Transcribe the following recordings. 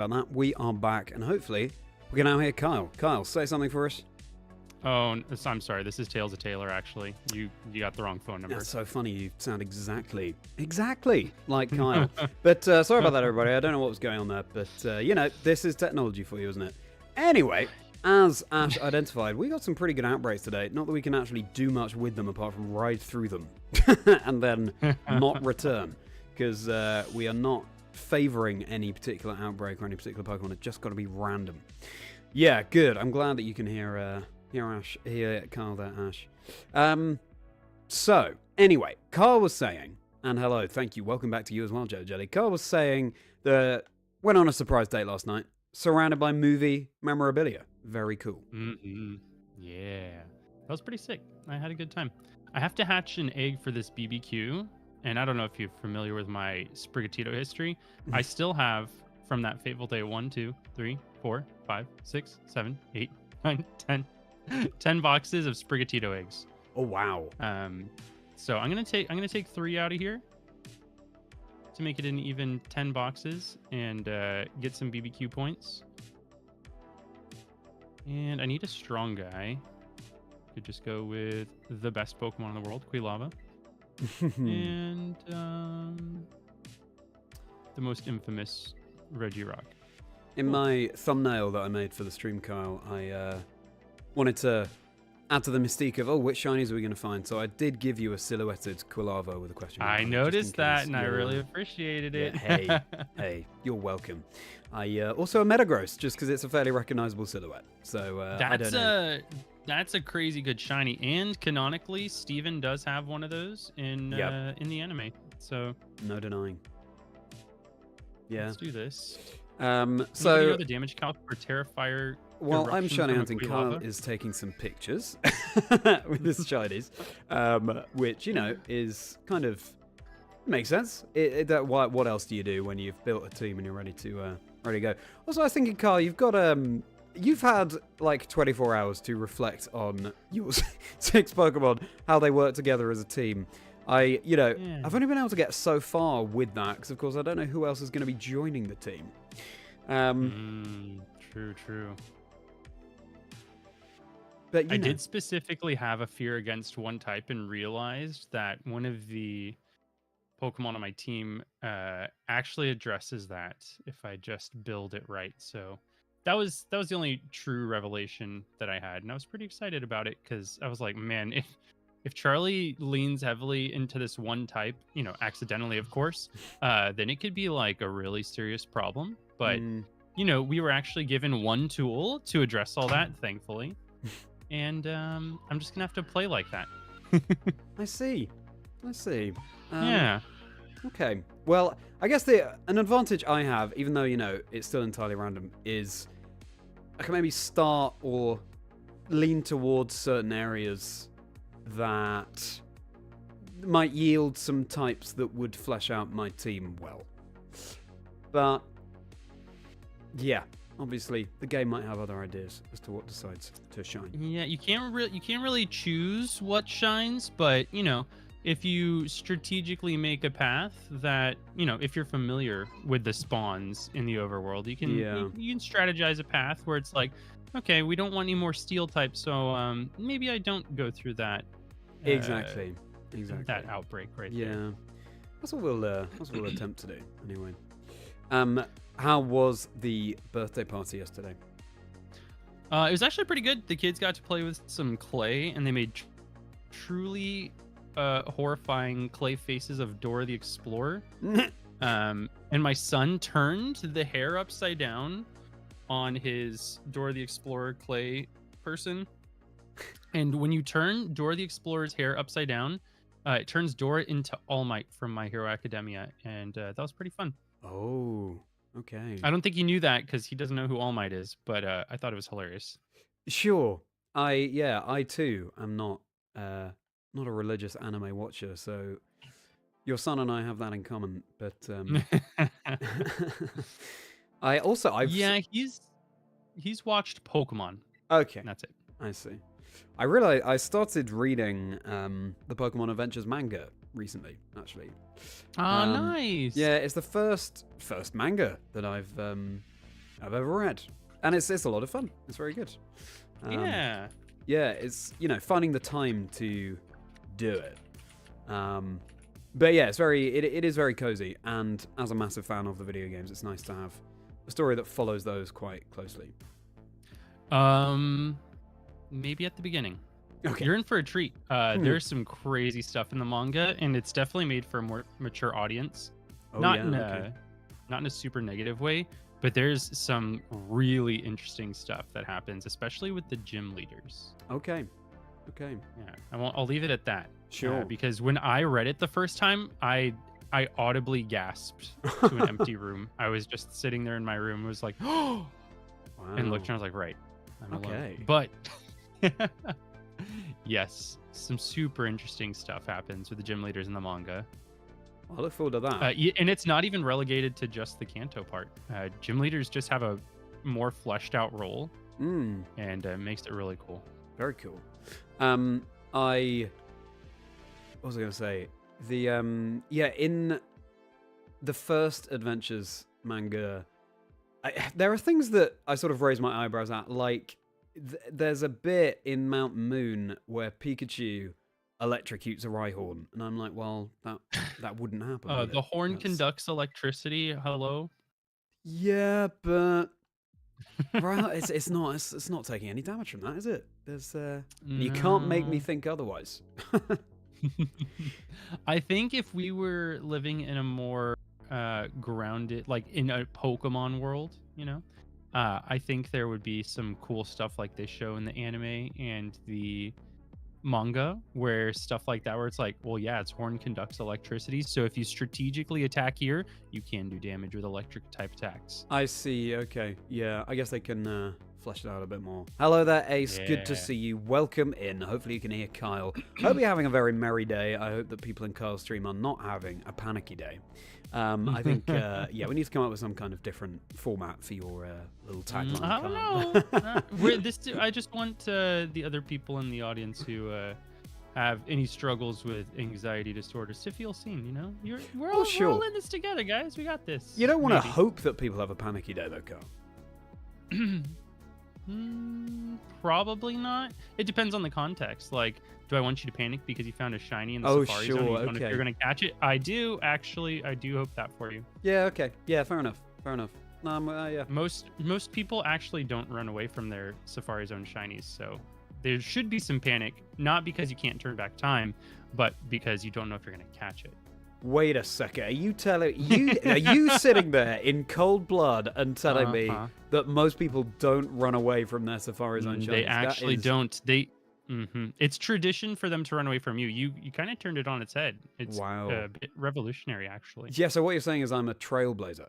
about that. We are back, and hopefully we can now hear Kyle. Kyle, say something for us. Oh, I'm sorry. This is Tales of Taylor, actually. You got the wrong phone number. That's so funny. You sound exactly like Kyle. But sorry about that, everybody. I don't know what was going on there. But, you know, this is technology for you, isn't it? Anyway, as Ash identified, we got some pretty good outbreaks today. Not that we can actually do much with them apart from ride through them and then not return. Because we are not favoring any particular outbreak or any particular Pokemon. It's just got to be random. Yeah, good. I'm glad that you can hear Carl there, Ash. So, anyway, Carl was saying, and hello, thank you, welcome back to you as well, Joe Jelly. Carl was saying that went on a surprise date last night, surrounded by movie memorabilia. Very cool. Mm-hmm. Yeah, that was pretty sick. I had a good time. I have to hatch an egg for this BBQ, and I don't know if you're familiar with my Sprigatito history. I still have, from that fateful day, 1, 2, 3, 4, 5, 6, 7, 8, 9, 10. 10 boxes of Sprigatito eggs. Oh wow. So I'm gonna take 3 out of here to make it an even 10 boxes and get some BBQ points. And I need a strong guy. Could just go with the best Pokemon in the world, Quilava. And the most infamous Regirock. In my thumbnail that I made for the stream, Kyle, I wanted to add to the mystique of, which shinies are we going to find? So I did give you a silhouetted Quilava with a question mark. I noticed that, and I really appreciated it. Yeah, hey, you're welcome. I also a Metagross, just because it's a fairly recognizable silhouette. So I don't know. That's a crazy good shiny, and canonically, Steven does have one of those in the anime. So no denying. Yeah, let's do this. So the damage calc for Terrifier. Well, I'm shiny hunting. Kyle is taking some pictures with his shinies, which, you know, is kind of makes sense. What else do you do when you've built a team and you're ready to go? Also, I was thinking, Kyle, you've had like 24 hours to reflect on your 6 Pokemon, how they work together as a team. I've only been able to get so far with that because, of course, I don't know who else is going to be joining the team. True. But I did specifically have a fear against one type and realized that one of the Pokemon on my team actually addresses that if I just build it right. So that was the only true revelation that I had, and I was pretty excited about it because I was like, man, if Charlie leans heavily into this one type, you know, accidentally, of course, then it could be like a really serious problem. But you know, we were actually given one tool to address all that, thankfully. And I'm just gonna have to play like that. I see. Yeah. Okay. Well, I guess an advantage I have, even though, you know, it's still entirely random, is I can maybe start or lean towards certain areas that might yield some types that would flesh out my team well. But yeah, obviously the game might have other ideas as to what decides to shine. Yeah, you can't really choose what shines, but you know, if you strategically make a path that, you know, if you're familiar with the spawns in the overworld, you can you can strategize a path where it's like, okay, we don't want any more steel types, so maybe I don't go through that. Exactly. That outbreak right there. Yeah, that's what we'll attempt to do anyway. How was the birthday party yesterday? It was actually pretty good. The kids got to play with some clay, and they made truly horrifying clay faces of Dora the Explorer. And my son turned the hair upside down on his Dora the Explorer clay person. And when you turn Dora the Explorer's hair upside down, it turns Dora into All Might from My Hero Academia, and that was pretty fun. Oh, okay. I don't think he knew that because he doesn't know who All Might is, but I thought it was hilarious. Sure. I too am not a religious anime watcher, so your son and I have that in common. But he's watched Pokemon. Okay, that's it. I see. I realized I started reading the Pokemon Adventures manga recently, actually. Oh, nice. Yeah, it's the first manga that I've I've ever read. And it's a lot of fun. It's very good. Yeah. Yeah, it's, finding the time to do it. But yeah, it is very cozy. And as a massive fan of the video games, it's nice to have a story that follows those quite closely. Maybe at the beginning. Okay. You're in for a treat. There's some crazy stuff in the manga, and it's definitely made for a more mature audience. Not in a super negative way, but there's some really interesting stuff that happens, especially with the gym leaders. Okay. Yeah, I'll leave it at that. Sure. Because when I read it the first time, I audibly gasped to an empty room. I was just sitting there in my room. It was like, oh, Wow. and looked, and I was like, right, I'm Okay. alone. But yes, some super interesting stuff happens with the gym leaders in the manga. I look forward to that. And it's not even relegated to just the Kanto part. Gym leaders just have a more fleshed out role, and makes it really cool. Very cool. What was I going to say? In the first Adventures manga, there are things that I sort of raise my eyebrows at. Like, there's a bit in Mount Moon where Pikachu electrocutes a Rhyhorn, and I'm like, well, that wouldn't happen. The horn conducts electricity. Hello. Yeah, but right, it's not taking any damage from that, is it? You can't make me think otherwise. I think if we were living in a more grounded, like in a Pokemon world, I think there would be some cool stuff like they show in the anime and the manga, where stuff like that, where it's like, well, yeah, its horn conducts electricity, so if you strategically attack here, you can do damage with electric type attacks. I see. Okay, yeah, I guess they can flesh it out a bit more. Hello there, Ace. Yeah. Good to see you. Welcome in. Hopefully you can hear Kyle. Hope you're having a very merry day. I hope that people in Kyle's stream are not having a panicky day. I think, we need to come up with some kind of different format for your little tagline. I don't know. I just want the other people in the audience who have any struggles with anxiety disorders to feel seen. We're all in this together, guys. We got this. You don't want to hope that people have a panicky day, though, Kyle. Probably not. It depends on the context. Like, do I want you to panic because you found a shiny in the Safari Zone? And you don't know if you're going to catch it? I do, actually. I do hope that for you. Yeah, okay. Yeah, fair enough. No, yeah. Most people actually don't run away from their Safari Zone shinies, so there should be some panic, not because you can't turn back time, but because you don't know if you're going to catch it. Wait a second. Are you sitting there in cold blood and telling me that most people don't run away from their Safari Zone shinies? They actually don't. It's tradition for them to run away from you. You kind of turned it on its head. It's a bit revolutionary, actually. Yeah, so what you're saying is I'm a trailblazer.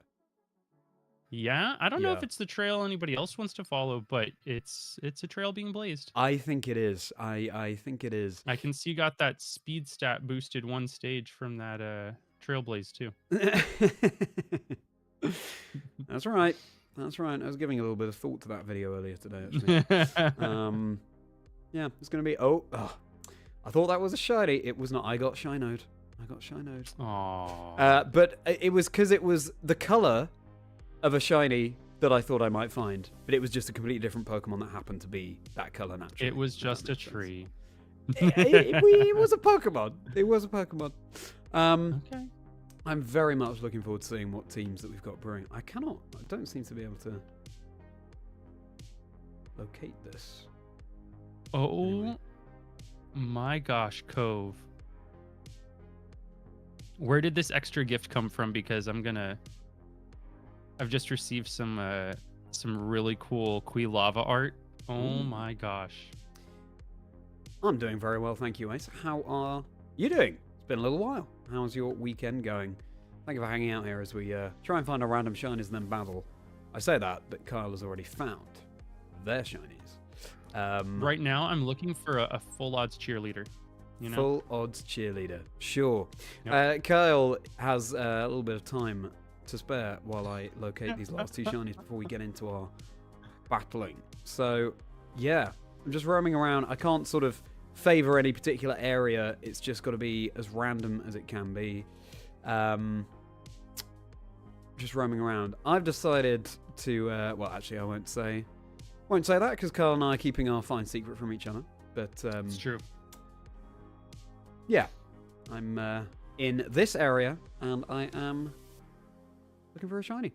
Yeah, I don't know if it's the trail anybody else wants to follow, but it's a trail being blazed. I think it is. I think it is. I can see you got that speed stat boosted one stage from that trailblaze too. That's right. I was giving a little bit of thought to that video earlier today, actually. Yeah, it's going to be... Oh, I thought that was a shiny. It was not. I got Shinoed. Aww. But it was because it was the color of a shiny that I thought I might find, but it was just a completely different Pokemon that happened to be that color naturally. It was just a tree. It was a Pokemon. Okay. I'm very much looking forward to seeing what teams that we've got brewing. I don't seem to be able to locate this. Oh anyway. My gosh, Cove. Where did this extra gift come from? Because I've just received some really cool Quilava art. Oh my gosh. I'm doing very well, thank you, Ace. How are you doing? It's been a little while. How's your weekend going? Thank you for hanging out here as we try and find our random shinies and then battle. I say that, but Kyle has already found their shinies. Right now, I'm looking for a full odds cheerleader. Full odds cheerleader. Sure. Yep. Kyle has a little bit of time to spare while I locate these last two shinies before we get into our battling. So, yeah, I'm just roaming around. I can't sort of favor any particular area. It's just got to be as random as it can be. just roaming around. I've decided to, well, actually, I won't say that because Carl and I are keeping our fine secret from each other. But It's true. yeah, I'm in this area and I am looking for a shiny.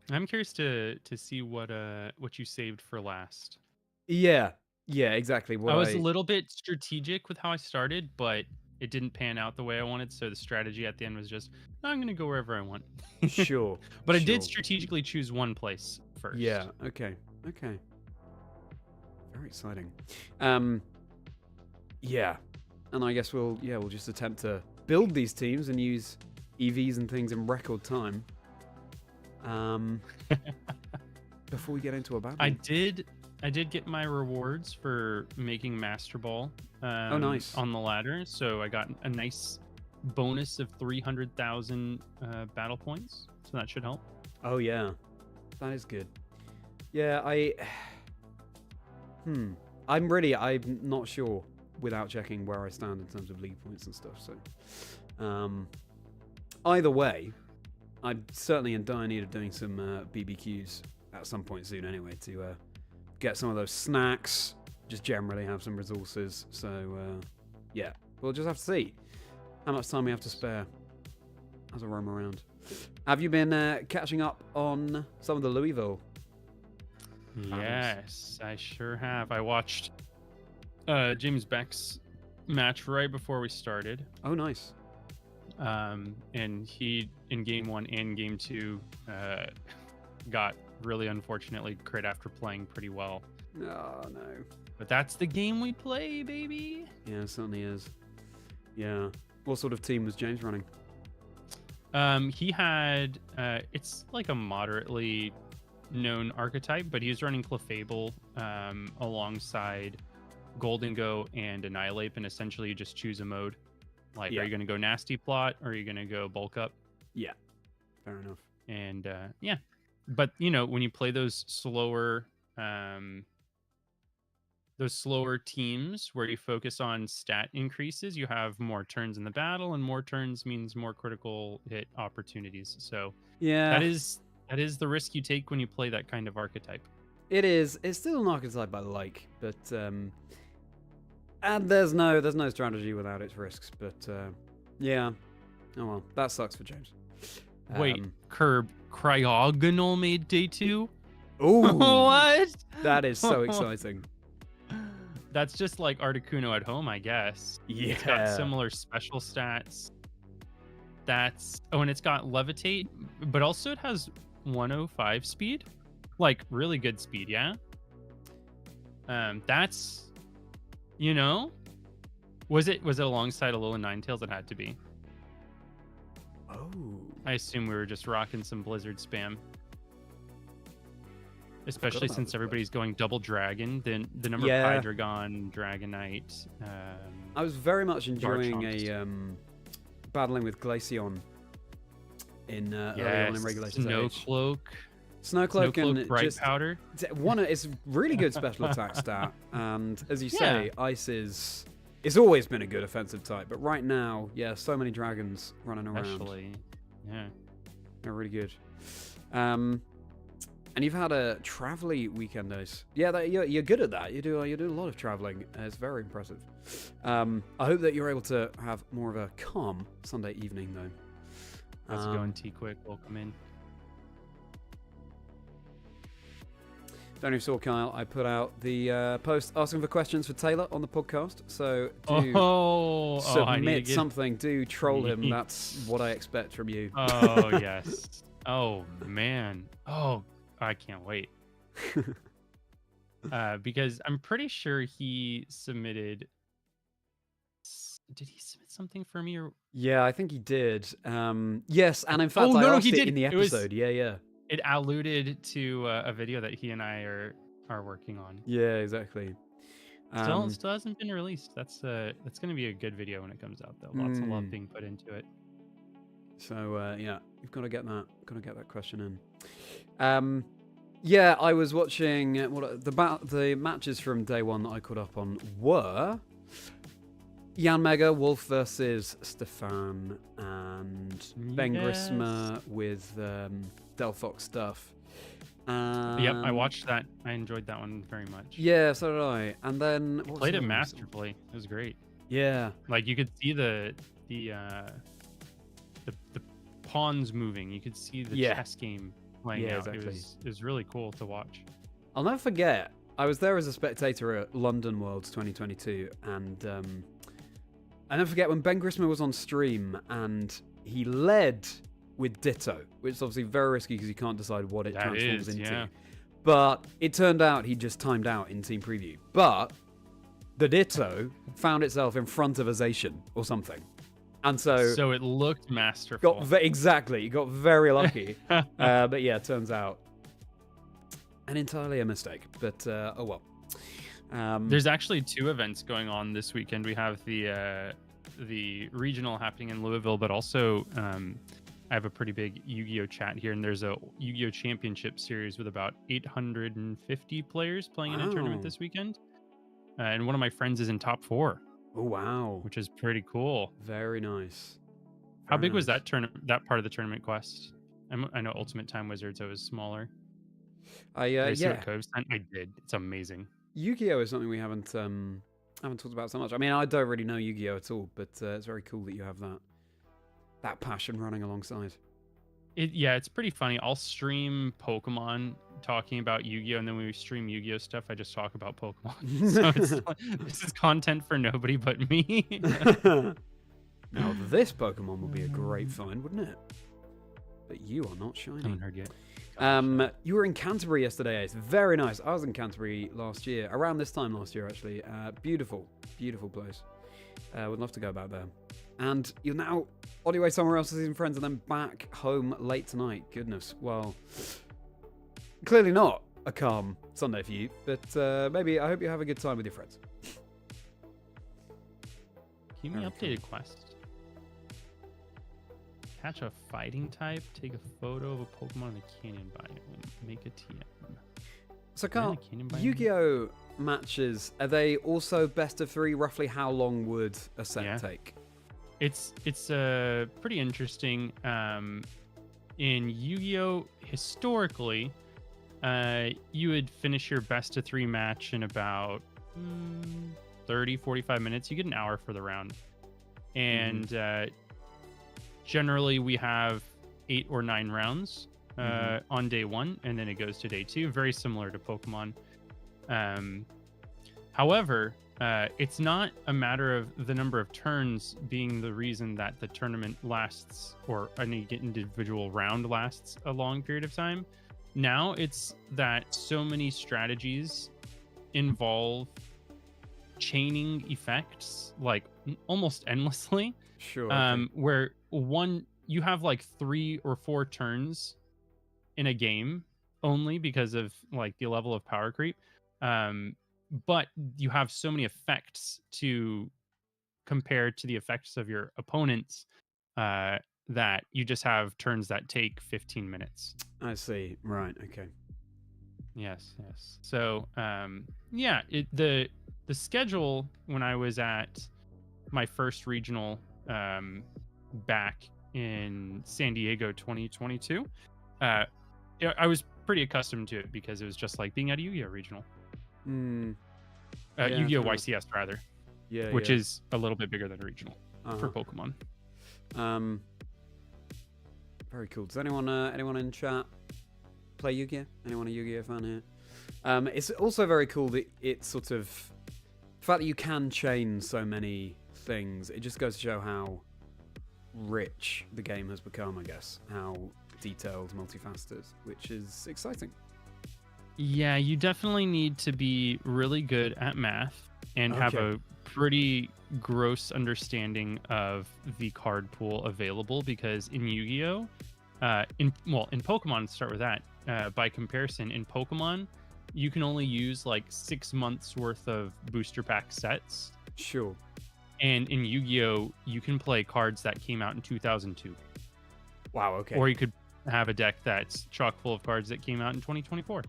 I'm curious to see what you saved for last. Yeah, exactly. I was a little bit strategic with how I started, but it didn't pan out the way I wanted. So the strategy at the end was just, I'm going to go wherever I want. Sure. But I sure. did strategically choose one place first. Yeah. Okay. Very exciting. Yeah, and I guess we'll just attempt to build these teams and use EVs and things in record time. Before we get into a battle. I did get my rewards for making Master Ball. Oh, nice. On the ladder, so I got a nice bonus of 300,000 battle points. So that should help. Oh yeah, that is good. Yeah, I'm not sure without checking where I stand in terms of league points and stuff. So, either way, I'm certainly in dire need of doing some BBQs at some point soon anyway to get some of those snacks, just generally have some resources. So, yeah, we'll just have to see how much time we have to spare as I roam around. Have you been catching up on some of the Louisville? Yes, I sure have. I watched James Beck's match right before we started. Oh, nice. And he, in game 1 and game 2, got really unfortunately crit after playing pretty well. Oh, no. But that's the game we play, baby. Yeah, it certainly is. Yeah. What sort of team was James running? He had, it's like a moderately known archetype, but he was running Clefable alongside Golden Go and Annihilate, and essentially you just choose a mode. Like, are you going to go Nasty Plot, or are you going to go Bulk Up? Yeah, fair enough. And yeah, but you know, when you play those slower teams where you focus on stat increases, you have more turns in the battle, and more turns means more critical hit opportunities. So yeah, that is the risk you take when you play that kind of archetype. It is. It's still an archetype I like, but and there's no strategy without its risks. But yeah, oh well, that sucks for James. Wait, Curb Cryogonal made day 2? Oh, what? That is so exciting. That's just like Articuno at home, I guess. Yeah. It's got similar special stats. And it's got Levitate, but also it has 105 speed. Like, really good speed, yeah? That's, you know? Was it alongside Alolan Ninetales? It had to be. Oh. I assume we were just rocking some Blizzard spam. Especially since everybody's going double dragon, then the number of Hydreigon, Dragonite. I was very much enjoying battling with Glaceon in early on in Regulation Snowcloak and Bright just Powder. It's really good special attack stat, and as you say, Ice is. It's always been a good offensive type, but right now, yeah, so many dragons running around. Especially, yeah. They're really good. And you've had a travel-y weekend, days. Yeah, you're good at that. You do a lot of traveling. It's very impressive. I hope that you're able to have more of a calm Sunday evening, though. How's it going, T-Quick? Welcome in. Don't know if you saw, Kyle, I put out the post asking for questions for Taylor on the podcast. So do submit something. Do troll him. That's what I expect from you. Oh, yes. Oh, man. Oh, I can't wait. Because I'm pretty sure he submitted... Did he submit something for me? Or... Yeah, I think he did. Yes, and in fact, I asked it in the episode. Yeah. It alluded to a video that he and I are working on. Yeah, exactly. Still hasn't been released. That's going to be a good video when it comes out, though. Lots of love being put into it. So yeah, you've got to get that question in. Yeah, I was watching the matches from day 1 that I caught up on were Jan Mega, Wolf versus Stefan, and Ben Grisma with Delphox stuff. Yep, I watched that. I enjoyed that one very much. Yeah, so did I. And then what was Played the it other one? masterfully. It was great. Yeah. Like you could see the pawns moving. You could see the chess game playing out. Exactly. It was really cool to watch. I'll never forget. I was there as a spectator at London Worlds 2022, and I never forget when Ben Grisma was on stream and he led with Ditto, which is obviously very risky because you can't decide what it transforms into. Yeah. But it turned out he just timed out in team preview. But the Ditto found itself in front of a Zacian or something. And so it looked masterful. Exactly. He got very lucky. But yeah, it turns out an entirely a mistake. But oh well. There's actually 2 events going on this weekend. We have the regional happening in Louisville, but also I have a pretty big Yu-Gi-Oh chat here, and there's a Yu-Gi-Oh Championship series with about 850 players playing in a tournament this weekend. And one of my friends is in top 4. Oh wow, which is pretty cool. Very nice. How big was that that part of the tournament quest? I know Ultimate Time Wizards, it was smaller. Yeah. I did. It's amazing. Yu-Gi-Oh is something we haven't talked about so much. I mean, I don't really know Yu-Gi-Oh at all, but it's very cool that you have that passion running alongside. It's pretty funny. I'll stream Pokemon talking about Yu-Gi-Oh, and then when we stream Yu-Gi-Oh stuff, I just talk about Pokemon. So it's this is content for nobody but me. Now this Pokemon would be a great find, wouldn't it? But you are not shiny. I haven't heard yet. You were in Canterbury yesterday. It's very nice. I was in Canterbury last year, around this time last year actually. Beautiful place. Would love to go back there. And you're now on your way somewhere else to see some friends and then back home late tonight. Goodness. Well, clearly not a calm Sunday for you, but maybe I hope you have a good time with your friends. Keep me updated quest. Catch a fighting type, take a photo of a Pokemon in the canyon biome, make a TM. So Carl, Yu-Gi-Oh matches, are they also best of 3? Roughly how long would a set take? It's pretty interesting. In Yu-Gi-Oh, historically, you would finish your best of 3 match in about 30-45 minutes. You get an hour for the round, and generally we have 8 or 9 rounds on day 1, and then it goes to day 2. Very similar to Pokemon. However, it's not a matter of the number of turns being the reason that the tournament lasts, or any individual round lasts a long period of time. Now it's that so many strategies involve chaining effects, like almost endlessly. Sure. Okay. Where you have like 3 or 4 turns in a game only because of like the level of power creep. But you have so many effects to compare to the effects of your opponents that you just have turns that take 15 minutes. I see. Right. Okay. Yes. So, the schedule when I was at my first regional back in San Diego 2022, I was pretty accustomed to it because it was just like being at a Yu-Gi-Oh regional. Yu-Gi-Oh YCS rather, which is a little bit bigger than a regional for Pokemon. Very cool. Does anyone in chat play Yu-Gi-Oh? Anyone a Yu-Gi-Oh fan here? It's also very cool that it's sort of the fact that you can chain so many things. It just goes to show how rich the game has become, I guess. How detailed, multifaceted, which is exciting. Yeah, you definitely need to be really good at math and have a pretty gross understanding of the card pool available, because in Yu-Gi-Oh, in Pokemon, to start with that, by comparison, in Pokemon, you can only use like 6 months worth of booster pack sets. Sure. And in Yu-Gi-Oh, you can play cards that came out in 2002. Wow, okay. Or you could have a deck that's chock full of cards that came out in 2024.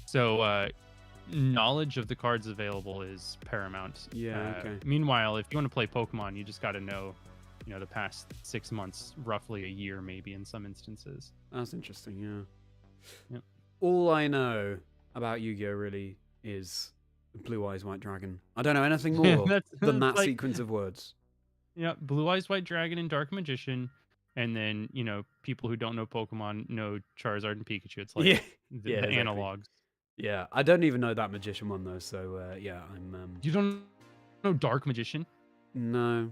So knowledge of the cards available is paramount. Yeah, okay. Meanwhile, if you want to play Pokemon, you just got to know, the past 6 months, roughly a year, maybe in some instances. That's interesting, yeah. Yep. All I know about Yu-Gi-Oh! Really is Blue Eyes White Dragon. I don't know anything more than that like, sequence of words. Yeah, Blue Eyes White Dragon and Dark Magician. And then, people who don't know Pokemon know Charizard and Pikachu. It's like Yeah, the exactly. analogs. Yeah, I don't even know that Magician one though, so yeah, I'm... You don't know Dark Magician? No.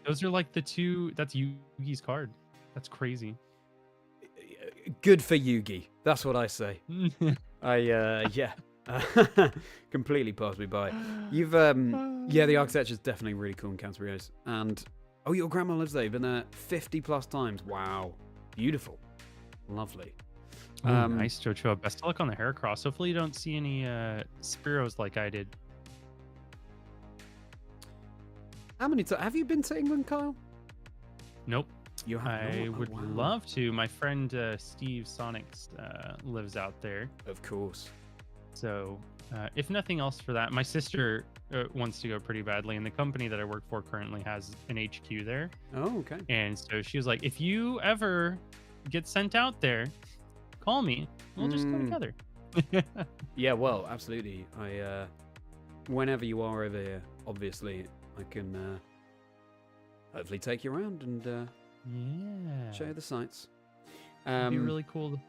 Those are like the two... That's Yugi's card. That's crazy. Good for Yugi. That's what I say. Yeah. Completely passed me by. You've, yeah, the architecture is definitely really cool in Cantorios. And, oh, your grandma lives there. You've been there 50 plus times. Wow. Beautiful. Lovely. Nice, Jojo. Best of luck on the Heracross. Hopefully you don't see any Spearows like I did. How many times have you been to England, Kyle? Nope. You have I not? would wow. love to. My friend Steve Sonics lives out there. Of course. So, if nothing else for that, my sister wants to go pretty badly, and the company that I work for currently has an HQ there. Oh, okay. And so she was like, if you ever get sent out there, call me. We'll just go together. Yeah, well, absolutely. Whenever you are over here, obviously, I can hopefully take you around and yeah, show you the sights. it'd be really cool.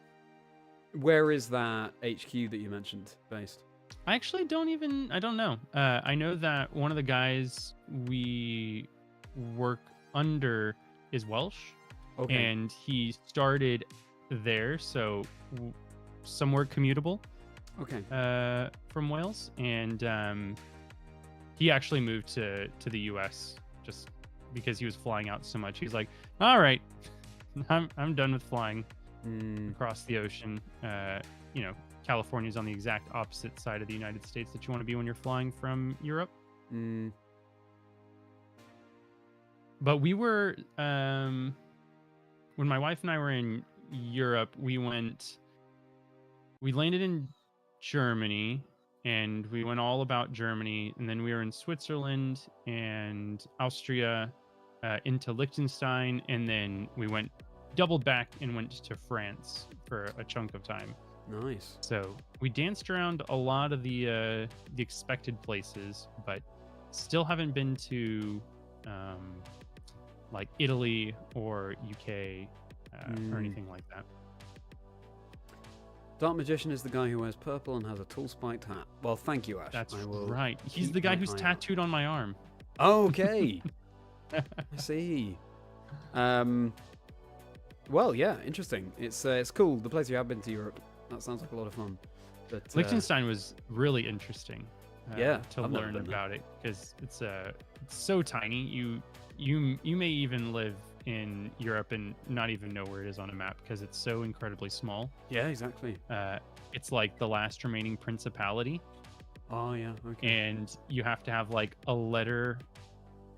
Where is that HQ that you mentioned based? I actually I don't know. I know that one of the guys we work under is Welsh. Okay. And he started there, so somewhere commutable. Okay. From Wales, and he actually moved to the U.S. just because he was flying out so much. He's like, all right, I'm done with flying across the ocean. California's on the exact opposite side of the United States that you want to be when you're flying from Europe. But we were when my wife and I were in Europe, we landed in Germany, and we went all about Germany, and then we were in Switzerland and Austria, into Liechtenstein, and then we doubled back and went to France for a chunk of time. Nice. So we danced around a lot of the expected places, but still haven't been to like Italy or UK or anything like that. Dark Magician is the guy who wears purple and has a tall spiked hat. Well, thank you, Ash. That's right. He's the guy who's tattooed on my arm. Okay. I see. Well, yeah, interesting. It's cool. The place you have been to Europe. That sounds like a lot of fun. But Liechtenstein was really interesting. Yeah, to I've never learn been there. about it, because it's so tiny. You may even live in Europe and not even know where it is on a map because it's so incredibly small. Yeah, exactly. It's like the last remaining principality. Oh, yeah. Okay. And you have to have like a letter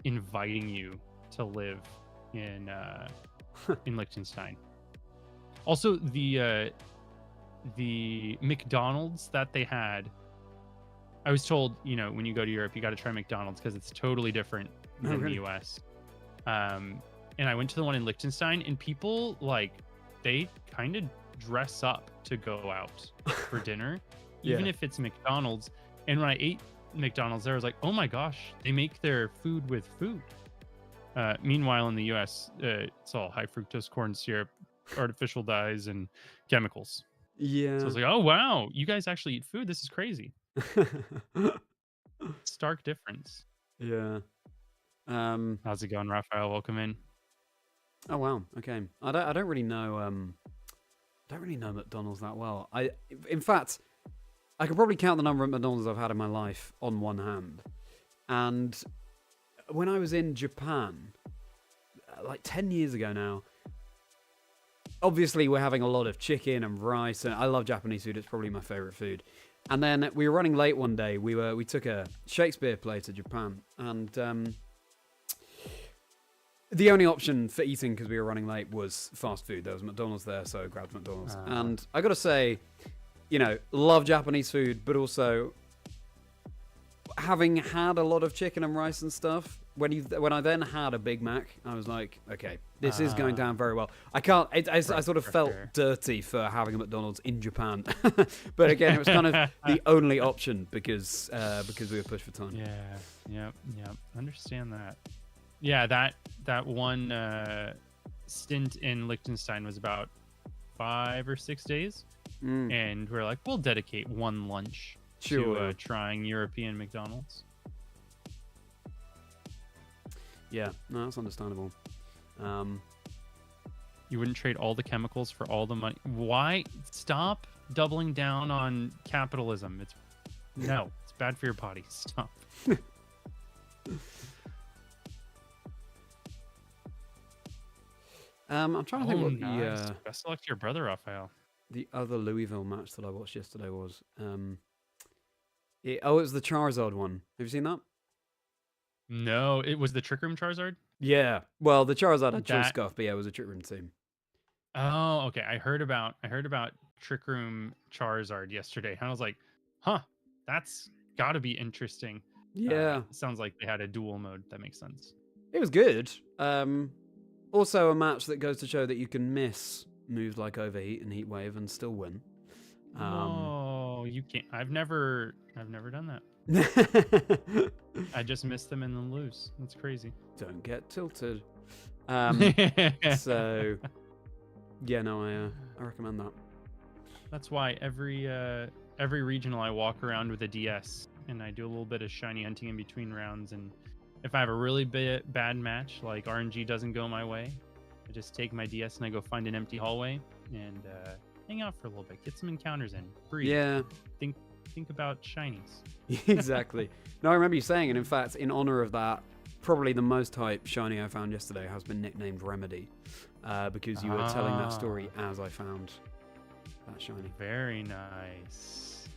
inviting you to live in Liechtenstein. Also, the McDonald's that they had, I was told, when you go to Europe, you got to try McDonald's because it's totally different than the US. And I went to the one in Liechtenstein, and people, they kind of dress up to go out for dinner, even if it's McDonald's. And when I ate McDonald's there, I was like, oh my gosh, they make their food with food. Meanwhile, in the US, it's all high fructose corn syrup, artificial dyes, and chemicals. Yeah. So I was like, oh, wow, you guys actually eat food? This is crazy. Stark difference. Yeah. How's it going, Raphael? Welcome in. Oh wow. Okay. I don't really know. Don't really know McDonald's that well. In fact, I could probably count the number of McDonald's I've had in my life on one hand. And when I was in Japan, like 10 years ago now, obviously we're having a lot of chicken and rice, and I love Japanese food. It's probably my favorite food. And then we were running late one day. We took a Shakespeare play to Japan, and the only option for eating, because we were running late, was fast food. There was McDonald's there, so I grabbed McDonald's. And I got to say, love Japanese food, but also having had a lot of chicken and rice and stuff, when I then had a Big Mac, I was like, okay, this is going down very well. I can't. I sort of felt dirty for having a McDonald's in Japan, but again, it was kind of the only option because we were pushed for time. Yeah. Understand that. Yeah, that one stint in Liechtenstein was about 5 or 6 days, and we're like, we'll dedicate one lunch to trying European McDonald's. Yeah, no, that's understandable. You wouldn't trade all the chemicals for all the money. Why? Stop doubling down on capitalism. It's bad for your body. Stop. I'm trying to think what the best of luck to your brother, Raphael. The other Louisville match that I watched yesterday was. It was the Charizard one. Have you seen that? No, it was the Trick Room Charizard. Yeah. Well, the Charizard had Chill Scuff, but yeah, it was a Trick Room team. Oh, okay. I heard about Trick Room Charizard yesterday, and I was like, huh, that's got to be interesting. Yeah. Sounds like they had a duel mode. That makes sense. It was good. Also a match that goes to show that you can miss moves like Overheat and Heat Wave and still win. Oh, you can't. I've never done that. I just miss them and then lose. That's crazy. Don't get tilted. So, yeah, no, I recommend that. That's why every regional I walk around with a DS and I do a little bit of shiny hunting in between rounds. And if I have a really bad match, like RNG doesn't go my way, I just take my DS and I go find an empty hallway and hang out for a little bit, get some encounters in, breathe. Yeah. Think about shinies. Exactly. No, I remember you saying, and in fact, in honor of that, probably the most hype shiny I found yesterday has been nicknamed Remedy, because you were telling that story as I found that shiny. Very nice.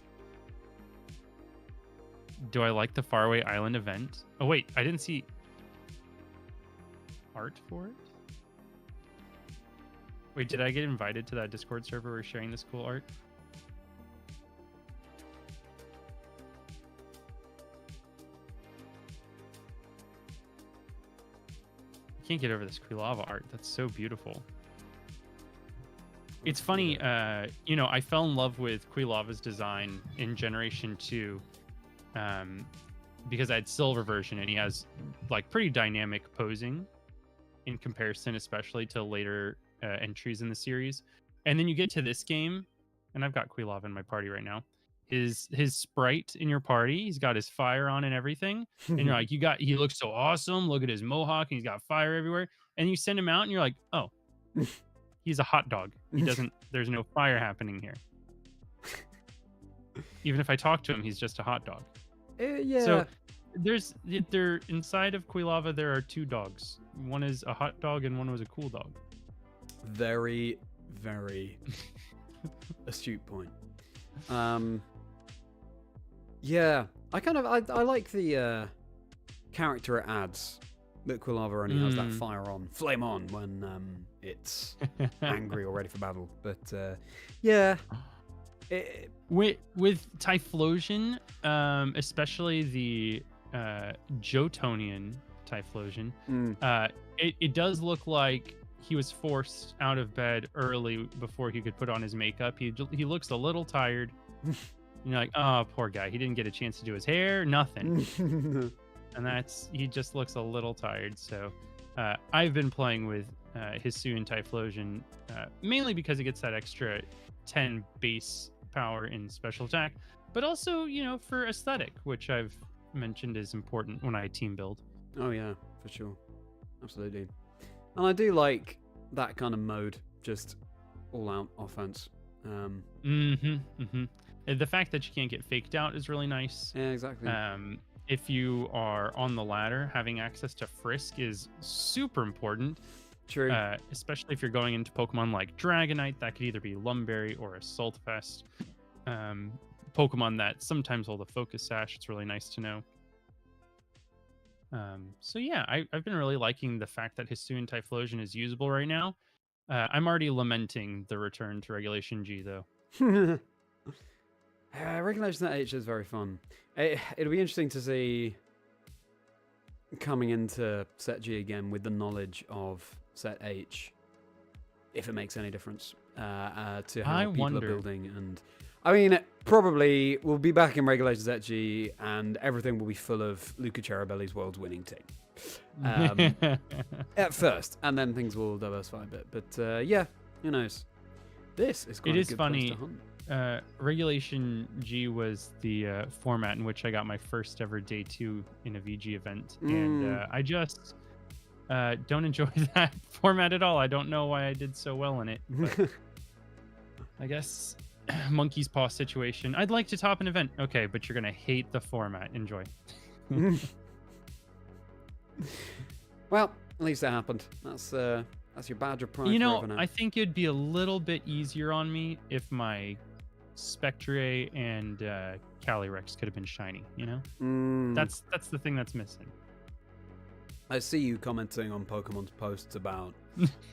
Do I like the Faraway Island event? Oh wait, I didn't see art for it. Wait, did I get invited to that Discord server where we're sharing this cool art? I can't get over this Quilava art. That's so beautiful. It's funny, I fell in love with Quilava's design in Generation 2 because I had Silver version, and he has like pretty dynamic posing in comparison, especially to later entries in the series. And then you get to this game, and I've got Quilava in my party right now. His sprite in your party, he's got his fire on and everything, and you're like, he looks so awesome, look at his mohawk, and he's got fire everywhere, and you send him out and you're like, oh, he's a hot dog. There's no fire happening here. Even if I talk to him, he's just a hot dog. Yeah. So there inside of Quilava there are two dogs. One is a hot dog and one was a cool dog. Very, very astute point. Yeah, I like the character it adds that Quilava only has that flame on when it's angry or ready for battle. But yeah, with Typhlosion, especially the Jotonian Typhlosion, it does look like he was forced out of bed early before he could put on his makeup. He looks a little tired. And you're like, oh, poor guy. He didn't get a chance to do his hair, nothing. And he just looks a little tired. So I've been playing with Hisuian Typhlosion mainly because it gets that extra 10 base power in special attack, but also, for aesthetic, which I've mentioned is important when I team build. Oh yeah, for sure. Absolutely. And I do like that kind of mode, just all out offense. The fact that you can't get faked out is really nice. Yeah, exactly. If you are on the ladder, having access to Frisk is super important. True. Especially if you're going into Pokemon like Dragonite, that could either be Lumberry or Assault Vest. Pokemon that sometimes hold a Focus Sash, it's really nice to know. So yeah, I've been really liking the fact that Hisuian Typhlosion is usable right now. I'm already lamenting the return to Regulation G, though. Regulation Set H is very fun. It'll be interesting to see coming into Set G again with the knowledge of Set H, if it makes any difference to how people are building. And I mean, probably we'll be back in Regulation Set G, and everything will be full of Luca Cherubelli's world's winning team at first, and then things will diversify a bit. But yeah, who knows? This is quite a good place to hunt. Regulation G was the format in which I got my first ever day 2 in a VG event, and I just don't enjoy that format at all. I don't know why I did so well in it, but I guess monkey's paw situation. I'd like to top an event. Okay, but you're gonna hate the format. Enjoy. Well, at least that happened. That's your badge of pride. You know, I think it'd be a little bit easier on me if my Spectre and Calyrex could have been shiny, you know? That's the thing that's missing. I see you commenting on Pokemon's posts about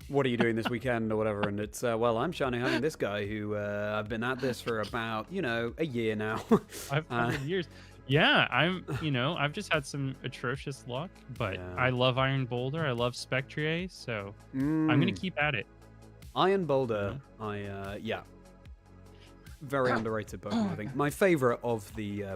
what are you doing this weekend or whatever, and it's, well, I'm shiny hunting this guy who I've been at this for about, you know, a year now. 500 years. Yeah, I've just had some atrocious luck, but yeah. I love Iron Boulder. I love Spectre, so I'm going to keep at it. Iron Boulder, yeah. Very underrated Pokemon, I think. My favorite of the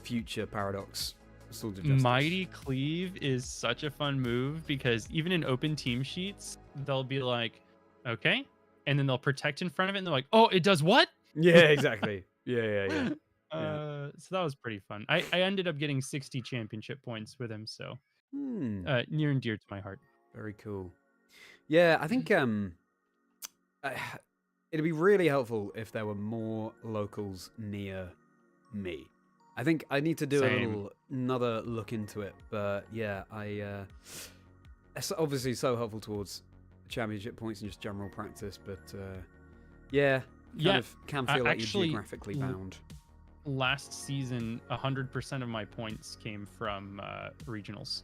future Paradox Swords of Justice. Mighty Cleave is such a fun move because even in open team sheets, they'll be like, okay, and then they'll protect in front of it, and they're like, oh, it does what? Yeah, exactly. Yeah. So that was pretty fun. I ended up getting 60 championship points with him, so near and dear to my heart. Very cool. Yeah, I think it'd be really helpful if there were more locals near me. I think I need to do another look into it, but yeah, it's obviously so helpful towards championship points and just general practice, but yeah, can feel like you're geographically bound. Last season, 100% of my points came from regionals.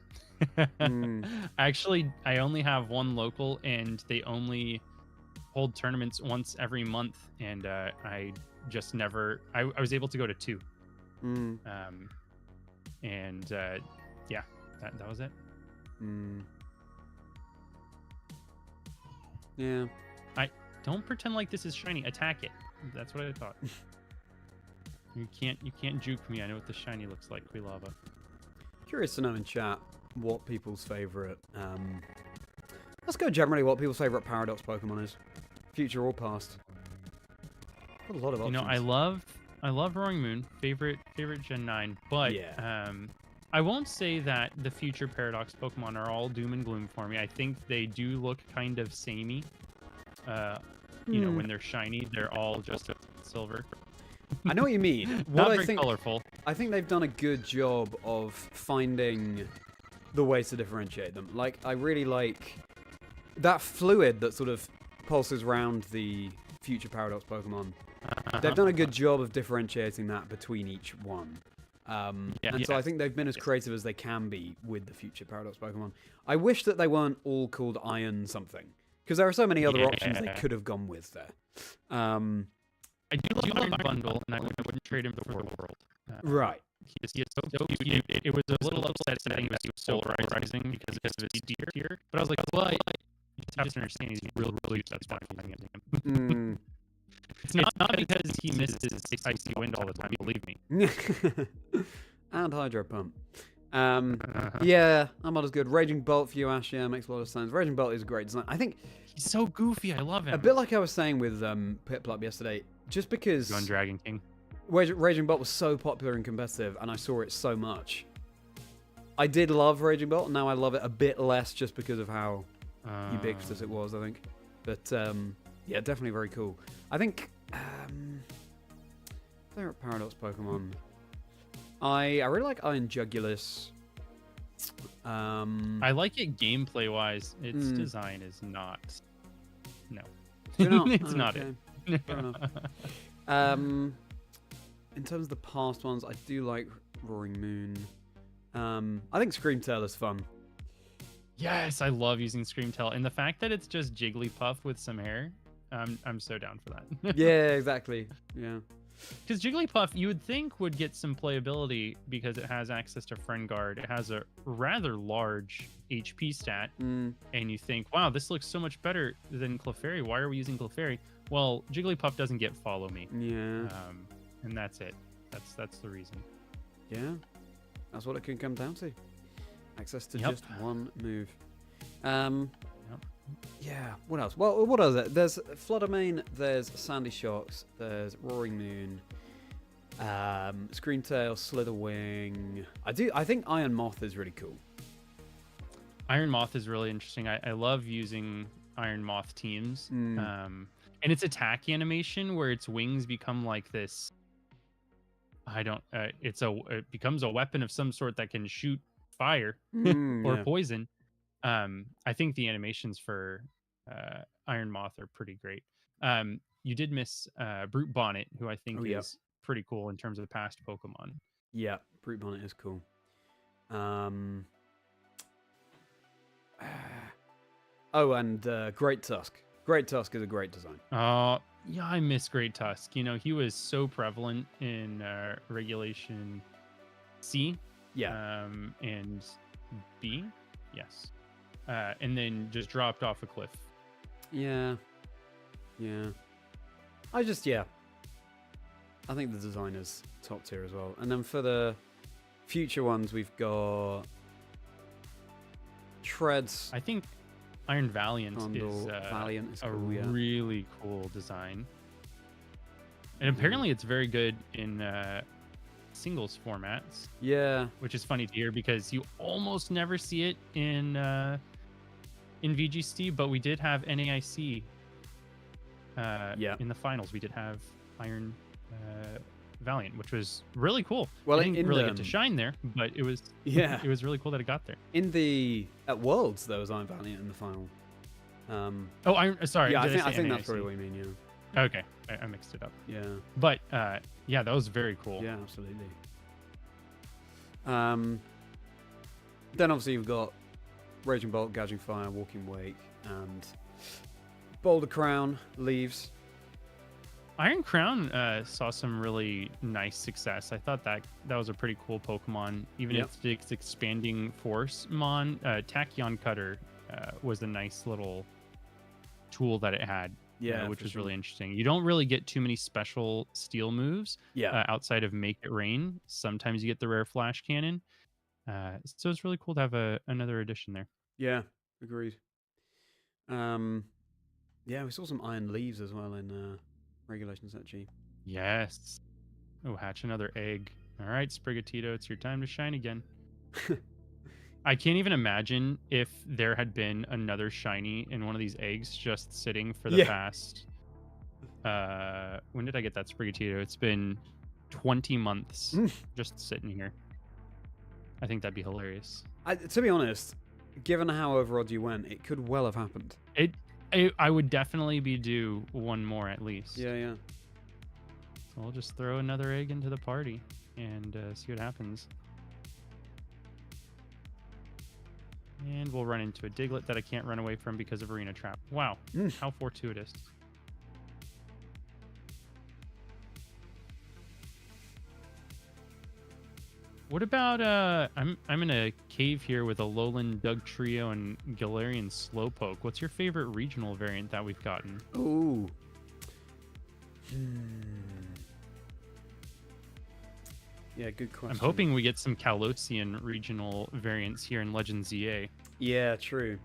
Actually, I only have one local, and they only hold tournaments once every month, and I just never. I was able to go to 2. And yeah, that was it. Yeah. Don't pretend like this is shiny. Attack it. That's what I thought. You can't juke me. I know what the shiny looks like. Quilava. Curious to know in chat what people's favorite. Let's go generally what people's favorite Paradox Pokemon is, future or past. Got a lot of options. You know, I love Roaring Moon. Favorite Gen 9. But yeah. I won't say that the future Paradox Pokemon are all doom and gloom for me. I think they do look kind of samey. You know, when they're shiny, they're all just silver. I know what you mean. Not very colorful. I think they've done a good job of finding the ways to differentiate them. Like, I really like that fluid that sort of pulses around the future Paradox Pokemon. They've done a good job of differentiating that between each one. So I think they've been as creative as they can be with the future Paradox Pokemon. I wish that they weren't all called Iron something, because there are so many other options they could have gone with there. I do love Iron Bundle, and I wouldn't trade him for World. Right. He is so cute. It was a little upsetting that he was so polarizing because of his tier. But I was like, well, you just have to understand he's really cute. That's why I'm using him. It's not because he misses Icy Wind all the time, believe me. And Hydro Pump. Yeah, I'm not as good. Raging Bolt for you, Ash, yeah, makes a lot of sense. Raging Bolt is a great design. I think he's so goofy. I love him. A bit like I was saying with Piplup yesterday, just because Gun Dragon King. Raging Bolt was so popular and competitive, and I saw it so much. I did love Raging Bolt, and now I love it a bit less just because of how ubiquitous it was, I think. But yeah, definitely very cool. I think favorite Paradox Pokemon. I really like Iron Jugulus. I like it gameplay wise. Its design is not. No, it's not it. Fair enough. In terms of the past ones, I do like Roaring Moon. I think Screamtail is fun. Yes, I love using Screamtail, and the fact that it's just Jigglypuff with some hair, I'm so down for that. Yeah, exactly. Yeah. Because Jigglypuff, you would think would get some playability because it has access to Friend Guard. It has a rather large HP stat, and you think, wow, this looks so much better than Clefairy. Why are we using Clefairy? Well, Jigglypuff doesn't get Follow Me. Yeah. And that's it. That's the reason. Yeah. That's what it can come down to. Access to just one move. Yeah, what else? Well, what else? There's Fluttermane, there's Sandy Shocks, there's Roaring Moon, Screamtail, Slitherwing. I think Iron Moth is really cool. Iron Moth is really interesting. I love using Iron Moth teams. And its attack animation where its wings become like this. It becomes a weapon of some sort that can shoot fire or poison. I think the animations for Iron Moth are pretty great. You did miss Brute Bonnet, who I think is pretty cool in terms of past Pokemon. Yeah, Brute Bonnet is cool. And Great Tusk. Great Tusk is a great design. Yeah, I miss Great Tusk. You know, he was so prevalent in Regulation C. Yeah. And B. Yes. And then just dropped off a cliff. Yeah. I think the design is top tier as well. And then for the future ones, we've got Treads. I think Iron Valiant Valiant is a cool, really cool design. And apparently it's very good in singles formats. Yeah. Which is funny to hear because you almost never see it in VGC, but we did have NAIC in the finals. We did have Iron Valiant, which was really cool. Well, it didn't really get to shine there, but it was it was really cool that it got there. At Worlds there was Iron Valiant in the final. Sorry. Yeah, I think that's probably what you mean. Yeah. Okay, I mixed it up. Yeah. But that was very cool. Yeah, absolutely. Then obviously you've got Raging Bolt, Gouging Fire, Walking Wake, and Boulder Crown, Leaves. Iron Crown saw some really nice success. I thought that was a pretty cool Pokemon. Even if its expanding force mon, Tachyon Cutter was a nice little tool that it had. Which was really interesting. You don't really get too many special steel moves outside of Make It Rain. Sometimes you get the rare Flash Cannon. So it's really cool to have another addition there. Yeah, agreed. We saw some Iron Leaves as well in Regulation Set G. Yes. Oh, hatch another egg. All right, Sprigatito, it's your time to shine again. I can't even imagine if there had been another shiny in one of these eggs just sitting for the past... when did I get that Sprigatito? It's been 20 months just sitting here. I think that'd be hilarious. To be honest, given how overodd you went, it could well have happened. I would definitely be due one more at least. Yeah. So we'll just throw another egg into the party and see what happens. And we'll run into a Diglett that I can't run away from because of Arena Trap. Wow, how fortuitous. What about I'm in a cave here with a Lowland Doug Trio and Galarian Slowpoke. What's your favorite regional variant that we've gotten? Ooh. Yeah, good question. I'm hoping we get some Kalosian regional variants here in Legends ZA. Yeah, true.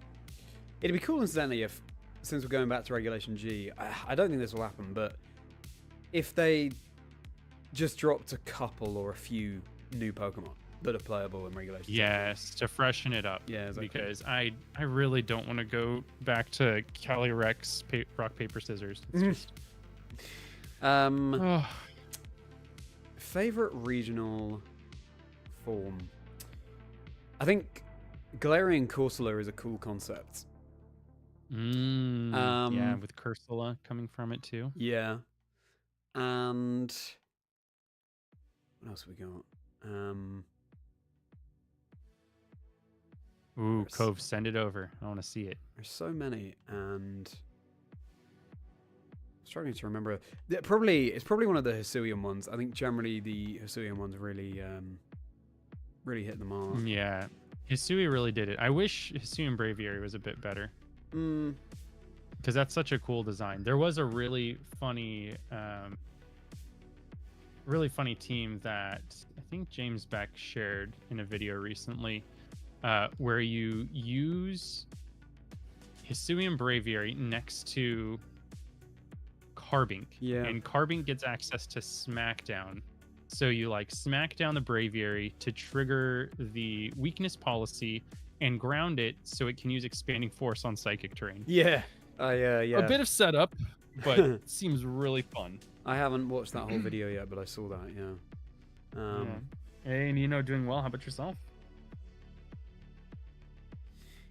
It'd be cool, incidentally, if, since we're going back to Regulation G, I don't think this will happen, but if they just dropped a couple or a few new Pokemon that are playable in Regulation Yes, to freshen it up. Yeah, exactly. Because I really don't want to go back to Calyrex Rock, Paper, Scissors. It's just... Favorite regional form? I think Galarian Corsola is a cool concept. Yeah, with Cursula coming from it too. Yeah. And what else have we got? Ooh, Cove, send it over. I want to see it. There's so many, and I was struggling to remember. It's probably one of the Hisuian ones. I think generally the Hisuian ones really really hit the mark. Yeah, Hisui really did it. I wish Hisuian Braviary was a bit better. Because that's such a cool design. There was a really funny team that I think James Beck shared in a video recently, where you use Hisuian Braviary next to Carbink. Yeah. And Carbink gets access to Smackdown. So you like smack down the Braviary to trigger the weakness policy and ground it so it can use expanding force on psychic terrain. Yeah. A bit of setup, but it seems really fun. I haven't watched that whole video yet, but I saw that, yeah. Hey, and doing well. How about yourself?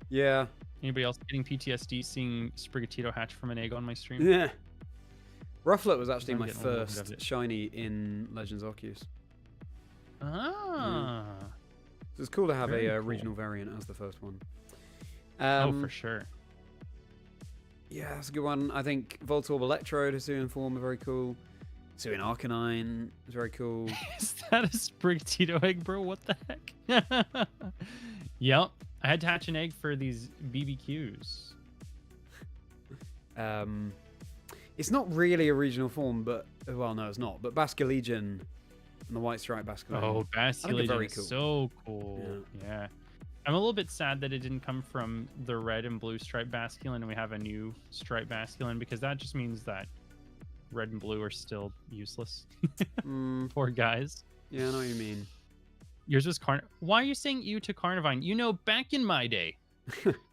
Yeah. Anybody else getting PTSD seeing Sprigatito hatch from an egg on my stream? Yeah. Rufflet was actually I'm my getting a little bit first of it. shiny in Legends Arceus. Ah. So it's cool to have Very a cool. regional variant as the first one. Oh, for sure. Yeah, that's a good one. I think Voltorb Electrode, Hisuian form, are very cool. Hisuian Arcanine is very cool. Is that a Sprigatito egg, bro? What the heck? Yep. I had to hatch an egg for these BBQs. It's not really a regional form, but well, no, it's not. But Basculegion and the White Stripe Basculegion. Oh, Basculegion very is cool. so cool. Yeah. I'm a little bit sad that it didn't come from the red and blue striped Basculin and we have a new striped Basculin, because that just means that red and blue are still useless. Poor guys. Yeah, I know what you mean. Yours was Why are you saying ew to Carnivine? Back in my day,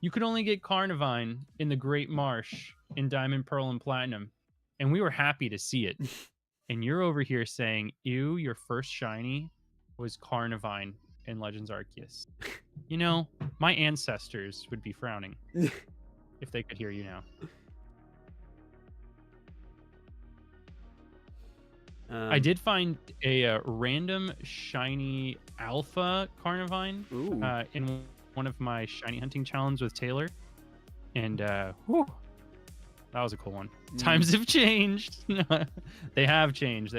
you could only get Carnivine in the Great Marsh in Diamond, Pearl, and Platinum, and we were happy to see it. And you're over here saying, ew, your first shiny was Carnivine in Legends Arceus. My ancestors would be frowning if they could hear you now. I did find a random shiny alpha Carnivine in one of my shiny hunting challenges with Taylor. And whew, that was a cool one. Times have changed. They have changed.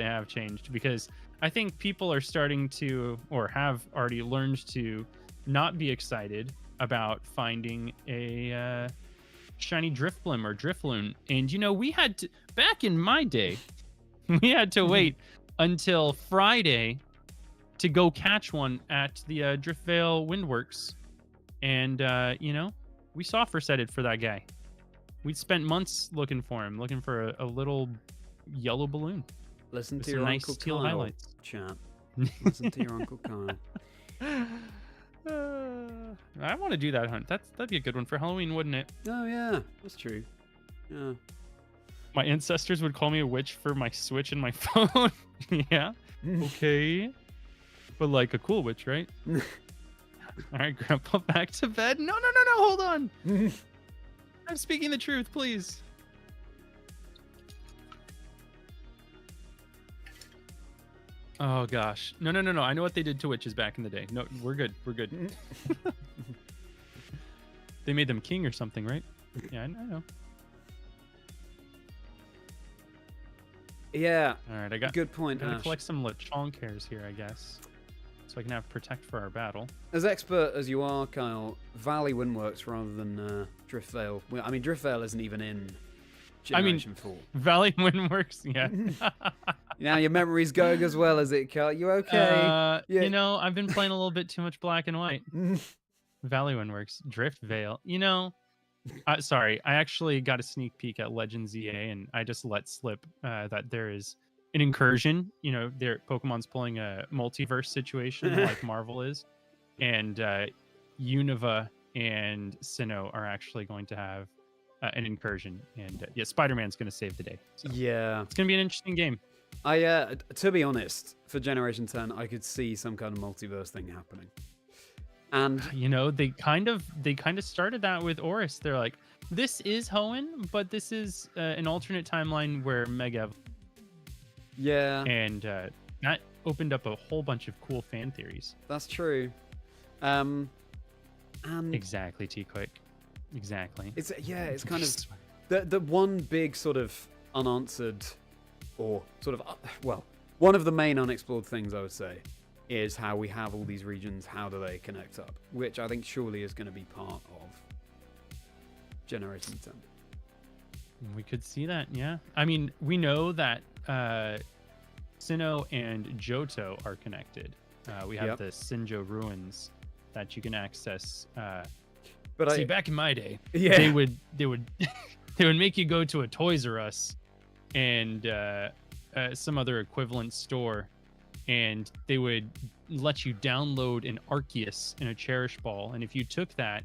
Because I think people are starting to, or have already learned to, not be excited about finding a shiny Drifblim or Drifloon. And we had to, back in my day, we had to wait until Friday to go catch one at the Driftvale Windworks. And, we soft-resetted for that guy. We spent months looking for him, looking for a little yellow balloon. Listen to some your nice Uncle teal Kyle, highlights. chat. Listen to your Uncle Kyle. I want to do that hunt. That'd be a good one for Halloween, wouldn't it? Oh, yeah. That's true. Yeah. My ancestors would call me a witch for my Switch and my phone. Yeah. Okay. But like a cool witch, right? All right, Grandpa, back to bed. No, hold on. I'm speaking the truth, please. Oh, gosh. No. I know what they did to witches back in the day. No, we're good. They made them king or something, right? Yeah, I know. Yeah. All right, I got good point. I'm gonna Ash. collect some Lechonk hairs here, I guess, so I can have protect for our battle. As expert as you are, Kyle, Valley Windworks rather than Driftvale. Well, I mean, Driftvale isn't even in Generation 4. Valley Windworks, yeah. Now your memory's going as well as it, Kyle. You okay? Yeah. I've been playing a little bit too much black and white. Valley Windworks, Driftvale. Sorry, I actually got a sneak peek at Legends EA, and I just let slip that there is an incursion. Pokemon's pulling a multiverse situation like Marvel is, and Unova and Sinnoh are actually going to have an incursion, and Spider-Man's going to save the day. So Yeah. it's going to be an interesting game. To be honest, for Generation 10, I could see some kind of multiverse thing happening. And they kind of started that with Oris. They're like, this is Hoenn, but this is an alternate timeline where Mega. Yeah. And that opened up a whole bunch of cool fan theories. That's true. And exactly, T-Quick. Exactly. It's kind of the one big sort of unanswered, or sort of, well, one of the main unexplored things I would say is how we have all these regions, how do they connect up, which I think surely is going to be part of Generation 10. We could see that, yeah. I mean, we know that Sinnoh and Johto are connected. We have the Sinjo ruins that you can access. But see, back in my day, they would they would make you go to a Toys R Us and some other equivalent store, and they would let you download an Arceus and a Cherish Ball, and if you took that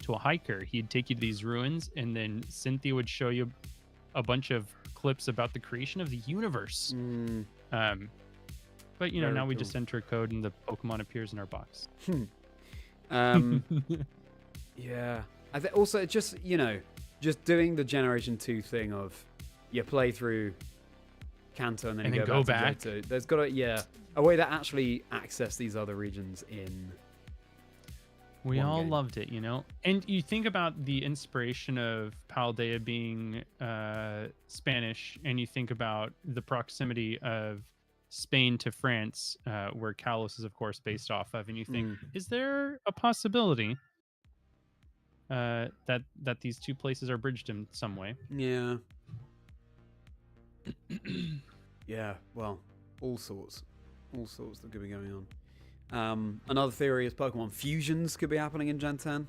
to a hiker, he'd take you to these ruins, and then Cynthia would show you a bunch of clips about the creation of the universe. But you know, now we just enter a code and the Pokemon appears in our box. Yeah. I think also just, you know, just doing the Generation 2 thing of you play through Kanto and then you go back to Johto. There's got to, a way that actually access these other regions in. We all loved it, you know? And you think about the inspiration of Paldea being Spanish, and you think about the proximity of Spain to France, where Kalos is, of course, based off of, and you think, is there a possibility that these two places are bridged in some way? Yeah. Yeah, well, all sorts that could be going on. Another theory is Pokemon fusions could be happening in Gen 10,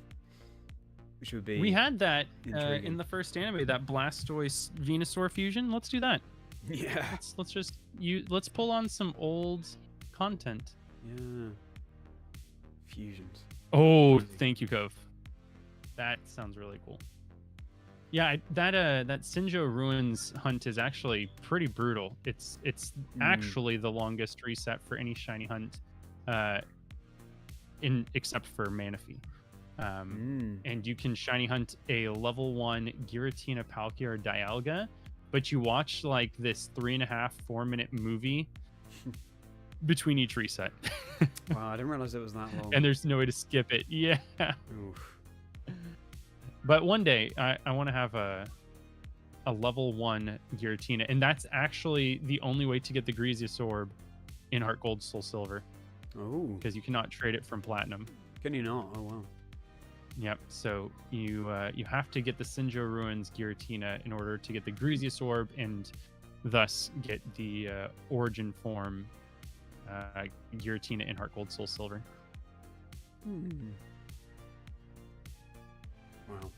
which would be. We had that in the first anime, that Blastoise Venusaur fusion. Let's do that. Yeah. Let's pull on some old content. Yeah. Fusions. Oh, thank you, Cove. That sounds really cool. Yeah, that Sinjo Ruins hunt is actually pretty brutal. It's actually the longest reset for any shiny hunt, except for Manaphy. And you can shiny hunt a level 1 Giratina, Palkia, or Dialga, but you watch like this 3.5-4 minute movie between each reset. Wow, I didn't realize it was that long. And there's no way to skip it. Yeah. Oof. But one day, I want to have a level 1 Giratina, and that's actually the only way to get the Greasius Orb in Heart Gold, Soul Silver. Oh. Because you cannot trade it from Platinum. Can you not? Oh, wow. Yep, so you have to get the Sinjo Ruins Giratina in order to get the Greasius Orb, and thus get the Origin Form Giratina in Heart Gold, Soul Silver. Wow.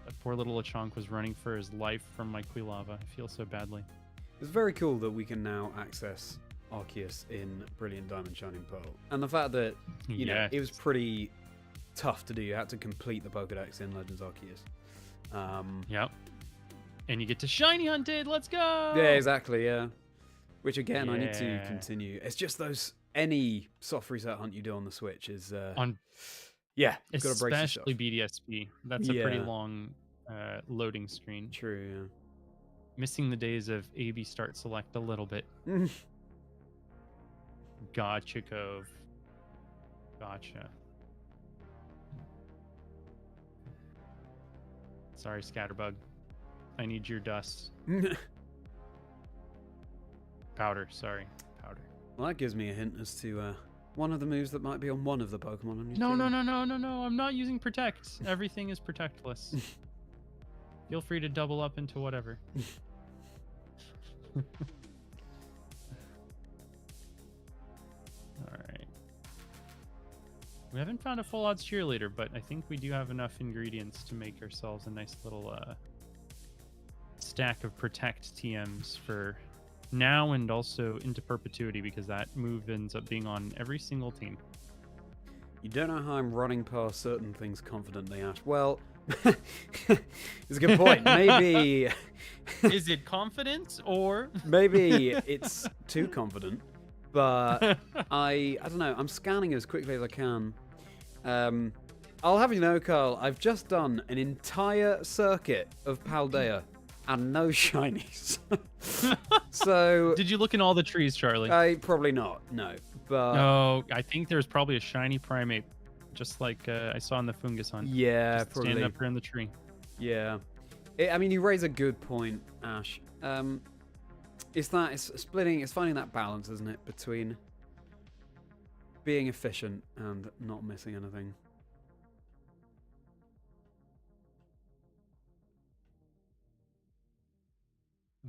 That poor little Lechonk was running for his life from my Quilava. I feel so badly. It's very cool that we can now access Arceus in Brilliant Diamond, Shining Pearl. And the fact that, you know, it was pretty tough to do. You had to complete the Pokedex in Legends Arceus. Yep. And you get to shiny hunt it. Let's go! Yeah, exactly, yeah. Which, again, I need to continue. It's just any soft reset hunt you do on the Switch is... Yeah, you've got to brace yourself. Especially BDSP. That's a pretty long loading screen. True, yeah. Missing the days of AB start select a little bit. Gotcha, Cove. Gotcha. Sorry, Scatterbug. I need your dust. Powder, sorry. Powder. Well, that gives me a hint as to one of the moves that might be on one of the Pokemon on your No. team. I'm not using Protect. Everything is Protectless. Feel free to double up into whatever. Alright. We haven't found a full odds cheerleader, but I think we do have enough ingredients to make ourselves a nice little stack of Protect TMs for now and also into perpetuity, because that move ends up being on every single team. You don't know how I'm running past certain things confidently, Ash. Well, it's a good point. Maybe... Is it confidence, or... Maybe it's too confident, but I don't know. I'm scanning as quickly as I can. I'll have you know, Carl, I've just done an entire circuit of Paldea and no shinies. So... Did you look in all the trees, Charlie? Probably not, no. But no, I think there's probably a shiny primate, just like I saw in the fungus hunt. Yeah, just probably. standing up here in the tree. Yeah. I mean, you raise a good point, Ash. It's finding that balance, isn't it, between being efficient and not missing anything.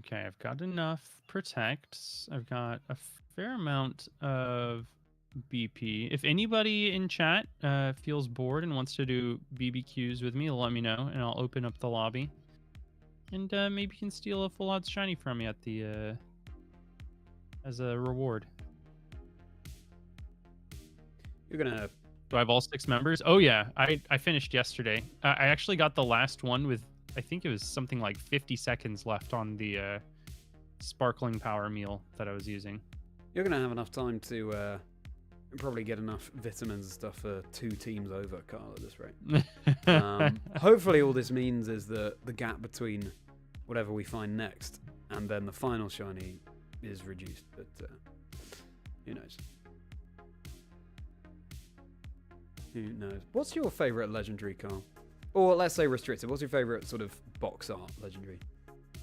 Okay, I've got enough protects. I've got a fair amount of BP. If anybody in chat feels bored and wants to do BBQs with me, let me know, and I'll open up the lobby. And maybe you can steal a full odds shiny from me at the as a reward. You're gonna. Do I have all 6 members? Oh yeah, I finished yesterday. I actually got the last one with, I think it was something like 50 seconds left on the sparkling power meal that I was using. You're gonna have enough time to probably get enough vitamins and stuff for 2 teams over, Carl, at this rate. Hopefully all this means is that the gap between whatever we find next and then the final shiny is reduced, but who knows? Who knows? What's your favourite legendary, Carl? Or let's say restricted. What's your favourite sort of box art legendary?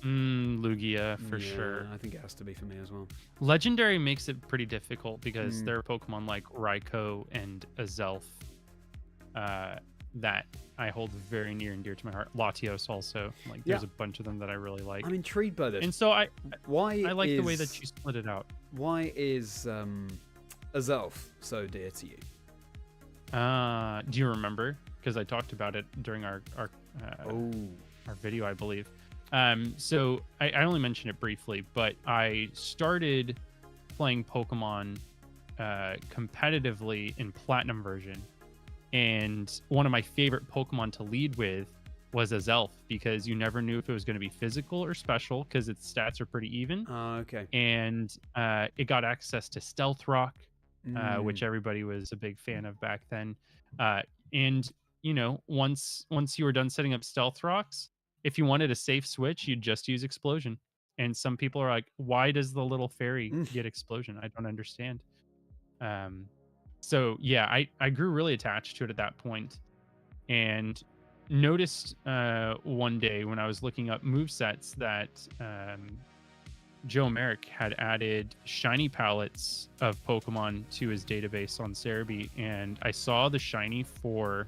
Lugia, for sure. I think it has to be for me as well. Legendary makes it pretty difficult because there are Pokemon like Raikou and Azelf that I hold very near and dear to my heart. Latios also. Like, there's a bunch of them that I really like. I'm intrigued by this. And so I like the way that you split it out. Why is Azelf so dear to you? Do you remember? Because I talked about it during our video, I believe. So I only mentioned it briefly, but I started playing Pokemon competitively in Platinum version, and one of my favorite Pokemon to lead with was Azelf, because you never knew if it was going to be physical or special, because its stats are pretty even. Okay. And it got access to Stealth Rock, which everybody was a big fan of back then. And you know, once you were done setting up Stealth Rocks, if you wanted a safe switch, you'd just use Explosion. And some people are like, why does the little fairy get Explosion? I don't understand. So yeah, I grew really attached to it at that point, and noticed one day when I was looking up movesets that Joe Merrick had added shiny palettes of Pokemon to his database on Cerebi, and I saw the shiny for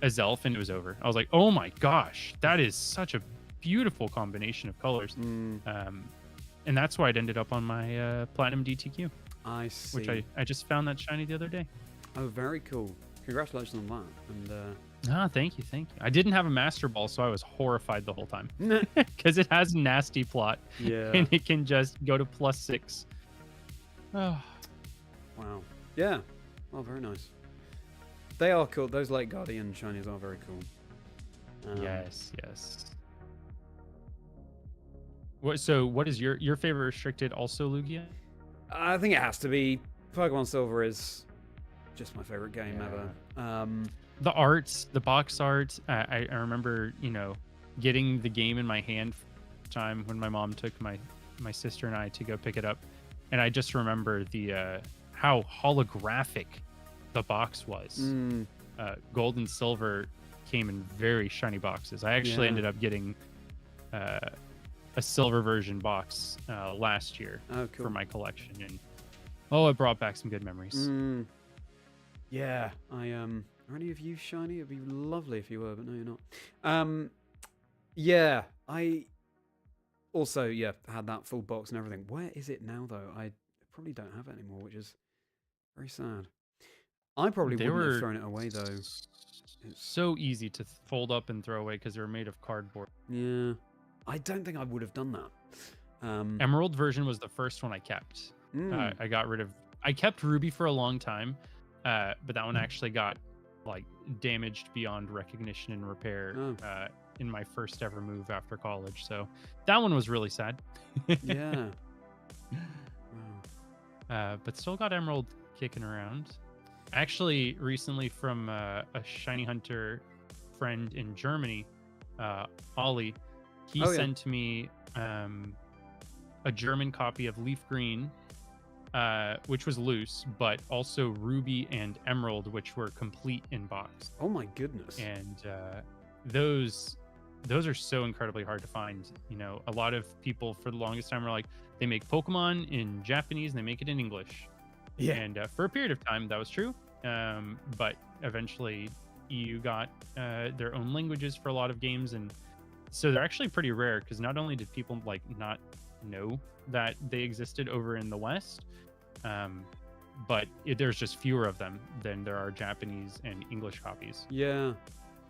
Azelf, and it was over. I was like, oh my gosh, that is such a beautiful combination of colors. And that's why it ended up on my Platinum DTQ. I see. Which I just found that shiny the other day. Oh, very cool. Congratulations on that. And thank you. I didn't have a Master Ball, so I was horrified the whole time. Because it has nasty plot. Yeah. And it can just go to +6. Oh. Wow. Yeah. Oh, very nice. They are cool. Those Lake Guardian shinies are very cool. Yes. What is your favorite restricted also, Lugia? I think it has to be Pokemon Silver. Is just my favorite game ever. The arts, the box art. I remember, getting the game in my hand time when my mom took my sister and I to go pick it up, and I just remember the how holographic the box was. Gold and silver came in very shiny boxes. I actually ended up getting a silver version box last year for my collection, and it brought back some good memories. Yeah, are any of you shiny? It'd be lovely if you were, but no, you're not. Yeah, I also had that full box and everything. Where is it now, though? I probably don't have it anymore, which is very sad. I probably wouldn't have thrown it away, though. It's so easy to fold up and throw away because they were made of cardboard. Yeah, I don't think I would have done that. Emerald version was the first one I kept. I kept Ruby for a long time, but that one actually got damaged beyond recognition and repair in my first ever move after college. So that one was really sad. Yeah. Wow. But still got Emerald kicking around. Actually, recently from a shiny hunter friend in Germany, Ollie, he sent me a German copy of Leaf Green, which was loose, but also Ruby and Emerald, which were complete in box. Oh my goodness. And those those are so incredibly hard to find. You know, a lot of people for the longest time were like, they make Pokemon in Japanese and they make it in English. Yeah. And for a period of time, that was true. But eventually, EU got their own languages for a lot of games, and so they're actually pretty rare because not only did people like not know that they existed over in the West, but there's just fewer of them than there are Japanese and English copies. Yeah.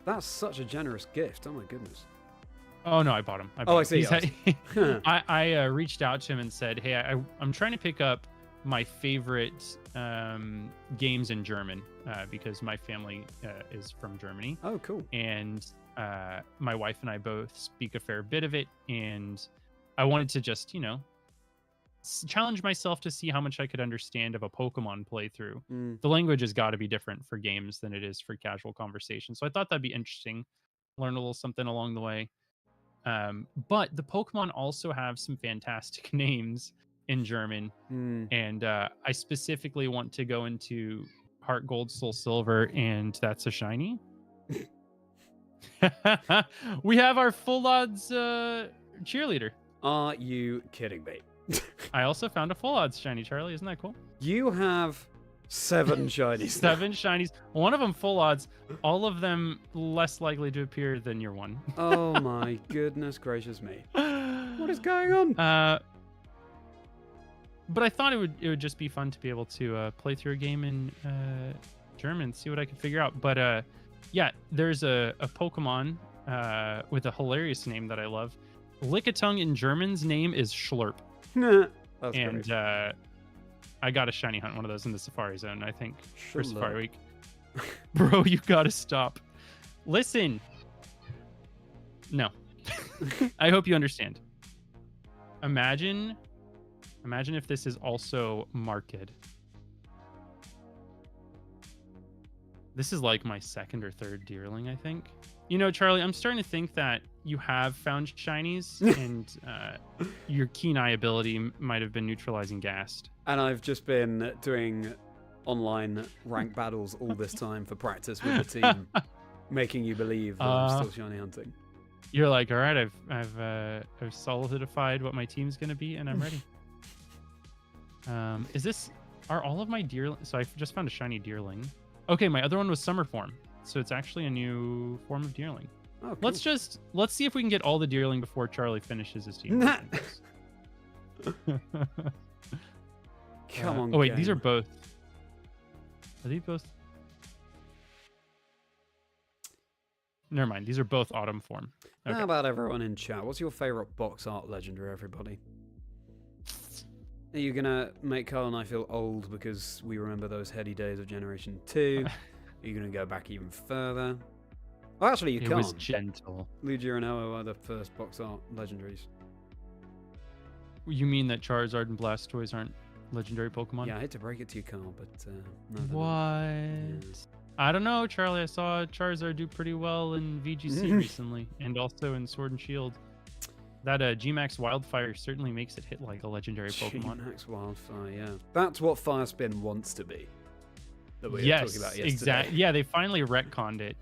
That's such a generous gift. Oh my goodness. Oh no, I bought him. I see. I reached out to him and said, "Hey, I'm trying to pick up my favorite games in German because my family is from Germany. Oh, cool. And my wife and I both speak a fair bit of it, and I wanted to just, you know, challenge myself to see how much I could understand of a Pokemon playthrough. The language has got to be different for games than it is for casual conversation. So I thought that'd be interesting. Learn a little something along the way. But the Pokemon also have some fantastic names in German. And I specifically want to go into Heart Gold, Soul Silver, and that's a shiny. We have our full odds cheerleader. Are you kidding me? I also found a full odds shiny, Charlie. Isn't that cool? You have 7 shinies. 7 shinies. One of them full odds. All of them less likely to appear than your one. Oh my goodness gracious me! What is going on? But I thought it would just be fun to be able to play through a game in German, see what I could figure out. But yeah, there's a Pokemon with a hilarious name that I love. Lickitung in German's name is Schlurp. That's And great. I got a shiny hunt one of those in the Safari Zone, I think, for Schlurp. Safari Week. Bro, you gotta stop. Listen. No. I hope you understand. Imagine if this is also marketed. This is like my 2nd or 3rd Deerling, I think. You know, Charlie, I'm starting to think that you have found shinies and your keen eye ability might have been neutralizing gassed. And I've just been doing online rank battles all this time for practice with the team, making you believe that I'm still shiny hunting. You're like, all right, I've solidified what my team's gonna be, and I'm ready. Are all of my Deerling? So I just found a shiny Deerling. Okay, my other one was Summer Form, so it's actually a new form of Deerling. Oh, cool. Let's see if we can get all the Deerling before Charlie finishes his team. Come on. Oh wait, game. these are both. Are these both? Never mind. These are both Autumn Form. Okay. How about everyone in chat? What's your favorite box art legendary, everybody? Are you gonna make Carl and I feel old because we remember those heady days of Generation 2? Are you gonna go back even further? Well, actually, you can't. It was gentle. Lugia and Ho are the first box art legendaries. You mean that Charizard and Blastoise aren't legendary Pokemon? Yeah, I hate to break it to you, Carl, but no, they're not. What? Yeah. I don't know, Charlie. I saw Charizard do pretty well in VGC recently, and also in Sword and Shield. That Gmax Wildfire certainly makes it hit like a legendary Pokemon. Gmax Wildfire, yeah. That's what Fire Spin wants to be. That we were Yes, talking about yesterday. exactly. Yeah, they finally retconned it.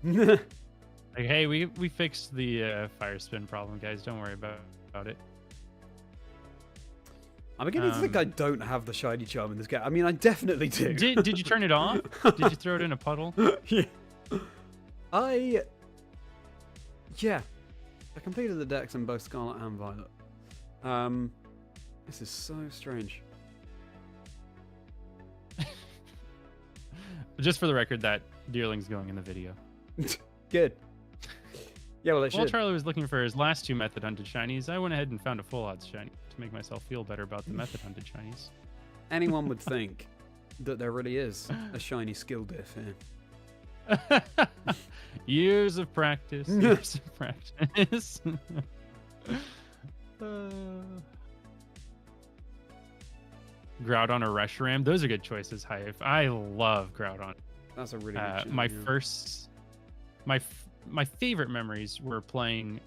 Like, hey, we fixed the Fire Spin problem, guys. Don't worry about it. I'm beginning to think I don't have the shiny charm in this game. I mean, I definitely do. Did you turn it off? Did you throw it in a puddle? Yeah. Yeah. I completed the decks in both Scarlet and Violet. This is so strange. Just for the record, that Deerling's going in the video. Good. Yeah, well, it While should. Charlie was looking for his last 2 method hunted shinies, I went ahead and found a full odds shiny to make myself feel better about the method hunted shinies. Anyone would think that there really is a shiny skill diff here. Years of practice. Years of practice. Groudon or Reshiram. Those are good choices, Hive. I love Groudon. That's a really good My choice, yeah. first... My favorite memories were playing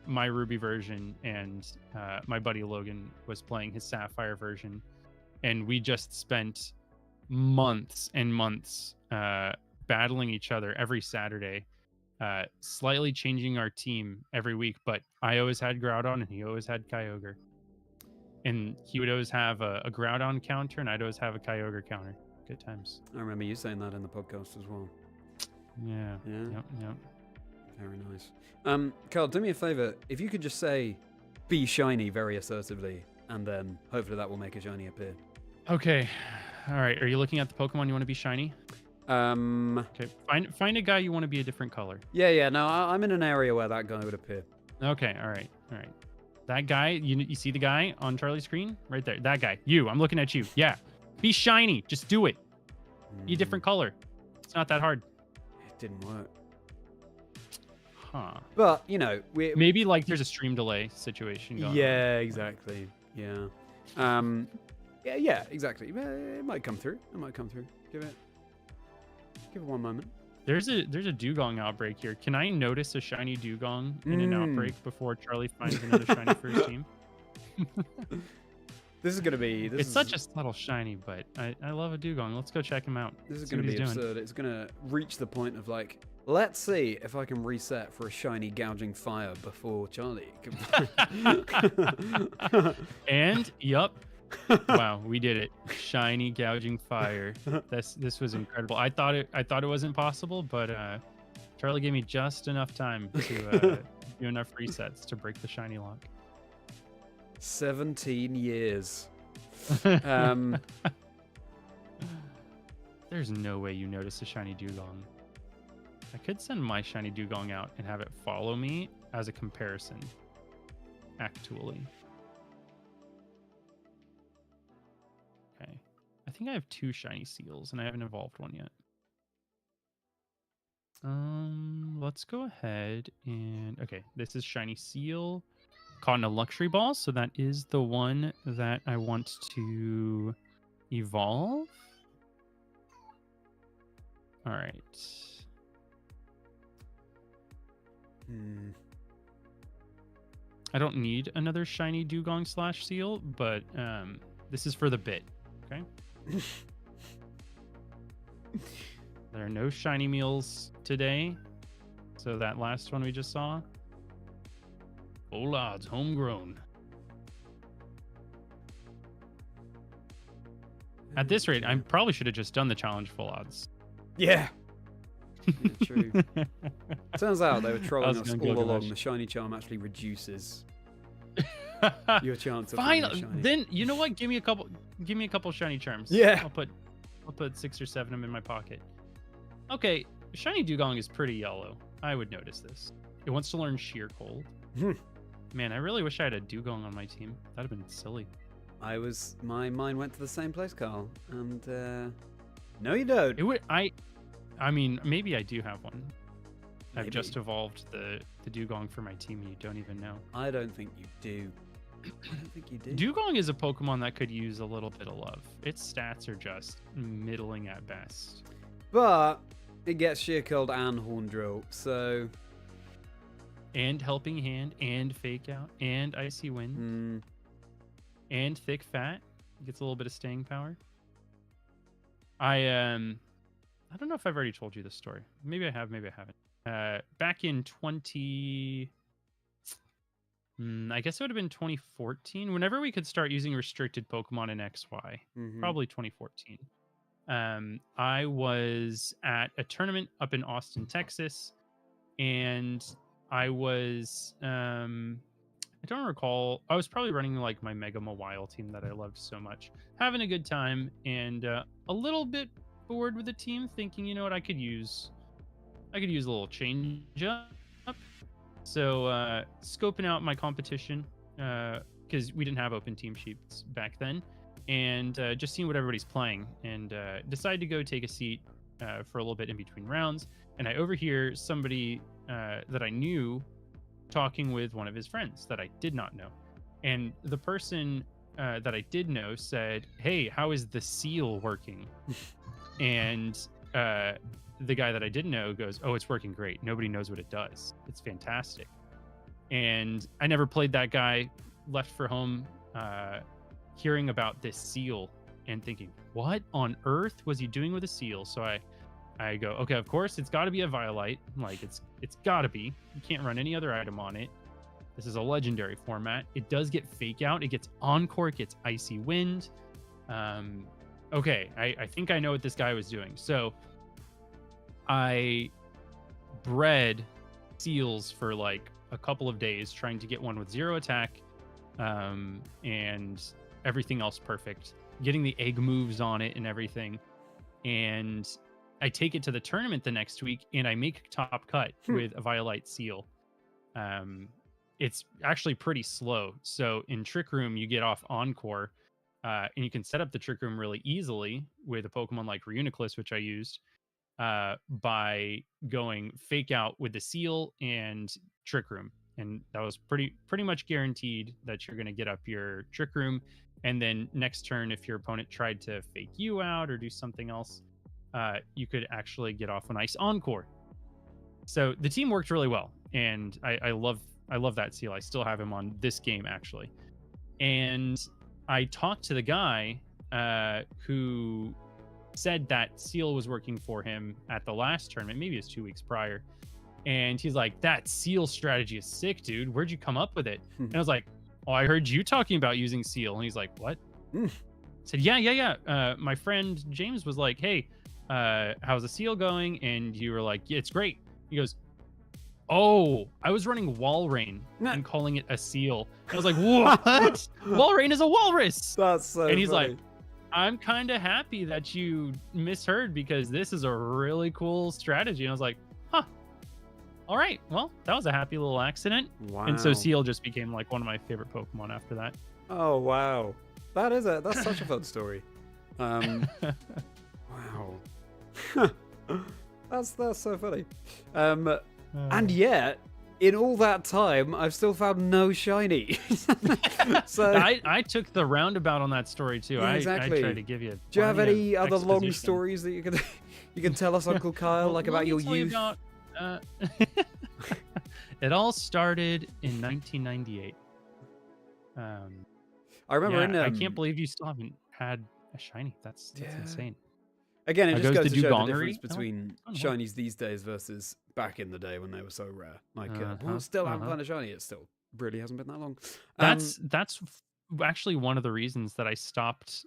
my Ruby version, and my buddy Logan was playing his Sapphire version, and we just spent months and months battling each other every Saturday, slightly changing our team every week. But I always had Groudon, and he always had Kyogre. And he would always have a Groudon counter, and I'd always have a Kyogre counter. Good times. I remember you saying that in the podcast as well. Yeah. Yeah. Yep. Very nice. Carl, do me a favor. If you could just say, "Be shiny" very assertively, and then hopefully that will make a shiny appear. Okay. All right. Are you looking at the Pokemon you want to be shiny? Okay. Find a guy you want to be a different color. Yeah. No, I'm in an area where that guy would appear. Okay. All right. That guy, you see the guy on Charlie's screen? Right there. That guy. You. I'm looking at you. Yeah. Be shiny. Just do it. Be a different color. It's not that hard. It didn't work. Huh. But, maybe like there's a stream delay situation going on. Yeah, exactly. Yeah. Yeah, exactly. It might come through. Give it 1 moment. There's a Dugong outbreak here. Can I notice a shiny Dugong in an outbreak before Charlie finds another shiny for his team? This is gonna be. It's such a subtle shiny, but I love a Dugong. Let's go check him out. This is gonna be absurd. It's gonna reach the point of like, let's see if I can reset for a shiny gouging fire before Charlie can. And yup. Wow, we did it. Shiny gouging fire. This was incredible. I thought it wasn't possible, but Charlie gave me just enough time to do enough resets to break the shiny lock. 17 years. There's no way you notice a shiny Dugong. I could send my shiny Dugong out and have it follow me as a comparison. Actually. Okay. I think I have 2 shiny seals and I haven't evolved one yet. Let's go ahead and okay, this is shiny seal. Caught in a luxury ball, so that is the one that I want to evolve. All right. I don't need another shiny Dugong / seal, but this is for the bit. Okay. There are no shiny meals today, so that last one we just saw. Full odds, homegrown. At this rate, I probably should have just done the challenge full odds. Yeah. True. Turns out they were trolling us all along. The shiny charm actually reduces your chance of finding a shiny. Then you know what? Give me a couple shiny charms. Yeah. I'll put 6 or 7 of them in my pocket. Okay, shiny Dugong is pretty yellow. I would notice this. It wants to learn Sheer Cold. Man, I really wish I had a Dugong on my team. That'd have been silly. My mind went to the same place, Carl. And no, you don't. It would. I mean, maybe I do have one. Maybe. I've just evolved the Dugong for my team, and you don't even know. I don't think you do. I don't think you do. Dugong is a Pokemon that could use a little bit of love. Its stats are just middling at best. But it gets Sheer Cold and Horn Drill, so... And Helping Hand, and Fake Out, and Icy Wind, and Thick Fat. Gets a little bit of staying power. I don't know if I've already told you this story. Maybe I have, maybe I haven't. Back in I guess it would have been 2014. Whenever we could start using restricted Pokemon in XY, probably 2014. I was at a tournament up in Austin, Texas, and I was I don't recall. I was probably running like my Mega Mawile team that I loved so much, having a good time, and a little bit bored with the team, thinking, you know what, I could use a little change up. So scoping out my competition, because we didn't have open team sheets back then, and just seeing what everybody's playing, and decided to go take a seat for a little bit in between rounds. And I overhear somebody that I knew talking with one of his friends that I did not know. And the person that I did know said, "Hey, how is the seal working?" And the guy that I didn't know goes, "Oh, it's working great. Nobody knows what it does. It's fantastic." And I never played that guy, left for home hearing about this seal and thinking, what on earth was he doing with a seal? So I I go, okay, of course it's got to be a Violite. Like it's got to be. You can't run any other item on it. This is a legendary format. It does get Fake Out. It gets Encore. It gets Icy Wind. Okay, I think I know what this guy was doing. So I bred seals for like a couple of days, trying to get one with 0 attack, and everything else perfect. Getting the egg moves on it and everything. And I take it to the tournament the next week, and I make top cut with a Violite seal. It's actually pretty slow. So in Trick Room, you get off Encore, and you can set up the Trick Room really easily with a Pokemon like Reuniclus, which I used, by going Fake Out with the seal and Trick Room. And that was pretty much guaranteed that you're going to get up your Trick Room. And then next turn, if your opponent tried to fake you out or do something else, you could actually get off a nice Encore. So the team worked really well, and I love that seal. I still have him on this game, actually. And I talked to the guy who said that seal was working for him at the last tournament. Maybe it was 2 weeks prior. And he's like, that seal strategy is sick, dude. Where'd you come up with it? And I was like, oh, I heard you talking about using seal. And he's like, what? I said, yeah. My friend James was like, hey, how's the seal going? And you were like, yeah, it's great. He goes, oh, I was running Walrein and calling it a seal. And I was like, what? Walrein is a walrus. That's so And he's funny. like, I'm kind of happy that you misheard, because this is a really cool strategy. And I was like, huh. All right. Well, that was a happy little accident. Wow. And so seal just became like one of my favorite Pokemon after that. Oh, wow. That's such a fun story. Wow. That's so funny. And yet, in all that time, I've still found no shiny. So I took the roundabout on that story too. Yeah, exactly. I tried to give you. Do you have any of other long exposition. stories that you can tell us, Uncle Kyle, like about your youth? It all started in 1998. I remember I can't believe you still haven't had a shiny. That's insane. Again, it just goes to show the Dongery? difference between shinies these days versus back in the day when they were so rare. Like, still haven't found a shiny. It still really hasn't been that long. That's actually one of the reasons that I stopped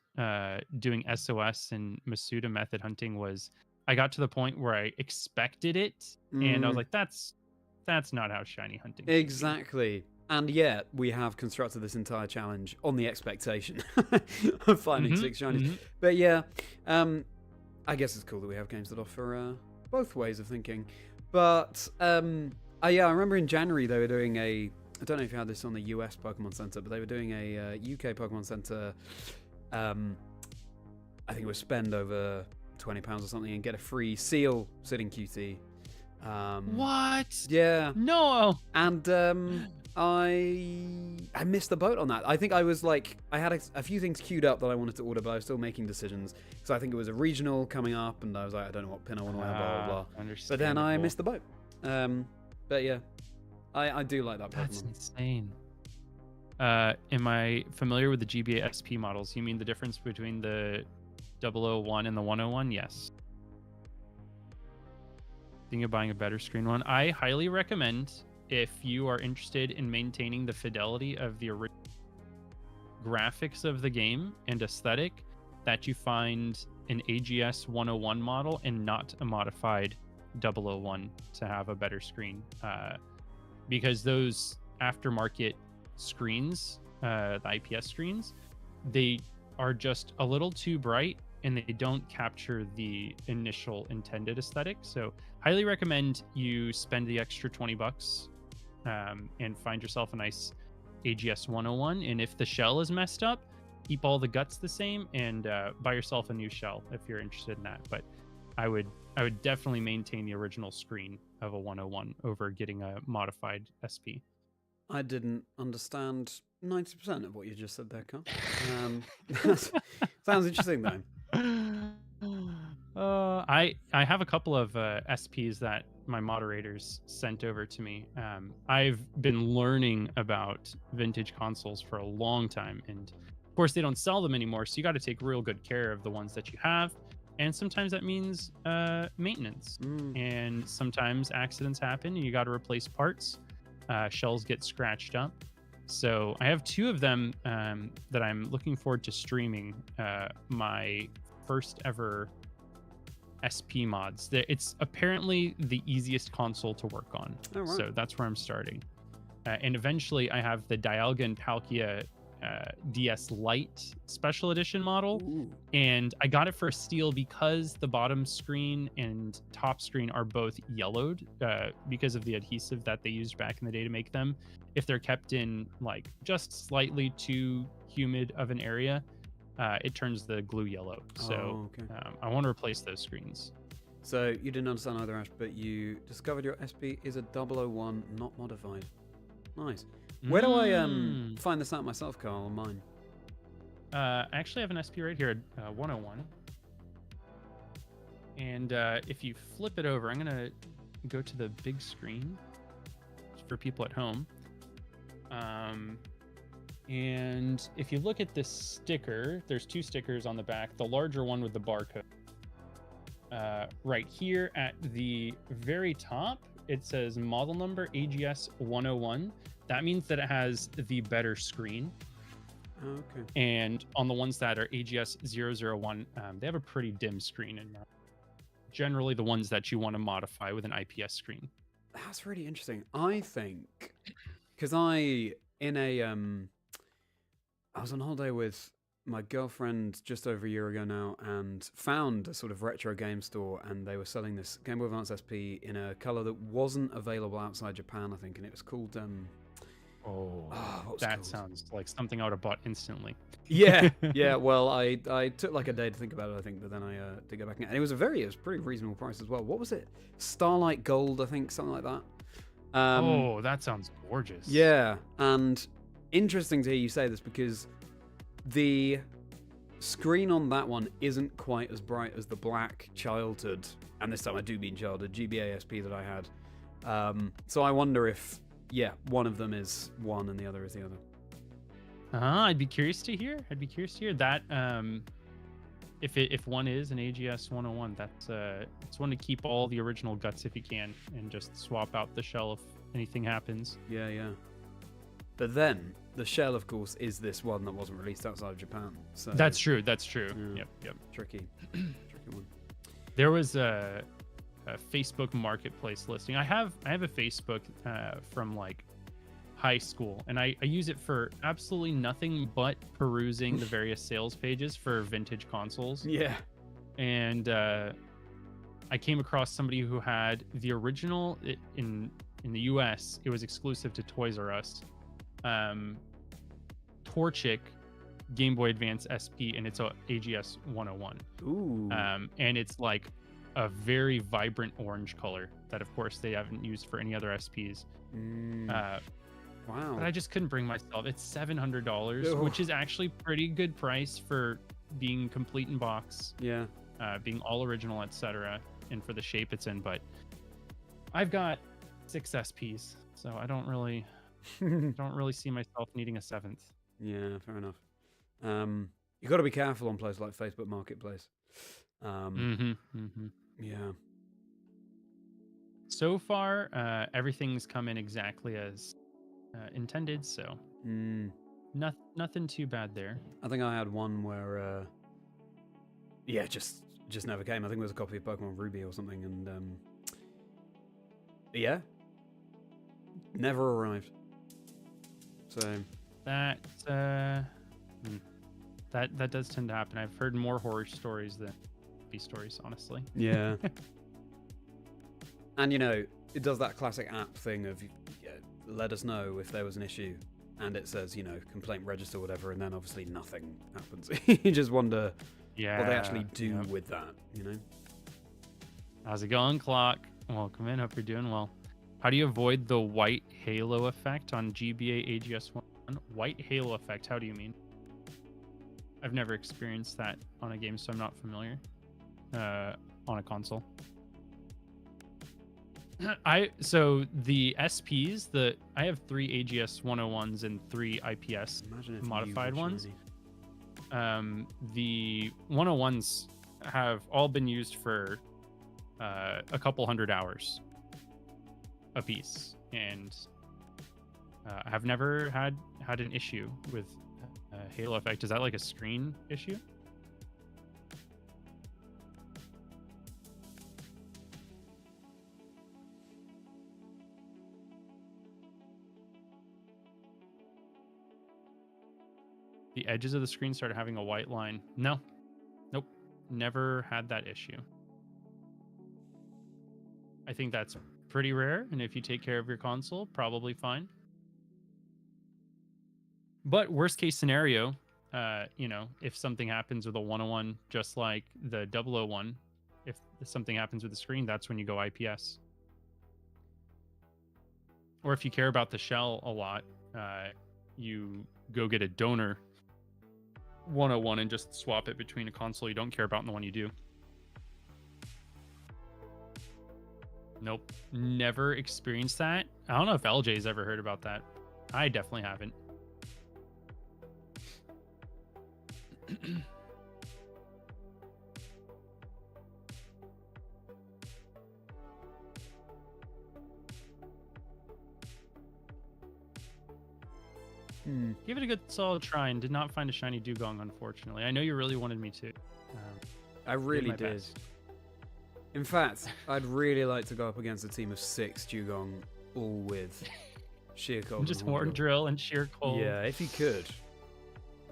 doing SOS and Masuda method hunting. Was I got to the point where I expected it, and I was like, that's not how shiny hunting should be. Exactly. And yet, we have constructed this entire challenge on the expectation of finding 6 shinies. But yeah, I guess it's cool that we have games that offer both ways of thinking. But I remember in January they were doing I don't know if you had this on the US Pokemon Center, but they were doing a UK Pokemon Center. I think it was spend over £20 or something and get a free seal sitting QT. What? Yeah. No. And I missed the boat on that. I think I was like, I had a few things queued up that I wanted to order, but I was still making decisions. So I think it was a regional coming up, and I was like, I don't know what pin I want to wear, blah, blah, blah. But then I missed the boat. But yeah, I do like that Pokemon. That's insane. Am I familiar with the GBA SP models? You mean the difference between the 001 and the 101? Yes. Thinking of buying a better screen one. I highly recommend, if you are interested in maintaining the fidelity of the original graphics of the game and aesthetic, that you find an AGS 101 model and not a modified 001 to have a better screen. Because those aftermarket screens, the IPS screens, they are just a little too bright and they don't capture the initial intended aesthetic. So highly recommend you spend the extra $20 and find yourself a nice AGS 101. And if the shell is messed up, keep all the guts the same and buy yourself a new shell if you're interested in that. But I would definitely maintain the original screen of a 101 over getting a modified SP. I didn't understand 90% of what you just said there, Carl. Sounds interesting, though. I have a couple of SPs that my moderators sent over to me. I've been learning about vintage consoles for a long time, and of course they don't sell them anymore, so you got to take real good care of the ones that you have and sometimes that means maintenance. Mm. And sometimes accidents happen and you got to replace parts. Shells get scratched up. So I have 2 of them that I'm looking forward to streaming my first ever SP mods. It's apparently the easiest console to work on. Oh, right. So that's where I'm starting. And eventually I have the Dialga and Palkia DS Lite Special Edition model. Ooh. And I got it for a steal because the bottom screen and top screen are both yellowed because of the adhesive that they used back in the day to make them. If they're kept in like just slightly too humid of an area, it turns the glue yellow. So okay. I want to replace those screens. So you didn't understand either, Ash, but you discovered your SP is a 001 not modified. Nice. Where do I find this out myself, Carl, on mine? I actually have an SP right here, 101. And if you flip it over, I'm going to go to the big screen for people at home. And if you look at this sticker, there's 2 stickers on the back. The larger one with the barcode. Right here at the very top, it says model number AGS 101. That means that it has the better screen. Okay. And on the ones that are AGS 001, they have a pretty dim screen. And generally the ones that you want to modify with an IPS screen. That's really interesting. I think, because I was on holiday with my girlfriend just over a year ago now and found a sort of retro game store, and they were selling this Game Boy Advance SP in a color that wasn't available outside Japan, I think, and it was called That sounds like something I would have bought instantly. Yeah. Well, I took like a day to think about it, I think, but then I did go back and it was pretty reasonable price as well. What was it? Starlight Gold, I think, something like that. That sounds gorgeous. Yeah, and interesting to hear you say this because the screen on that one isn't quite as bright as the black childhood, and this time I do mean childhood, GBA SP that I had. So I wonder if, one of them is one and the other is the other. I'd be curious to hear. That. If one is an AGS 101, it's one to keep all the original guts if you can, and just swap out the shell if anything happens. Yeah. But then the shell, of course, is this one that wasn't released outside of Japan. So that's true. Yeah. Yep. Tricky one. There was a Facebook Marketplace listing. I have a Facebook from like high school, and I use it for absolutely nothing but perusing the various sales pages for vintage consoles. Yeah. And I came across somebody who had the original in the US. It was exclusive to Toys R Us. Torchic Game Boy Advance SP, and it's a AGS 101. Ooh. And it's like a very vibrant orange color that, of course, they haven't used for any other SPs. Wow. But I just couldn't bring myself. It's $700, which is actually pretty good price for being complete in box. Yeah. Being all original, etc., and for the shape it's in. But I've got 6 SPs, so I don't really see myself needing a 7th. Yeah, fair enough. You got to be careful on places like Facebook Marketplace. Yeah. So far, everything's come in exactly as intended, so nothing too bad there. I think I had one where, just never came. I think it was a copy of Pokemon Ruby or something, and never arrived. So that does tend to happen. I've heard more horror stories than happy stories, honestly. Yeah. And it does that classic app thing of let us know if there was an issue, and it says complaint register, whatever, and then obviously nothing happens. You just wonder what they actually do with that. How's it going, Clock? Welcome in. Hope you're doing well. How do you avoid the white halo effect on GBA AGS 1? White halo effect, how do you mean? I've never experienced that on a game, so I'm not familiar on a console. So the SPs, I have 3 AGS 101s and 3 IPS modified ones. The 101s have all been used for a couple 100 hours a piece, and I have never had an issue with halo effect. Is that like a screen issue? The edges of the screen started having a white line. No. Nope. Never had that issue. I think that's pretty rare, and if you take care of your console, probably fine. But worst case scenario, you know, if something happens with a 101, just like the 001, if something happens with the screen, that's when you go IPS. Or if you care about the shell a lot, you go get a donor 101 and just swap it between a console you don't care about and the one you do. Nope. Never experienced that. I don't know if LJ's ever heard about that. I definitely haven't. Give it a good solid try, and did not find a shiny dugong, unfortunately. I know you really wanted me to. I really did. Best. In fact, I'd really like to go up against a team of 6 dugong, all with sheer cold. Just horn drill and sheer cold. Yeah, if you could.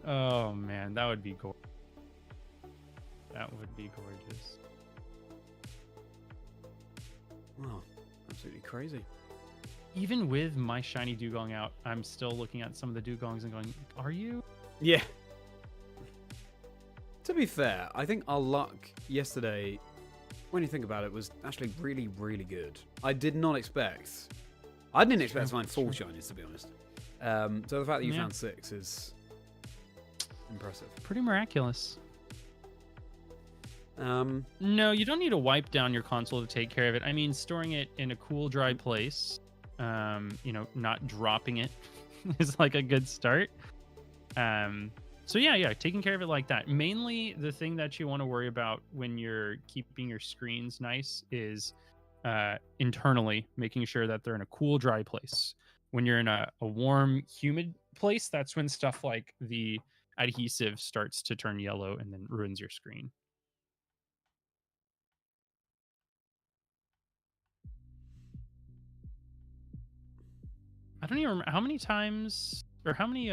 Oh man, that would be gorgeous. That would be gorgeous. Wow, absolutely crazy. Even with my shiny dugong out, I'm still looking at some of the dugongs and going, are you? Yeah. To be fair, I think our luck yesterday, when you think about it, was actually really, really good. I didn't expect to find 4 shinies, to be honest. So the fact that you found 6 is impressive. Pretty miraculous. No, you don't need to wipe down your console to take care of it. I mean, storing it in a cool, dry place, you know, not dropping it is like a good start. So yeah, taking care of it like that. Mainly the thing that you want to worry about when you're keeping your screens nice is internally making sure that they're in a cool, dry place. When you're in a warm, humid place, that's when stuff like the adhesive starts to turn yellow and then ruins your screen. I don't even remember how many times or how many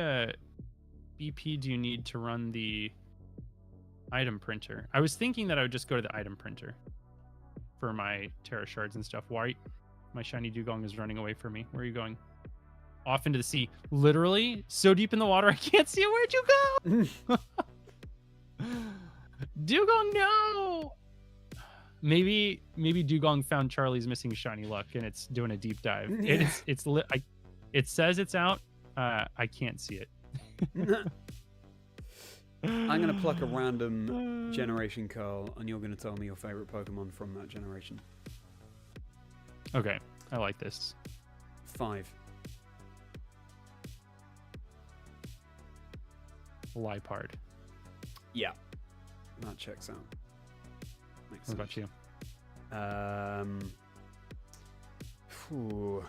BP do you need to run the item printer? I was thinking that I would just go to the item printer for my Terra shards and stuff. Why? My shiny dugong is running away from me. Where are you going? Off into the sea. Literally so deep in the water I can't see it. Where'd you go? Dugong, no! Maybe Dugong found Charlie's missing shiny luck and it's doing a deep dive. It says it's out. I can't see it. I'm going to pluck a random generation, Carl, and you're going to tell me your favorite Pokemon from that generation. Okay, I like this. 5. Liepard. Yeah, that checks out. Makes What sense. about you? Phew.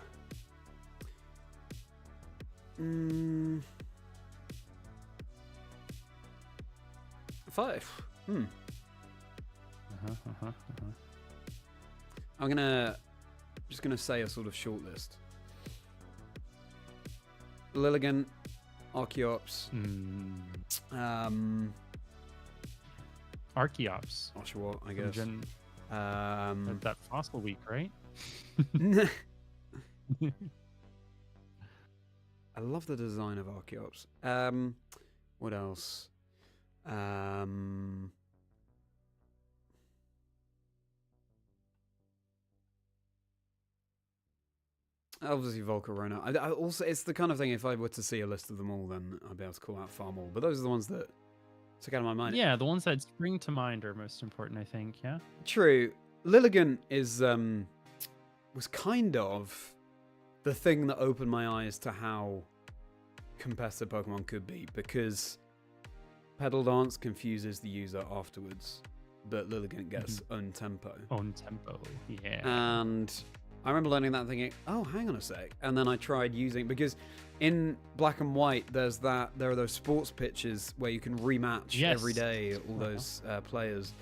5. I'm just gonna say a sort of short list. Lilligant, Archeops, Archeops. Oshawott, I guess. That fossil week, right? I love the design of Archeops. What else? Obviously Volcarona. I also, it's the kind of thing, if I were to see a list of them all, then I'd be able to call out far more. But those are the ones that took out of my mind. Yeah, the ones that spring to mind are most important, I think. Yeah. True. Lilligant is was kind of the thing that opened my eyes to how competitive Pokemon could be, because Pedal Dance confuses the user afterwards. but Lilligant gets own tempo. Own tempo, yeah. And I remember learning that and thinking, oh, hang on a sec. And then I tried using, because in Black and White, there are those sports pitches where you can rematch every day all those players.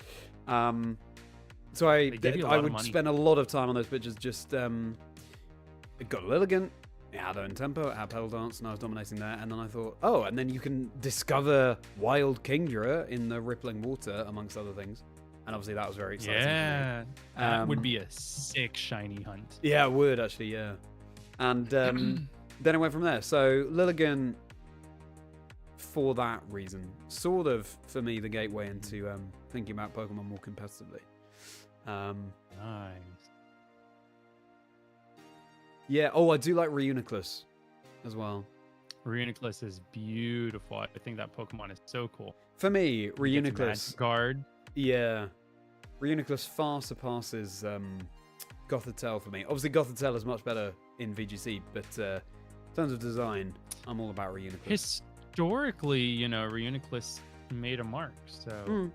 So I would spend a lot of time on those pitches. Just it got Lilligant, it had own tempo, it had pedal dance, and I was dominating there. And then I thought, oh, and then you can discover wild Kingdra in the rippling water, amongst other things. And obviously that was very exciting. Yeah, that would be a sick shiny hunt. Yeah, it would actually, yeah. And then it went from there. So Lilligant, for that reason, sort of, for me, the gateway into thinking about Pokemon more competitively. Nice. Yeah, oh, I do like Reuniclus as well. Reuniclus is beautiful. I think that Pokemon is so cool. For me, Reuniclus... Guard. Yeah. Reuniclus far surpasses Gothitelle for me. Obviously, Gothitelle is much better in VGC, but in terms of design, I'm all about Reuniclus. Historically, Reuniclus made a mark, so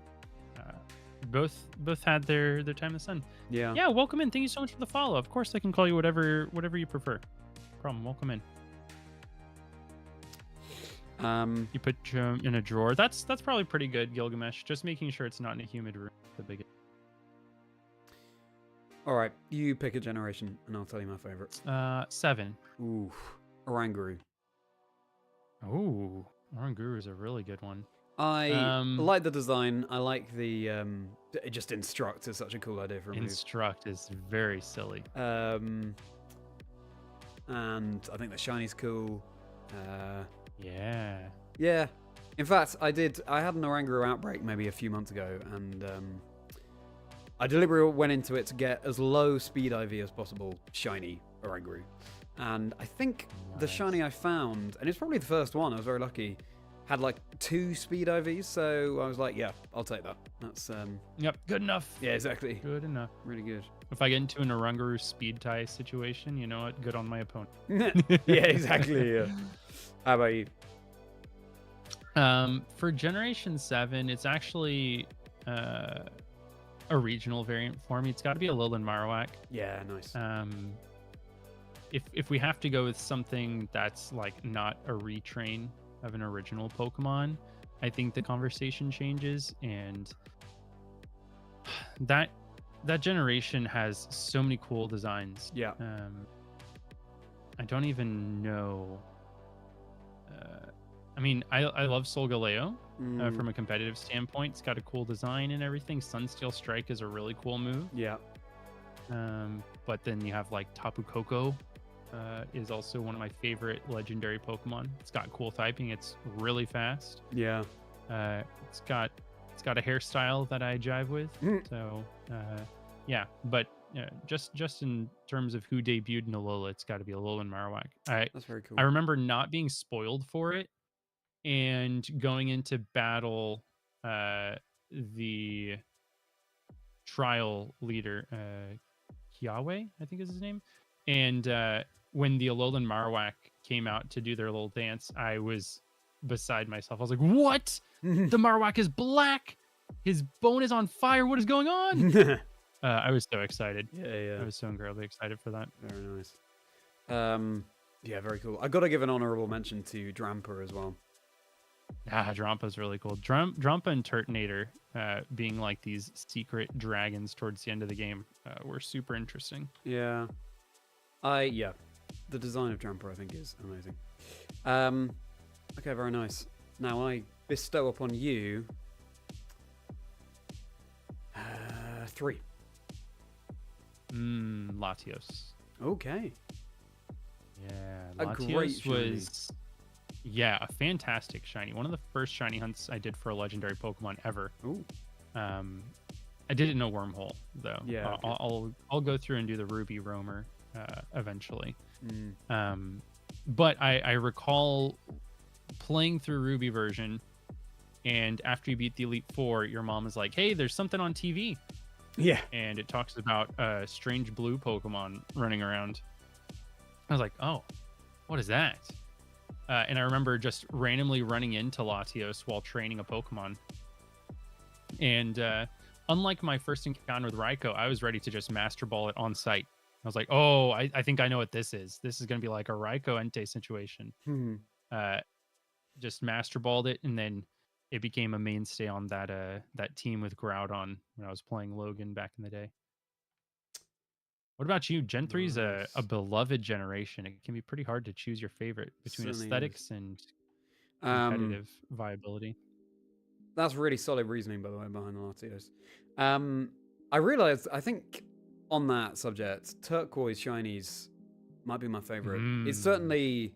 both had their time in the sun. Yeah. Yeah, welcome in. Thank you so much for the follow. Of course, I can call you whatever you prefer. No problem. Welcome in. You put in a drawer. That's probably pretty good, Gilgamesh. Just making sure it's not in a humid room. The biggest. All right, you pick a generation, and I'll tell you my favorites. 7. Ooh, Oranguru. Ooh, Oranguru is a really good one. I like the design. I like the just Instruct is such a cool idea for a move. Instruct is very silly. And I think the Shiny's cool. Yeah. Yeah. In fact, I had an Oranguru outbreak maybe a few months ago, and I deliberately went into it to get as low speed IV as possible, shiny Oranguru. And I think the shiny I found, and it's probably the first one, I was very lucky, had like 2 speed IVs, so I was like, yeah, I'll take that. That's Yep, good enough. Yeah, exactly. Good enough. Really good. If I get into an Oranguru speed tie situation, you know what? Good on my opponent. Yeah, exactly. Yeah. How about you? For Generation 7, it's actually a regional variant for me. It's got to be a Alolan Marowak. Yeah, nice. If we have to go with something that's like not a retrain of an original Pokemon, I think the conversation changes, and that generation has so many cool designs. Yeah. I don't even know. I mean, I love Solgaleo from a competitive standpoint. It's got a cool design and everything. Sunsteel Strike is a really cool move. Yeah. But then you have like Tapu Koko is also one of my favorite legendary Pokemon. It's got cool typing. It's really fast. Yeah. It's got a hairstyle that I jive with. So yeah. But just in terms of who debuted in Alola, it's got to be Alolan Marowak. That's very cool. I remember not being spoiled for it and going into battle the trial leader, Kiawe, I think is his name. And when the Alolan Marowak came out to do their little dance, I was beside myself. I was like, what? The Marowak is black. His bone is on fire. What is going on? I was so excited. Yeah. I was so incredibly excited for that. Very nice. Yeah, very cool. I got to give an honorable mention to Drampa as well. Drampa's really cool. Drampa and Turtonator being like these secret dragons towards the end of the game were super interesting. Yeah. The design of Drampa, I think, is amazing. Okay, very nice. Now I bestow upon you 3. Latios. Okay. Yeah, a Latios great shiny. was a fantastic shiny. One of the first shiny hunts I did for a legendary Pokemon ever. Ooh. I did it in a wormhole though. Yeah. I'll go through and do the Ruby Roamer eventually. But I recall playing through Ruby version, and after you beat the Elite Four, your mom is like, "Hey, there's something on TV." Yeah. And it talks about a strange blue Pokemon running around. I was like, "Oh, what is that?" And I remember just randomly running into Latios while training a Pokemon. And unlike my first encounter with Raikou, I was ready to just Master Ball it on site. I was like, oh, I think I know what this is. This is going to be like a Raikou Entei situation. Uh, just Master Balled it, and then it became a mainstay on that team with Groudon when I was playing Logan back in the day. What about you? Gen 3 is a beloved generation. It can be pretty hard to choose your favorite between Certainly aesthetics is. and competitive viability. That's really solid reasoning, by the way, behind the Latios. I realized, I think on that subject, turquoise shinies might be my favorite. It's certainly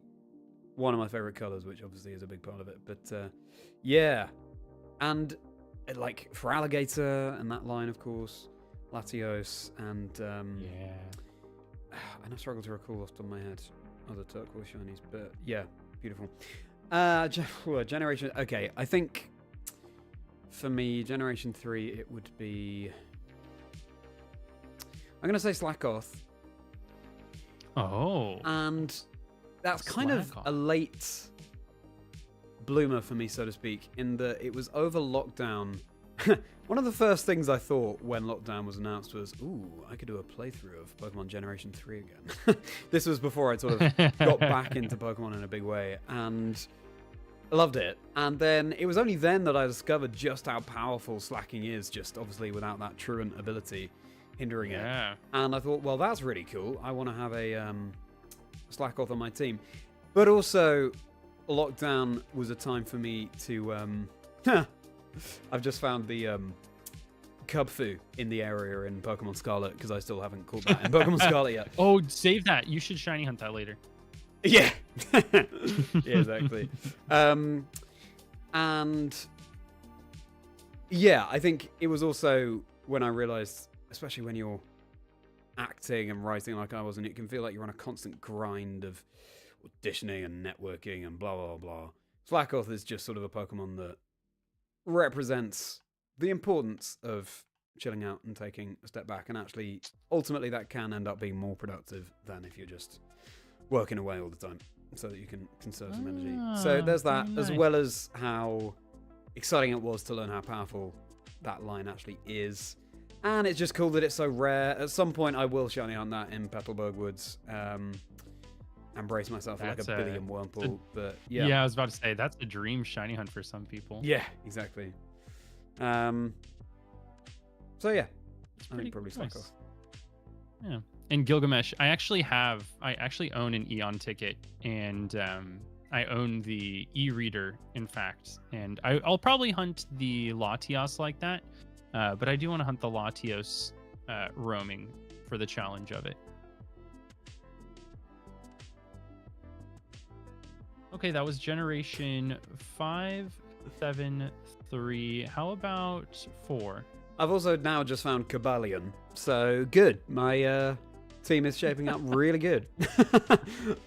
one of my favorite colors, which obviously is a big part of it. But yeah, and like for alligator and that line, of course, Latios, and yeah, and I struggle to recall off the top of my head other turquoise shinies, but yeah, beautiful. Generation. Okay, I think for me, Generation 3, it would be. I'm gonna say Slackoth. Oh, and that's kind of a late bloomer for me, so to speak, in that it was over lockdown. One of the first things I thought when lockdown was announced was, ooh, I could do a playthrough of Pokemon Generation 3 again. This was before I sort of got back into Pokemon in a big way, and I loved it. And then it was only then that I discovered just how powerful Slacking is, just obviously without that truant ability hindering it. And I thought, well, that's really cool. I want to have a Slackoth on my team. But also, lockdown was a time for me to... I've just found the Cubfu in the area in Pokemon Scarlet, because I still haven't caught that in Pokemon Scarlet yet. Oh, save that. You should shiny hunt that later. Yeah. Yeah, exactly. And yeah, I think it was also when I realized, especially when you're acting and writing like I was, and it can feel like you're on a constant grind of auditioning and networking and blah, blah, blah. Slackoth is just sort of a Pokemon that represents the importance of chilling out and taking a step back, and actually ultimately that can end up being more productive than if you're just working away all the time, so that you can conserve some energy. So there's that, as well as how exciting it was to learn how powerful that line actually is. And it's just cool that it's so rare. At some point I will shiny hunt that in Petalburg Woods, and brace myself for like a billion Wurmple. But yeah. Yeah, I was about to say, that's a dream shiny hunt for some people. Yeah, exactly. So yeah, I think probably nice. Slackoth. Yeah. And Gilgamesh, I actually own an Eon ticket, and I own the e-reader, in fact. And I'll probably hunt the Latios like that, but I do want to hunt the Latios roaming for the challenge of it. Okay, that was Generation 5, 7, 3. How about 4? I've also now just found Kabalion, so good. My team is shaping up really good. Yeah,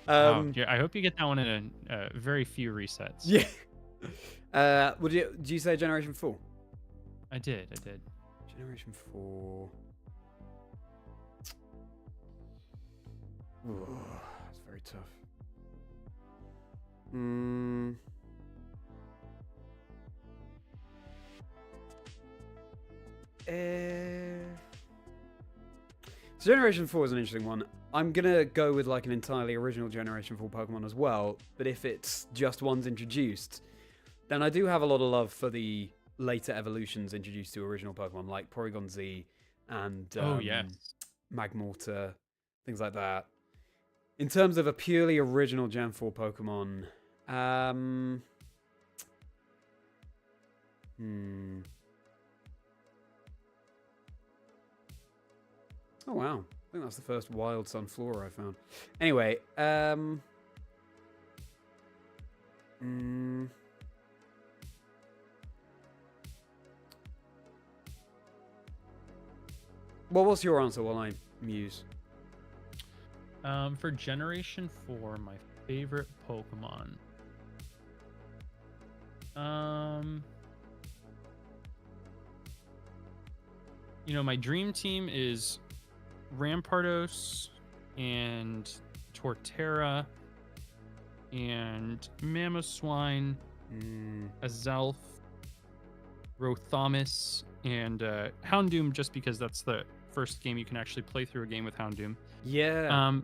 I hope you get that one in a very few resets. Yeah. Do you say Generation 4? I did. Generation 4. Ooh, that's very tough. So Generation 4 is an interesting one. I'm gonna go with like an entirely original Generation 4 Pokemon as well, but if it's just ones introduced, then I do have a lot of love for the later evolutions introduced to original Pokemon, like Porygon Z and Magmortar, things like that. In terms of a purely original Gen 4 Pokemon, Oh wow, I think that's the first wild Sunflora I found. Anyway, well, what's your answer while I muse? For Generation 4, my favorite Pokemon. You know, my dream team is Rampardos and Torterra and Mamoswine, Azelf, Rothamus, and Houndoom, just because that's the first game you can actually play through a game with Houndoom. Yeah.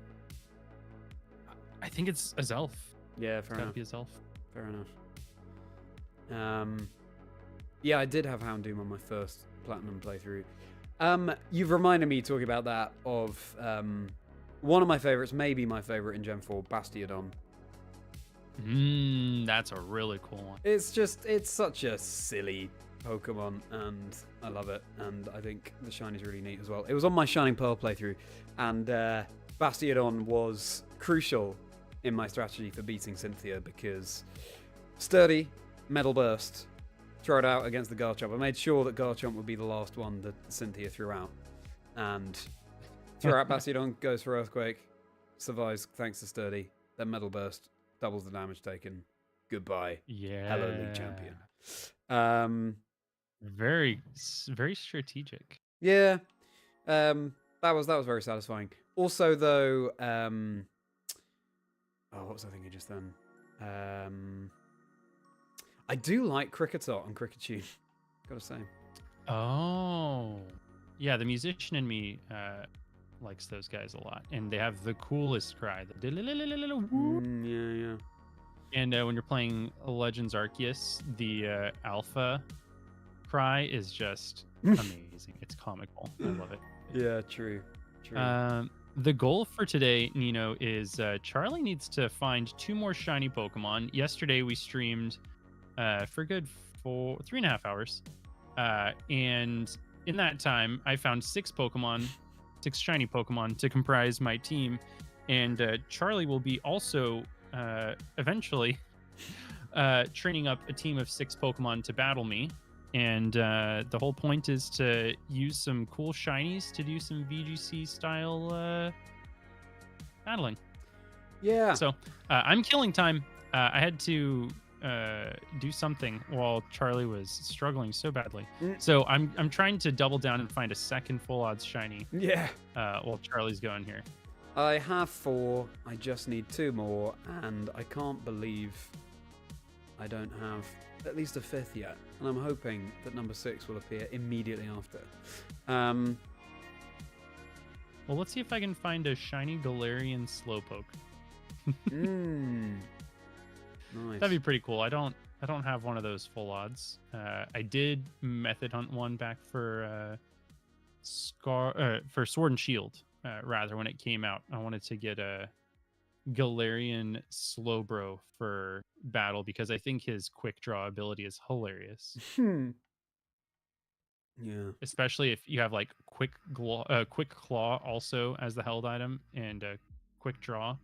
I think it's a Zelf. Yeah, It's fair gotta enough. be a Zelf. Fair enough. Yeah, I did have Houndoom on my first Platinum playthrough. You've reminded me, talking about that, of one of my favorites, maybe my favorite in Gen 4, Bastiodon. That's a really cool one. It's such a silly Pokemon, and I love it. And I think the Shiny's really neat as well. It was on my Shining Pearl playthrough, and Bastiodon was crucial in my strategy for beating Cynthia because sturdy, metal burst, throw it out against the Garchomp. I made sure that Garchomp would be the last one that Cynthia threw out, and throw out Bastiodon, goes for Earthquake, survives thanks to sturdy, then metal burst, doubles the damage taken. Goodbye. Yeah. Hello, League Champion. Very strategic. Yeah. That was very satisfying. Also, though, what was I thinking just then? I do like Kricketot and Kricketune. Gotta say. Oh, yeah. The musician in me likes those guys a lot, and they have the coolest cry. The Yeah. And when you're playing Legends Arceus, the alpha cry is just amazing. It's comical. I love it. Yeah, true. The goal for today, Nino, is Charlie needs to find 2 more shiny Pokemon. Yesterday we streamed for a good 3.5 hours. And in that time, I found 6 shiny Pokemon to comprise my team. And Charlie will be also eventually training up a team of 6 Pokemon to battle me. And the whole point is to use some cool shinies to do some VGC style battling. Yeah. So I'm killing time. I had to do something while Charlie was struggling so badly. So I'm trying to double down and find a second full odds shiny. Yeah. While Charlie's going here. I have 4. I just need 2 more, and I can't believe I don't have at least a 5th yet. And I'm hoping that number 6 will appear immediately after. Well, let's see if I can find a shiny Galarian Slowpoke. Nice. That'd be pretty cool. I don't have one of those full odds. I did method hunt one back for Sword and Shield. Rather, when it came out, I wanted to get a Galarian Slowbro for battle because I think his quick draw ability is hilarious. Yeah. Especially if you have like quick claw also as the held item and a quick draw.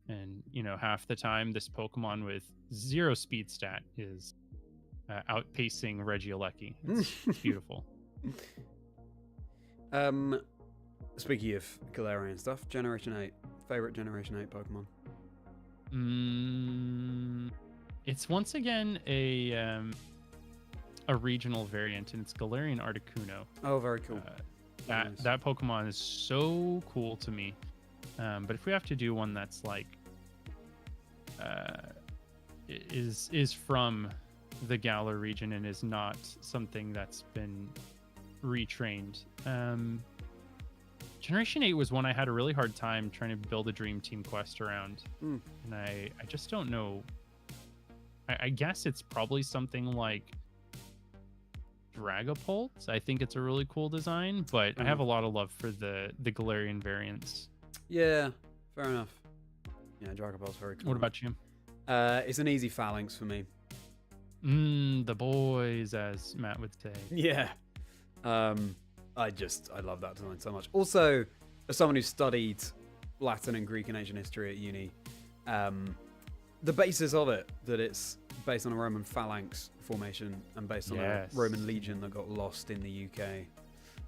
And half the time this Pokemon with 0 speed stat is outpacing Regieleki. It's beautiful. Speaking of Galarian stuff, Generation 8. Favorite Generation 8 Pokemon? It's once again a regional variant, and it's Galarian Articuno. Oh, very cool. That Pokemon is so cool to me. But if we have to do one that's like is from the Galar region and is not something that's been retrained. Generation 8 was one I had a really hard time trying to build a Dream Team quest around. And I just don't know. I guess it's probably something like Dragapult. I think it's a really cool design, but I have a lot of love for the Galarian variants. Yeah, fair enough. Yeah, Dragapult's very cool. What about you? It's an easy Phalanx for me. The boys, as Matt would say. Yeah. I love that design so much. Also, as someone who studied Latin and Greek and Ancient history at uni, the basis of it, that it's based on a Roman phalanx formation and based on a Roman legion that got lost in the UK.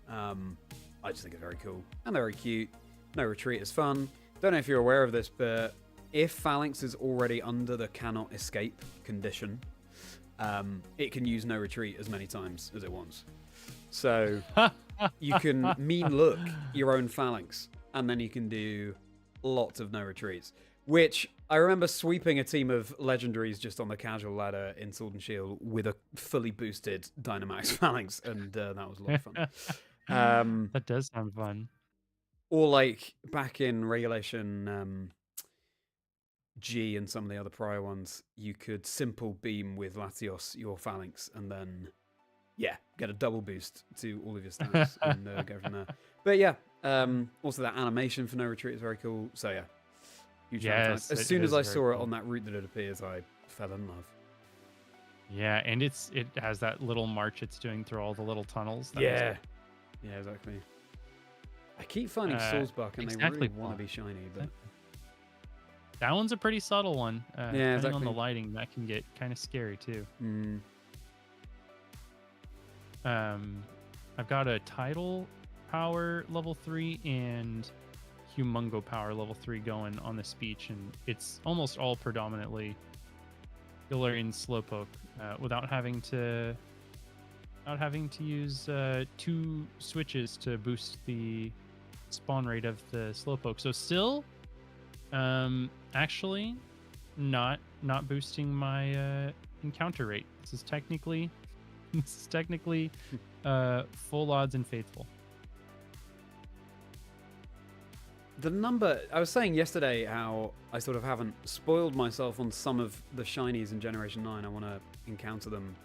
I just think it's very cool and very cute. No retreat is fun. Don't know if you're aware of this, but if phalanx is already under the cannot escape condition, it can use no retreat as many times as it wants. So you can mean look your own phalanx, and then you can do lots of no retreats, Which I remember sweeping a team of legendaries just on the casual ladder in Sword and Shield with a fully boosted Dynamax Phalanx, and that was a lot of fun. That does sound fun. Or like back in Regulation G and some of the other prior ones, you could simple beam with Latios your Phalanx and then, yeah, get a double boost to all of your stats and go from there. But yeah, also that animation for No Retreat is very cool. So yeah, huge fan. As soon as I saw it on that route that it appears, I fell in love. Yeah, and it has that little march it's doing through all the little tunnels. Yeah, exactly. I keep finding Soulsbuck and they really want to be shiny, but that one's a pretty subtle one. Yeah, depending on the lighting, that can get kind of scary too. I've got a Tidal Power level 3 and Humongo Power level 3 going on the speech, and it's almost all predominantly Galarian Slowpoke without having to use 2 switches to boost the spawn rate of the Slowpoke. So still actually not boosting my encounter rate. This is technically full odds and faithful. The number, I was saying yesterday how I sort of haven't spoiled myself on some of the shinies in Generation 9. I want to encounter them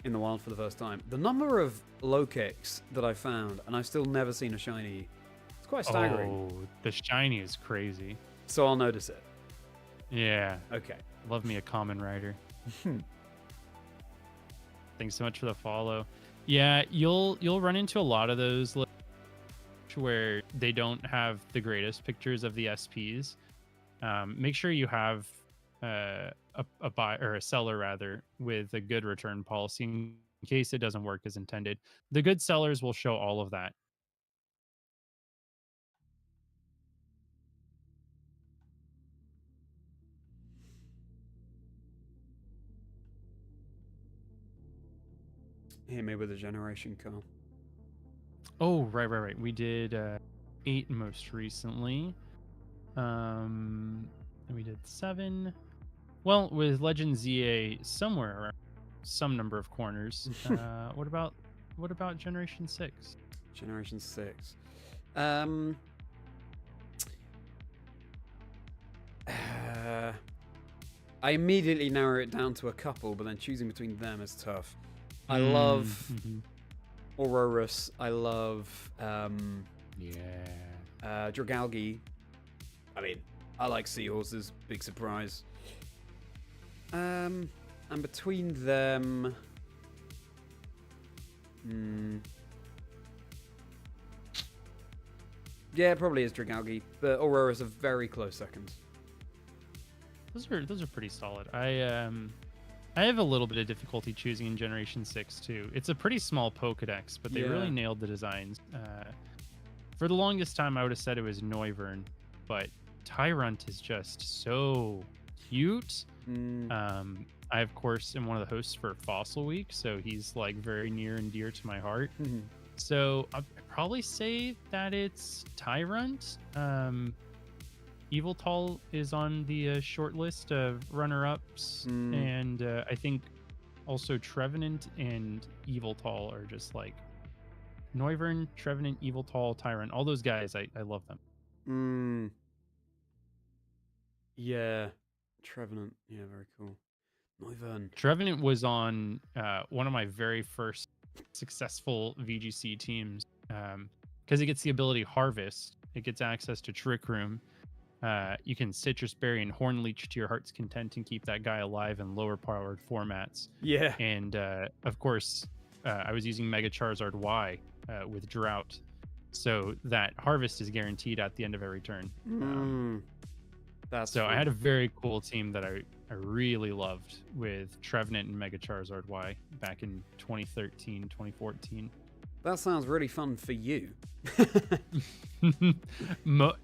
in the wild for the first time. The number of low kicks that I found, and I've still never seen a shiny, it's quite staggering. Oh, the shiny is crazy. So I'll notice it. Yeah. Okay. Love me a common rider. Thanks so much for the follow. Yeah, you'll run into a lot of those where they don't have the greatest pictures of the SPs. Make sure you have a buy or a seller rather with a good return policy in case it doesn't work as intended. The good sellers will show all of that. Hit me with a generation call. Oh, right. We did 8 most recently. And we did 7. Well, with Legend ZA somewhere around some number of corners. What about Generation 6? Generation 6. I immediately narrow it down to a couple, but then choosing between them is tough. I love Aurorus. I love Dragalge. I mean, I like seahorses. Big surprise. And between them, yeah, it probably is Dragalge, but Aurora's a very close second. Those are pretty solid. I have a little bit of difficulty choosing in Generation 6 too. It's a pretty small Pokedex, but they really nailed the designs. For the longest time, I would have said it was Noivern, but Tyrant is just so cute. I, of course, am one of the hosts for Fossil Week, so he's like very near and dear to my heart. So I'd probably say that it's Tyrant. Eviltal is on the short list of runner-ups, and I think also Trevenant and Eviltal are just like Noivern, Trevenant, Eviltal, Tyrant. All those guys, I love them. Yeah, Trevenant. Yeah, very cool. Noivern. Trevenant was on one of my very first successful VGC teams because it gets the ability Harvest. It gets access to Trick Room. You can Citrus Berry and Horn Leech to your heart's content and keep that guy alive in lower powered formats. Yeah. And of course, I was using Mega Charizard Y with Drought. So that Harvest is guaranteed at the end of every turn. That's so fun. I had a very cool team that I really loved with Trevenant and Mega Charizard Y back in 2013, 2014. That sounds really fun for you.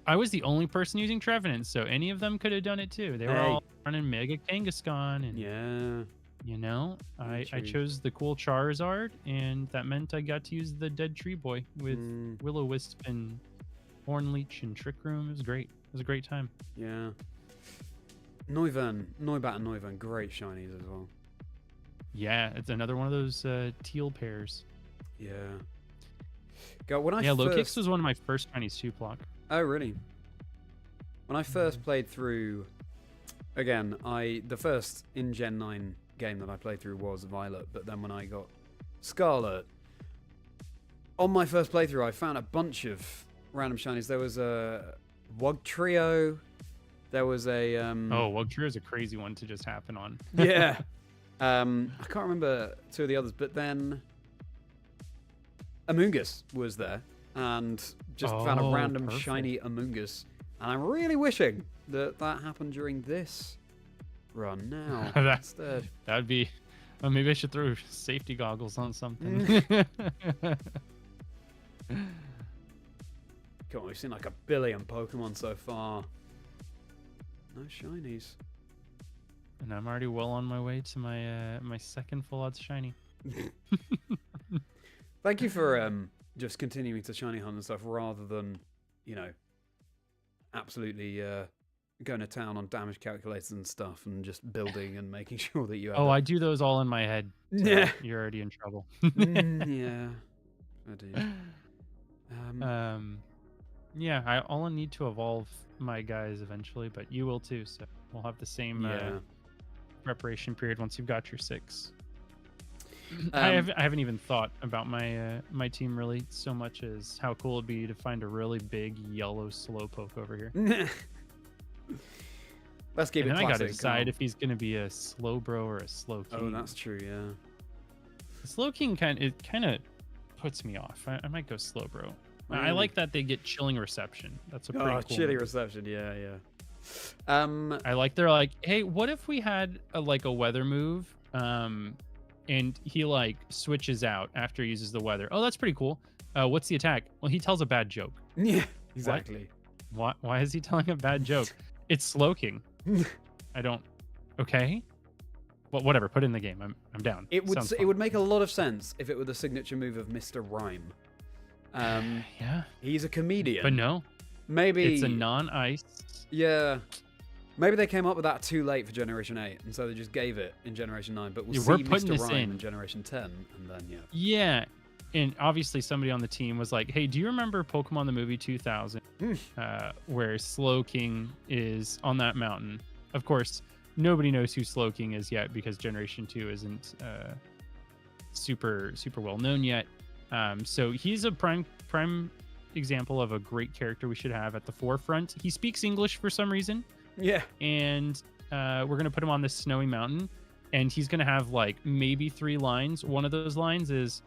I was the only person using Trevenant, so any of them could have done it too. They were all running Mega Kangaskhan, and you know, I chose the cool Charizard, and that meant I got to use the Dead Tree Boy with Will-O-Wisp and Horn Leech and Trick Room. It was great. It was a great time. Yeah. Noivern, Noibat and Noivern, great shinies as well. Yeah, it's another one of those teal pairs. Yeah. Go when I Yeah, first... Lokix was one of my first shinies to block. Oh, really? When I first played through, again, the first in Gen 9 game that I played through was Violet, but then when I got Scarlet, on my first playthrough, I found a bunch of random shinies. There was a Wugtrio. There was a... Oh, Wugtrio is a crazy one to just happen on. Yeah. I can't remember two of the others, but then Amoonguss was there, and just found a random perfect. shiny Amoonguss. And I'm really wishing that happened during this run now instead. That'd be... Well, maybe I should throw safety goggles on something. Come on, we've seen like 1 billion Pokemon so far. No shinies. And I'm already well on my way to my my second full odds shiny. Thank you for just continuing to shiny hunt and stuff rather than, you know, absolutely going to town on damage calculators and stuff and just building and making sure that you have... Oh, I do those all in my head. So Yeah. You're already in trouble. Yeah. I do. Yeah, I'll need to evolve my guys eventually, but you will too, so we'll have the same preparation period once you've got your 6. I haven't even thought about my my team really so much as how cool it'd be to find a really big yellow slowpoke over here. Let's keep And it then I classic. gotta decide if he's gonna be a Slowbro or a Slowking. Oh, that's true, yeah. The Slowking kind of puts me off. I might go Slowbro. I like that they get chilling reception. That's a pretty cool chilly move. reception, yeah. I like they're like, hey, what if we had a weather move, and he like switches out after he uses the weather? Oh, that's pretty cool. What's the attack? Well, he tells a bad joke. Yeah, exactly. Why is he telling a bad joke? It's Slowking. I don't. Okay. Well, whatever. Put it in the game. I'm down. It would make a lot of sense if it were the signature move of Mr. Rhyme. Yeah. He's a comedian. But no. Maybe It's a non-ice. Yeah. Maybe they came up with that too late for Generation 8, and so they just gave it in Generation 9. But we'll We're see putting Mr. this Rhyme in. in Generation 10, and then Yeah. And obviously somebody on the team was like, hey, do you remember Pokemon the movie 2000? Where Slowking is on that mountain. Of course, nobody knows who Slowking is yet because Generation 2 isn't super well known yet. So he's a prime example of a great character we should have at the forefront. He speaks English for some reason. Yeah. And we're going to put him on this snowy mountain, and he's going to have like maybe 3 lines. One of those lines is,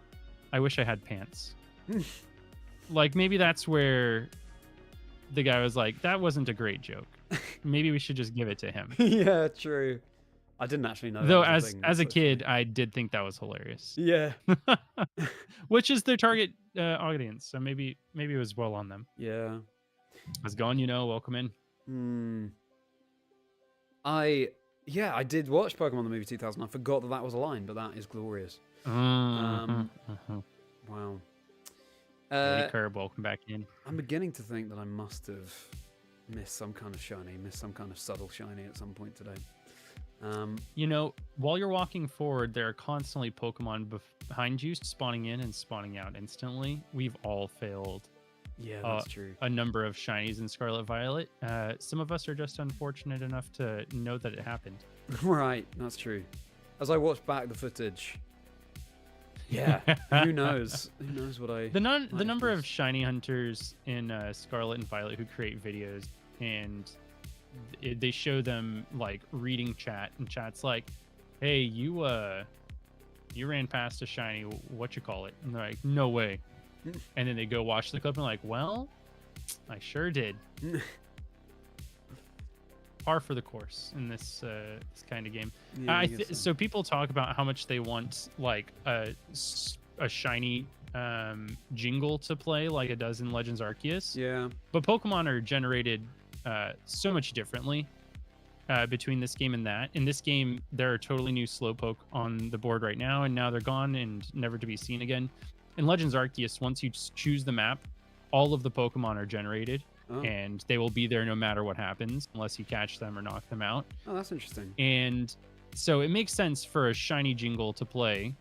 I wish I had pants. Like maybe that's where the guy was like, that wasn't a great joke. Maybe we should just give it to him. Yeah, true. I didn't actually know. Though that was a thing. as a That's so kid, funny. I did think that was hilarious. Yeah. Which is their target audience. So maybe it was well on them. Yeah. How's it going? Welcome in. I did watch Pokemon the movie 2000. I forgot that was a line, but that is glorious. Wow. Lady Curb, welcome back in. I'm beginning to think that I must have missed some kind of shiny, missed some kind of subtle shiny at some point today. While you're walking forward, there are constantly Pokemon behind you spawning in and spawning out instantly. We've all failed. Yeah, that's true. A number of shinies in Scarlet Violet. Some of us are just unfortunate enough to know that it happened. Right, that's true. As I watched back the footage, yeah, who knows? Who knows what I... The number of shiny hunters in Scarlet and Violet who create videos, and they show them like reading chat, and chat's like, hey, you ran past a shiny, what you call it? And they're like, no way. And then they go watch the clip and like, well, I sure did. Par for the course in this kind of game. Yeah, So people talk about how much they want like a shiny jingle to play like it does in Legends Arceus. Yeah. But Pokemon are generated so much differently between this game and that. In this game, there are totally new Slowpoke on the board right now, and now they're gone and never to be seen again. In Legends Arceus, once you choose the map, all of the Pokemon are generated. Oh. and they will be there no matter what happens, unless you catch them or knock them out. Oh, that's interesting. And so it makes sense for a shiny jingle to play,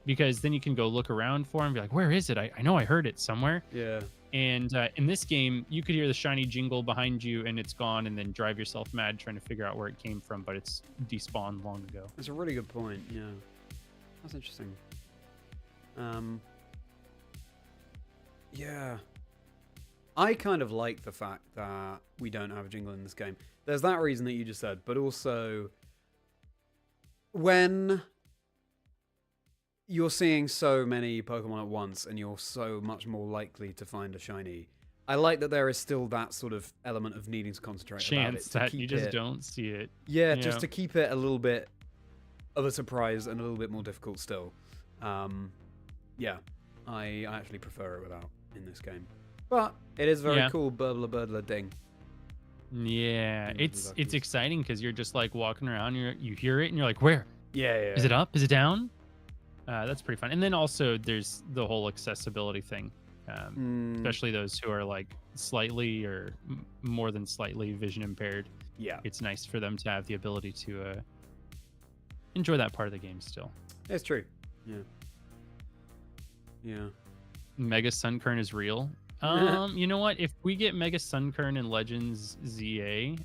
because then you can go look around for him and be like, where is it? I know I heard it somewhere. Yeah. And in this game, you could hear the shiny jingle behind you and it's gone, and then drive yourself mad trying to figure out where it came from, but it's despawned long ago. That's a really good point. Yeah. That's interesting. Yeah. I kind of like the fact that we don't have a jingle in this game. There's that reason that you just said, but also when you're seeing so many Pokemon at once and you're so much more likely to find a shiny, I like that there is still that sort of element of needing to concentrate Chance about it, that you just don't see it. Yeah, just to keep it a little bit of a surprise and a little bit more difficult still. Yeah, I actually prefer it without in this game. But it is very cool, burbler ding. Yeah, it's exciting because you're just like walking around, you hear it and you're like, where? Yeah. Is it up? Is it down? That's pretty fun. And then also there's the whole accessibility thing, especially those who are like slightly or more than slightly vision impaired. Yeah, it's nice for them to have the ability to enjoy that part of the game still. It's true. Yeah. Mega Sunkern is real. You know what? If we get Mega Sunkern in Legends ZA,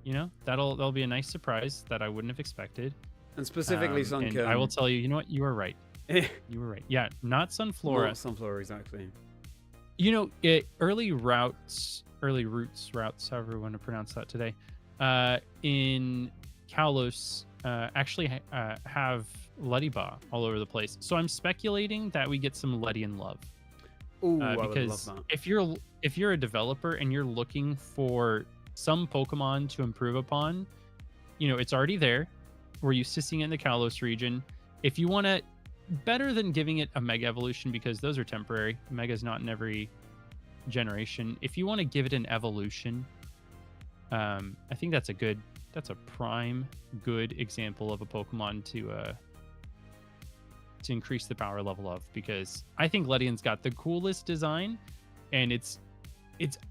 you know, that'll be a nice surprise that I wouldn't have expected. And specifically Sunkern. And I will tell you, you know what? You were right. You were right. Yeah, not Sunflora. Not Sunflora, exactly. You know, early routes, however you want to pronounce that today, in Kalos actually have Leddyba all over the place. So I'm speculating that we get some Ledian love. Ooh, because I would love that. If you're a developer and you're looking for some Pokemon to improve upon, you know, it's already there. We're used to seeing it in the Kalos region. If you want to, better than giving it a Mega Evolution, because those are temporary. Mega's not in every generation. If you want to give it an evolution, I think that's a prime good example of a Pokemon to increase the power level of, because I think Ledian's got the coolest design and it's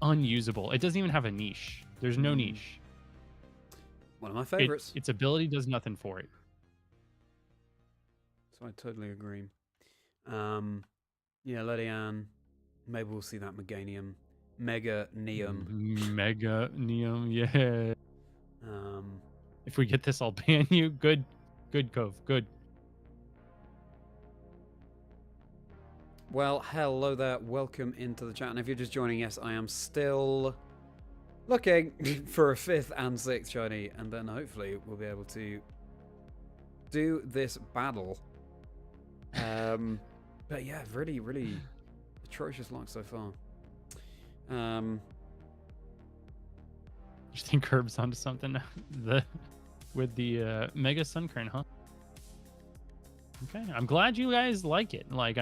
unusable. It doesn't even have a niche. There's no niche. One of my favorites. Its ability does nothing for it. So I totally agree. Yeah, Ledian. Maybe we'll see that Meganium. Mega Neum. Mega Neum, yeah. If we get this, I'll ban you. Good, Cove. Good. Well, hello there. Welcome into the chat. And if you're just joining, yes, I am still looking for a 5th and 6th shiny, and then hopefully we'll be able to do this battle. But yeah, really, really atrocious luck so far. You think Curb's onto something with the Mega Sunkern, huh? Okay, I'm glad you guys like it. Like,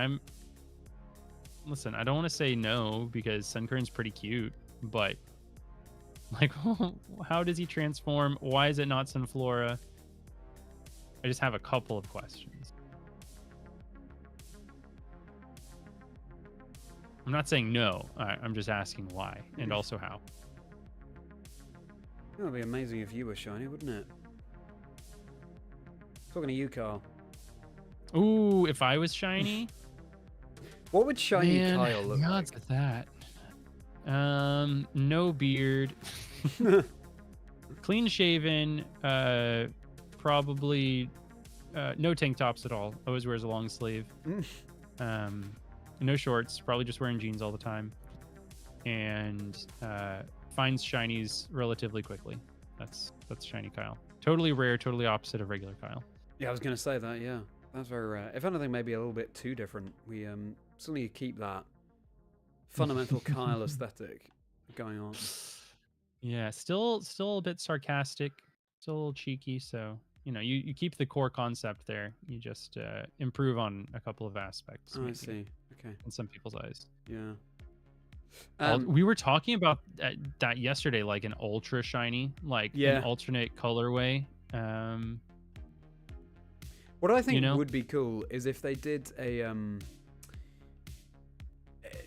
listen, I don't want to say no because Sunkern's pretty cute, but like, how does he transform? Why is it not Sunflora? I just have a couple of questions. I'm not saying no. I'm just asking why and also how. It would be amazing if you were shiny, wouldn't it? Talking to you, Carl. Ooh, if I was shiny? What would shiny Kyle look like? Odds of that. No beard. Clean shaven. Probably no tank tops at all. Always wears a long sleeve. No shorts. Probably just wearing jeans all the time. And finds shinies relatively quickly. That's shiny Kyle. Totally rare. Totally opposite of regular Kyle. Yeah, I was gonna say that. Yeah, that's very rare. If anything, maybe a little bit too different. We still need to keep that fundamental Kyle aesthetic going on. Yeah, still a bit sarcastic, still a little cheeky. So you know, you keep the core concept there. You just improve on a couple of aspects. Oh, I see. Okay. In some people's eyes. Yeah. We were talking about that yesterday, like an ultra shiny, like an alternate colorway. What I think would be cool is if they did a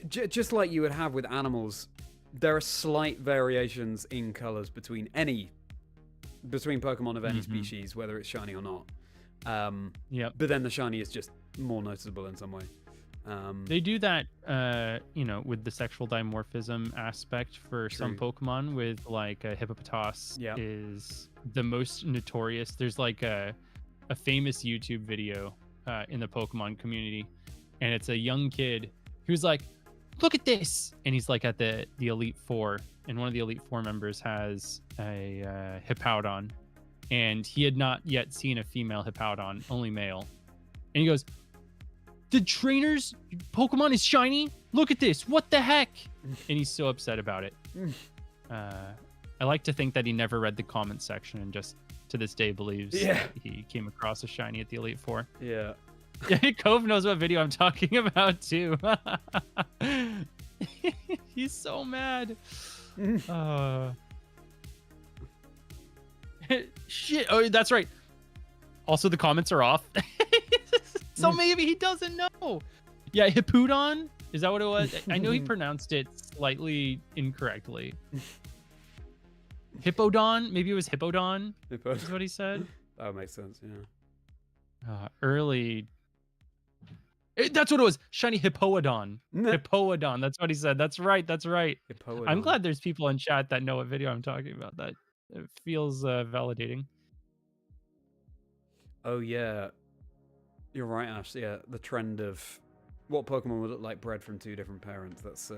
just like you would have with animals, there are slight variations in colors between Pokemon of any species, whether it's shiny or not. But then the shiny is just more noticeable in some way. They do that, with the sexual dimorphism aspect for some Pokemon. With like a Hippopotas is the most notorious. There's like a famous YouTube video in the Pokemon community, and it's a young kid who's like, "Look at this!" And he's like at the Elite Four, and one of the Elite Four members has a Hippowdon, and he had not yet seen a female Hippowdon, only male, and he goes, "The trainer's Pokemon is shiny? Look at this. What the heck?" And he's so upset about it. I like to think that he never read the comment section and just to this day believes that he came across a shiny at the Elite Four. Yeah. Cove knows what video I'm talking about too. He's so mad. Shit. Oh, that's right. Also, the comments are off. So maybe he doesn't know. Yeah, Hippowdon? Is that what it was? I know he pronounced it slightly incorrectly. Hippowdon? Maybe it was Hippowdon. Is what he said. That makes sense, yeah. Early... That's what it was. Shiny Hippowdon. Hippowdon. That's what he said. That's right. That's right. Hippowdon. I'm glad there's people in chat that know what video I'm talking about. That it feels validating. Oh, yeah. You're right, Ash. Yeah, the trend of what Pokemon would look like bred from two different parents. That's,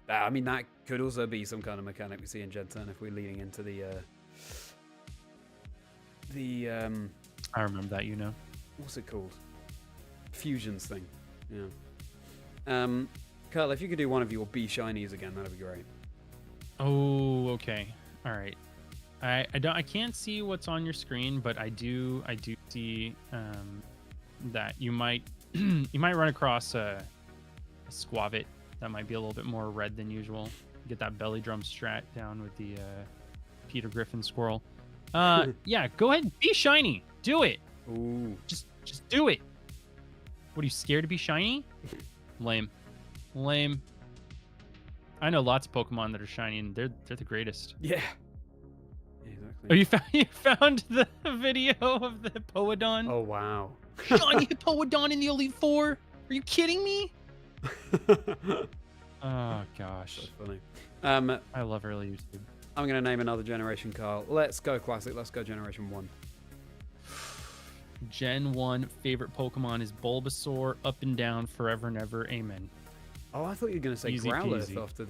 I mean, that could also be some kind of mechanic we see in Gen 10 if we're leading into the I remember that, what's it called? Fusions thing. Yeah. Carl, if you could do one of your B Shinies again, that'd be great. Oh, okay. All right. I can't see what's on your screen, but I do see that you might run across a Squavit that might be a little bit more red than usual. Get that belly drum strat down with the Peter Griffin squirrel. Yeah, go ahead and be shiny. Do it. Ooh. Just do it. What, are you scared to be shiny? Lame. I know lots of Pokemon that are shiny, and they're the greatest. Yeah. Exactly. Oh, you found the video of the Hippowdon? Oh, wow. Shiny Hippowdon in the Elite Four? Are you kidding me? Oh, gosh. That's funny. I love early YouTube. I'm going to name another generation, Carl. Let's go classic. Let's go Generation 1. Gen 1 favorite Pokemon is Bulbasaur, up and down, forever and ever, amen. Oh, I thought you were going to say Easy Growlithe peasy. after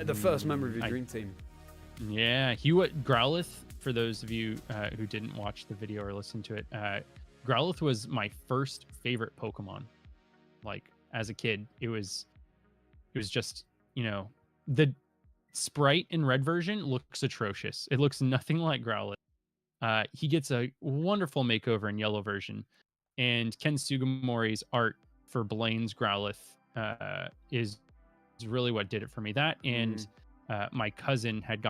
the first member of your dream team. Yeah, Growlithe, for those of you who didn't watch the video or listen to it, Growlithe was my first favorite Pokemon. Like, as a kid, it was just, the sprite in red version looks atrocious. It looks nothing like Growlithe. He gets a wonderful makeover in yellow version, and Ken Sugimori's art for Blaine's Growlithe is really what did it for me. That and my cousin had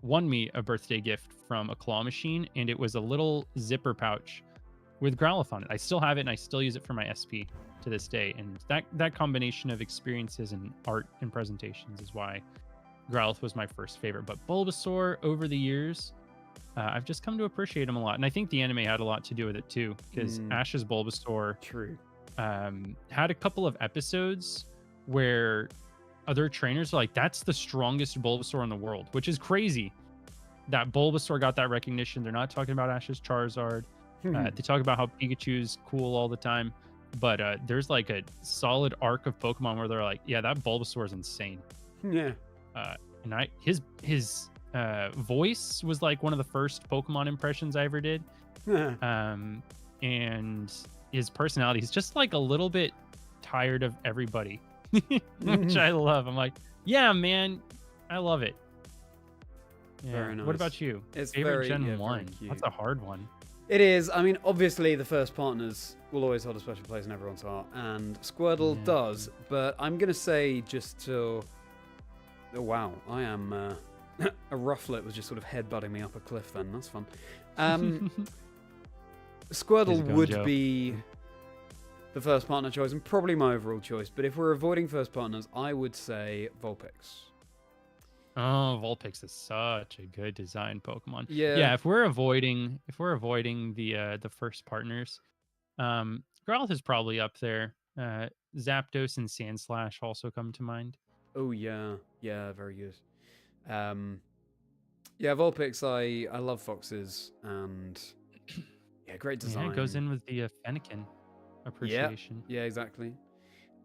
won me a birthday gift from a claw machine, and it was a little zipper pouch with Growlithe on it. I still have it, and I still use it for my SP to this day. And that combination of experiences and art and presentations is why Growlithe was my first favorite. But Bulbasaur, over the years, I've just come to appreciate him a lot. And I think the anime had a lot to do with it too, because Ash's Bulbasaur had a couple of episodes where other trainers are like, that's the strongest Bulbasaur in the world, which is crazy that Bulbasaur got that recognition. They're not talking about Ash's Charizard. They talk about how Pikachu's cool all the time, but there's like a solid arc of Pokemon where they're like, yeah, that Bulbasaur is insane. Yeah. And his voice was like one of the first Pokemon impressions I ever did. And his personality is just like a little bit tired of everybody, which I love. I'm like, yeah, man, I love it. Yeah. Very nice. What about you? It's favorite very, Gen 1. That's a hard one. It is. I mean, obviously, the first partners will always hold a special place in everyone's heart, and Squirtle does. But I'm gonna say just to. Oh, wow, I am. A Rufflet was just sort of headbutting me up a cliff. Then that's fun. Squirtle would be the first partner choice and probably my overall choice. But if we're avoiding first partners, I would say Vulpix. Oh, Vulpix is such a good design Pokemon. Yeah. Yeah, if we're avoiding the first partners, Growlithe is probably up there. Zapdos and Sandslash also come to mind. Oh yeah, yeah, very good. Yeah, Vulpix. I love foxes and yeah, great design. Yeah, it goes in with the Fennekin appreciation. Yeah, exactly.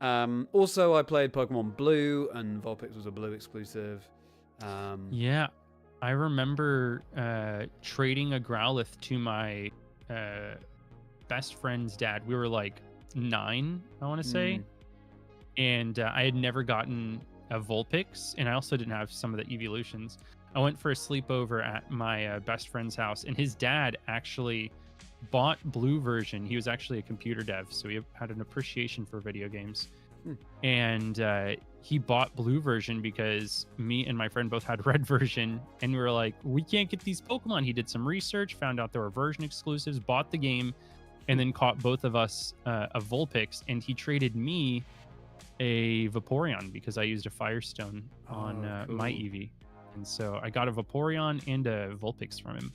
Also, I played Pokemon Blue, and Vulpix was a Blue exclusive. Yeah, I remember trading a Growlithe to my best friend's dad. We were like 9, I want to say, and I had never gotten a Vulpix, and I also didn't have some of the evolutions. I went for a sleepover at my best friend's house, and his dad actually bought Blue version. He was actually a computer dev, so he had an appreciation for video games. And he bought Blue version because me and my friend both had Red version, and we were like, we can't get these Pokemon. He did some research, found out there were version exclusives, bought the game, and then caught both of us a Vulpix, and he traded me a Vaporeon because I used a Firestone on my Eevee. And so I got a Vaporeon and a Vulpix from him.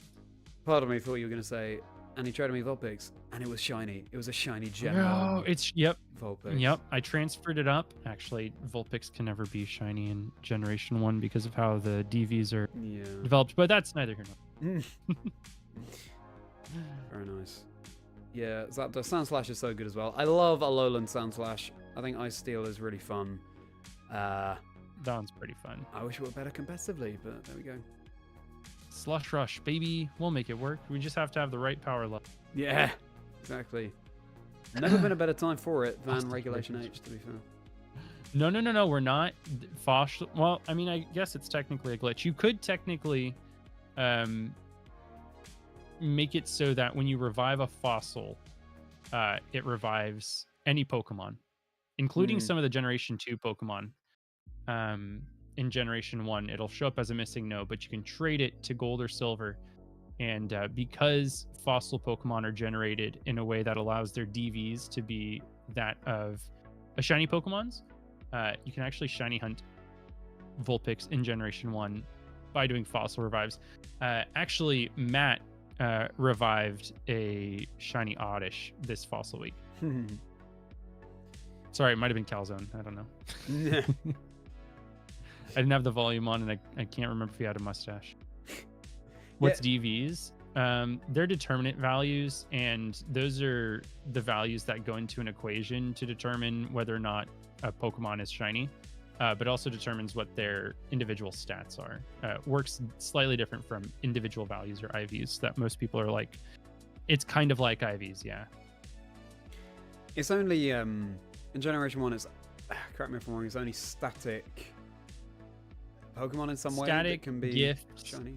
Part of me thought you were going to say, and he traded me Vulpix, and it was shiny. It was a shiny Gen 1. Oh, yep. Vulpix. Yep, I transferred it up. Actually, Vulpix can never be shiny in Generation 1 because of how the DVs are developed, but that's neither here nor there. Very nice. Yeah, Zapdos Sandslash is so good as well. I love Alolan Sandslash. I think Ice Steel is really fun. That one's pretty fun. I wish it were better competitively, but there we go. Slush Rush, baby. We'll make it work. We just have to have the right power level. Yeah, exactly. Never been a better time for it than Regulation H, to be fair. No. We're not. Fossil. Well, I mean, I guess it's technically a glitch. You could technically make it so that when you revive a fossil, it revives any Pokemon, including some of the Generation 2 Pokemon. In Generation 1, it'll show up as a missing node, but you can trade it to gold or silver. And because fossil Pokemon are generated in a way that allows their DVs to be that of a shiny Pokemon's, you can actually shiny hunt Vulpix in Generation 1 by doing fossil revives. Actually, Matt revived a shiny Oddish this fossil week. Sorry, it might have been Calzone. I don't know. I didn't have the volume on, and I can't remember if he had a mustache. What's DVs? They're determinant values, and those are the values that go into an equation to determine whether or not a Pokemon is shiny, but also determines what their individual stats are. Works slightly different from individual values or IVs that most people are like. It's kind of like IVs, yeah. It's only, in Generation 1, it's, correct me if I'm wrong, it's only static Pokemon in some way that can be gift. shiny.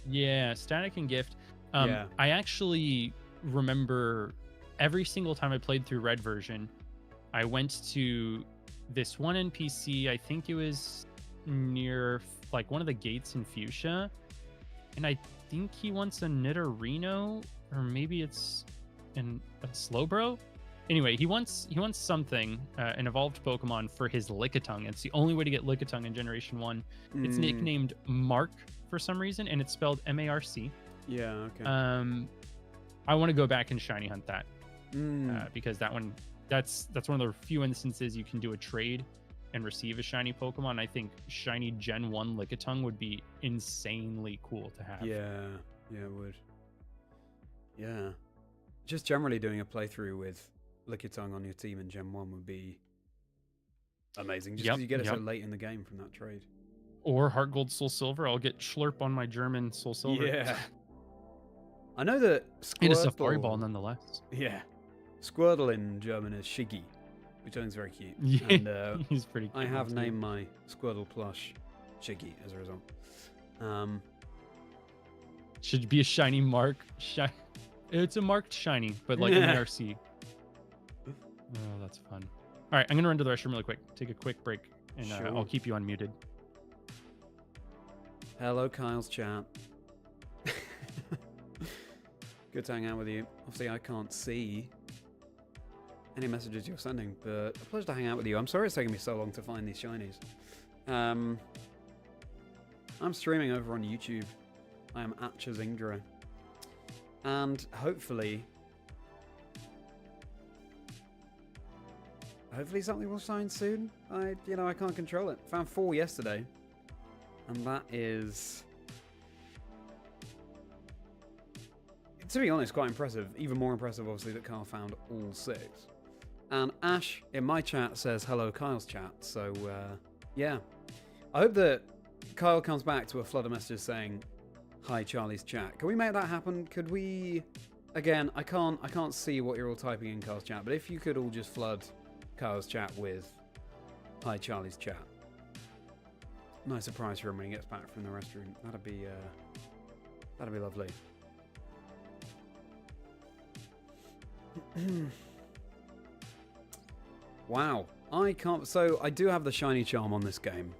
Yeah, static and gift. I actually remember every single time I played through Red version, I went to this one NPC. I think it was near like one of the gates in Fuchsia, and I think he wants a Nidorino, or maybe it's a Slowbro. Anyway, he wants something, an evolved Pokemon for his Lickitung. It's the only way to get Lickitung in Generation 1. It's nicknamed Mark for some reason, and it's spelled M-A-R-C. Yeah, okay. I want to go back and shiny hunt that because that's one of the few instances you can do a trade and receive a shiny Pokemon. I think shiny Gen 1 Lickitung would be insanely cool to have. Yeah, it would. Yeah. Just generally doing a playthrough with Lickitung on your team in Gen 1 would be amazing. Just because you get it so late in the game from that trade. Or Heart Gold Soul Silver. I'll get Schlurp on my German Soul Silver. Yeah. I know that Squirtle... And a Safari Ball nonetheless. Yeah. Squirtle in German is Shiggy, which I think is very cute. Yeah, and, he's pretty cute. I have named my Squirtle plush Shiggy as a result. Should be a shiny mark. It's a marked shiny, but like an ARC. Oh, that's fun. All right, I'm going to run to the restroom really quick. Take a quick break, and Sure. I'll keep you unmuted. Hello, Kyle's chat. Good to hang out with you. Obviously, I can't see any messages you're sending, but a pleasure to hang out with you. I'm sorry it's taking me so long to find these shinies. I'm streaming over on YouTube. I am at Chazingdra. And hopefully something will shine soon. I can't control it. Found 4 yesterday. And that is, to be honest, quite impressive. Even more impressive, obviously, that Kyle found all 6. And Ash, in my chat, says, hello, Kyle's chat. So, yeah. I hope that Kyle comes back to a flood of messages saying, hi, Charlie's chat. Can we make that happen? Could we... Again, I can't see what you're all typing in Kyle's chat, but if you could all just flood Kyle's chat with, hi, Charlie's chat. Nice surprise for him when he gets back from the restroom. That'd be lovely. Wow. I can't... So, I do have the shiny charm on this game.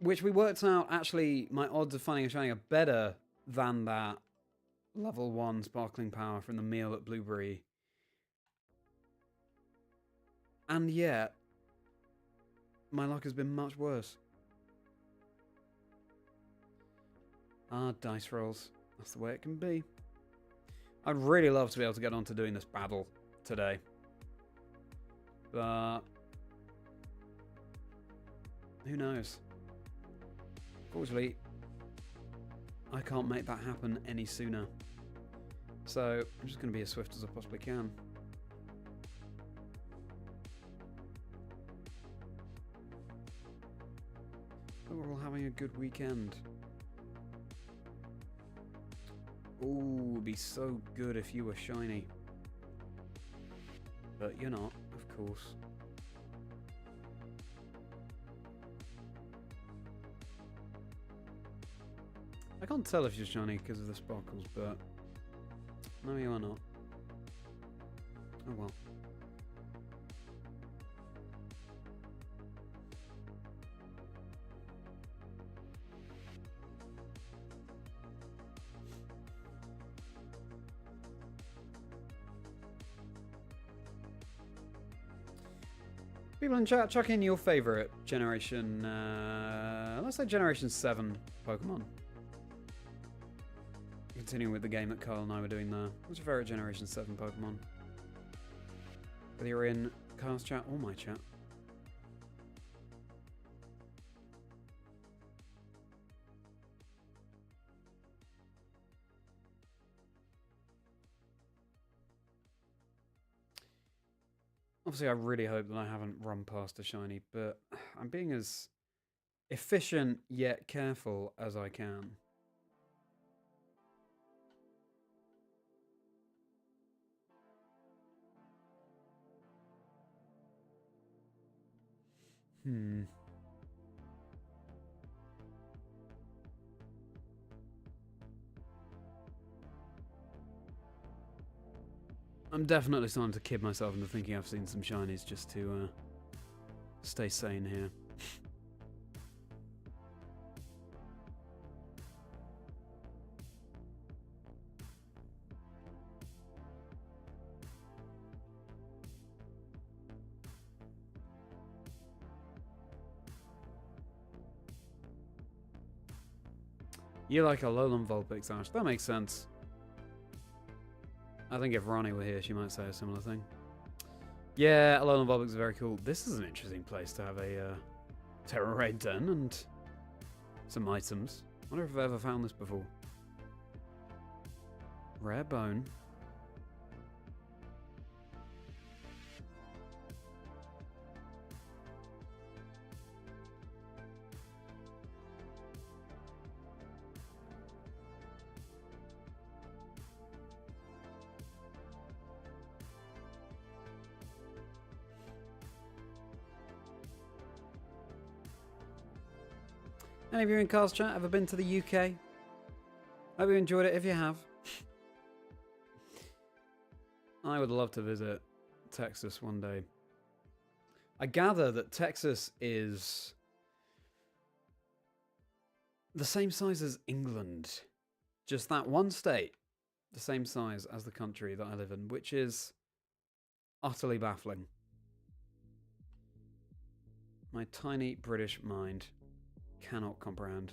Which we worked out, actually, my odds of finding a shiny are better than that level 1 sparkling power from the meal at Blueberry. And yet, my luck has been much worse. Dice rolls. That's the way it can be. I'd really love to be able to get on to doing this battle today. But who knows? Fortunately, I can't make that happen any sooner. So I'm just going to be as swift as I possibly can. Hope we're all having a good weekend. Ooh, it'd be so good if you were shiny. But you're not, of course. I can't tell if you're shiny because of the sparkles, but no, you are not. Oh well. People in chat, chuck in your favourite generation, let's say Generation 7 Pokemon. Continuing with the game that Kyle and I were doing there. What's your favourite Generation 7 Pokemon? Whether you're in Kyle's chat or my chat. Obviously, I really hope that I haven't run past a shiny, but I'm being as efficient yet careful as I can. I'm definitely starting to kid myself into thinking I've seen some shinies just to stay sane here. You like a Alolan Vulpix, Ash. That makes sense. I think if Ronnie were here, she might say a similar thing. Yeah, Alolan Vulpix is very cool. This is an interesting place to have a Terra Raid den and some items. I wonder if I've ever found this before. Rare bone. Any of you in Carl's chat ever been to the UK? Hope you enjoyed it if you have. I would love to visit Texas one day. I gather that Texas is the same size as England. Just that one state. the same size as the country that I live in, which is utterly baffling. My tiny British mind cannot comprehend.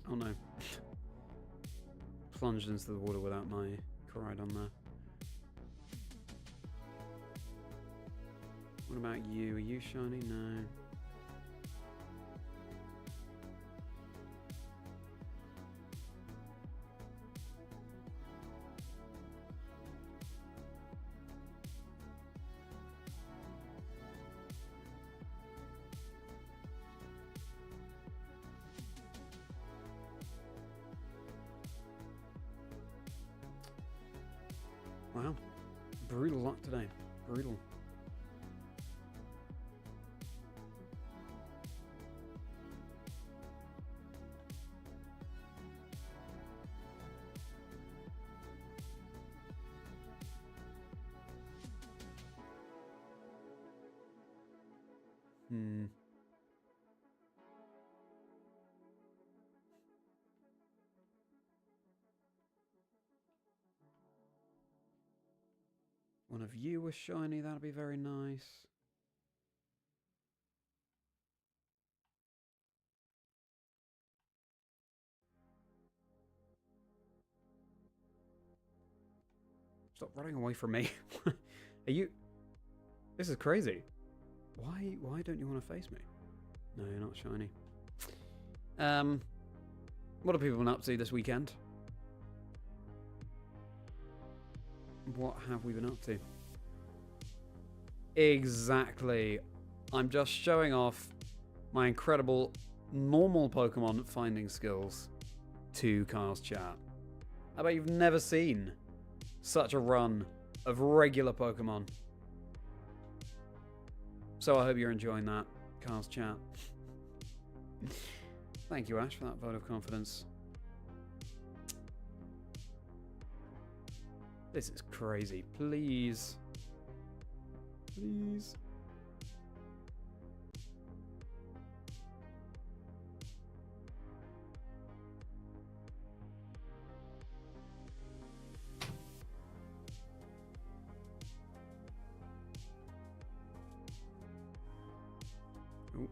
Oh no. Plunged into the water without my Corride on there. What about you? Are you shiny? No. Wow. Brutal luck today. Brutal. One of you was shiny, that'd be very nice. Stop running away from me. Are you... This is crazy. Why don't you want to face me? No, you're not shiny. What have people been up to this weekend? What have we been up to? Exactly. I'm just showing off my incredible normal Pokemon finding skills to Kyle's chat. I bet you've never seen such a run of regular Pokemon. So I hope you're enjoying that, Kyle's chat. Thank you, Ash, for that vote of confidence. This is crazy. Please. Please. Ooh.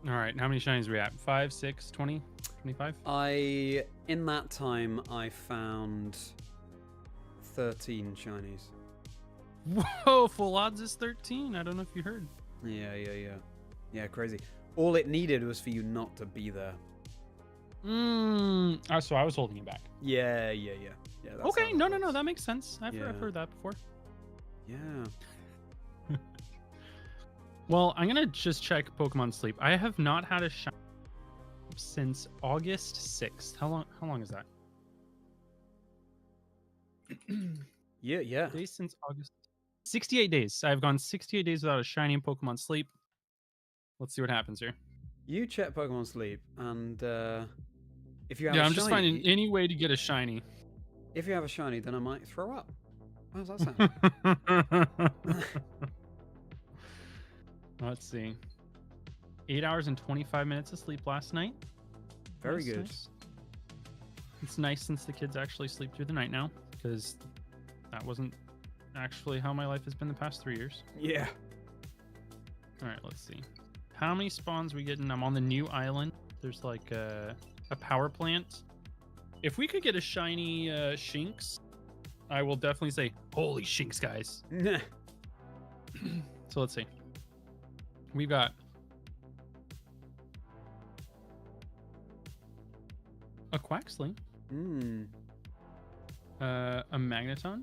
All right, how many shinies are we at? 5, 6, 20, 25? In that time, I found 13 shinies. Whoa, full odds is 13. I don't know if you heard. Yeah, crazy. All it needed was for you not to be there. So I was holding you back. Yeah. That's Okay, no, that makes sense. I've heard that before. Yeah. Well, I'm gonna just check Pokemon Sleep. I have not had a shiny since August 6th. How long is that? Yeah. Days since August. 68 days. I've gone 68 days without a shiny in Pokemon Sleep. Let's see what happens here. You check Pokemon Sleep, and if you have I'm a shiny, just finding any way to get a shiny. If you have a shiny, then I might throw up. How does that sound? Let's see. 8 hours and 25 minutes of sleep last night. Very good. Nice. It's nice since the kids actually sleep through the night now, because that wasn't actually how my life has been the past 3 years. Yeah. All right, let's see. How many spawns we getting? I'm on the new island. There's like a power plant. If we could get a shiny Shinx, I will definitely say, holy Shinx, guys. So let's see. We've got a Quaxley. A Magneton.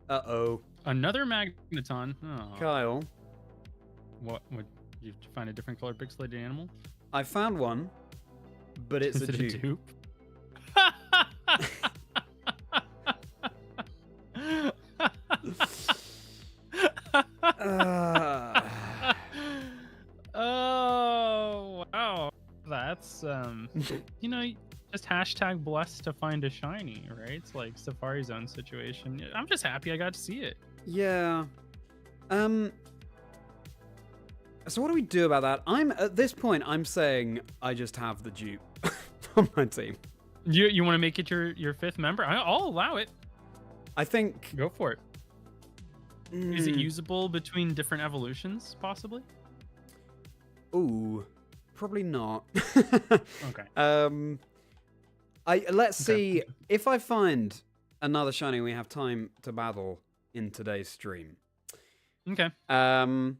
Uh-oh. Another Magneton. Oh. Kyle. What would you find a different colored pixelated animal? I found one, but it's Is a it dupe. you know, just hashtag blessed to find a shiny, right? It's like Safari Zone situation. I'm just happy I got to see it. Yeah. So what do we do about that? At this point, I'm saying I just have the dupe on my team. You want to make it your fifth member? I'll allow it. I think. Go for it. Is it usable between different evolutions, possibly? Ooh, probably not. Okay. Let's see if I find another shiny. We have time to battle in today's stream. Okay. Then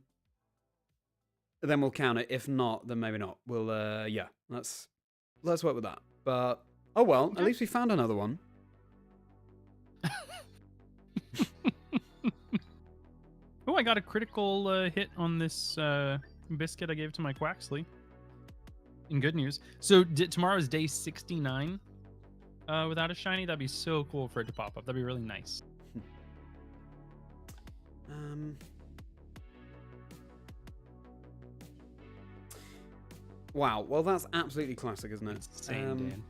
we'll count it. If not, then maybe not. We'll yeah. Let's work with that. But oh well, Okay. At least we found another one. Oh, I got a critical hit on this biscuit I gave to my Quaxley. In good news. So tomorrow is day 69 without a shiny. That'd be so cool for it to pop up. That'd be really nice. Wow. Well, that's absolutely classic, isn't it? Insane, Dan.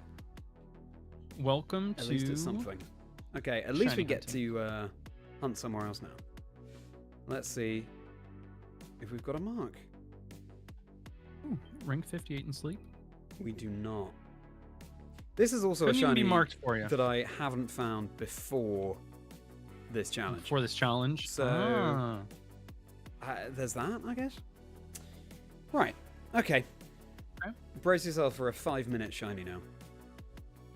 Welcome to... At least it's something. Okay, at least we get hunting. to hunt somewhere else now. Let's see if we've got a mark. Ooh, rank 58 in sleep. We do not. This is also Couldn't a even shiny be marked for you. that I haven't found before this challenge. For this challenge. So there's that, I guess. Right. Okay. Brace yourself for a 5-minute shiny now.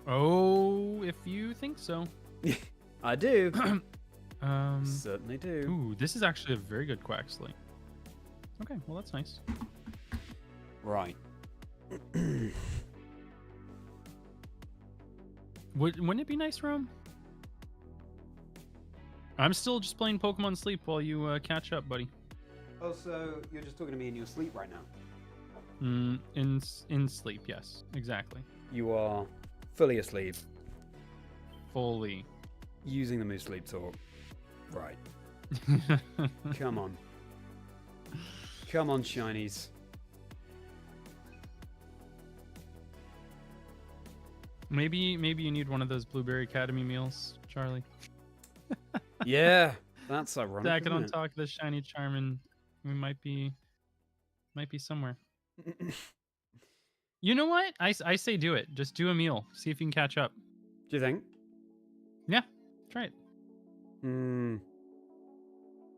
Oh, if you think so. I do. Certainly do. Ooh, this is actually a very good Quaxley. Okay, well that's nice. Right. Wouldn't it be nice, Rome? I'm still just playing Pokemon Sleep while you catch up, buddy. Oh, so you're just talking to me in your sleep right now? In sleep, yes, exactly. You are fully asleep. Fully. Using the Moose Sleep talk. Right. Come on. Come on, Shinies. Maybe you need one of those Blueberry Academy meals, Charlie. Yeah, that's ironic. Stack it on isn't top of the shiny Charmin. We might be somewhere. You know what? I say do it. Just do a meal. See if you can catch up. Do you think? Yeah, try it.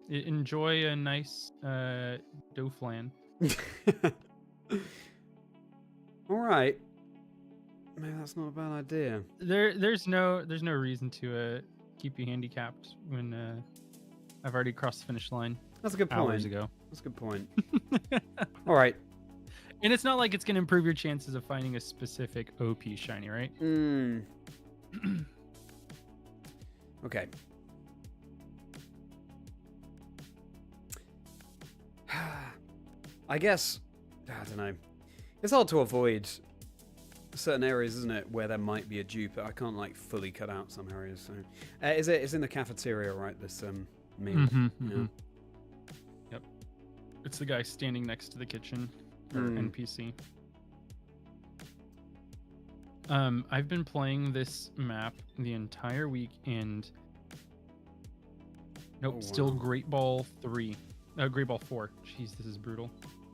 Enjoy a nice dough flan. All right. Maybe that's not a bad idea. There's no reason to keep you handicapped when I've already crossed the finish line. That's a good point. Hours ago. That's a good point. All right. And it's not like it's going to improve your chances of finding a specific OP shiny, right? Okay. I guess, I don't know. It's hard to avoid certain areas, isn't it, where there might be a dupe. I can't like fully cut out some areas. So, it's in the cafeteria, right? This meal. Yeah. Yep. It's the guy standing next to the kitchen or NPC. I've been playing this map the entire week and still Great Ball 3. Great Ball 4. Jeez, this is brutal.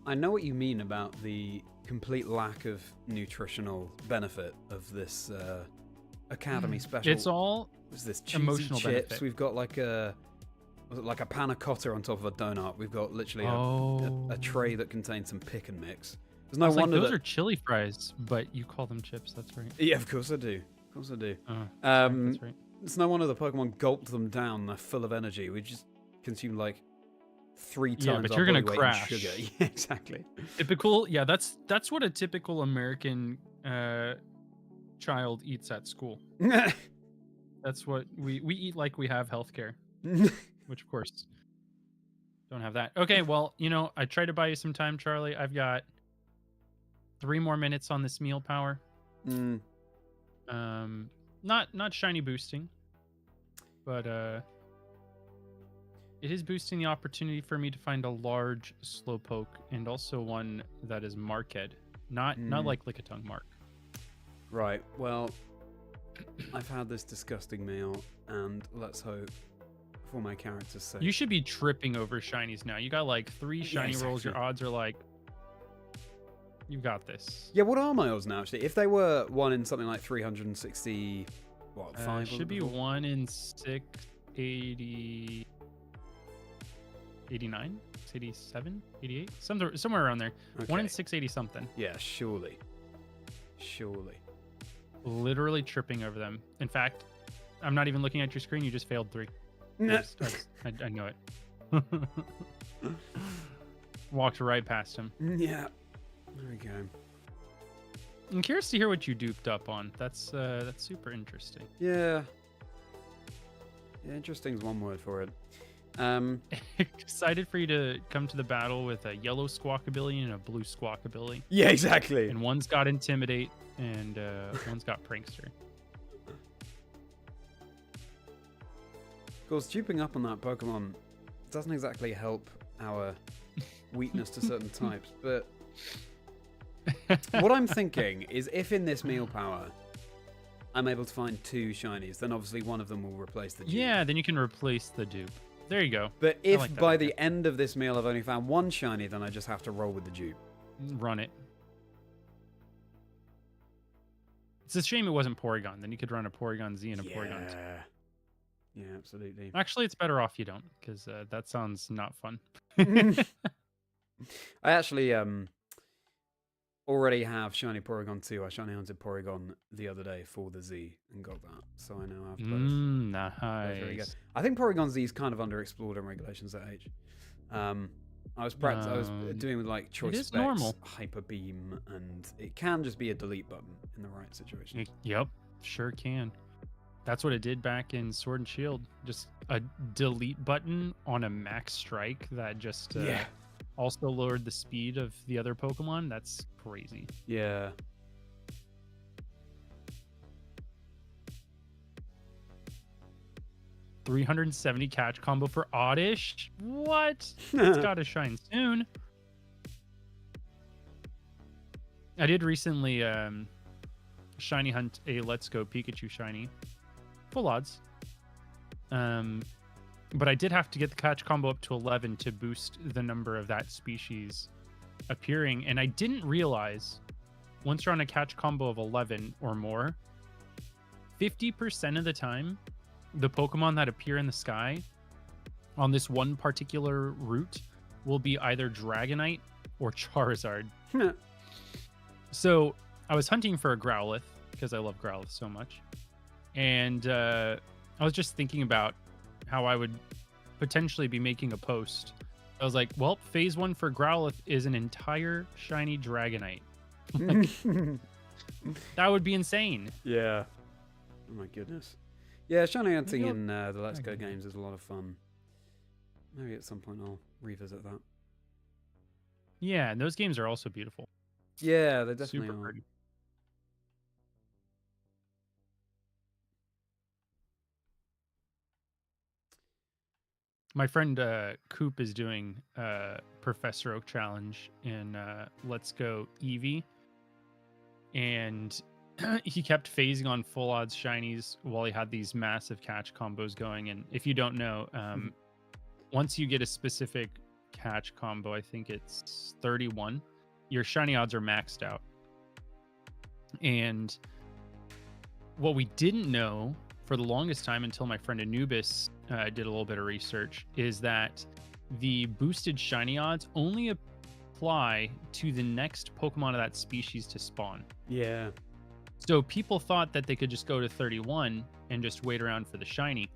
I know what you mean about the complete lack of nutritional benefit of this Academy special. It's all this cheesy emotional chips. benefit. We've got like a panna cotta on top of a donut. We've got literally a tray that contains some pick and mix. There's no wonder those are chili fries, but you call them chips. That's right. Yeah, of course I do. Of course I do. That's right. It's no wonder the Pokemon gulped them down. They're full of energy. We just consumed like 3 times. Yeah, but our you're gonna body weight in crash. sugar. Yeah, exactly. Typical. Yeah, that's what a typical American child eats at school. That's what we eat like we have healthcare, which of course don't have that. Okay, well, I tried to buy you some time, Charlie. I've got 3 more minutes on this meal power. Not shiny boosting, but it is boosting the opportunity for me to find a large Slowpoke and also one that is Marked, not like Lickitung Mark. Right, well, I've had this disgusting meal, and let's hope for my character's sake. You should be tripping over shinies now. You got like 3 shiny rolls. Your odds are like, you've got this. Yeah, what are my odds now, actually? If they were 1 in something like 360, what, 5? Should be 1 in 680, 89, 87, 88, somewhere around there. Okay. 1 in 680 something. Yeah, surely. Surely. Literally tripping over them. In fact, I'm not even looking at your screen. You just failed 3. No. I know it. Walked right past him. Yeah. There we go. I'm curious to hear what you duped up on. That's super interesting. Yeah. Yeah, interesting is one word for it. Excited for you to come to the battle with a yellow Squawkabilly and a blue Squawkabilly. Yeah, exactly. And one's got Intimidate and one's got Prankster. Of course, duping up on that Pokemon doesn't exactly help our weakness to certain types, but what I'm thinking is if in this meal power I'm able to find 2 shinies, then obviously one of them will replace the dupe. Yeah, then you can replace the dupe. There you go. But if like by the end of this meal I've only found 1 shiny, then I just have to roll with the dupe. Run it. It's a shame it wasn't Porygon. Then you could run a Porygon Z and a Porygon 2. Yeah, absolutely. Actually, it's better off you don't, because that sounds not fun. I actually already have Shiny Porygon 2. I shiny hunted Porygon the other day for the Z and got that, so I now have both. Nice. There we go. I think Porygon Z is kind of underexplored in regulations at age. I was doing with like choice specs, normal. hyper beam, and it can just be a delete button in the right situation. Yep, sure can. That's what it did back in Sword and Shield. Just a delete button on a max strike that just also lowered the speed of the other Pokemon. That's crazy. Yeah. $370 catch combo for Oddish? What? It's gotta shine soon. I did recently shiny hunt a Let's Go Pikachu shiny. Full odds. But I did have to get the catch combo up to 11 to boost the number of that species appearing. And I didn't realize once you're on a catch combo of 11 or more, 50% of the time, the Pokemon that appear in the sky on this one particular route will be either Dragonite or Charizard. So I was hunting for a Growlithe because I love Growlithe so much. And I was just thinking about how I would potentially be making a post. I was like, well, phase 1 for Growlithe is an entire shiny Dragonite. That would be insane. Yeah. Oh my goodness. Yeah, shiny hunting in the Let's Go games is a lot of fun. Maybe at some point I'll revisit that. Yeah, and those games are also beautiful. Yeah, they definitely Super are. pretty. My friend Coop is doing Professor Oak Challenge in Let's Go Eevee. And he kept phasing on full odds shinies while he had these massive catch combos going. And if you don't know, once you get a specific catch combo, I think it's 31, your shiny odds are maxed out. And what we didn't know for the longest time until my friend Anubis did a little bit of research is that the boosted shiny odds only apply to the next Pokemon of that species to spawn. Yeah. So people thought that they could just go to 31 and just wait around for the shiny,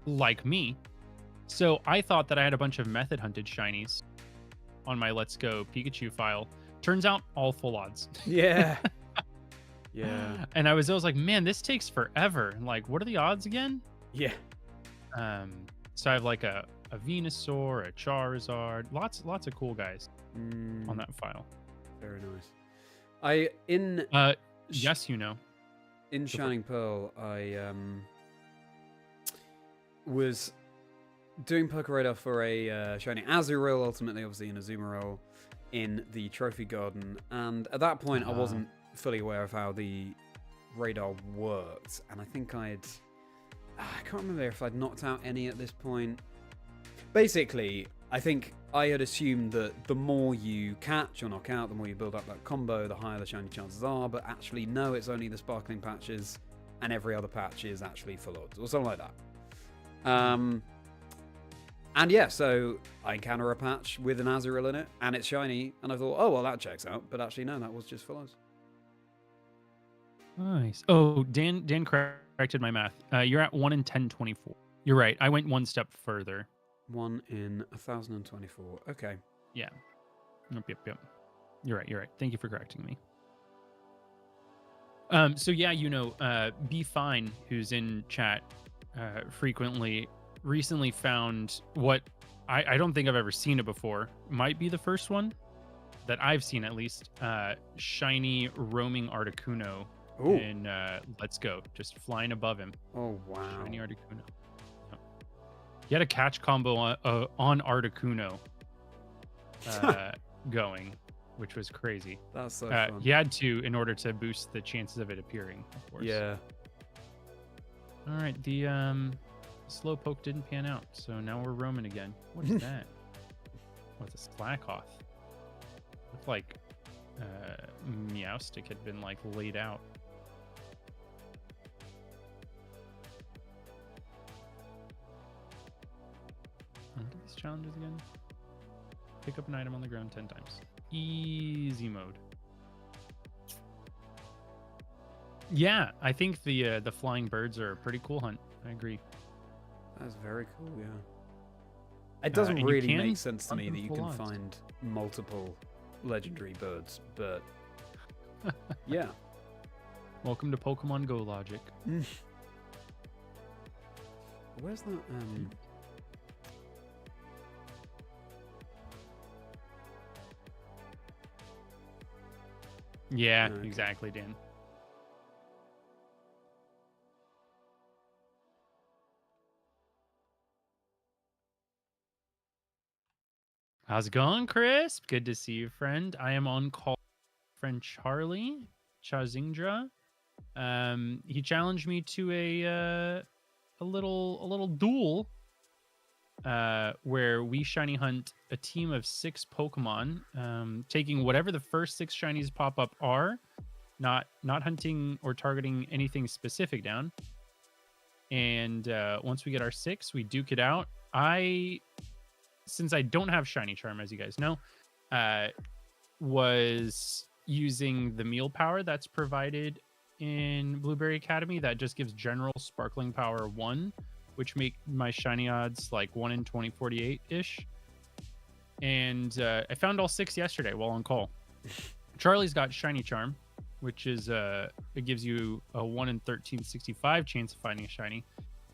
like me. So I thought that I had a bunch of method hunted shinies on my Let's Go Pikachu file. Turns out all full odds. Yeah. Yeah. And I was like, man, this takes forever. Like, what are the odds again? Yeah. So I have like a Venusaur, a Charizard, lots of cool guys on that file. Very nice. Yes, you know. In Shining Pearl, I was doing Pokeradar for a shiny Azurill, ultimately, obviously, in Azumarill in the Trophy Garden. And at that point, I wasn't fully aware of how the radar worked, and I think I can't remember if I'd knocked out any at this point. Basically, I think I had assumed that the more you catch or knock out, the more you build up that combo, the higher the shiny chances are, but actually, no, it's only the sparkling patches, and every other patch is actually full odds, or something like that. And yeah, so I encounter a patch with an Azurill in it, and it's shiny, and I thought, oh, well, that checks out, but actually, no, that was just full odds. Nice. Oh, Dan corrected my math. You're at 1 in 1024. You're right. I went one step further. 1 in 1024. Okay. Yeah. Yep. You're right. Thank you for correcting me. So yeah, Be Fine, who's in chat frequently, recently found what I don't think I've ever seen it before. Might be the first one that I've seen, at least. Shiny roaming Articuno. Ooh. In Let's Go, just flying above him. Oh, wow. Shiny Articuno. Yep. He had a catch combo on Articuno going, which was crazy. That's so fun. He had to, in order to boost the chances of it appearing, of course. Yeah. All right, the Slowpoke didn't pan out, so now we're roaming again. What is that? Oh, it's a Slackoth. Looked like Meowstic had been like laid out. What are these challenges again? Pick up an item on the ground 10 times. Easy mode. Yeah, I think the flying birds are a pretty cool hunt. I agree. That's very cool, yeah. It doesn't really make sense to me that you can odds. find multiple legendary birds, but yeah. Welcome to Pokemon Go logic. Where's that? Yeah, Okay. exactly, Dan. How's it going, Chris? Good to see you, friend. I am on call with friend Charlie, Chazingdra. He challenged me to a little duel where we shiny hunt a team of 6 Pokemon, taking whatever the first 6 shinies pop up are, not hunting or targeting anything specific down. And once we get our 6, we duke it out. Since I don't have Shiny Charm, as you guys know, was using the meal power that's provided in Blueberry Academy that just gives general sparkling power 1, which make my shiny odds like 1 in 2048-ish. And I found all 6 yesterday while on call. Charlie's got Shiny Charm, which is it gives you a 1 in 1365 chance of finding a shiny.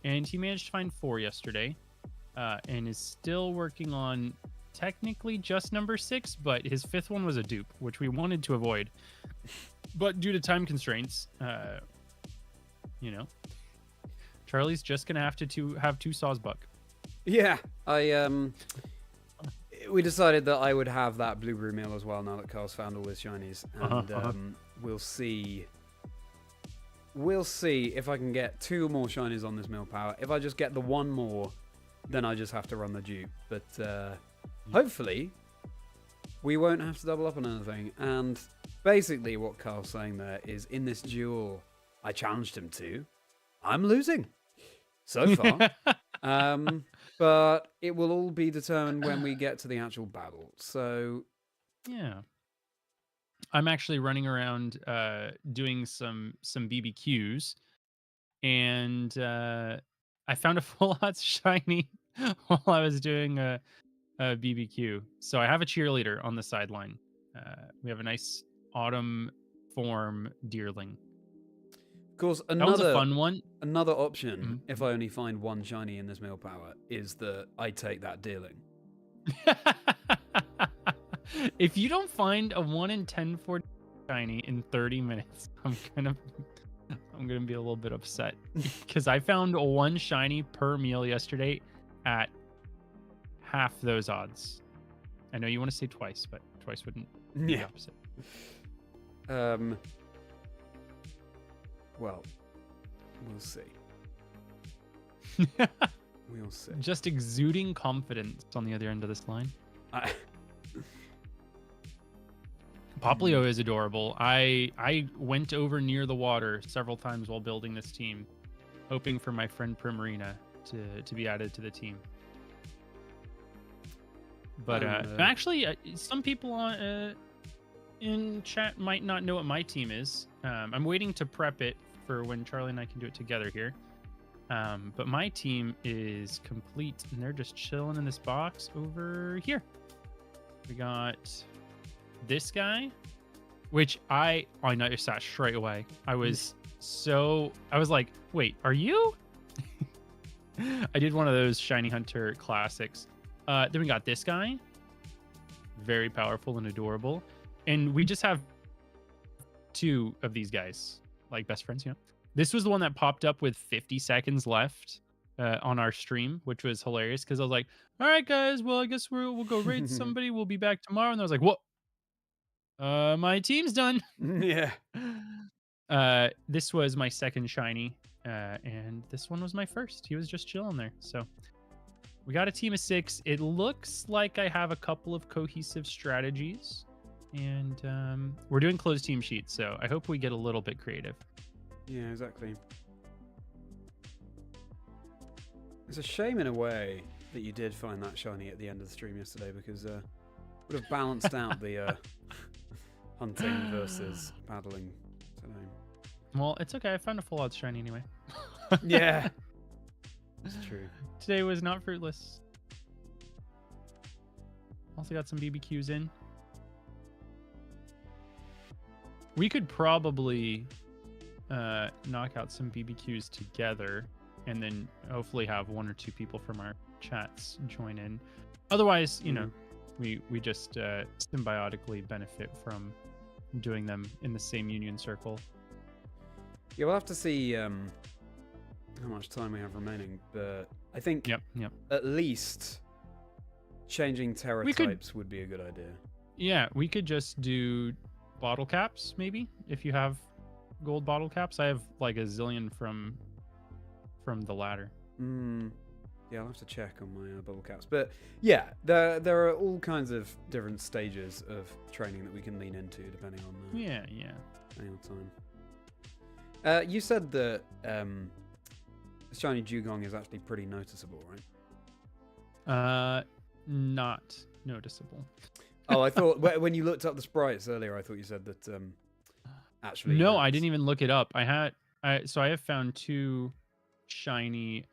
And he managed to find 4 yesterday. And is still working on technically just number 6, but his 5th one was a dupe, which we wanted to avoid. But due to time constraints, Charlie's just gonna have to have 2 Sawsbuck. Yeah, we decided that I would have that blueberry meal as well now that Carl's found all his shinies, and we'll see. We'll see if I can get 2 more shinies on this meal power. If I just get the 1 more, then I just have to run the dupe. But hopefully, we won't have to double up on anything. And basically what Carl's saying there is, in this duel I challenged him to, I'm losing so far. But it will all be determined when we get to the actual battle. So yeah. I'm actually running around doing some BBQs, and I found a full odds shiny while I was doing a BBQ. So I have a cheerleader on the sideline. We have a nice autumn form deerling. of course, That was a fun one. Another option, if I only find 1 shiny in this meal power, is that I take that dealing. If you don't find a 1 in 1040 shiny in 30 minutes, I'm gonna be a little bit upset, because I found 1 shiny per meal yesterday at half those odds. I know you want to say twice, but twice wouldn't be the opposite. Well, we'll see. We'll see. Just exuding confidence on the other end of this line. Poplio is adorable. I went over near the water several times while building this team, hoping for my friend Primarina to be added to the team. But actually, some people in chat might not know what my team is. I'm waiting to prep it for when Charlie and I can do it together here. But my team is complete, and they're just chilling in this box over here. We got this guy, which I noticed that straight away. I was like, wait, are you? I did one of those Shiny Hunter classics. Then we got this guy, very powerful and adorable. And we just have two of these guys, like best friends, you know. This was the one that popped up with 50 seconds left on our stream, which was hilarious because I was like, all right, guys, well, I guess we'll go raid somebody. We'll be back tomorrow. And I was like, what? My team's done. Yeah. This was my second shiny, and this one was my first. He was just chilling there. So we got a team of 6. It looks like I have a couple of cohesive strategies, and we're doing closed team sheets. So I hope we get a little bit creative. Yeah, exactly. It's a shame in a way that you did find that shiny at the end of the stream yesterday, because it would have balanced out the hunting versus paddling today. Well, it's okay. I found a full odds shiny anyway. Yeah, it's true. Today was not fruitless. Also got some BBQs in. We could probably knock out some BBQs together, and then hopefully have 1 or 2 people from our chats join in. Otherwise, you know, we just symbiotically benefit from doing them in the same union circle. Yeah, we'll have to see how much time we have remaining, but I think yep. at least changing Terra types would be a good idea. Yeah, we could just do bottle caps, maybe, if you have gold bottle caps. I have like a zillion from the ladder. Yeah, I'll have to check on my bottle caps. But yeah, there are all kinds of different stages of training that we can lean into depending on depending on time. You said that shiny dugong is actually pretty noticeable, right? Not noticeable. Oh, I thought when you looked up the sprites earlier, I thought you said that actually. No, I didn't even look it up. I have found two shiny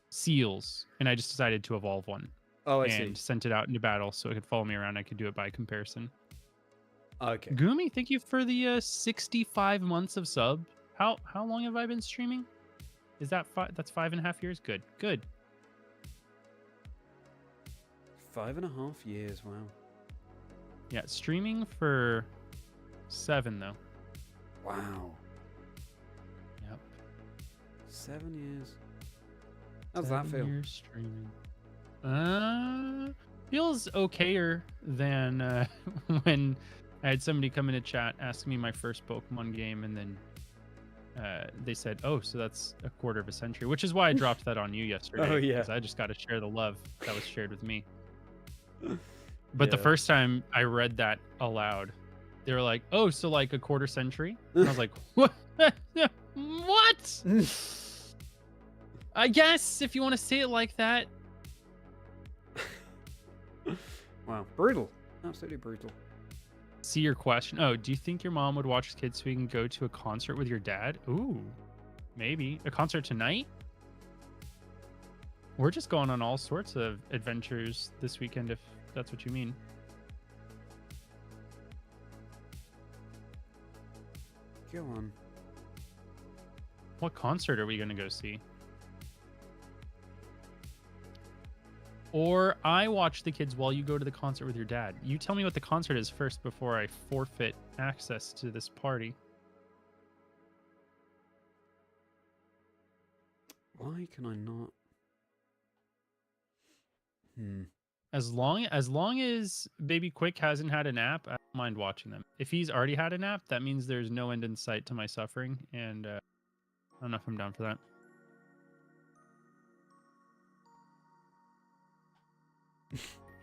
seals, and I just decided to evolve one. Oh, I see. And sent it out into battle so it could follow me around. I could do it by comparison. Okay. Gumi, thank you for the 65 months of sub. How long have I been streaming? Is that that's 5.5 years? Good. 5.5 years. Wow. Yeah, streaming for 7 though. Wow. Yep. 7 years. How's that feel? 7 years streaming. Feels okayer than when I had somebody come into chat asking me my first Pokemon game, and then they said, "Oh, so that's a quarter of a century," which is why I dropped that on you yesterday. Oh yeah. Because I just got to share the love that was shared with me. But the first time I read that aloud, they were like, "Oh, so like a quarter century?" And I was like, "What? What?" I guess if you want to say it like that. Wow, brutal. Absolutely brutal. See your question. Oh, do you think your mom would watch kids so we can go to a concert with your dad? Ooh, maybe. A concert tonight? We're just going on all sorts of adventures this weekend, if that's what you mean. Go on. What concert are we going to go see? Or I watch the kids while you go to the concert with your dad. You tell me what the concert is first before I forfeit access to this party. Why can I not? As long as Baby Quick hasn't had an app, mind watching them. If he's already had a nap, that means there's no end in sight to my suffering, and I don't know if I'm down for that.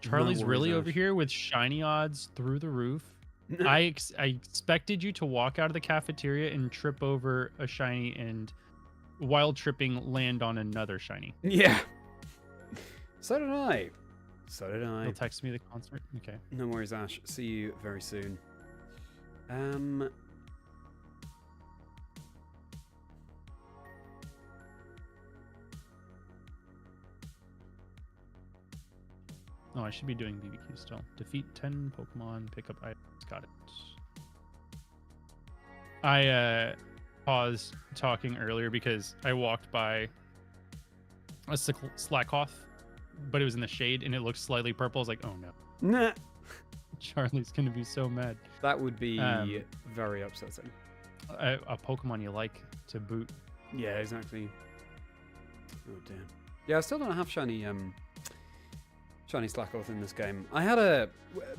Charlie's really over here with shiny odds through the roof. I expected you to walk out of the cafeteria and trip over a shiny, and while tripping, land on another shiny. Yeah. So did I. So did I. He'll text me the concert. Okay. No worries, Ash. See you very soon. Oh, I should be doing BBQ still. Defeat 10 Pokemon, pick up items. Got it. I paused talking earlier because I walked by a Slackoth, but it was in the shade and it looked slightly purple. I was like, oh no. Nah. Charlie's going to be so mad. That would be very upsetting. A Pokemon you like to boot. Yeah, exactly. Oh dear. Yeah, I still don't have shiny Slackoth in this game. I had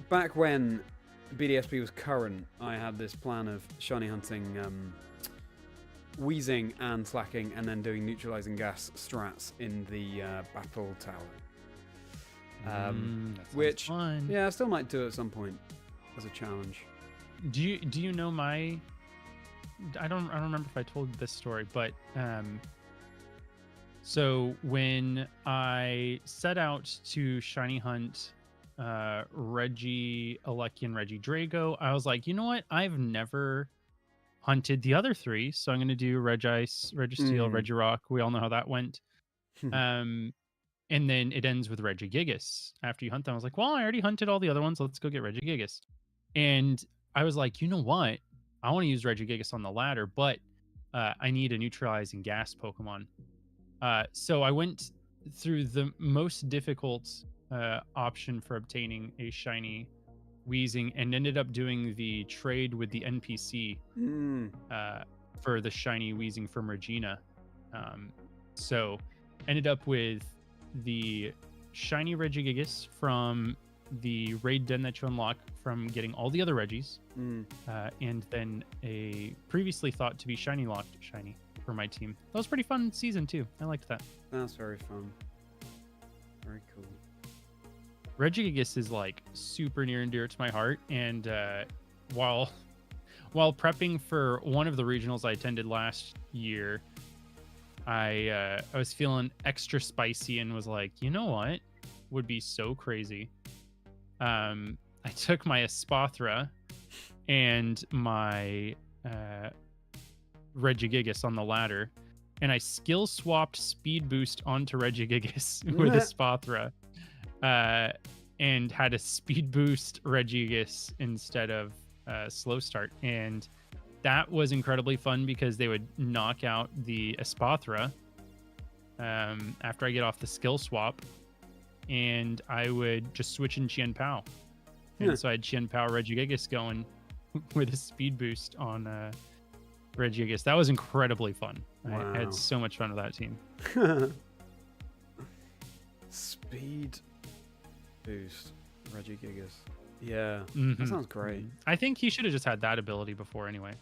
back when BDSP was current, I had this plan of shiny hunting Wheezing and Slacking, and then doing neutralizing gas strats in the battle tower. Which fun. Yeah, I still might do at some point as a challenge. Do you know my? I don't remember if I told this story, but so when I set out to shiny hunt Reggie Alekian, Reggie Drago, I was like, you know what? I've never hunted the other three, so I'm going to do Regice, Registeel, Regirock. We all know how that went. And then it ends with Regigigas. After you hunt them, I was like, well, I already hunted all the other ones. Let's go get Regigigas. And I was like, you know what? I want to use Regigigas on the ladder, but I need a neutralizing gas Pokemon. So I went through the most difficult option for obtaining a shiny Wheezing and ended up doing the trade with the NPC for the shiny Wheezing from Regina. So ended up with the shiny Regigigas from the raid den that you unlock from getting all the other Reggies, and then a previously thought to be shiny locked shiny for my team. That was pretty fun season too. I liked that. That's very fun. Very cool. Regigigas is like super near and dear to my heart, and while prepping for one of the regionals I attended last year, I was feeling extra spicy and was like, you know what would be so crazy? I took my Espathra and my Regigigas on the ladder, and I skill swapped Speed Boost onto Regigigas with Espathra, and had a Speed Boost Regigigas instead of Slow Start, and that was incredibly fun because they would knock out the Espathra after I get off the skill swap, and I would just switch in Chien Pao. And so I had Chien Pao Regigigas going with a speed boost on Regigigas. That was incredibly fun. Wow. I had so much fun with that team. Speed boost Regigigas. Yeah, that sounds great. I think he should have just had that ability before anyway.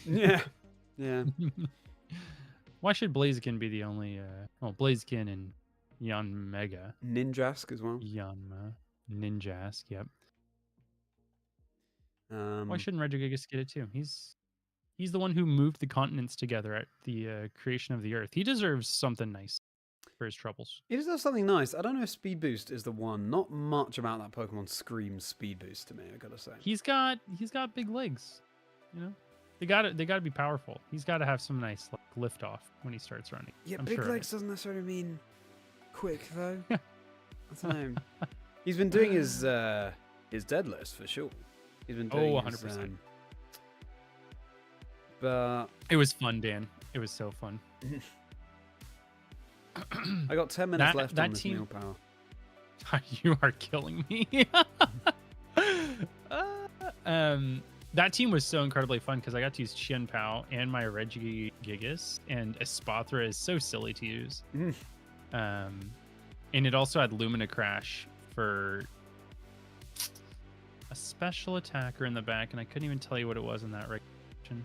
Yeah. Yeah. Why should Blaziken be the only... Blaziken and Yanmega. Ninjask as well. Yanma. Ninjask, yep. Um, Why shouldn't Regigigas get it too? He's the one who moved the continents together at the creation of the Earth. He deserves something nice for his troubles. He deserves something nice. I don't know if Speed Boost is the one. Not much about that Pokemon screams Speed Boost to me, I gotta say. He's got big legs, you know. They gotta be powerful. He's got to have some nice lift off when he starts running. Yeah, I'm big sure legs doesn't necessarily mean quick though. I don't know. He's been doing his deadlifts for sure. He's been doing 100%. But it was fun, Dan. It was so fun. I got 10 minutes left on this team... meal power. You are killing me. That team was so incredibly fun because I got to use Chien Pao and my Regigigas, and Espathra is so silly to use. And it also had Lumina Crash for a special attacker in the back, and I couldn't even tell you what it was in that region.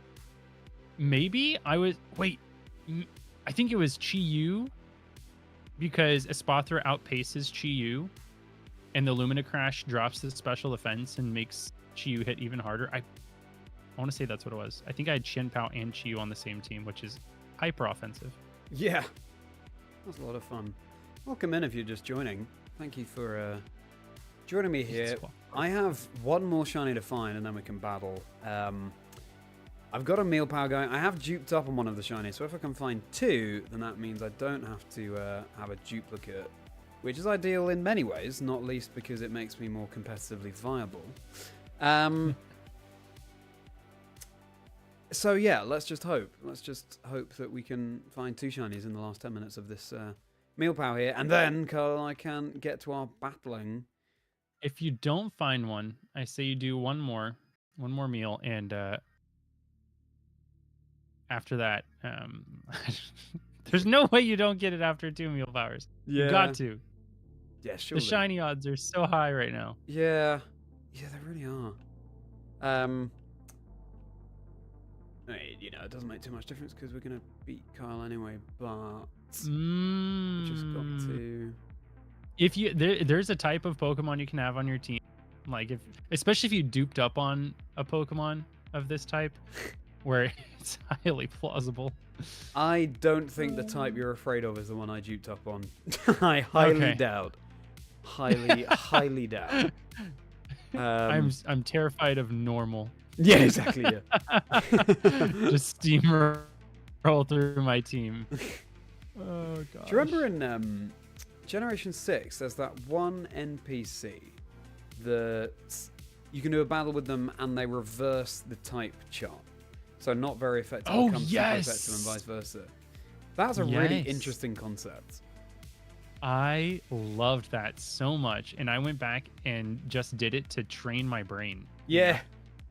Maybe I was... Wait. I think it was Chi-Yu, because Espathra outpaces Chi-Yu, and the Lumina Crash drops the special defense and makes Chi-Yu hit even harder. I want to say that's what it was. I think I had Shin Pao and Chi-Yu on the same team, which is hyper offensive. Yeah. That's a lot of fun. Welcome in if you're just joining. Thank you for joining me here. I have one more shiny to find, and then we can battle. I've got a meal power going. I have duped up on one of the shinies, so if I can find 2, then that means I don't have to have a duplicate, which is ideal in many ways, not least because it makes me more competitively viable. So yeah, let's just hope. Let's just hope that we can find 2 shinies in the last 10 minutes of this meal power here, and then Carl and I can get to our battling. If you don't find one, I say you do one more meal, and after that, there's no way you don't get it after 2 meal powers. Yeah. You got to. Yeah, sure. The shiny odds are so high right now. Yeah. Yeah, they really are. I mean, you know, it doesn't make too much difference because we're going to beat Kyle anyway, but we just got to... If you there's a type of Pokemon you can have on your team, like especially if you duped up on a Pokemon of this type, where it's highly plausible. I don't think the type you're afraid of is the one I duped up on. I highly doubt. Highly doubt. I'm terrified of normal. Yeah, exactly. Yeah. Just steamroll through my team. Oh god. Do you remember in Generation 6, there's that one NPC that you can do a battle with them and they reverse the type chart. So not very effective becomes super effective and vice versa. That's a really interesting concept. I loved that so much, and I went back and just did it to train my brain. Yeah.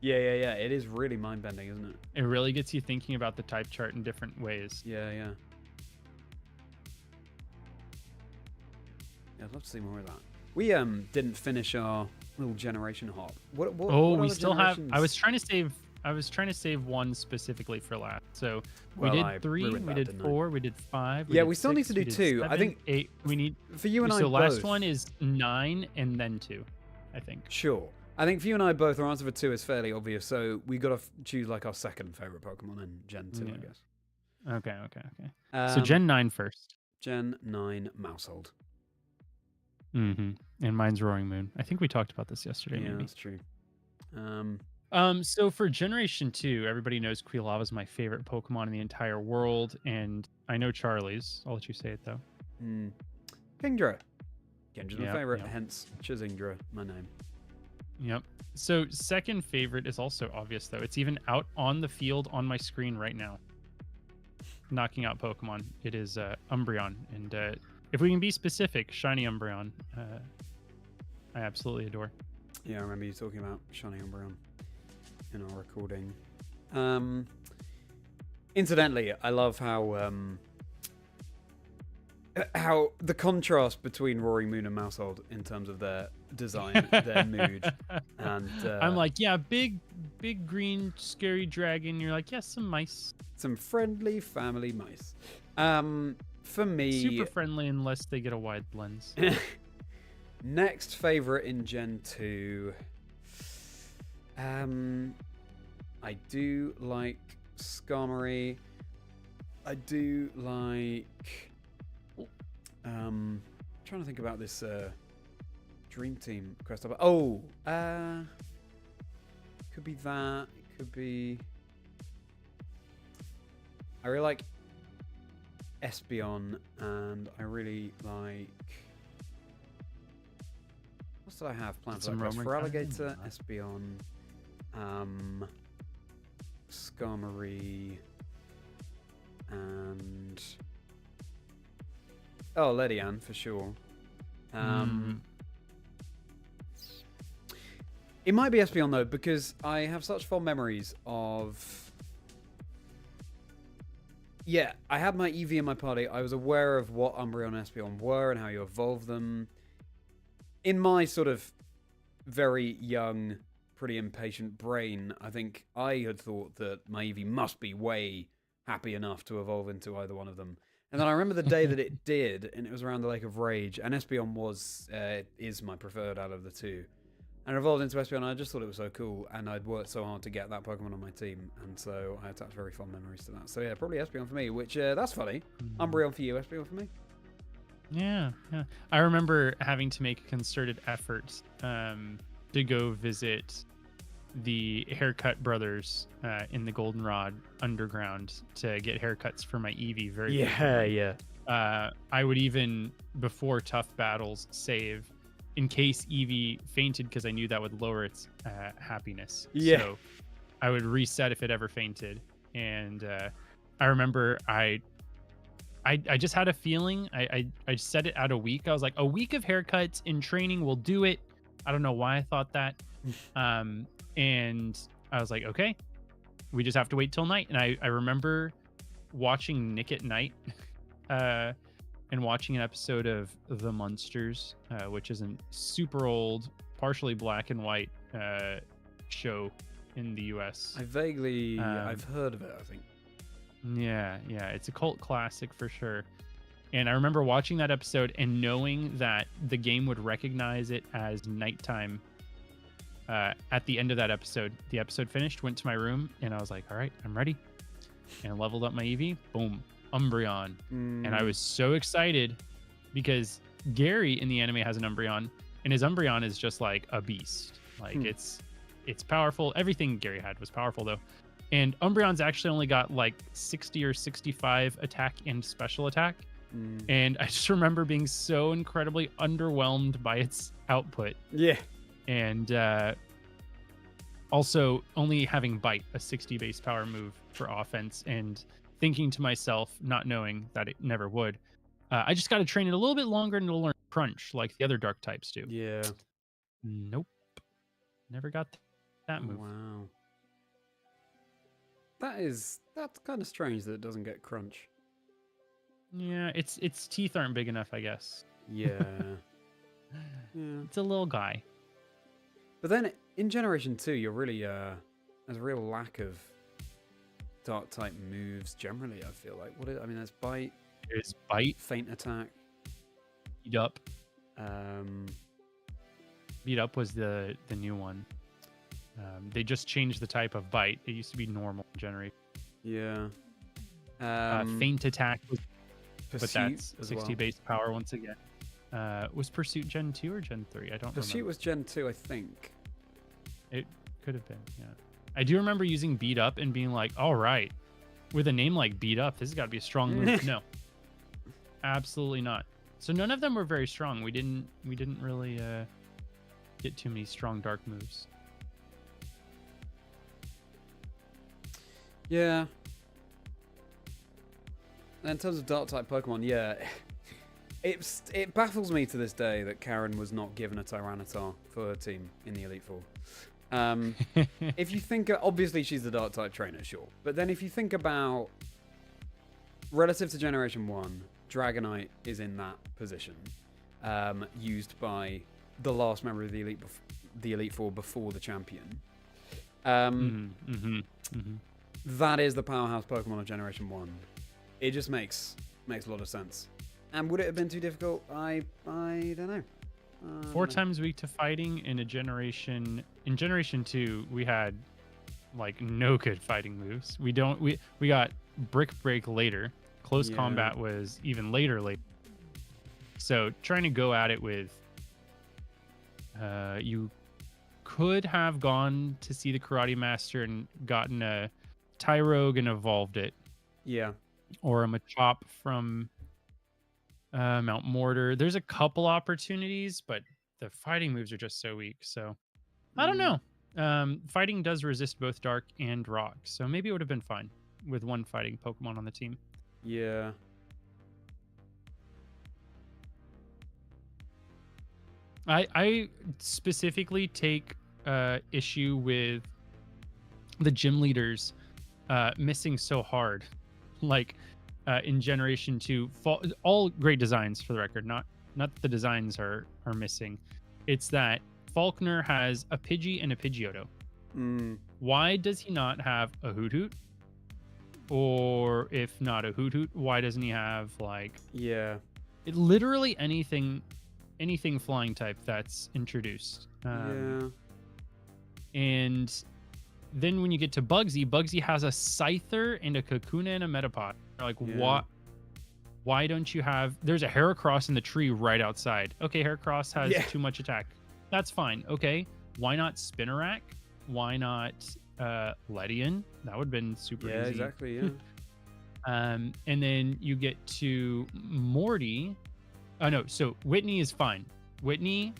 Yeah. It is really mind-bending, isn't it? It really gets you thinking about the type chart in different ways. Yeah. Yeah, I'd love to see more of that. We didn't finish our little generation hop. What we still have. I was trying to save one specifically for last. So we did 3, we did 4, we did 5. Yeah, we still need to do 2. 7, I think 8. We need for you and I. So both. last one is 9 and then 2, I think. Sure. I think for you and I both, our answer for 2 is fairly obvious. So we got to choose like our second favorite Pokemon in Gen 2, I guess. Okay. So Gen 9 first. Gen 9 Mousehold. And mine's Roaring Moon. I think we talked about this yesterday. Yeah, maybe. that's true. So for Generation 2, everybody knows Quilava is my favorite Pokemon in the entire world, and I know Charlie's. I'll let you say it though. Kingdra. Kendra's my favorite, hence Chazingdra, my name. Yep. So second favorite is also obvious though. It's even out on the field on my screen right now. Knocking out Pokemon. It is Umbreon, and if we can be specific, Shiny Umbreon, I absolutely adore. Yeah, I remember you talking about Shiny Umbreon in our recording. Incidentally, I love how the contrast between Roaring Moon and Mousehold in terms of their design, their mood, and I'm like, yeah, big green scary dragon. You're like, yes, some mice, some friendly family mice. For me, super friendly unless they get a wide lens. Next favorite in Gen 2. I do like Skarmory. I do like. Trying to think about this Dream Team quest. Oh, could be that. It could be. I really like Espeon, and I really like. What did I have planned for that quest? For Alligator, Espeon, Skarmory, and Ledian for sure. It might be Espeon though, because I have such fond memories of. Yeah, I had my Eevee in my party. I was aware of what Umbreon and Espeon were and how you evolve them. In my sort of very young, pretty impatient brain, I think I had thought that my Eevee must be way happy enough to evolve into either one of them. And then I remember the day that it did, and it was around the Lake of Rage, and Espeon is my preferred out of the two. And it evolved into Espeon, and I just thought it was so cool, and I'd worked so hard to get that Pokemon on my team, and so I attach very fond memories to that. So yeah, probably Espeon for me, which, that's funny. Umbreon for you, Espeon for me. Yeah. I remember having to make a concerted effort to go visit the haircut brothers in the Goldenrod underground to get haircuts for my Eevee. Yeah. I would even, before tough battles, save in case Eevee fainted, because I knew that would lower its happiness. Yeah. So I would reset if it ever fainted. And I remember I just had a feeling. I set it out a week. I was like, a week of haircuts in training will do it. I don't know why I thought that. And I was like, okay, we just have to wait till night. And I remember watching Nick at Night and watching an episode of The Munsters, which is a super old, partially black and white show in the US. I've heard of it, I think. Yeah, it's a cult classic for sure. And I remember watching that episode and knowing that the game would recognize it as nighttime. At the end of that episode, the episode finished, went to my room, and I was like, all right, I'm ready. And I leveled up my Eevee. Boom, Umbreon. And I was so excited because Gary in the anime has an Umbreon, and his Umbreon is just like a beast. Like it's powerful. Everything Gary had was powerful though. And Umbreon's actually only got like 60 or 65 attack and special attack. And I just remember being so incredibly underwhelmed by its output. Yeah. And also only having Bite, a 60 base power move for offense, and thinking to myself, not knowing that it never would, I just got to train it a little bit longer and it'll learn Crunch like the other dark types do. Yeah. Nope. Never got that move. Wow. That's kind of strange that it doesn't get Crunch. Yeah, its teeth aren't big enough, I guess. Yeah. Yeah. It's a little guy. But then in Generation 2, you're really there's a real lack of dark type moves generally, I feel like. There's Bite. There's Bite, Faint Attack. Beat Up. Um Beat Up was the new one. They just changed the type of Bite. It used to be normal generation. Yeah. Faint Attack was, Pursuit, but that's 60 well. base power once again. Was Pursuit Gen 2 or Gen 3? I don't Pursuit remember. was Gen 2, I think. It could have been, yeah. I do remember using Beat Up and being like, all right, with a name like Beat Up, this has got to be a strong move. No, absolutely not. So none of them were very strong. We didn't really get too many strong dark moves. Yeah. And in terms of dark type Pokemon, yeah, it baffles me to this day that Karen was not given a Tyranitar for her team in the Elite Four. If you think, obviously she's the dark type trainer, sure, but then if you think about relative to Generation 1, Dragonite is in that position, used by the last member of the Elite Four before the champion. That is the powerhouse Pokemon of Generation 1. It just makes a lot of sense. And would it have been too difficult? I don't know. 4 times weak to fighting in Generation 2, we had like no good fighting moves. We got Brick Break later. Close combat was even later. So trying to go at it with you could have gone to see the Karate Master and gotten a Tyrogue and evolved it. Yeah. Or a Machop from Mount Mortar. There's a couple opportunities, but the fighting moves are just so weak. So I don't know. Fighting does resist both dark and rock, so maybe it would have been fine with one fighting Pokemon on the team. Yeah. I specifically take issue with the gym leaders missing so hard. Like in Generation 2, all great designs for the record, not that the designs are missing. It's that Falkner has a Pidgey and a Pidgeotto. Why does he not have a Hoot Hoot? Or if not a Hoot Hoot, why doesn't he have like literally anything flying type that's introduced? And then when you get to Bugsy has a Scyther and a Kakuna and a Metapod. Like why don't you have? There's a Heracross in the tree right outside. Okay, Heracross has too much attack. That's fine. Okay, why not Spinarak? Why not Ledian? That would have been super easy. Exactly. Yeah. And then you get to Morty. Oh no, so Whitney is fine. Whitney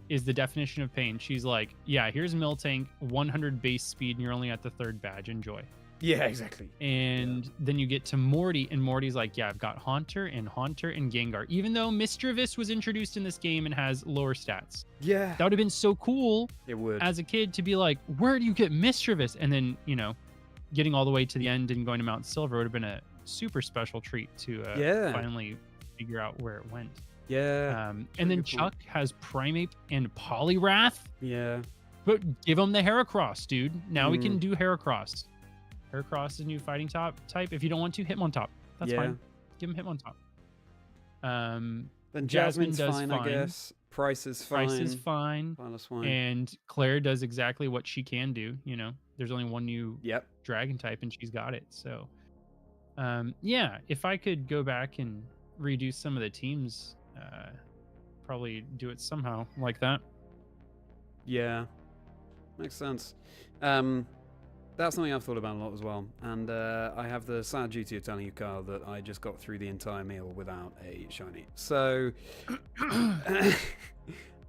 is the definition of pain. She's like, yeah, here's Miltank, 100 base speed, and you're only at the 3rd badge. Enjoy. Yeah, exactly. And then you get to Morty, and Morty's like, yeah, I've got Haunter and Gengar. Even though Mischievous was introduced in this game and has lower stats. Yeah. That would have been so cool as a kid to be like, where do you get Mischievous? And then, getting all the way to the end and going to Mount Silver would have been a super special treat to finally figure out where it went. Yeah. And then Chuck has Primeape and Poliwrath. Yeah. But give him the Heracross, dude. Now we can do Heracross. Heracross is a new fighting type. If you don't want to, Hitmontop. That's fine. Give him Hitmontop. Then Jasmine's fine, I guess. Price is fine. And Claire does exactly what she can do. There's only one new dragon type, and she's got it. So, if I could go back and redo some of the teams, probably do it somehow like that. Yeah, makes sense. That's something I've thought about a lot as well. And I have the sad duty of telling you, Carl, that I just got through the entire meal without a shiny. So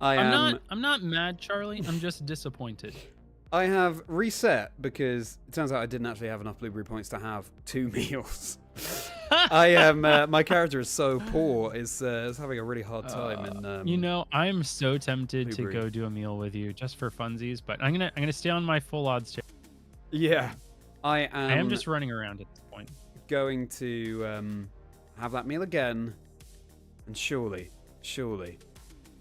I'm not mad, Charlie. I'm just disappointed. I have reset because it turns out I didn't actually have enough blueberry points to have 2 meals. I am my character is so poor, is having a really hard time in I'm so tempted to go do a meal with you just for funsies, but I'm gonna stay on my full odds chair. Yeah, I am just running around at this point. Going to have that meal again, and surely,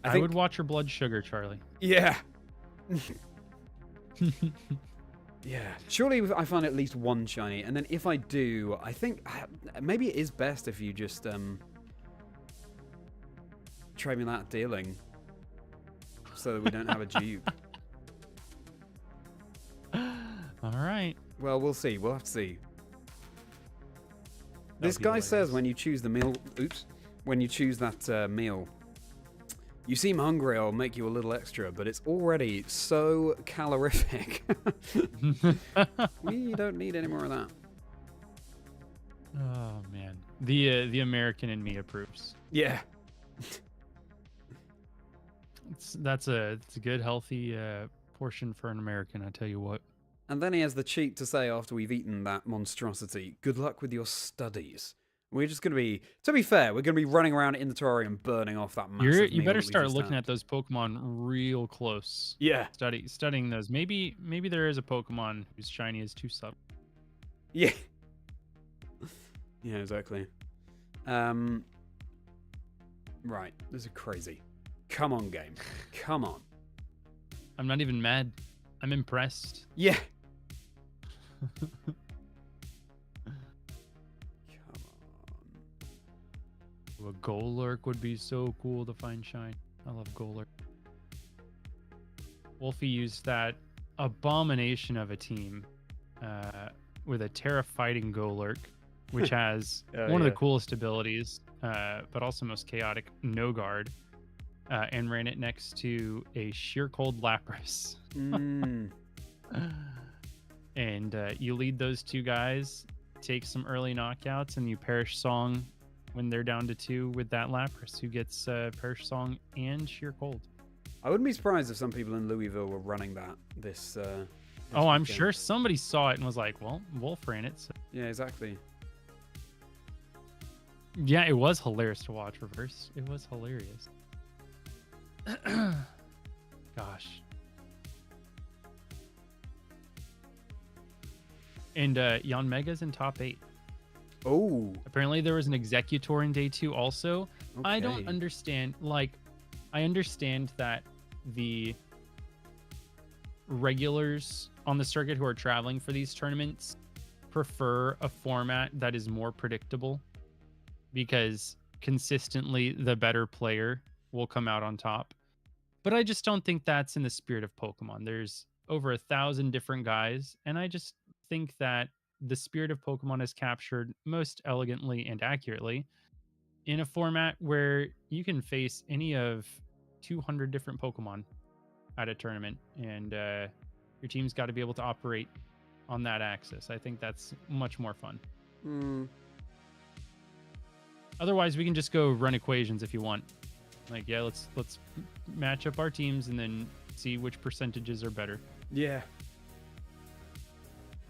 I would watch your blood sugar, Charlie. Yeah. Yeah. Surely I find at least one shiny, and then if I do, I think maybe it is best if you just trade me that dealing, so that we don't have a dupe. All right. Well, we'll see. We'll have to see. This guy says when you choose the meal... Oops. When you choose that meal, you seem hungry, I'll make you a little extra, but it's already so calorific. We don't need any more of that. Oh, man. The American in me approves. Yeah. That's a good, healthy portion for an American, I tell you what. And then he has the cheek to say after we've eaten that monstrosity, good luck with your studies. We're just going to be, to be fair, we're going to be running around in the terrarium burning off that massive You better start looking at those Pokemon real close. Yeah. Studying those. Maybe there is a Pokemon whose shiny is too subtle. Yeah. Yeah, exactly. Right. This is crazy. Come on, game. Come on. I'm not even mad. I'm impressed. Yeah. A Golurk would be so cool to find shine. I love Golurk. Wolfie used that abomination of a team with a Terra Fighting Golurk, which has one of the coolest abilities, but also most chaotic, No Guard, and ran it next to a Sheer Cold Lapras. And you lead those two guys, take some early knockouts, and you Perish Song when they're down to 2 with that Lapras, who gets Perish Song and Sheer Cold. I wouldn't be surprised if some people in Louisville were running that this I'm sure somebody saw it and was like, well, Wolf ran it. So. Yeah, exactly. Yeah, it was hilarious to watch Reverse. It was hilarious. Gosh. And Yon Mega's in top 8. Oh. Apparently there was an Executor in day 2 also. Okay. I don't understand. Like, I understand that the regulars on the circuit who are traveling for these tournaments prefer a format that is more predictable, because consistently the better player will come out on top. But I just don't think that's in the spirit of Pokemon. There's over 1,000 different guys, and I just think that the spirit of Pokemon is captured most elegantly and accurately in a format where you can face any of 200 different Pokemon at a tournament, and your team's got to be able to operate on that axis. I think that's much more fun. Otherwise, we can just go run equations if you want. Like, yeah, let's match up our teams and then see which percentages are better. Yeah.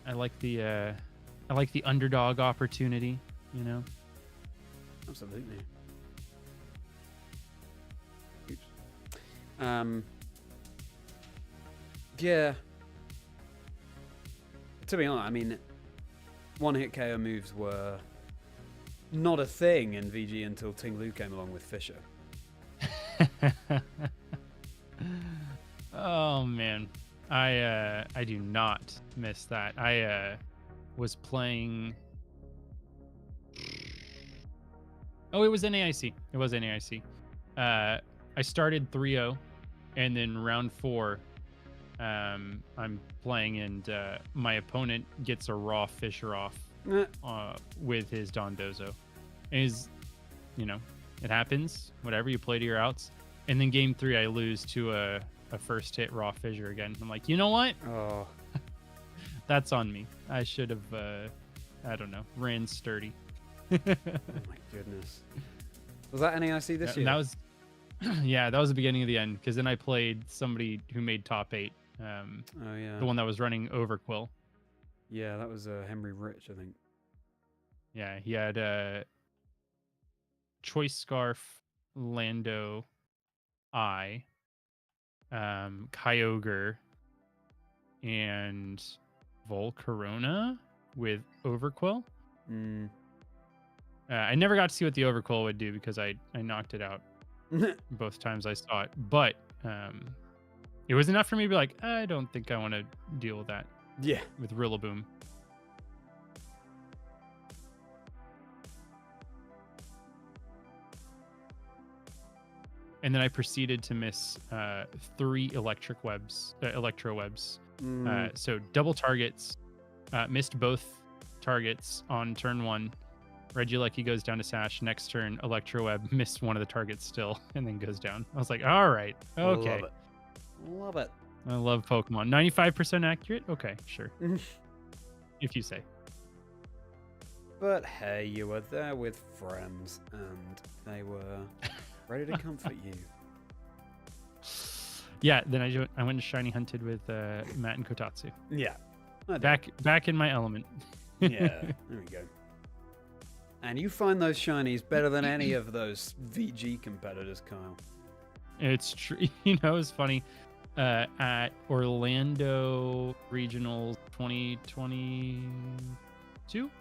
I like the underdog opportunity, you know. Absolutely. Oops. Yeah. To be honest, I mean, one-hit KO moves were not a thing in VG until Ting Lu came along with Fisher. Oh man, I do not miss that. I was playing. Oh, it was NAIC. It was NAIC. I started 3-0, and then round 4, I'm playing, and my opponent gets a raw Fisher off with his Dondozo. And you know, it happens. Whatever, you play to your outs. And then game 3, I lose to a first hit raw Fissure again. I'm like, you know what? Oh, that's on me. I should have, I don't know, ran sturdy. oh my goodness. Was that NAIC this year? That was, yeah, that was the beginning of the end. Because then I played somebody who made top 8. Oh yeah. The one that was running Overquill. Yeah, that was Henry Rich, I think. Yeah, he had Choice Scarf, Lando, Kyogre, and Volcarona with Overquill. I never got to see what the Overquill would do because I knocked it out both times I saw it. But it was enough for me to be like, I don't think I want to deal with that. Yeah. With Rillaboom. And then I proceeded to miss 3 electro webs. So double targets, missed both targets on turn 1. Regieleki goes down to Sash. Next turn, electro web, missed one of the targets still, and then goes down. I was like, all right, okay. Love it. I love Pokemon. 95% accurate? Okay, sure. If you say. But hey, you were there with friends, and they were ready to comfort you. Yeah, then I went to Shiny Hunted with Matt and Kotatsu. Yeah. Back in my element. Yeah, there we go. And you find those Shinies better than any of those VG competitors, Kyle. It's true. You know, it's funny. At Orlando Regionals 2022?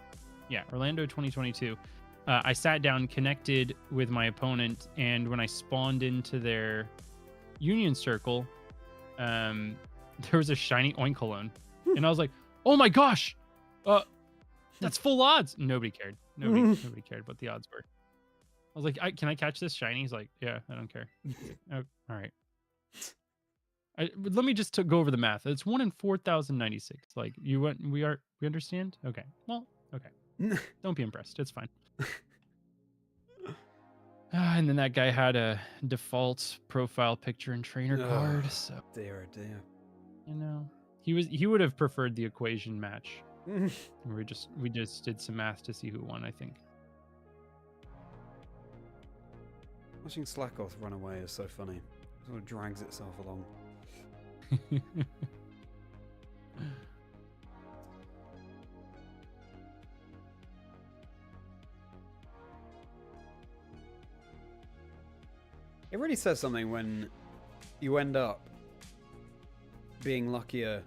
Yeah, Orlando 2022. I sat down, connected with my opponent, and when I spawned into their Union Circle, there was a shiny Oinkologne. And I was like, oh my gosh! That's full odds! Nobody cared. Nobody cared what the odds were. I was like, can I catch this shiny? He's like, yeah, I don't care. Oh, all right. Let me just go over the math. It's 1 in 4,096. Like, we understand? Okay. Well, okay. Don't be impressed. It's fine. And then that guy had a default profile picture and trainer card. So dear, dear. You know, he would have preferred the equation match. we just did some math to see who won, I think. Watching Slackoth run away is so funny. It sort of drags itself along. It really says something when you end up being luckier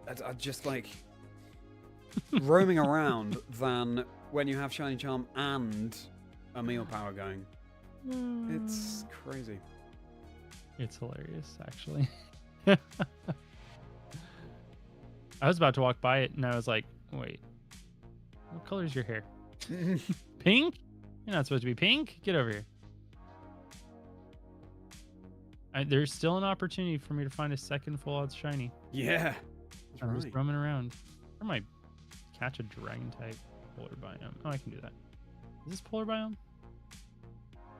at just like roaming around than when you have Shiny Charm and a meal power going. It's crazy. It's hilarious, actually. I was about to walk by it, and I was like, wait, what color is your hair? Pink? You're not supposed to be pink. Get over here. There's still an opportunity for me to find a second full-out shiny. Yeah. I'm just roaming around. I might catch a dragon type polar biome. Oh, I can do that. Is this polar biome?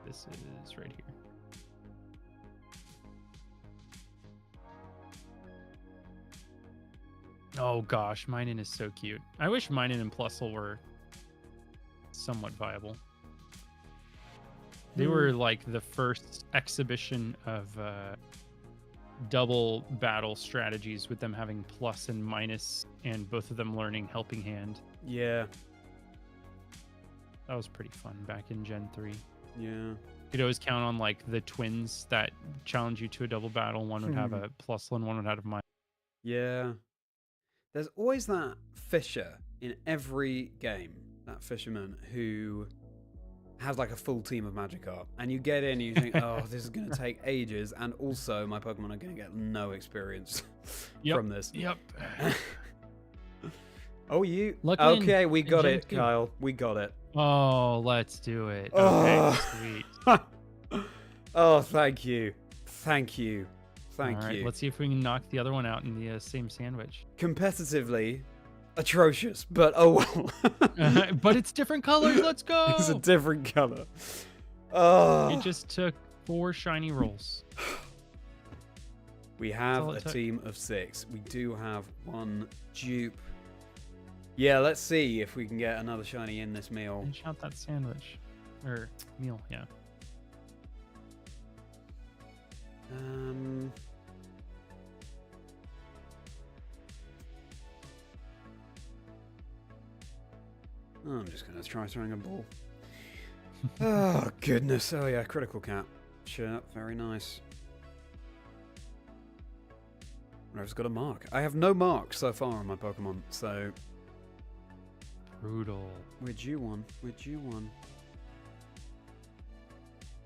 This is right here. Oh gosh, Minun is so cute. I wish Minun and Plusle were somewhat viable. They were like the first exhibition of double battle strategies with them having plus and minus and both of them learning Helping Hand. Yeah. That was pretty fun back in Gen 3. Yeah. You could always count on like the twins that challenge you to a double battle. One would have a Plusle and one would have a minus. Yeah. There's always that fisher in every game, that fisherman who has like a full team of Magikarp, and you get in and you think, oh, this is going to take ages, and also my Pokemon are going to get no experience from this. Yep. Oh, you? Luckily okay, we got Gen it, 2. Kyle. We got it. Oh, let's do it. Oh. Okay, sweet. Oh, thank you. Thank you. Thank All right, you. let's see if we can knock the other one out in the same sandwich. Competitively atrocious, but oh well. But it's different colors. Let's go. It's a different color. Oh. It just took 4 shiny rolls. We have a team of 6. We do have 1 dupe. Yeah, let's see if we can get another shiny in this meal. Finish out that sandwich. Or meal, yeah. I'm just going to try throwing a ball. Oh, goodness. Oh, yeah, critical cap. Sure, very nice. I've got a mark. I have no marks so far on my Pokemon, so... Brutal. We're due one. We're due one.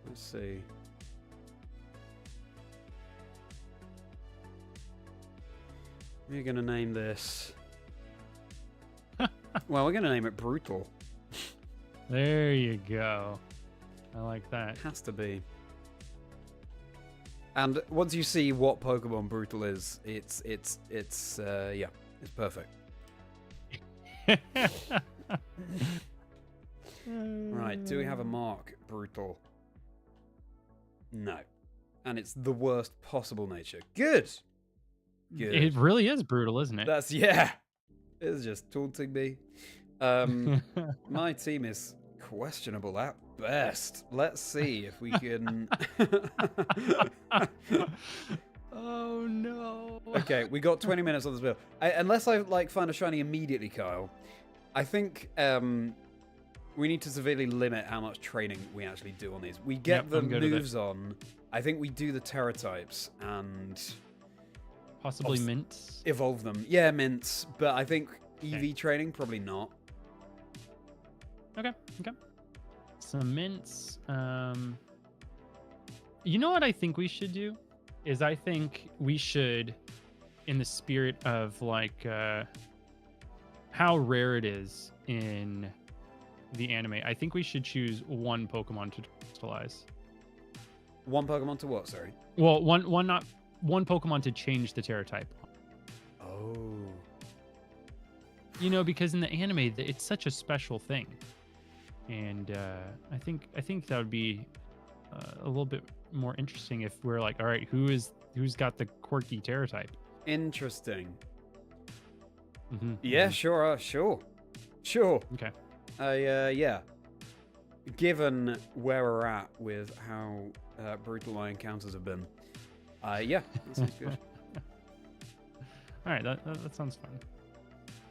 Let's see. We're going to name this... Well, we're going to name it Brutal. There you go. I like that. Has to be. And once you see what Pokemon Brutal is, it's yeah, it's perfect. Right, do we have a mark Brutal? No. And it's the worst possible nature. Good. Good. It really is brutal, isn't it? That's, yeah. It's just taunting me. My team is questionable at best. Let's see if we can... Oh, no. Okay, we got 20 minutes on this build. Unless I like find a shiny immediately, Kyle, I think we need to severely limit how much training we actually do on these. We get the moves on. I think we do the Terra types and... Possibly mints? Evolve them. Yeah, mints. But I think EV training, probably not. Okay. Some mints. You know what I think we should do? Is I think we should, in the spirit of like how rare it is in the anime, I think we should choose one Pokemon to crystallize. One Pokemon to what, sorry? Well, one Pokemon to change the Terra type. Oh. You know, because in the anime, it's such a special thing. And I think that would be a little bit more interesting if we're like, all right, who's got the quirky Terra type? Interesting. Mm-hmm. Yeah, sure. Okay. Yeah. Given where we're at with how brutal my encounters have been, yeah, that sounds good. All right, that sounds fun.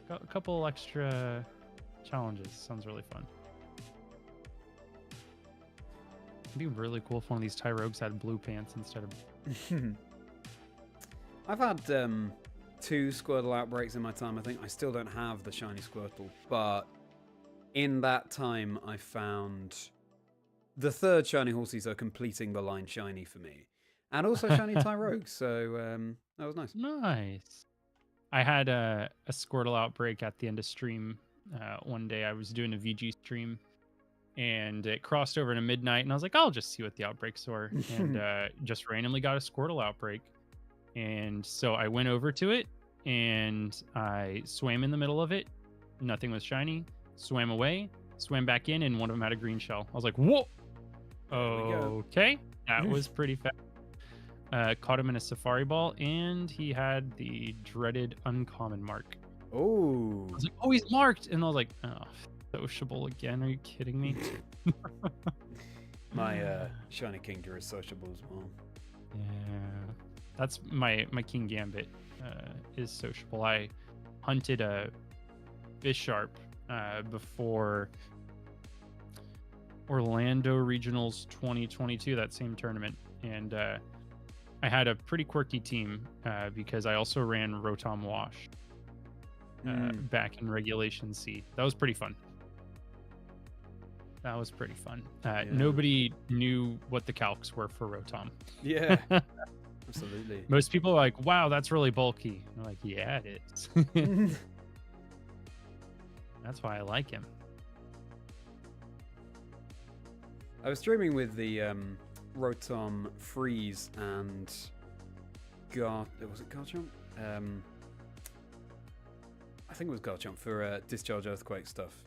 Got a couple extra challenges. Sounds really fun. It'd be really cool if one of these Tyrogues had blue pants instead of... I've had 2 Squirtle outbreaks in my time. I think I still don't have the shiny Squirtle, but in that time I found the 3rd shiny Horsey, so completing the line shiny for me. And also shiny Tyrogue, so that was nice. Nice. I had a Squirtle outbreak at the end of stream. One day I was doing a VG stream and it crossed over to midnight and I was like, I'll just see what the outbreaks were. And just randomly got a Squirtle outbreak. And so I went over to it and I swam in the middle of it. Nothing was shiny. Swam away, swam back in, and one of them had a green shell. I was like, whoa. Okay. That was pretty fast. Caught him in a safari ball, and he had the dreaded uncommon mark. Oh. I was like, oh, he's marked. And I was like, oh, sociable again. Are you kidding me? My shiny Kingdra is sociable as well. Yeah. That's my King Gambit is sociable. I hunted a Bisharp before Orlando Regionals 2022, that same tournament. And I had a pretty quirky team because I also ran Rotom Wash back in Regulation C. That was pretty fun. Nobody knew what the calcs were for Rotom. Yeah, absolutely. Most people are like, wow, that's really bulky. I'm like, yeah, it is. That's why I like him. I was streaming with the Rotom Freeze and was it Garchomp? I think it was Garchomp for Discharge Earthquake stuff.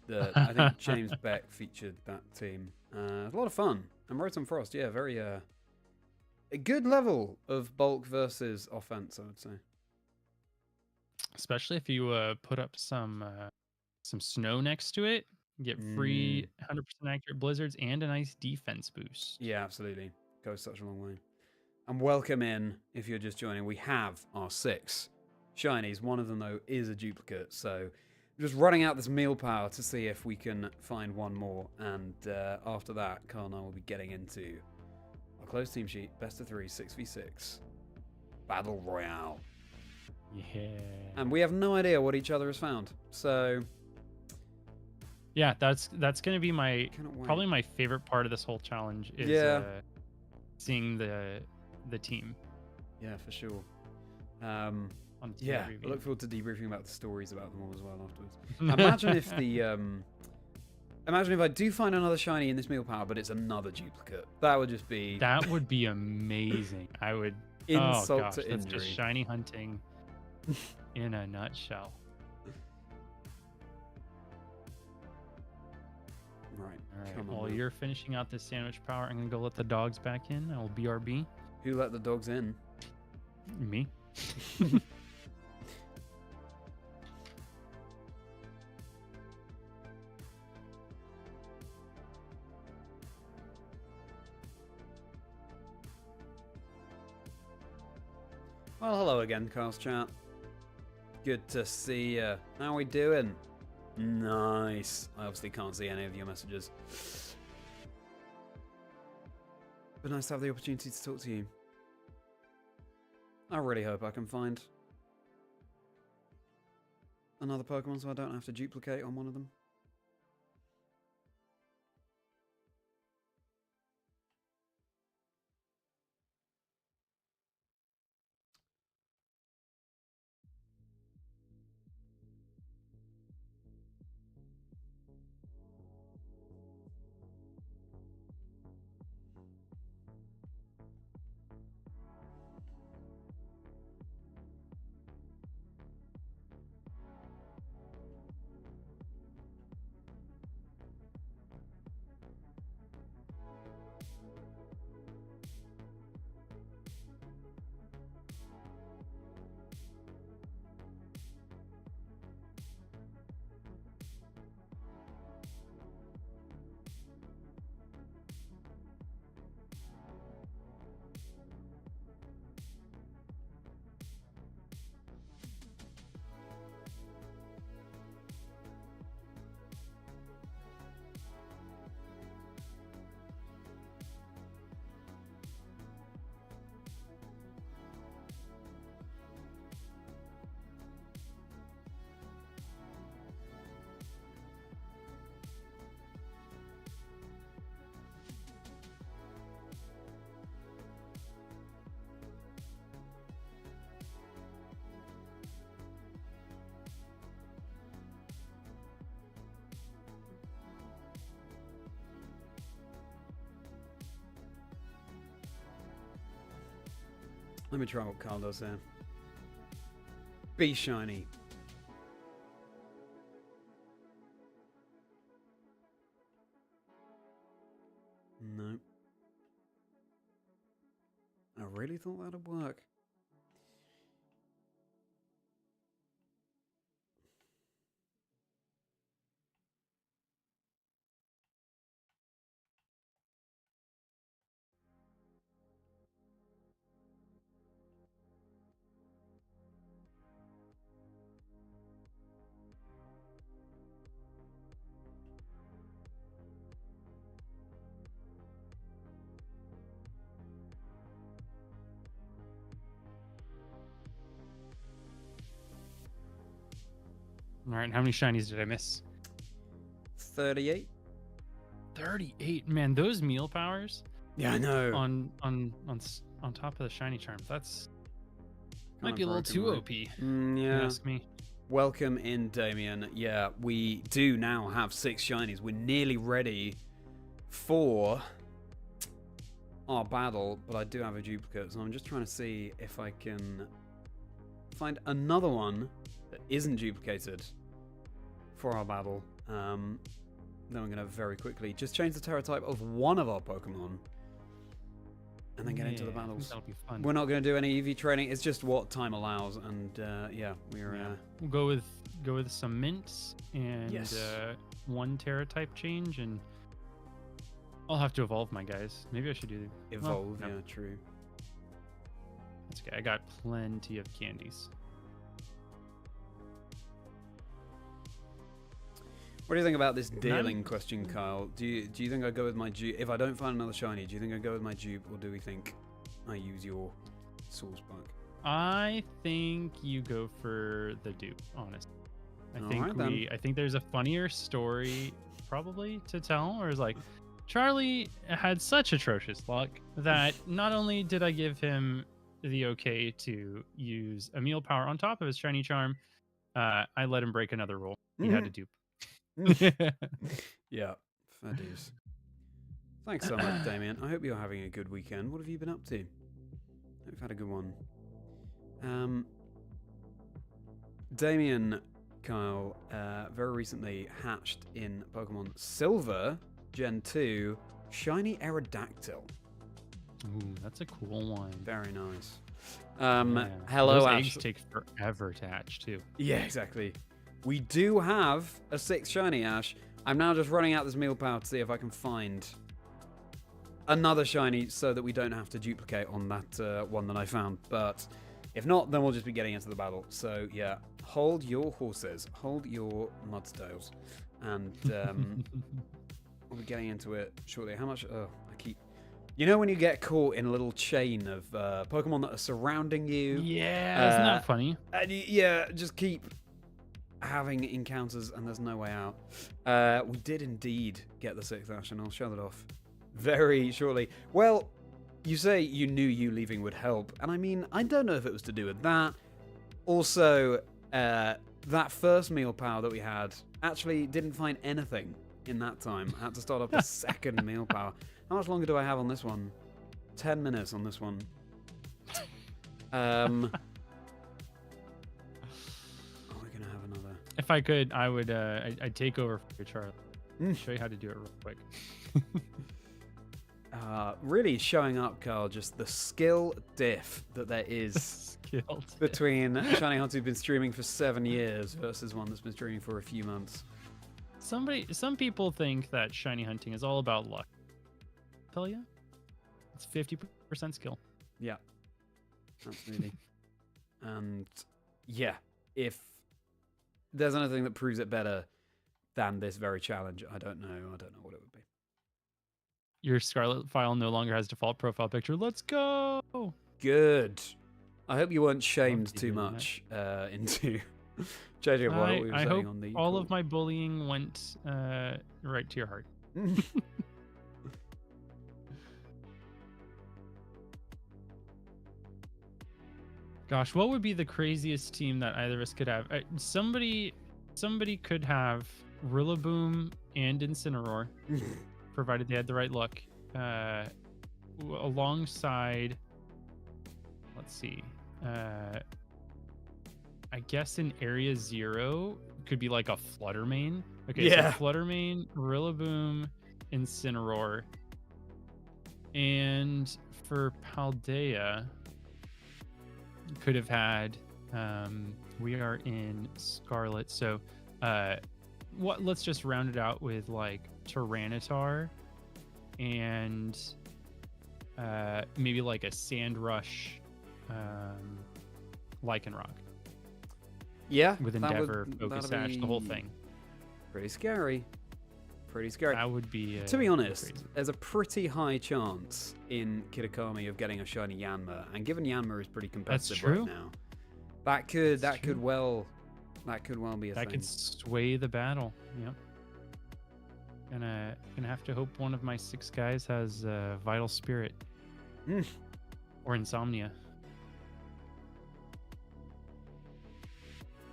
I think James Beck featured that team. A lot of fun. And Rotom Frost, yeah, very a good level of bulk versus offense, I would say. Especially if you put up some snow next to it, get free 100% accurate blizzards and a nice defense boost. Yeah, absolutely. Goes such a long way. And welcome in, if you're just joining, we have our 6 shinies. One of them, though, is a duplicate. So I'm just running out this meal power to see if we can find one more. And after that, Carl and I will be getting into our closed team sheet, best of 3, 6v6, Battle Royale. Yeah. And we have no idea what each other has found. So yeah, that's going to be probably my favorite part of this whole challenge is seeing the team. Yeah, for sure. Yeah, I look forward to debriefing about the stories about them all as well afterwards. Imagine if imagine if I do find another shiny in this meal power, but it's another duplicate. That would just be... That would be amazing. I would... Insult to injury. That's just shiny hunting in a nutshell. Right. All right. While you're finishing out this sandwich power, I'm going to go let the dogs back in. I'll BRB. Who let the dogs in? Me. Well, hello again, Carl's chat. Good to see you. How we doing? Nice. I obviously can't see any of your messages. But nice to have the opportunity to talk to you. I really hope I can find another Pokemon so I don't have to duplicate on one of them. Let me try what Carl does here. Be shiny. No. I really thought that'd work. All right, how many shinies did I miss? 38. 38. Man, those meal powers Yeah, I know. on top of the shiny charms. That's might Kinda be a little broken, too right? OP. If Yeah. you ask me. Welcome in, Damien. Yeah, we do now have 6 shinies. We're nearly ready for our battle, but I do have a duplicate, so I'm just trying to see if I can find another one that isn't duplicated for our battle. Then I'm going to very quickly just change the Terra type of one of our Pokemon and then get into the Yeah, I think battles. that'll be fun. We're not going to do any EV training. It's just what time allows, and yeah, we're We'll go with some mints and Yes. 1 Terra type change, and I'll have to evolve my guys. Maybe I should do evolve. no. Yeah, true. That's okay. I got plenty of candies. What do you think about this dealing question, Kyle? Do you think I go with my dupe? If I don't find another shiny, do you think I go with my dupe, or do we think I use your source pack? I think you go for the dupe, honestly. I think there's a funnier story probably to tell, where it's like Charlie had such atrocious luck that not only did I give him the okay to use a meal power on top of his shiny charm, I let him break another rule. He had a dupe. Yeah, fair dues. Thanks so much, Damien. I hope you're having a good weekend. What have you been up to? Hope you've had a good one. Damien, Kyle, very recently hatched in Pokemon Silver Gen 2 Shiny Aerodactyl. Ooh, that's a cool one. Very nice. Yeah. Hello, Those Ash. eggs take forever to hatch too. Yeah, exactly. We do have a 6th shiny, Ash. I'm now just running out this meal power to see if I can find another shiny so that we don't have to duplicate on that one that I found. But if not, then we'll just be getting into the battle. So yeah, hold your horses, hold your mudstails, and we'll be getting into it shortly. How much? Oh, I keep... You know when you get caught in a little chain of Pokemon that are surrounding you? Yeah, isn't that funny? And yeah, just keep having encounters and there's no way out. We did indeed get the 6th Ash, and I'll show that off very shortly. Well, you say you knew you leaving would help, and I mean, I don't know if it was to do with that. Also, that first meal power that we had actually didn't find anything in that time. I had to start up a second meal power. How much longer do I have on this one? 10 minutes on this one. If I could, I would. I'd take over for you, Charlie. Show you how to do it real quick. Really showing up, Carl, just the skill diff that there is between Shiny Hunter who's been streaming for 7 years versus one that's been streaming for a few months. Some people think that shiny hunting is all about luck. Tell you, it's 50% skill. Yeah, absolutely. And yeah, if there's anything that proves it better than this very challenge, I don't know what it would be. Your Scarlet file no longer has default profile picture. Let's go. Good. I hope you weren't shamed too much into changing up what we were saying on the all of my bullying went right to your heart. Gosh, what would be the craziest team that either of us could have? Somebody could have Rillaboom and Incineroar, provided they had the right luck, alongside let's see. I guess in Area 0 could be like a Fluttermane. Okay, Yeah. so Fluttermane, Rillaboom, Incineroar. And for Paldea, could have had we are in Scarlet, so let's just round it out with like Tyranitar and maybe like a Sandrush, Lycanroc. Yeah. With Endeavor, Focus Sash, the whole thing. Pretty scary. Pretty scary. That would be. To be honest, crazy. there's a pretty high chance in Kitakami of getting a shiny Yanma, and given Yanma is pretty competitive right now, that could well be a thing. That could sway the battle. Yep. Gonna have to hope one of my 6 guys has Vital Spirit or Insomnia.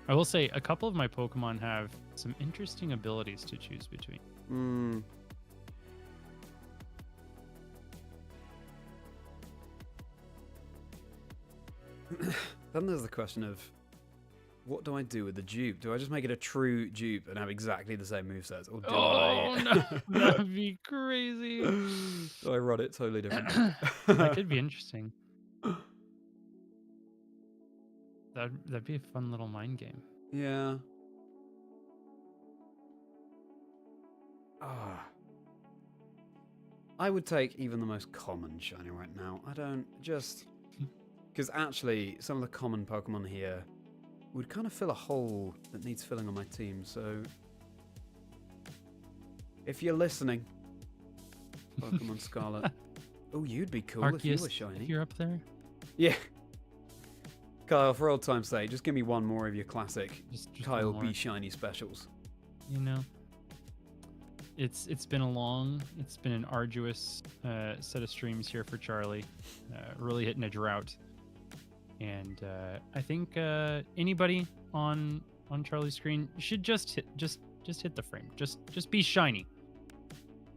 I will say a couple of my Pokemon have some interesting abilities to choose between. Then there's the question of, what do I do with the dupe? Do I just make it a true dupe and have exactly the same movesets? Or do no, that'd be crazy. Do I run it totally different? That could be interesting. That'd be a fun little mind game. Yeah. I would take even the most common shiny right now. I don't just... Because actually, some of the common Pokemon here would kind of fill a hole that needs filling on my team, so... If you're listening, Pokemon Scarlet... Oh, you'd be cool Arceus, if you were shiny. if you're up there. Yeah. Kyle, for old time's sake, just give me one more of your classic Just Kyle one B more. shiny specials. You know, it's been an arduous set of streams here for Charlie, really hitting a drought, and I think anybody on Charlie's screen should just hit the frame, just be shiny,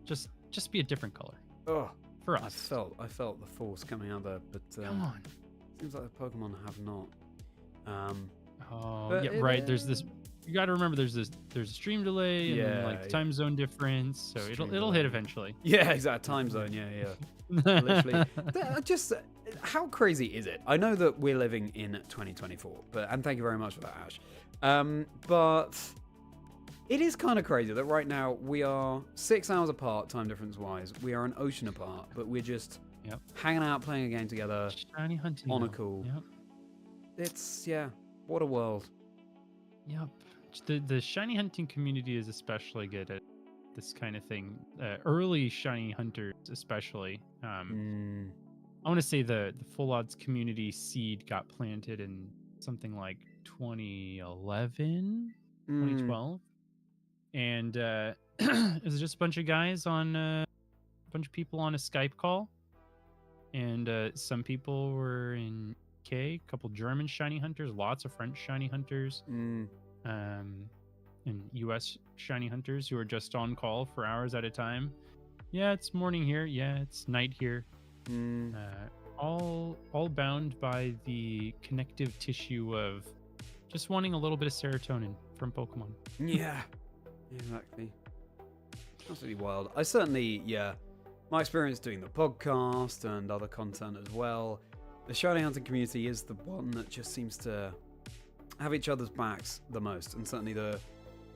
just be a different color. Oh, for us. I felt the force coming out there, but Come on. seems like the Pokemon have not. Oh yeah, right. There's this. You got to remember, there's a stream delay and then, like the time zone difference, so it'll hit eventually. Yeah, exact time zone. Yeah. Literally. Just how crazy is it? I know that we're living in 2024, and thank you very much for that, Ash. But it is kind of crazy that right now we are 6 hours apart, time difference wise. We are an ocean apart, but we're just hanging out, playing a game together. Shiny hunting. On a call. Yep. It's what a world. Yep. The shiny hunting community is especially good at this kind of thing. Early shiny hunters, especially. I want to say the full odds community seed got planted in something like 2011, 2012, and it was just a bunch of guys on a bunch of people on a Skype call, and some people were in UK, a couple German shiny hunters, lots of French shiny hunters. And US shiny hunters who are just on call for hours at a time. Yeah, it's morning here. Yeah, it's night here. All bound by the connective tissue of just wanting a little bit of serotonin from Pokemon. Yeah, exactly. Absolutely wild. I certainly, my experience doing the podcast and other content as well, the shiny hunting community is the one that just seems to have each other's backs the most, and certainly the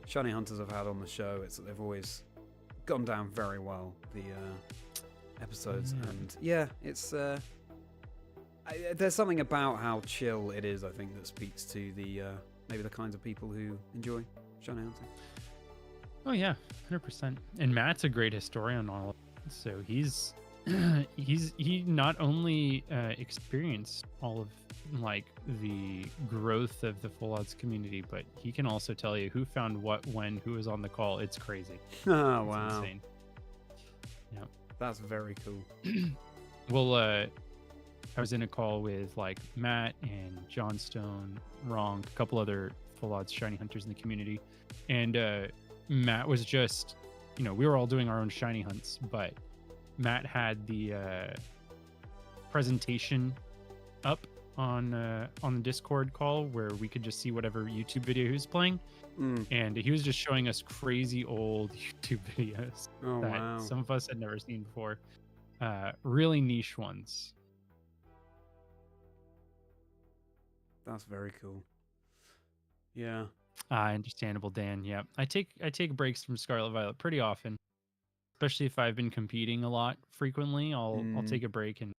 shiny hunters I've had on the show, they've always gone down very well, the episodes. And it's there's something about how chill it is, I think, that speaks to the maybe the kinds of people who enjoy shiny hunting. Oh yeah, 100%. And Matt's a great historian on all of it. So he not only experienced all of like the growth of the full odds community, but he can also tell you who found what, when, who was on the call. It's crazy. Oh, it's wow. Insane. Yeah. That's very cool. Well, I was in a call with like Matt and Johnstone, Ronk, a couple other full odds shiny hunters in the community. And Matt was just, we were all doing our own shiny hunts, but Matt had the presentation up on the Discord call where we could just see whatever YouTube video he was playing, Mm. and he was just showing us crazy old YouTube videos Oh, that wow. some of us had never seen before. Really niche ones. That's very cool. Yeah. Understandable, Dan. Yeah, I take breaks from Scarlet Violet pretty often, especially if I've been competing a lot frequently. I'll take a break and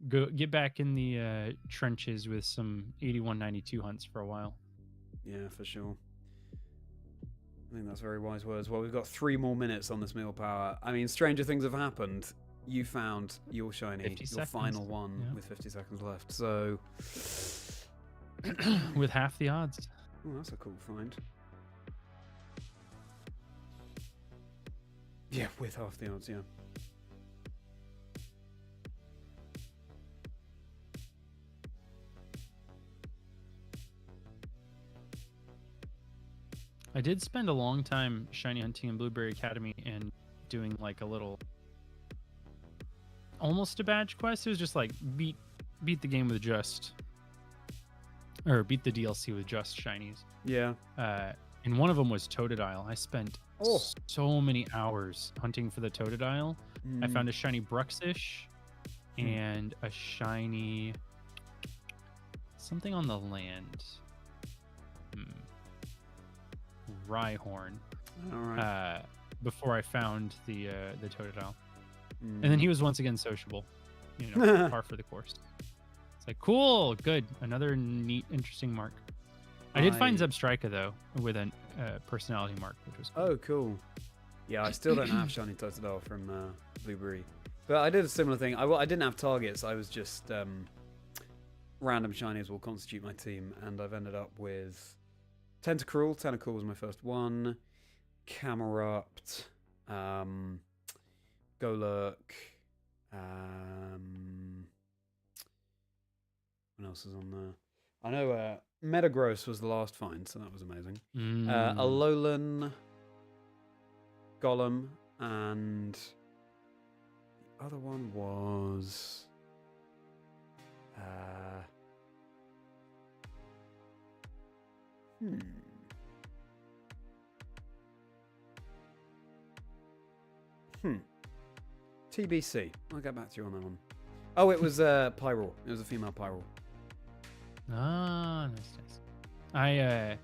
go get back in the trenches with some 8192 hunts for a while. Yeah, for sure. I think that's very wise words. Well, we've got 3 more minutes on this meal power. I mean, stranger things have happened. You found your shiny, 50 your seconds. final one Yeah. with 50 seconds left. So, With half the odds. oh, that's a cool find. Yeah, with half the odds, yeah. I did spend a long time shiny hunting in Blueberry Academy and doing like a little, almost a badge quest. It was just like beat the game with just, or beat the DLC with just shinies. Yeah. And one of them was Totodile. I spent so many hours hunting for the Totodile. I found a shiny Bruxish and a shiny something on the land. Rhyhorn. All right. Before I found the Totodile. And then he was once again sociable. You know, par for the course. It's like, cool, good. Another neat, interesting mark. I did find Zebstrika, though, with a personality mark, which was cool. Oh, cool. Yeah, I still don't have shiny Totodile from Blueberry. But I did a similar thing. I didn't have targets. I was just random shinies will constitute my team. And I've ended up with Tentacruel. Tentacruel was my first one. Camerupt. Golurk. What else is on there? I know Metagross was the last find, so that was amazing. Alolan, Golem, and the other one was TBC. I'll get back to you on that one. Oh, it was Pyroar. It was a female Pyroar. Ah, nice. I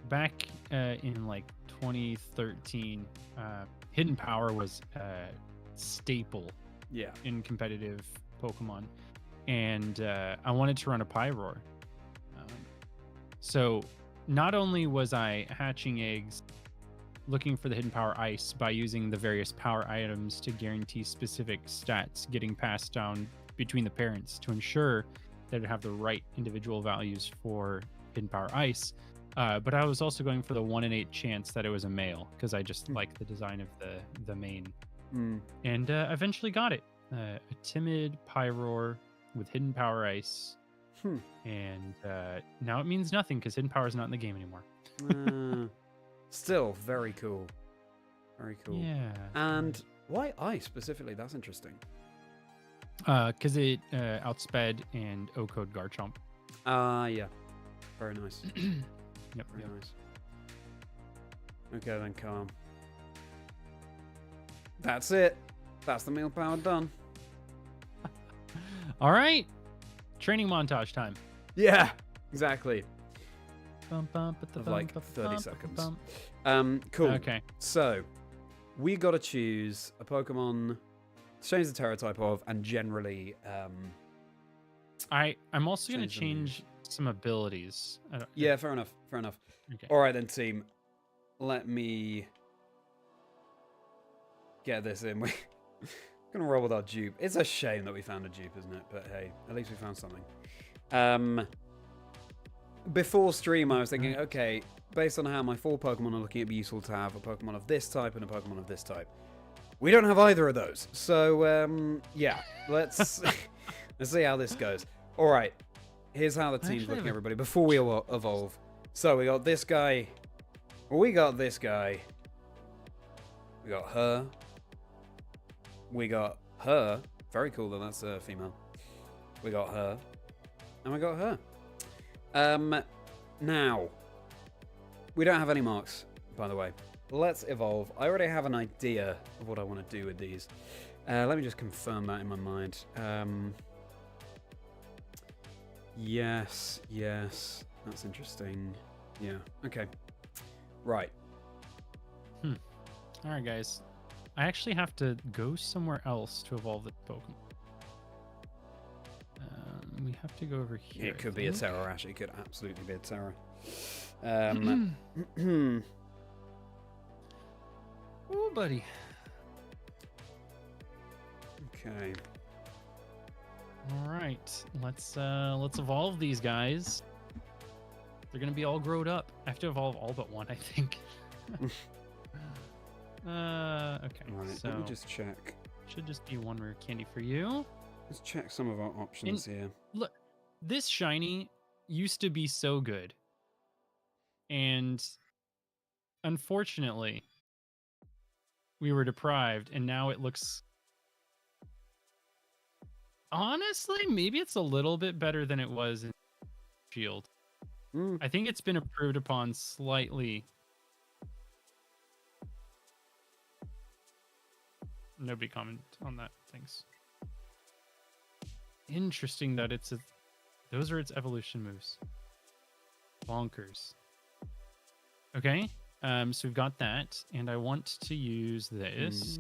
back in like 2013, Hidden Power was a staple in competitive Pokemon, and I wanted to run a Pyroar. So not only was I hatching eggs, looking for the Hidden Power Ice by using the various power items to guarantee specific stats getting passed down between the parents to ensure that it have the right individual values for Hidden Power Ice. But I was also going for the 1 in 8 chance that it was a male because I just like the design of the mane. And eventually got it. A timid Pyroar with Hidden Power Ice. And now it means nothing because Hidden Power is not in the game anymore. Still very cool. Very cool. Yeah. And why ice specifically? That's interesting. Because it outsped and O-code Garchomp. Yeah. Very nice. Yep. Very nice. Okay then, calm. That's it. That's the meal power done. All right. Training montage time. Yeah, exactly. Of like 30 seconds. Cool. Okay. So, we got to choose a Pokemon to change the Terra type of, and generally, I'm also going to change some abilities. Yeah, fair enough. Fair enough. Okay. All right then, team. Let me get this in. We're gonna roll with our dupe. It's a shame that we found a dupe, isn't it? But hey, at least we found something. Before stream, I was thinking, okay, based on how my 4 Pokemon are looking, it'd be useful to have a Pokemon of this type and a Pokemon of this type. We don't have either of those, so yeah, let's let's see how this goes. All right, here's how the team's looking, everybody. Before we evolve, so we got this guy. We got this guy. We got her. We got her. Very cool, though. That's a female. We got her. And I got her. Now, we don't have any marks, by the way. Let's evolve. I already have an idea of what I want to do with these. Let me just confirm that in my mind. Yes. That's interesting. Yeah, okay. Right. Alright, guys. I actually have to go somewhere else to evolve this Pokemon. We have to go over here. It could be a Terra, Ash. It could absolutely be a Terra. Oh, buddy. Okay. All right, let's evolve these guys. They're gonna be all grown up. I have to evolve all but one, I think. Okay. Right, So let me just check. should just be one rare candy for you. Let's check some of our options here. Look, this shiny used to be so good, and unfortunately, we were deprived, and now it looks. Honestly, maybe it's a little bit better than it was in Shield. I think it's been improved upon slightly. Nobody comment on that. Thanks. Interesting that it's those are its evolution moves. Bonkers. Okay. So we've got that, and I want to use this.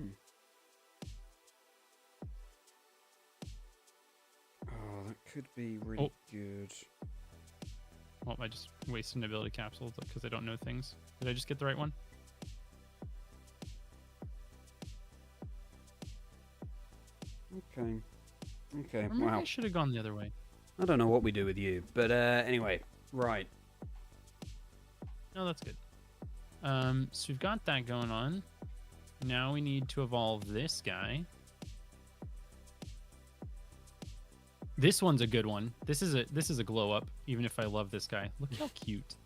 Oh, that could be really good. Well, I just wasted an ability capsule because I don't know things. Did I just get the right one? Okay. Or maybe Wow. I should have gone the other way. I don't know what we do with you, but anyway, right. No, that's good. So we've got that going on. Now we need to evolve this guy. This one's a good one. This is a glow up, even if I love this guy. Look how cute.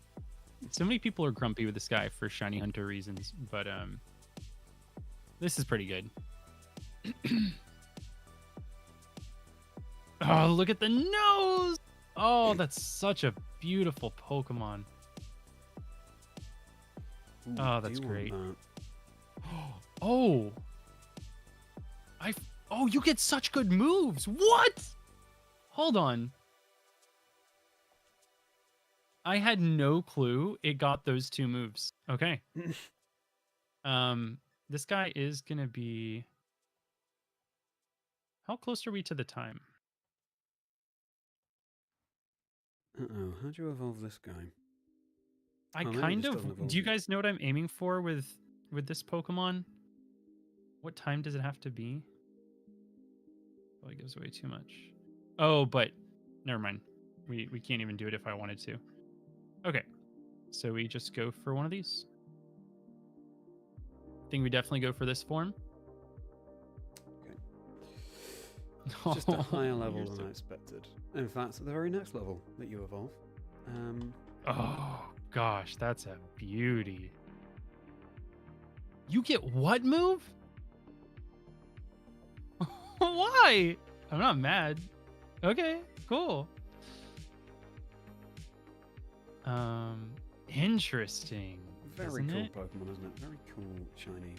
So many people are grumpy with this guy for shiny hunter reasons, but this is pretty good. Oh, look at the nose! Oh, that's such a beautiful Pokemon. Ooh, Oh, that's do you want great. that? Oh, oh, you get such good moves. What? Hold on. I had no clue it got those two moves. Okay. This guy is gonna be. How close are we to the time? Uh-oh, how do you evolve this guy? I Oh, maybe it kind just of. doesn't evolve Do you yet. guys know what I'm aiming for with this Pokemon? What time does it have to be? Probably gives away too much. Oh, but never mind. We can't even do it if I wanted to. Okay, so we just go for one of these. I think we definitely go for this form. Okay. Just a higher level you're than so- I expected. In fact, at the very next level that you evolve. Oh gosh, that's a beauty. You get what move? Why? I'm not mad. Okay, cool. Interesting. Very isn't cool it? Pokemon, isn't it? Very cool, shiny.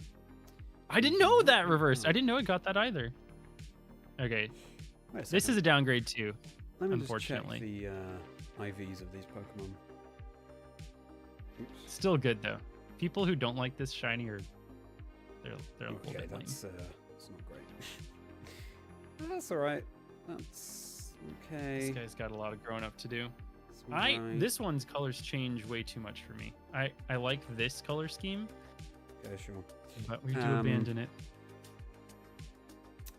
I didn't know that reversed. I didn't know it got that either. Okay, Wait a this second. is a downgrade too. Let me unfortunately. just check the IVs of these Pokemon. Oops. Still good though. People who don't like this shiny are they're a little Okay, bit lame. that's not great. That's all right. That's okay. This guy's got a lot of growing up to do. That's all right. This one's colors change way too much for me. I like this color scheme, Okay, sure. but we do abandon it.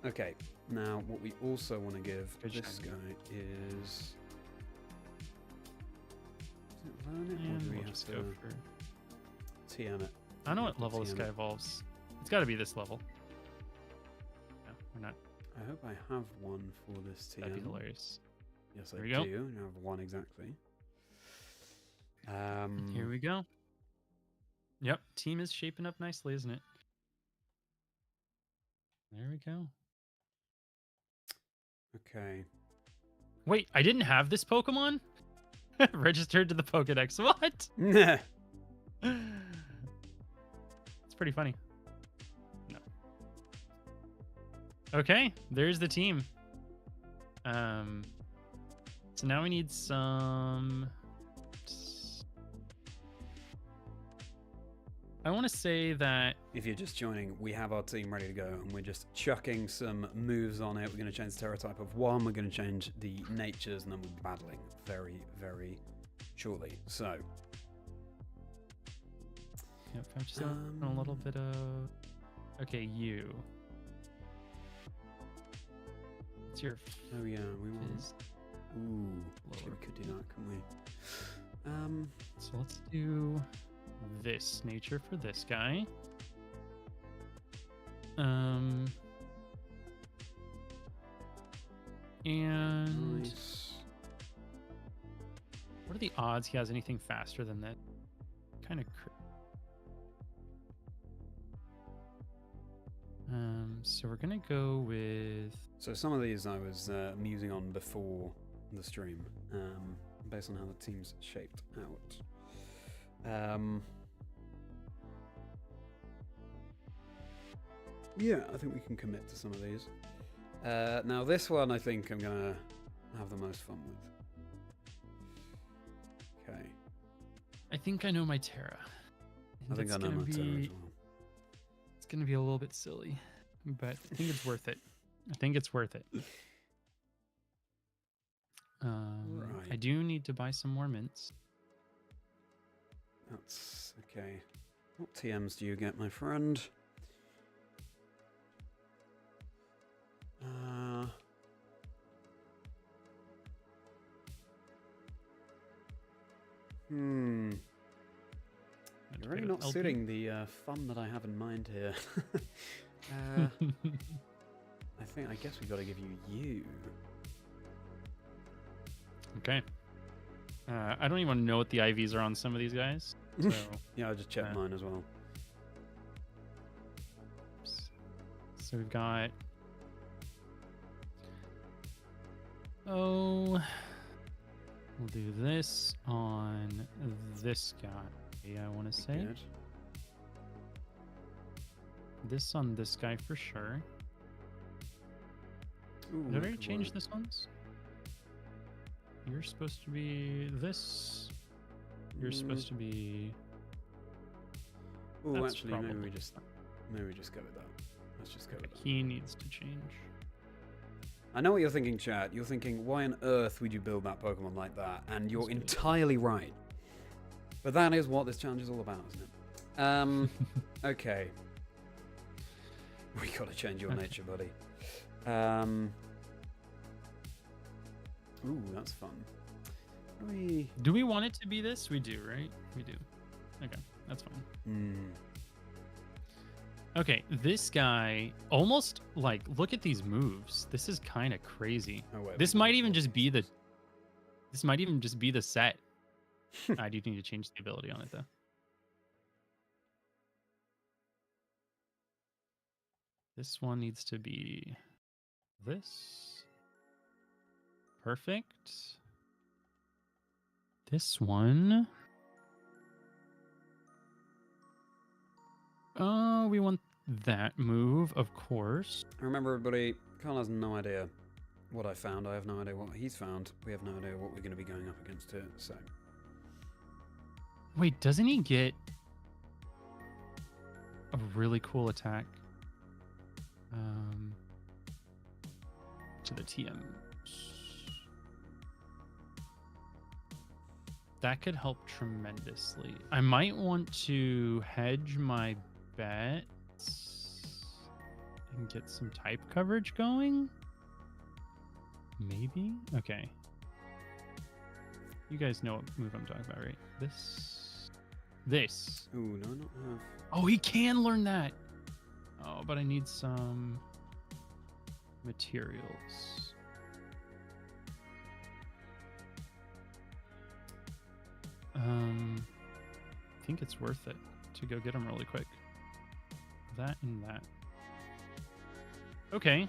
Okay, now what we also want to give Good this shiny. guy is it learn it, or And do we we'll have just to go for. TM it? I don't know We what have to level this TM guy it. evolves. It's got to be this level. No, we're not. I hope I have one for this TM. That'd be hilarious. Yes, There I we do. go. I have one exactly. Here we go. Yep, team is shaping up nicely, isn't it? There we go. Okay. Wait, I didn't have this Pokemon? Registered to the Pokedex. What? Nah. It's pretty funny. No. Okay, there's the team. So now we need some... I want to say that... If you're just joining, we have our team ready to go, and we're just chucking some moves on it. We're going to change the Terra type of 1, we're going to change the natures, and then we'll be battling very, very shortly. So... Yep, I'm just a little bit of... Okay, you. What's your... Oh yeah, we want... Ooh, actually we could do that, couldn't we? So let's do this nature for this guy. And nice. What are the odds he has anything faster than that? Kind of. So we're gonna go with. So some of these I was musing on before the stream, based on how the team's shaped out. Yeah, I think we can commit to some of these. Now this one I think I'm gonna have the most fun with. Okay. I think I know my Terra. I think I know my Terra as well. It's gonna be a little bit silly, but I think it's worth it. I think it's worth it. Right. I do need to buy some more mints. That's okay. What TMs do you get, my friend? You're really not suiting the fun that I have in mind here. I guess we got to give you. Okay. I don't even know what the IVs are on some of these guys. So, yeah, I'll just check mine as well. So we've got... Oh... We'll do this on this guy, I want to say. Good. This on this guy for sure. Ooh, Did I already change this ones? You're supposed to be this. You're supposed to be... Oh, actually, maybe we just go with that. Let's just go with that. He needs to change. I know what you're thinking, chat. You're thinking, why on earth would you build that Pokemon like that? And you're entirely right. But that is what this challenge is all about, isn't it? Okay. We gotta change your nature, buddy. Ooh, that's fun. Do we want it to be this? We do, right? We do. Okay, that's fine. Okay, this guy almost like look at these moves. This is kind of crazy. Oh, wait, this might even just be the. This might even just be the set. I do need to change the ability on it though. This one needs to be this. Perfect. This one. Oh, we want that move, of course. Remember, everybody, Carl has no idea what I found. I have no idea what he's found. We have no idea what we're going to be going up against here, so... Wait, doesn't he get a really cool attack? To the TM. That could help tremendously. I might want to hedge my bets and get some type coverage going. Maybe? Okay. You guys know what move I'm talking about, right? This. Ooh, no, not half. Oh, he can learn that. Oh, but I need some materials. I think it's worth it to go get them really quick. That and that. Okay.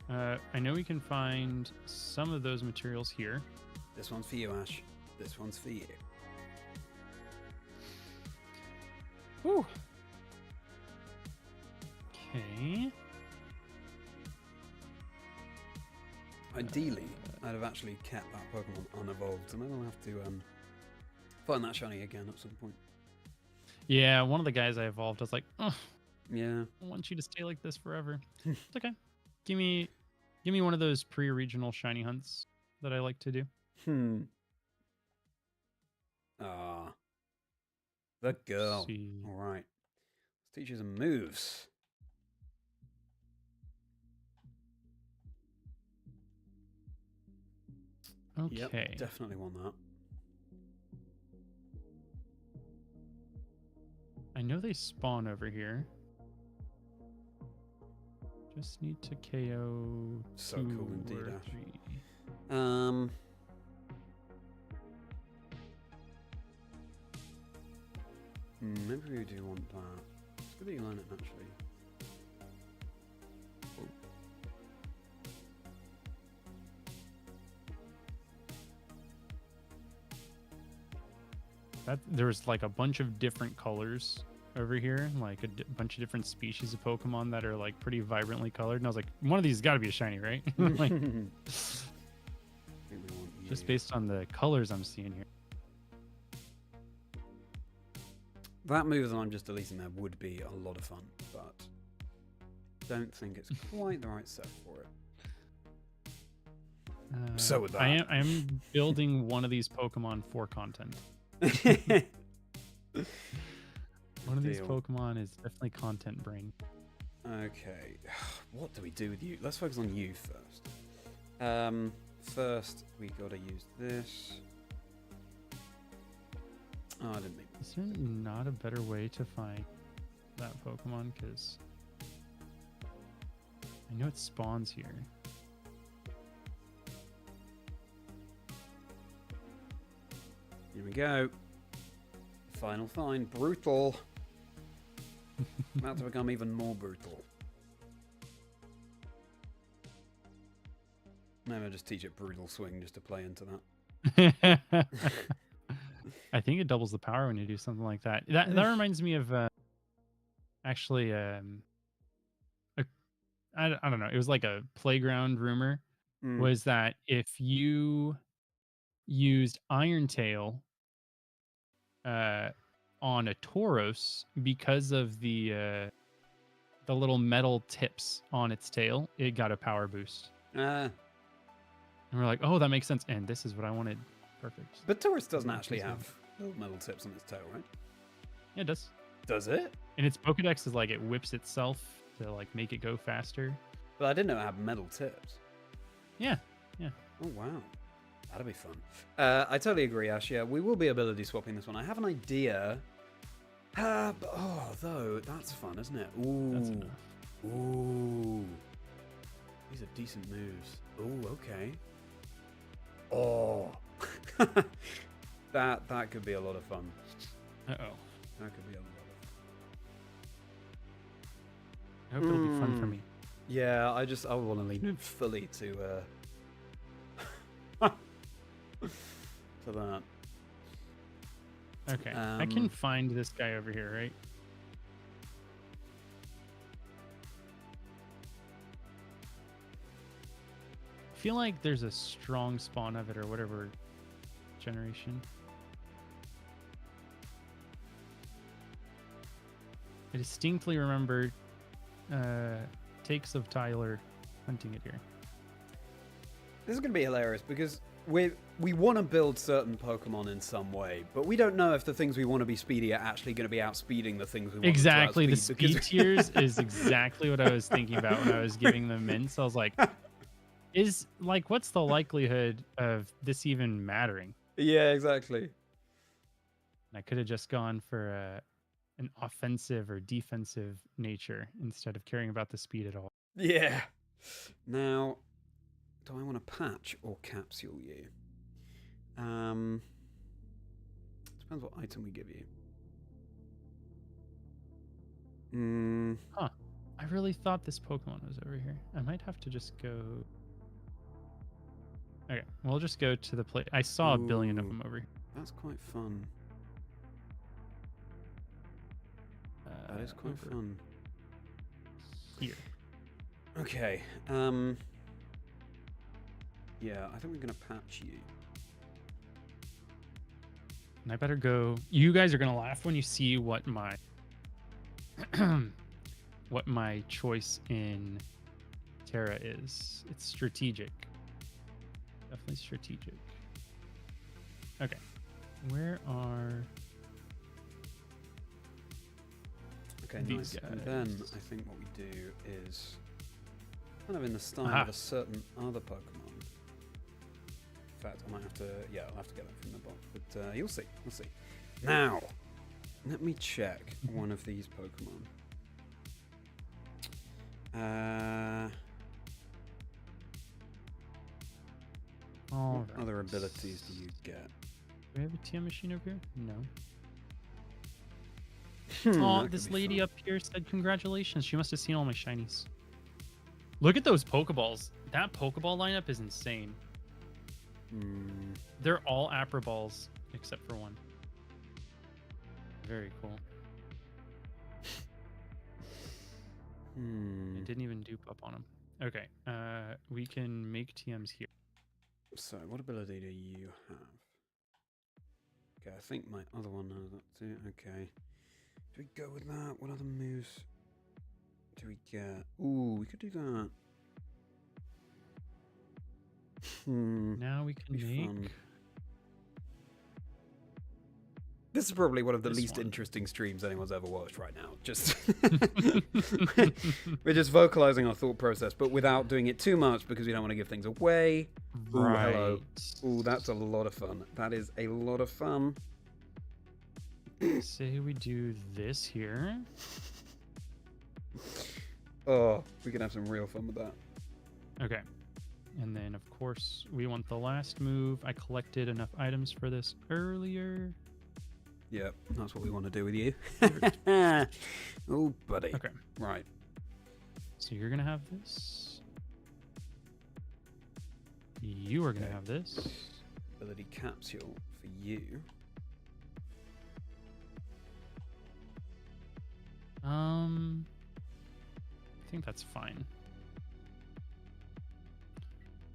I know we can find some of those materials here. This one's for you, Ash. This one's for you. Whew. Okay. Ideally, I'd have actually kept that Pokemon unevolved, and then I'll have to find that shiny again at some point. Yeah, one of the guys I evolved, I was like, oh, Yeah. I want you to stay like this forever. It's okay. Give me one of those pre-regional shiny hunts that I like to do. Ah. The girl. See. All right. Let's teach you some moves. Okay. Yep, definitely want that. I know they spawn over here. Just need to KO So 2 cool indeed, or Ash. 3. Maybe we do want that. It's good that you learn it naturally. Oh. There's like a bunch of different colors over here, like a bunch of different species of Pokemon that are like pretty vibrantly colored. And I was like, one of these has got to be a shiny, right? Like, I think we want you. just based on the colors I'm seeing here. That move that I'm just deleting there would be a lot of fun, but don't think it's quite the right set for it. So with that. I am building one of these Pokemon for content. One of these Pokemon is definitely content brain. Okay, what do we do with you? Let's focus on you first. First, we gotta use this. Oh, I didn't mean. Is there not a better way to find that Pokemon? Because I know it spawns here. Here we go. Final find. Brutal. About to become even more brutal. Maybe I'll just teach it Brutal Swing just to play into that. I think it doubles the power when you do something like that. That reminds me of actually I don't know. It was like a playground rumor was that if you used Iron Tail on a Tauros, because of the little metal tips on its tail, it got a power boost. And we're like, oh, that makes sense. And this is what I wanted. Perfect. But Taurus doesn't actually have little metal tips on its tail, right? Yeah, it does. Does it? And its Pokedex is like it whips itself to like make it go faster. But I didn't know it had metal tips. Yeah, yeah. Oh, wow. That'll be fun. I totally agree, Ash. Yeah, we will be ability swapping this one. I have an idea. Though, that's fun, isn't it? Ooh. That's enough. Ooh. These are decent moves. Ooh, okay. Oh. that could be a lot of fun. Uh-oh. That could be a lot of I hope it'll be fun for me. Yeah, I want to lean in fully to to that. Okay. I can find this guy over here, right? I feel like there's a strong spawn of it or whatever generation. I distinctly remember takes of Tyler hunting it here. This is going to be hilarious because we want to build certain Pokemon in some way, but we don't know if the things we want to be speedy are actually going to be outspeeding the things we want Exactly. to The speed tiers is exactly what I was thinking about when I was giving them mints. I was like, what's the likelihood of this even mattering? Yeah, exactly. And I could have just gone for an offensive or defensive nature instead of caring about the speed at all. Yeah. Now, do I want to patch or capsule you? Depends what item we give you. Huh. I really thought this Pokemon was over here. I might have to just go. Okay, we'll just go to the place. I saw a billion of Ooh, them over here. that's quite fun. That is quite Over fun. here. Okay. Yeah, I think we're gonna patch you. And I better go. You guys are gonna laugh when you see what my what my choice in Terra is. It's strategic. Definitely strategic. Okay. Where are Okay, these nice. guys? And then I think what we do is kind of in the style Aha. of a certain other Pokemon. In fact, I might have to. Yeah, I'll have to get that from the box. But you'll see. We'll see. Now, let me check one of these Pokemon. All What other abilities do you get? Do we have a TM machine over here? No. That Oh, could this be lady fun. up here said congratulations. She must have seen all my shinies. Look at those Pokeballs. That Pokeball lineup is insane. Hmm. They're all Apra balls except for one. Very cool. Hmm. I didn't even dupe up on them. Okay, we can make TMs here. So, what ability do you have? Okay, I think my other one has that too. Okay. Do we go with that? What other moves do we get? Ooh, we could do that. Now we can Be make fun. This is probably one of the this least one. interesting streams anyone's ever watched right now. Just we're just vocalizing our thought process, but without doing it too much because we don't want to give things away. Ooh, Right. hello. Ooh, that's a lot of fun. That is a lot of fun. Say we do this here. Oh, we can have some real fun with that. Okay. And then, of course, we want the last move. I collected enough items for this earlier. Yep, that's what we want to do with you. Oh, buddy. Okay. Right. So you're going to have this. You are going to Okay. have this. Ability capsule for you. I think that's fine.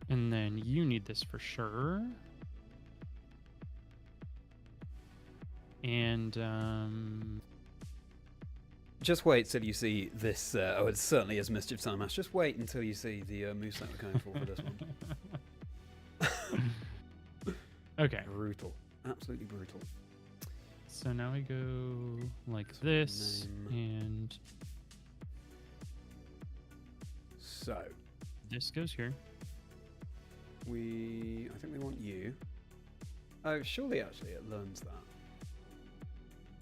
And then you need this for sure. And Just wait till you see this. Oh, it certainly is Mischief Time Mash. Just wait until you see the moveset we're going for this one. okay. Brutal. Absolutely brutal. So now we go like So this, name- and So, this goes here. I think we want you. Oh, surely actually it learns that.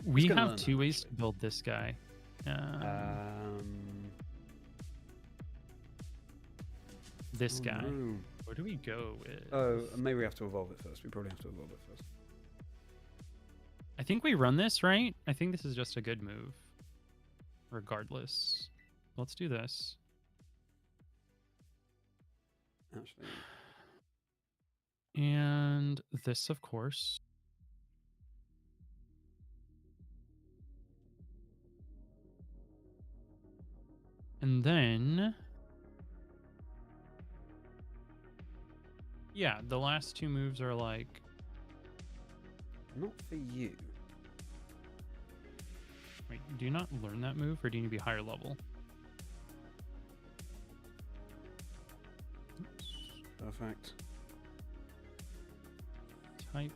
We gonna learn have that, two ways to actually. build this guy. This oh, guy. no. Where do we go with? Oh, maybe we have to evolve it first. We probably have to evolve it first. I think we run this, right? I think this is just a good move. Regardless. Let's do this. Actually, And this, of course. And then... yeah, the last two moves are like... not for you. Wait, do you not learn that move, or do you need to be higher level? Oops. Perfect. Type.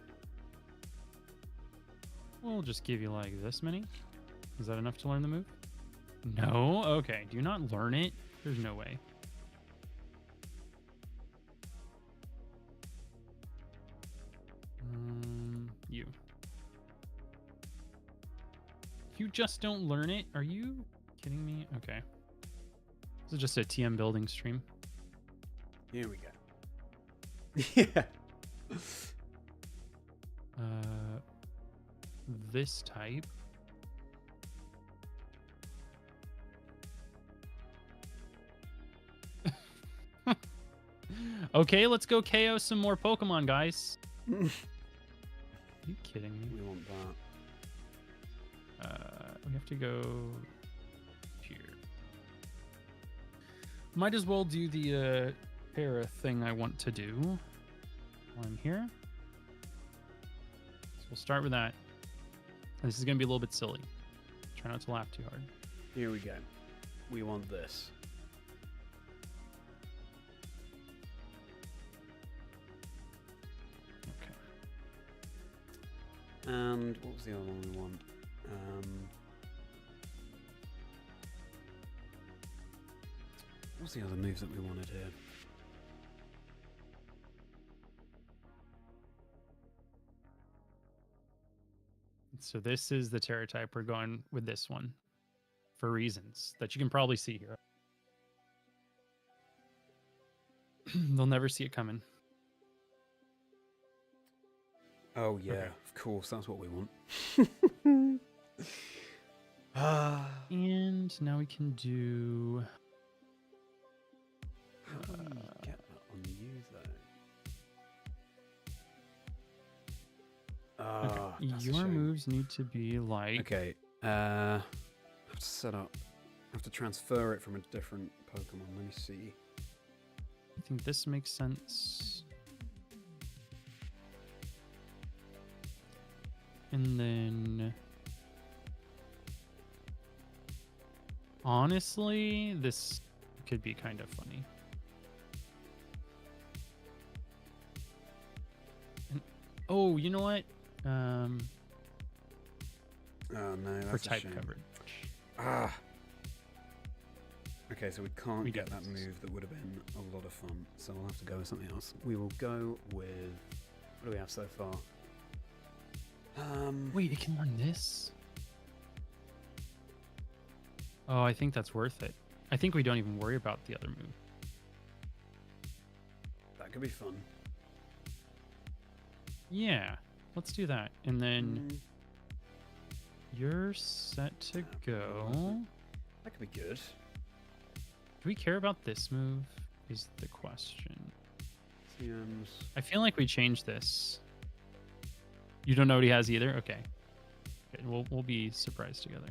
We'll just give you like this many. Is that enough to learn the move? No? Okay. Do you not learn it? There's no way. You. You just don't learn it? Are you kidding me? Okay. This is just a TM building stream. Here we go. Yeah. This type. Okay, let's go KO some more Pokemon, guys. Are you kidding me? We want that. We have to go here. Might as well do the para thing I want to do while I'm here. So we'll start with that. This is going to be a little bit silly. Try not to laugh too hard. Here we go. We want this. Okay. And what was the other one we want? What's the other moves that we wanted here? So this is the Terra type. We're going with this one for reasons that you can probably see here. They'll never see it coming. Oh yeah, Okay. of course, that's what we want. And now we can do... How do we get that on you though? Okay. That's a Your shame. moves need to be like... Okay, I have to set up. I have to transfer it from a different Pokemon. Let me see. I think this makes sense. And then... Honestly, this could be kind of funny. And, oh, you know what? Oh no, For that's a type shame. coverage. Ah. Okay, so we can't We get do that this. move that would have been a lot of fun. So we'll have to go with something else. We will go with... What do we have so far? Wait, it can learn this? Oh, I think that's worth it. I think we don't even worry about the other move. That could be fun. Yeah, let's do that. And then you're set to go. That could be good. Do we care about this move? Is the question. CMs. I feel like we changed this. You don't know what he has either? Okay. Okay, we'll be surprised together.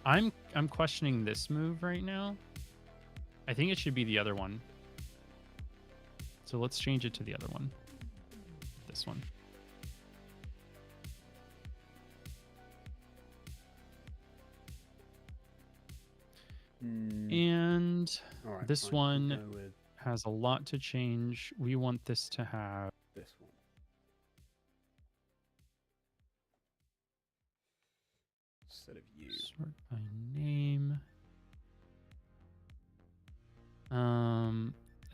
I'm questioning this move right now. I think it should be the other one. So let's change it to the other one. This one. And All right, this fine. We'll one go with has a lot to change. We want this to have... this one. Instead of you. Sort by name.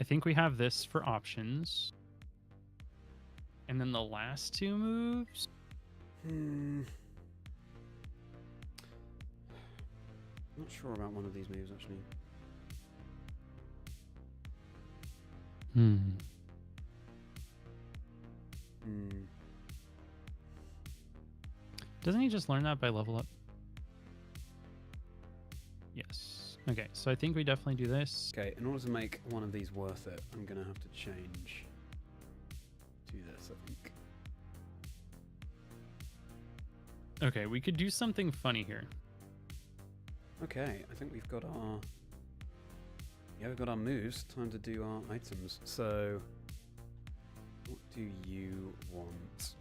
I think we have this for options. And then the last two moves. Not sure about one of these moves actually. Doesn't he just learn that by level up? Yes. Okay, so I think we definitely do this. Okay, in order to make one of these worth it, I'm gonna have to change to this, I think. Okay, we could do something funny here. Okay, I think we've got our... Yeah, we've got our moves. Time to do our items. So, what do you want?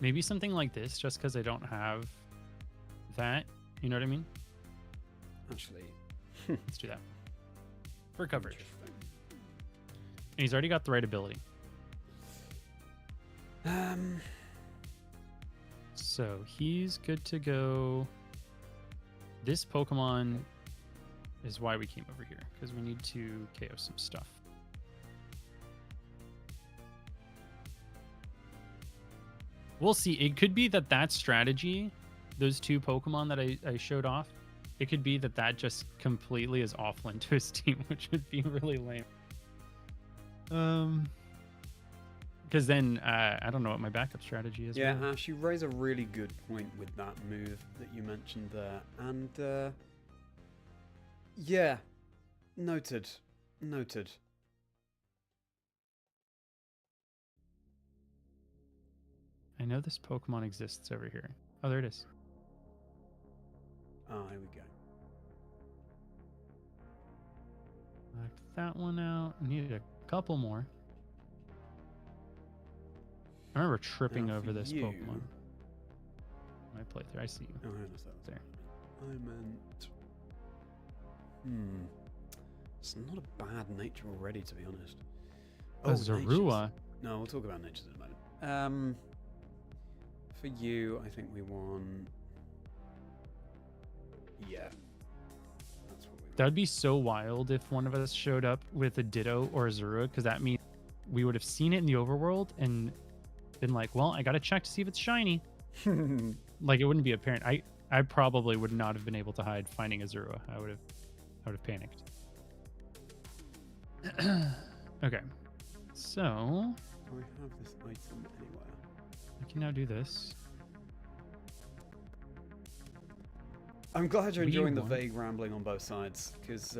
Maybe something like this, just because I don't have that. You know what I mean? Actually, Let's do that. For coverage. interesting. And he's already got the right ability. So he's good to go. This Pokemon is why we came over here, because we need to KO some stuff. We'll see. It could be that that strategy, those two Pokemon that I showed off, it could be that that just completely is offline to his team, which would be really lame. Because then I don't know what my backup strategy is. Yeah, really. Ash, you raise a really good point with that move that you mentioned there. And, yeah, noted. Noted. I know this Pokemon exists over here. Oh, there it is. Oh, here we go. Knock that one out. I needed a couple more. I remember tripping Now over for this you- Pokemon. My playthrough. I see you. Oh, I understand. There. I meant... It's not a bad nature already, to be honest. Oh, Zorua. No, we'll talk about natures in a moment. For you, I think we want... Yeah. That's what we want. That would be so wild if one of us showed up with a Ditto or a Zorua, because that means we would have seen it in the overworld and been like, well, I got to check to see if it's shiny. Like, it wouldn't be apparent. I probably would not have been able to hide finding a Zorua. I would have panicked. Okay. So Do I have this item anywhere? I can now do this. I'm glad you're We enjoying the won. vague rambling on both sides, because...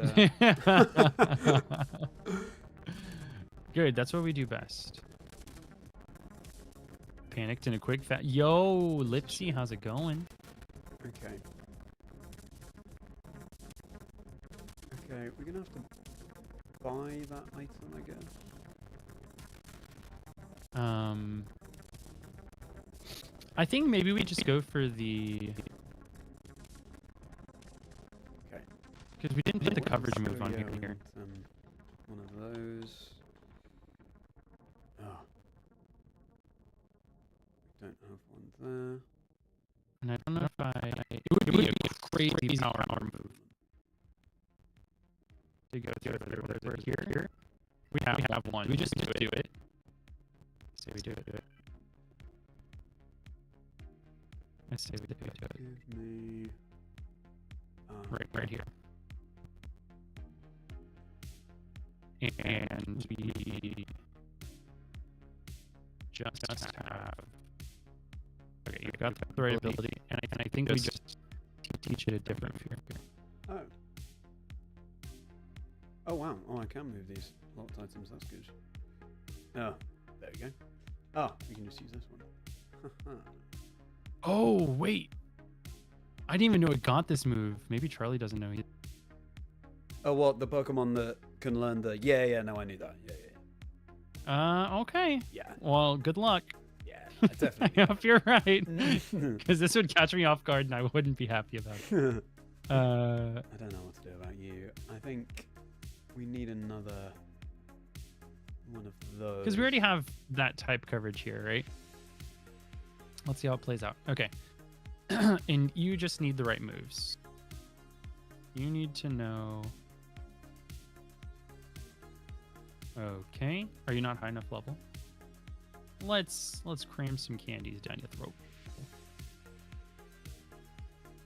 Good, that's what we do best. Panicked in a quick Yo, Lipsy, how's it going? Okay. Okay, we're gonna have to buy that item, I guess. I think maybe we just go for the... Okay. Because we didn't put the coverage move on yeah, we here. want, one of those. Oh. We don't have one there. And I don't know if it would be a crazy power move to go through over here. We have one. We just do it. Say we do it. I say we do it. Give me... Right here. And we just have... Okay, you got the right ability, and I think we just teach it a different fear. Oh. Oh, wow. Oh, I can move these locked items. That's good. Oh, there we go. Oh, we can just use this one. Oh, wait. I didn't even know it got this move. Maybe Charlie doesn't know either. Oh, what? The Pokemon that can learn the... Yeah, no, I knew that. Yeah. Okay. Yeah. Well, good luck. Yeah, I definitely. I hope you're right. Because this would catch me off guard and I wouldn't be happy about it. I don't know what to do about you. I think we need another one of those. Because we already have that type coverage here, right? Let's see how it plays out. Okay. And you just need the right moves. You need to know... Okay. Are you not high enough level? Let's cram some candies down your throat.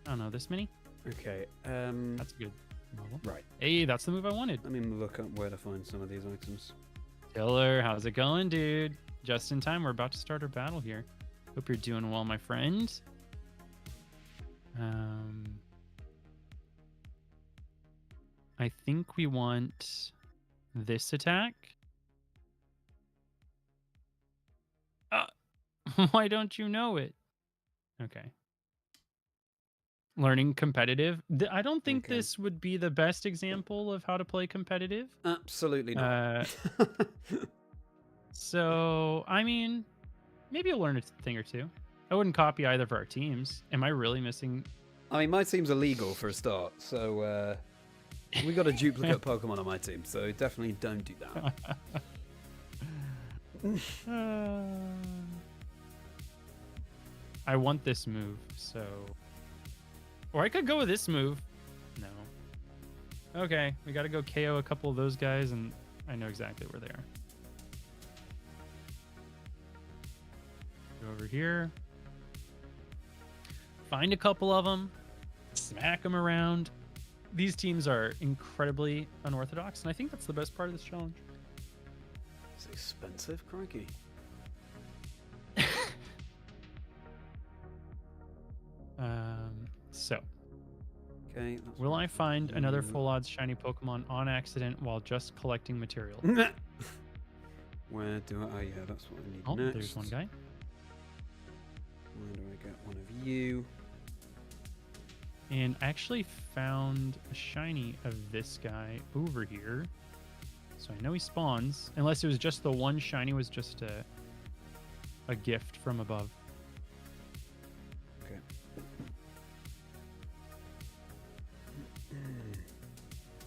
I don't know, this many? Okay. That's a good level. Right. Hey, that's the move I wanted. Let me look up where to find some of these items. Killer, how's it going, dude? Just in time. We're about to start our battle here. Hope you're doing well, my friend. I think we want this attack. Why don't you know it? Okay. Learning competitive. I don't think Okay. this would be the best example of how to play competitive. Absolutely not. So, I mean, maybe you'll learn a thing or two. I wouldn't copy either of our teams. Am I really missing? I mean, my team's illegal for a start, so we got a duplicate Pokemon on my team, so definitely don't do that. I want this move, so... Or I could go with this move. No. Okay, we gotta go KO a couple of those guys, and I know exactly where they are. Go over here. Find a couple of them. Smack them around. These teams are incredibly unorthodox, and I think that's the best part of this challenge. It's expensive, crikey. So, Okay. will I find another you. full odds shiny Pokemon on accident while just collecting material? Where do I? Oh yeah, that's what I need Oh, next. there's one guy. Where do I get one of you? And I actually found a shiny of this guy over here. So I know he spawns, unless it was just the one shiny was just a gift from above. Okay.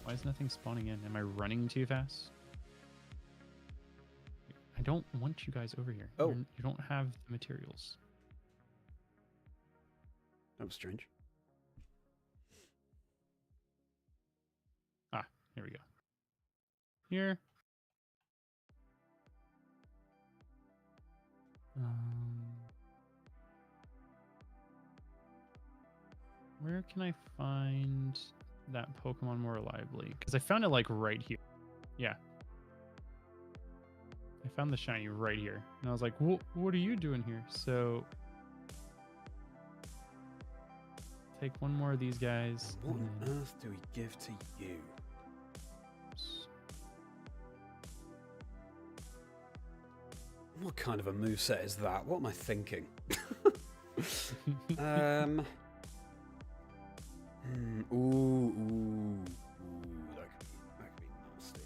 Why is nothing spawning in? Am I running too fast? I don't want you guys over here. Oh. You don't have the materials. That was strange. Ah, here we go. Here. Where can I find that Pokemon more reliably? Because I found it like right here. Yeah. I found the shiny right here. And I was like, what are you doing here? So take one more of these guys. What and on then- earth do we give to you? What kind of a moveset is that? What am I thinking? Ooh, that could be nasty.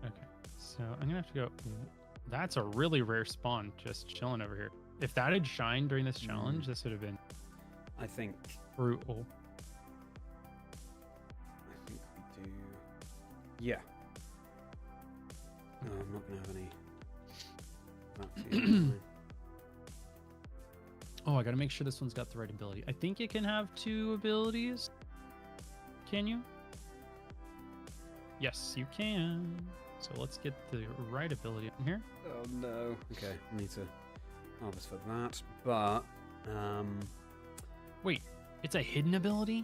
Okay, so I'm gonna have to go. That's a really rare spawn just chilling over here. If that had shined during this challenge, this would have been I think brutal. we do. Yeah. No, I'm not gonna have any. Oh, I gotta make sure this one's got the right ability. I think it can have 2 abilities. Can you? Yes, you can. So let's get the right ability in here. Oh no. Okay, I need to harvest for that, but Wait, it's a hidden ability?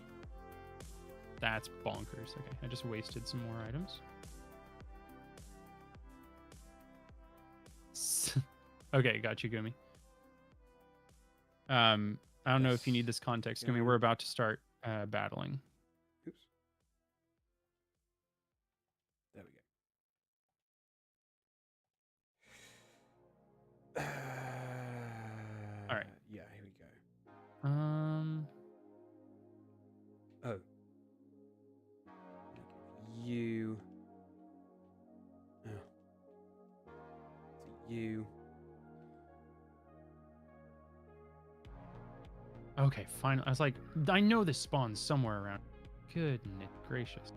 That's bonkers. Okay, I just wasted some more items. Okay, got you, Gumi. I don't know if you need this context, Gumi. We're about to start battling. oops. There we go. All right. Yeah, here we go. Oh. You. Oh. To you. Okay, fine. I was like, I know this spawns somewhere around. Goodness gracious.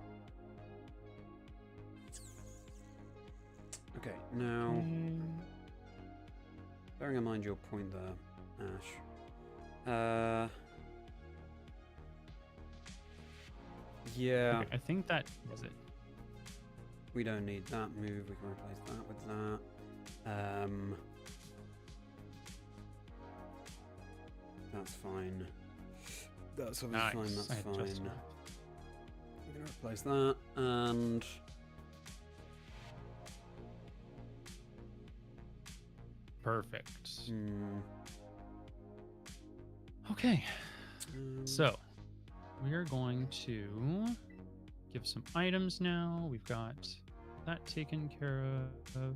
Okay, now, bearing in mind your point there, Ash. Yeah, Okay, I think that was it. we don't need that move. We can replace that with that. That's fine. That's obviously Nice. fine. That's I had just fine. enough. We're gonna replace that and. Perfect. Hmm. Okay, um, so we are going to give some items now. We've got that taken care of.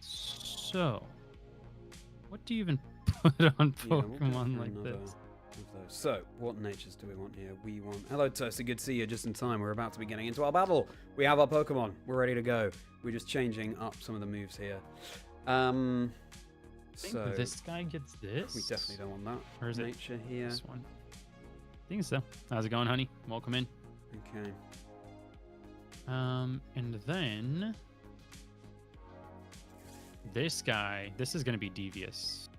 So, what do you even put on yeah, we'll go Pokemon for like another this? of those. So, what natures do we want here? We want. Hello, Toaster. Good to see you just in time. We're about to be getting into our battle. We have our Pokemon. We're ready to go. We're just changing up some of the moves here. I think So this guy gets this. we definitely don't want that. Or is it nature here. this one? I think so. How's it going, honey? Welcome in. Okay. And then this guy. This is going to be devious.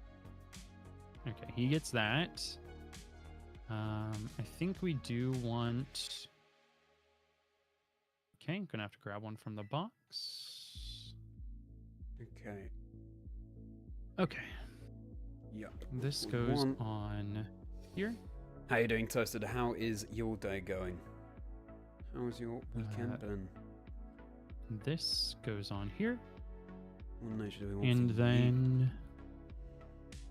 Okay, he gets that. I think we do want. Okay, gonna have to grab one from the box. Okay. Okay, Yep. this We goes want- on here. How you doing, Toasted? How is your day going? How was your weekend been? This goes on here. What nature do we want? And for you? then,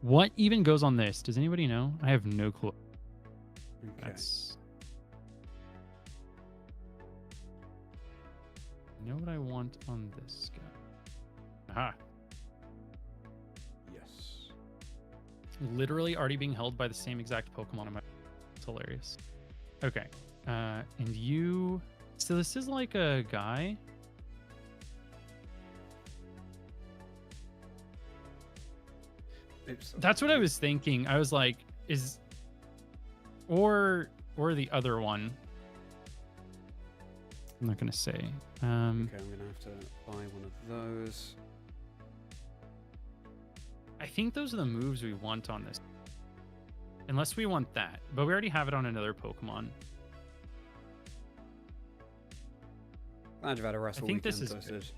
what even goes on this? Does anybody know? I have no clue. Okay. That's. I know what I want on this guy. Aha. Yes. Literally already being held by the same exact Pokemon in my. It's hilarious. Okay. And you. So this is like a guy. Oops. That's what I was thinking. I was like, or the other one. I'm not gonna say. Okay, I'm gonna have to buy one of those. I think those are the moves we want on this. Unless we want that, but we already have it on another Pokemon. Glad you've had a restful think weekend, this is Toasted.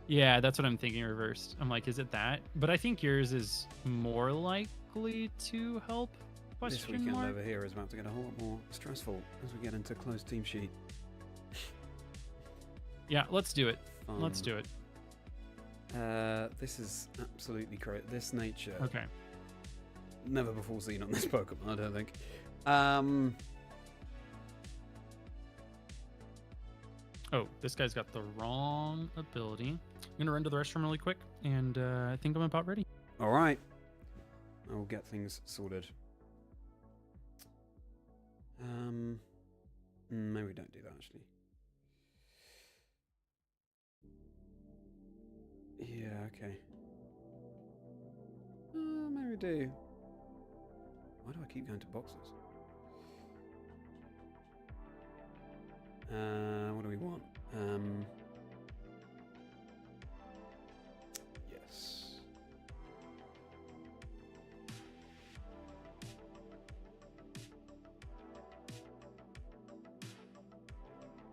Yeah, that's what I'm thinking reversed. I'm like, is it that? But I think yours is more likely to help. This Question weekend mark? over here is about to get a whole lot more stressful as we get into closed team sheet. Yeah, let's do it. Let's do it. This is absolutely crazy. This nature, Okay. never before seen on this Pokemon, I don't think. Oh, this guy's got the wrong ability. I'm gonna run to the restroom really quick, and I think I'm about ready. All right, I will get things sorted. Maybe we don't do that actually. Yeah, okay. Maybe we do. Why do I keep going to boxes? What do we want? Yes.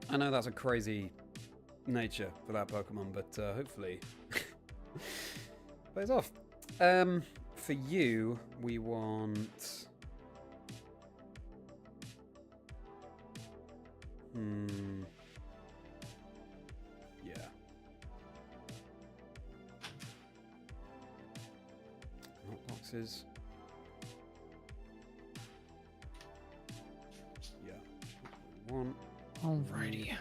I know that's a crazy nature for that Pokemon, but hopefully plays off. For you, we want. Yeah. Not boxes. Yeah. One. Alrighty.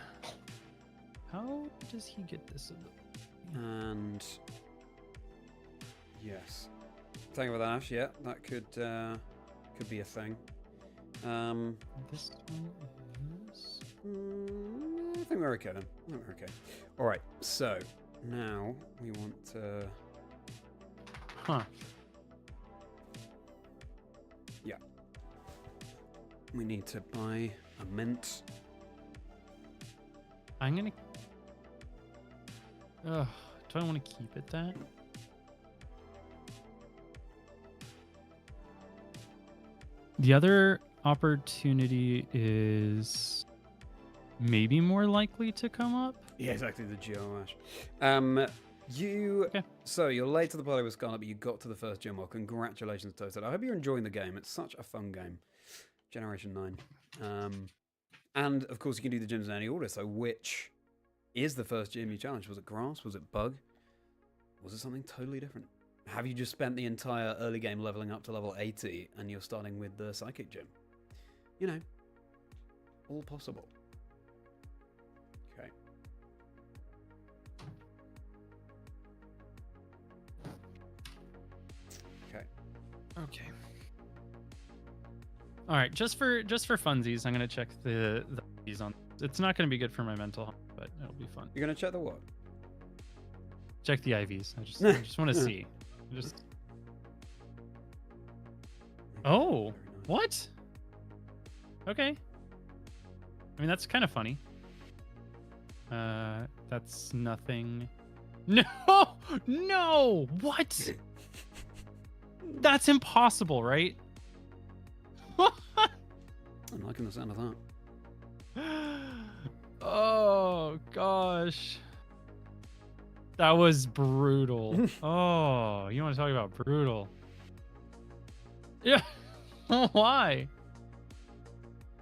How does he get this ability? And yes. Thing with Ash, yeah, that could be a thing. This one is. I think we're okay then. I think we're okay. All right. So now we want to. Huh. Yeah. We need to buy a mint. I'm gonna. Ugh. Do I want to keep it that? The other opportunity is maybe more likely to come up. Yeah, exactly, the Geomash. So you're late to the party with Scarlet, but you got to the first gym. Well, congratulations, Toasted. I hope you're enjoying the game. It's such a fun game. Generation 9. And of course, you can do the gyms in any order. So which is the first gym you challenged? Was it grass? Was it bug? Was it something totally different? Have you just spent the entire early game leveling up to level 80 and you're starting with the psychic gym? You know, all possible. Okay. Okay. Okay. All right, just for funsies, I'm gonna check the IVs on. It's not gonna be good for my mental health, but it'll be fun. You're gonna check the what? Check the IVs. I just want to see. Just. Oh, Very nice. what? Okay. I mean, that's kind of funny. That's nothing. No, no. What? That's impossible, right? I'm liking the sound of that. Oh gosh. That was brutal. Oh, you want to talk about brutal? Yeah. Why?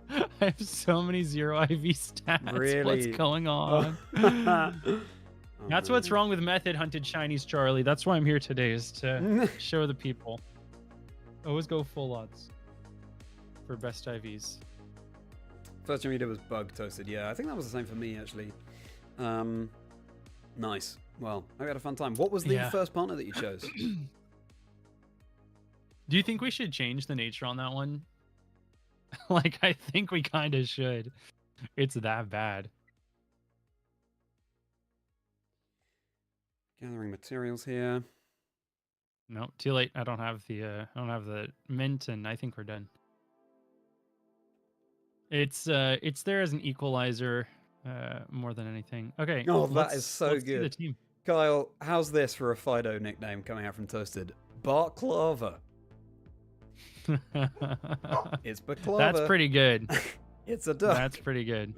I have so many 0 IV stats. Really? What's going on? Oh That's what's wrong with method hunted shinies, Charlie. That's why I'm here today, is to show the people. Always go full odds for best IVs. First time you did was bug toasted. Yeah, I think that was the same for me actually. Nice. Well, I had a fun time. What was the first partner that you chose? Do you think we should change the nature on that one? Like, I think we kind of should. It's that bad. Gathering materials here. Nope, too late. I don't have the mint, and I think we're done. It's there as an equalizer more than anything. Okay. Oh, that is so let's good. do the team. Kyle, how's this for a Fido nickname coming out from Toasted? Barklava. It's Baklava. That's pretty good. It's a duck. That's pretty good.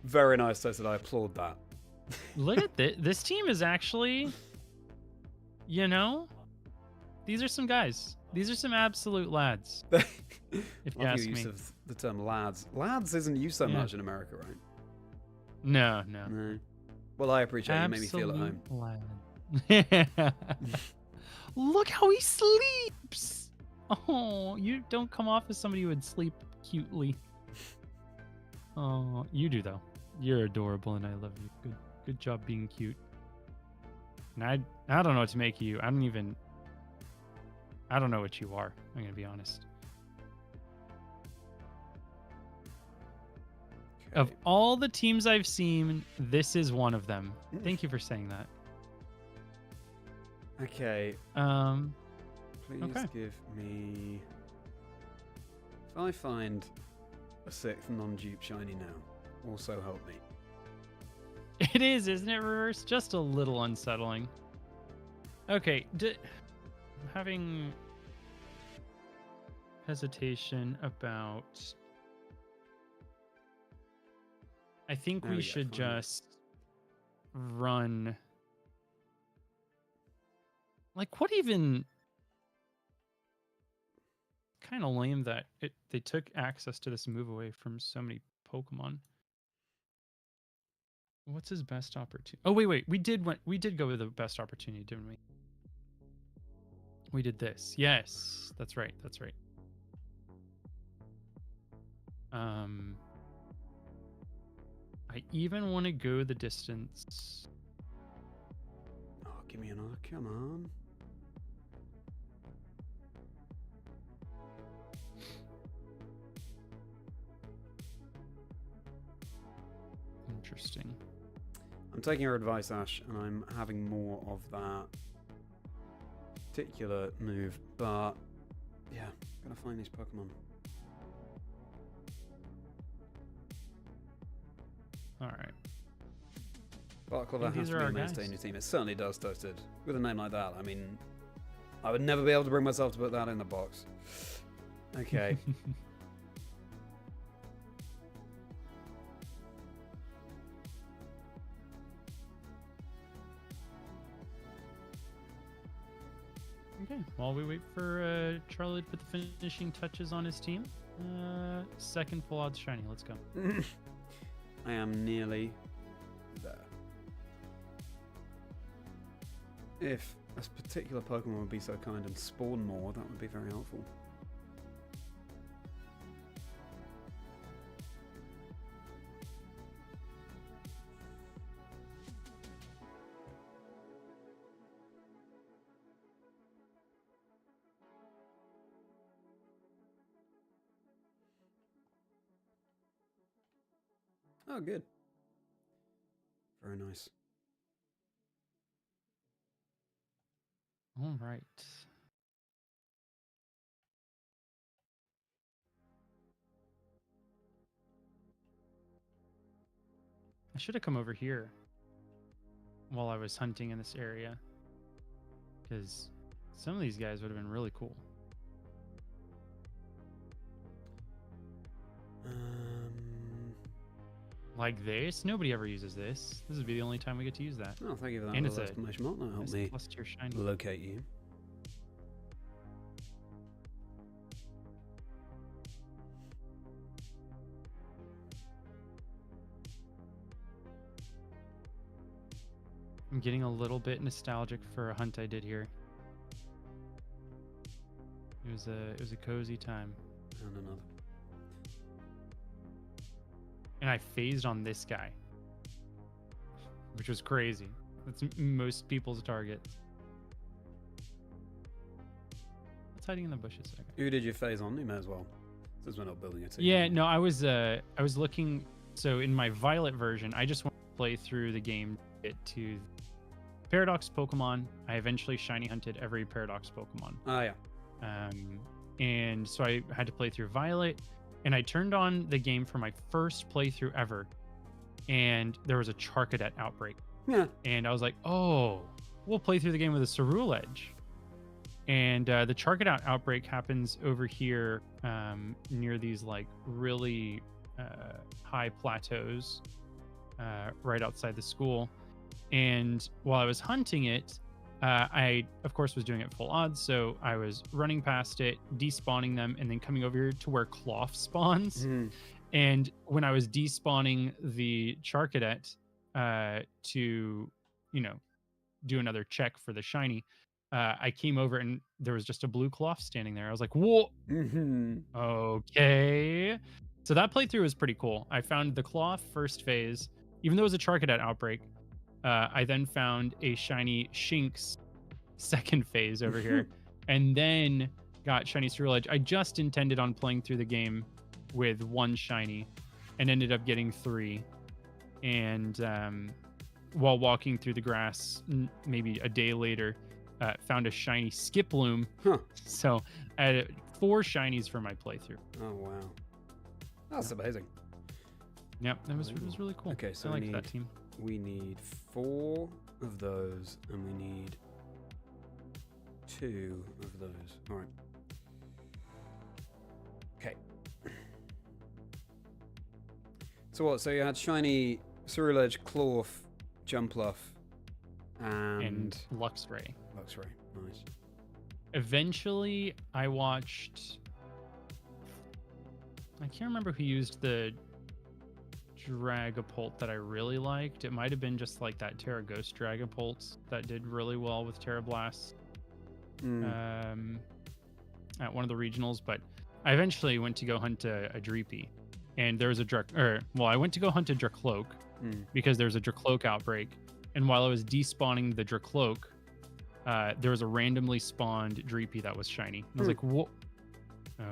Very nice, Toasted. I applaud that. Look at this. This team is actually, you know, these are some guys. These are some absolute lads. If you ask your me. use of the term lads. Lads isn't used so much in America, right? No. Well, I appreciate you. Made me feel at home. Lad. Look how he sleeps. Oh, you don't come off as somebody who would sleep cutely. Oh, you do though. You're adorable, and I love you. Good job being cute. And I don't know what to make of you. I don't know what you are. I'm gonna be honest. Okay. Of all the teams I've seen, this is one of them. Thank you for saying that. Okay. Please give me. If I find a 6th non-dupe shiny now, also help me. It is, isn't it, Reverse? Just a little unsettling. Okay, I'm having hesitation about. I think we should just run. Like, what even? Kind of lame that they took access to this move away from so many Pokemon. What's his best opportunity? Oh wait, we did go with the best opportunity, didn't we? We did this. Yes, that's right. I even want to go the distance. Oh, give me another. Come on. Interesting. I'm taking your advice, Ash, and I'm having more of that particular move, but yeah, I'm gonna find these Pokemon. Alright. Barklava has to be a mainstay in your team. It certainly does, Toasted. With a name like that, I mean, I would never be able to bring myself to put that in the box. Okay. Okay, while we wait for Charlie to put the finishing touches on his team, second full odds shiny. Let's go. I am nearly there. If a particular Pokemon would be so kind and spawn more, that would be very helpful. Oh, good. Very nice. All right. I should have come over here while I was hunting in this area, because some of these guys would have been really cool. Like this? Nobody ever uses this. This would be the only time we get to use that. Oh, thank you for that. And it's exclamation mark. That'll help me plus tier shiny. locate you. I'm getting a little bit nostalgic for a hunt I did here. It was a cozy time. And another. And I phased on this guy, which was crazy. That's most people's targets. What's hiding in the bushes? Okay. Who did you phase on? You may as well, since we're not building a team. Yeah, no, I was looking. So in my Violet version, I just want to play through the game, get to Paradox Pokemon. I eventually shiny hunted every Paradox Pokemon. Oh, yeah. And so I had to play through Violet, and I turned on the game for my first playthrough ever, and there was a Charcadet outbreak. Yeah. And I was like, oh, we'll play through the game with a Ceruledge. And the Charcadet outbreak happens over here near these like really high plateaus right outside the school. And while I was hunting it, I, of course, was doing it full odds. So I was running past it, despawning them, and then coming over here to where Cloth spawns. Mm. And when I was despawning the Charcadet to, do another check for the shiny, I came over and there was just a blue Cloth standing there. I was like, whoa, okay. So that playthrough was pretty cool. I found the Cloth first phase, even though it was a Charcadet outbreak. I then found a shiny Shinx second phase over here, and then got shiny Ceruledge. I just intended on playing through the game with one shiny, and ended up getting 3. And while walking through the grass, maybe a day later, found a shiny Skiploom. Huh. So I had 4 shinies for my playthrough. Oh, wow. That's amazing. Yep, it was really cool. Okay, so I liked that team. We need 4 of those, and we need 2 of those. All right. Okay. So what? So you had shiny Ceruledge, Cloth, Jumpluff, and Luxray. Luxray. Nice. Eventually, I watched. I can't remember who used the Dragapult that I really liked. It might have been just like that Terra Ghost Dragapult that did really well with Terra Blast at one of the regionals. But I eventually went to go hunt a Dreepy, and there was I went to go hunt a Dracloak because there was a Dracloak outbreak. And while I was desspawning the Dracloak, there was a randomly spawned Dreepy that was shiny. And I was like, whoa.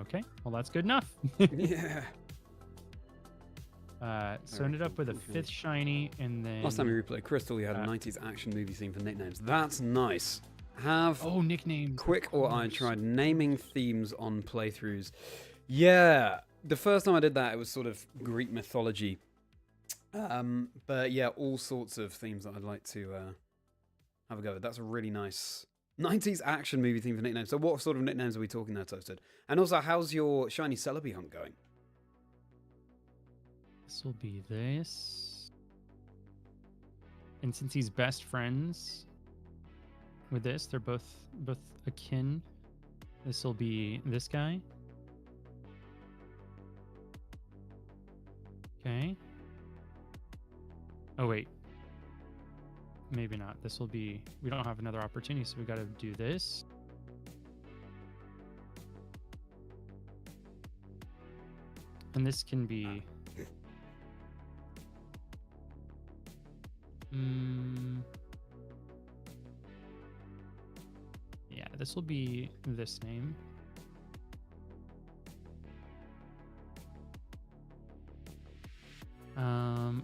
Okay, well, that's good enough. Yeah. So ended up with a 5th shiny, and then Last time we replayed Crystal, you had a 90s action movie theme for nicknames. That's nice. Have nicknames. Quick or I tried naming themes on playthroughs. Yeah, the first time I did that, it was sort of Greek mythology. But yeah, all sorts of themes that I'd like to have a go at. That's a really nice 90s action movie theme for nicknames. So what sort of nicknames are we talking there, Toasted? And also, how's your shiny Celebi hunt going? This will be this. And since he's best friends with this, they're both akin. This will be this guy. Okay. Oh, wait. Maybe not. This will be... We don't have another opportunity, so we got to do this. And this can be... Yeah, this will be this name.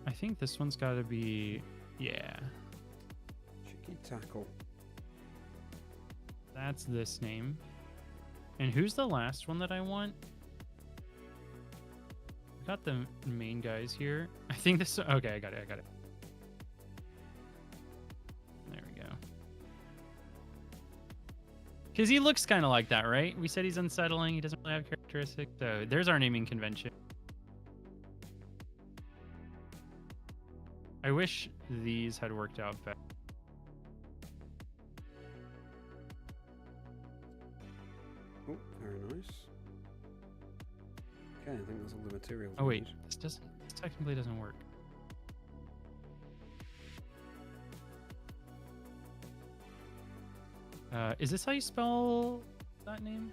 I think this one's got to be... Yeah. Chicky Tackle. That's this name. And who's the last one that I want? I got the main guys here. I think this... Okay, I got it. There we go. Because he looks kind of like that, right? We said he's unsettling. He doesn't really have characteristics. So there's our naming convention. I wish these had worked out better. Oh, very nice. Okay, I think that's all the materials. Oh wait, this technically doesn't work. Is this how you spell that name?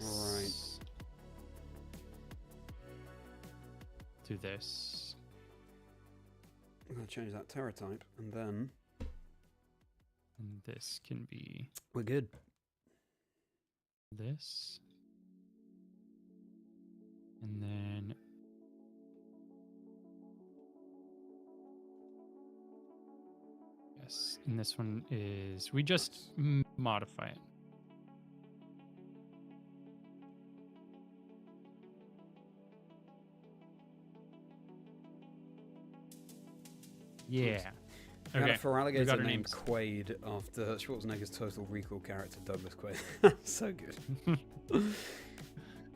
Right. Do this. I'm going to change that Terra type, and then And this can be we're good. this. And then yes, and this one is we just modify it. Yeah. We had a Okay. Feraligatr got our named names. Quaid after Schwarzenegger's Total Recall character Douglas Quaid. So good.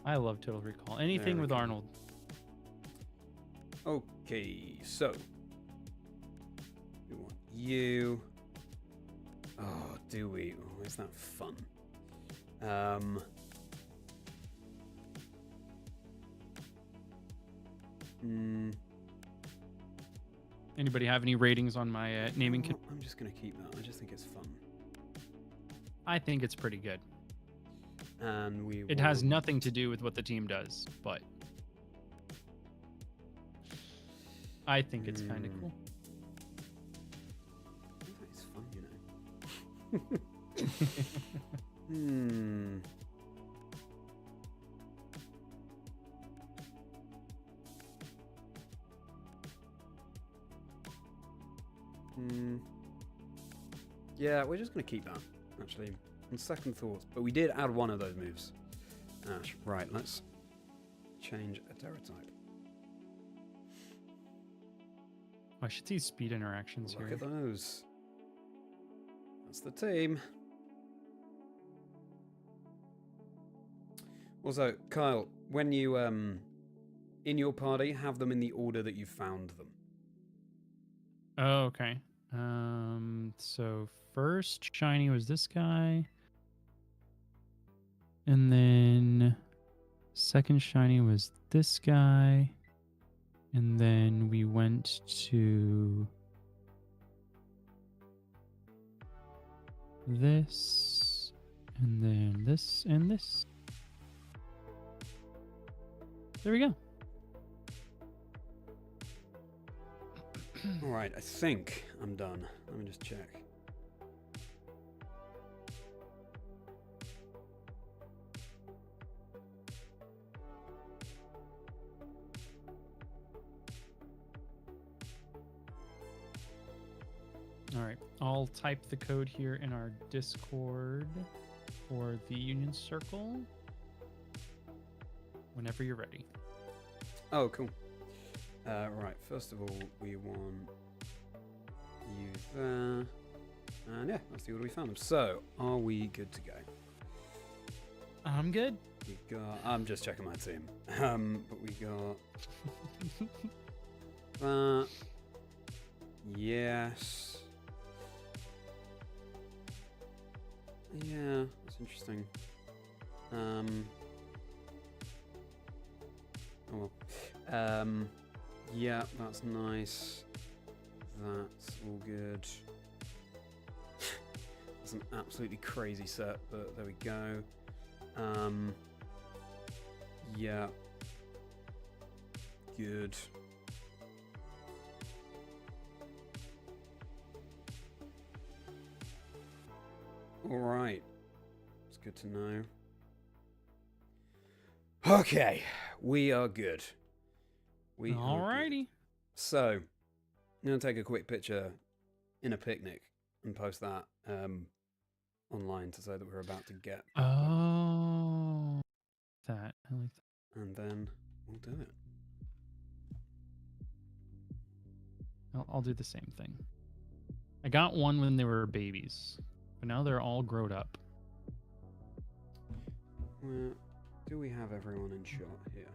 I love Total Recall. Anything we with go. Arnold. Okay, so we want you. Oh, do we? Oh, is that fun? Anybody have any ratings on my naming kit? I'm just gonna keep that. I just think it's fun, I think it's pretty good. and we. It has nothing to do with what the team does, but I think it's kind of cool. It's fun, you know. Yeah, we're just going to keep that, actually, on second thoughts. But we did add one of those moves. Ash, right, let's change a Terra type. I should see speed interactions Look here. at those. That's the team. Also, Kyle, when you, in your party, have them in the order that you found them. Oh, okay. So first shiny was this guy. And then second shiny was this guy. And then we went to this, and then this, and this. There we go. All right, I think I'm done. Let me just check. All right, I'll type the code here in our Discord for the Union Circle whenever you're ready. Oh, cool. Right, first of all, we want you there. And yeah, that's the order we found them. So, are we good to go? I'm good. We got. I'm just checking my team. But we got that. Yes. Yeah, that's interesting. Oh well. Yeah, that's nice. That's all good. That's an absolutely crazy set, but there we go. Yeah. Good. All right. It's good to know. Okay, we are good. We are good. Alrighty. So, I'm going to take a quick picture in a picnic and post that online to say that we're about to get. Oh, that. I like that. And then we'll do it. I'll do the same thing. I got one when they were babies, but now they're all grown up. Well, do we have everyone in shot here?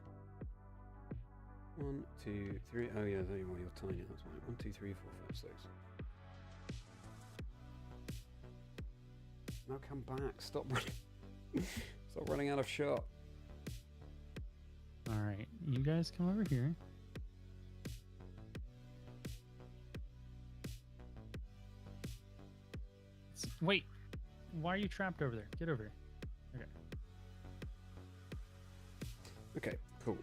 1, 2, 3. Oh yeah, there you are. You're tiny. That's right. 1, 2, 3, 4, 5, 6. Now come back. Stop running. Stop running out of shot. All right, you guys come over here. Wait. Why are you trapped over there? Get over here. Okay. Okay, cool.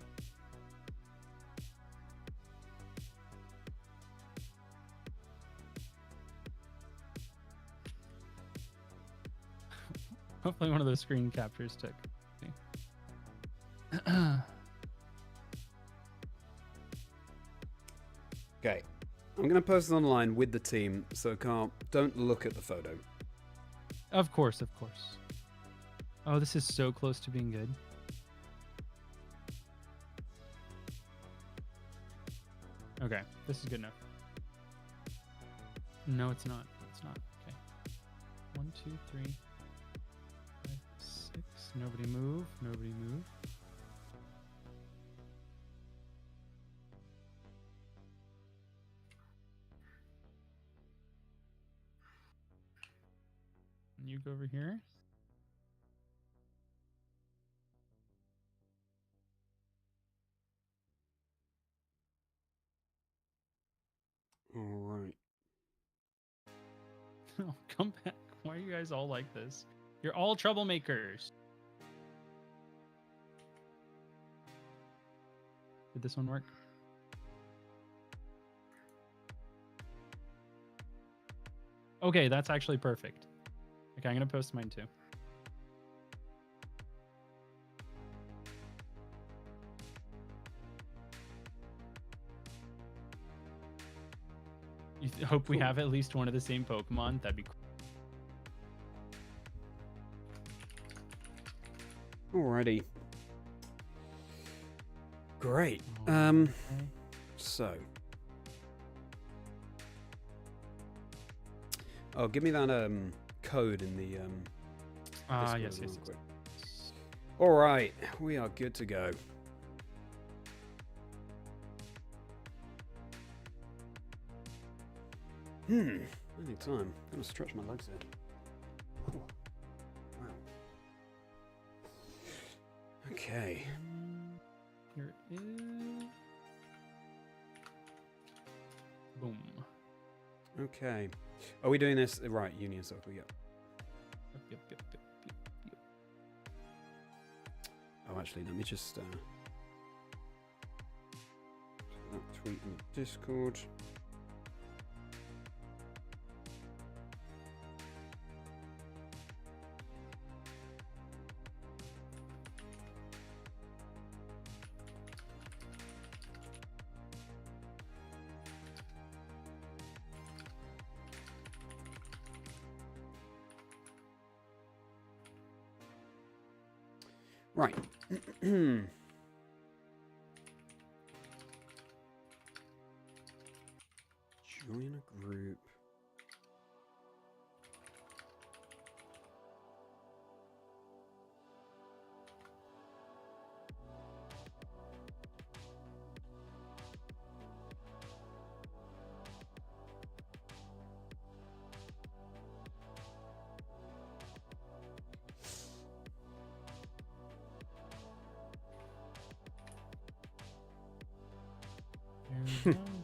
Hopefully one of those screen captures took. Okay, I'm going to post it online with the team, so don't look at the photo. Of course, of course. Oh, this is so close to being good. Okay, this is good enough. No, it's not. It's not. Okay. 1, 2, 3, 5, 6. Nobody move. Nobody move. You go over here. All right. Oh, come back. Why are you guys all like this? You're all troublemakers. Did this one work? Okay, that's actually perfect. Okay, I'm going to post mine too. Hope we have at least one of the same Pokemon. That'd be cool. Alrighty. Great. So. Oh, give me that code in the Discord yes. real quick. All right, we are good to go. Any time. I'm gonna stretch my legs here. Wow. Okay. Here it is. Boom. Okay. Are we doing this right? Union Circle. Yep. Yep. Oh, actually, let me just that tweet in Discord. Right. Join a group.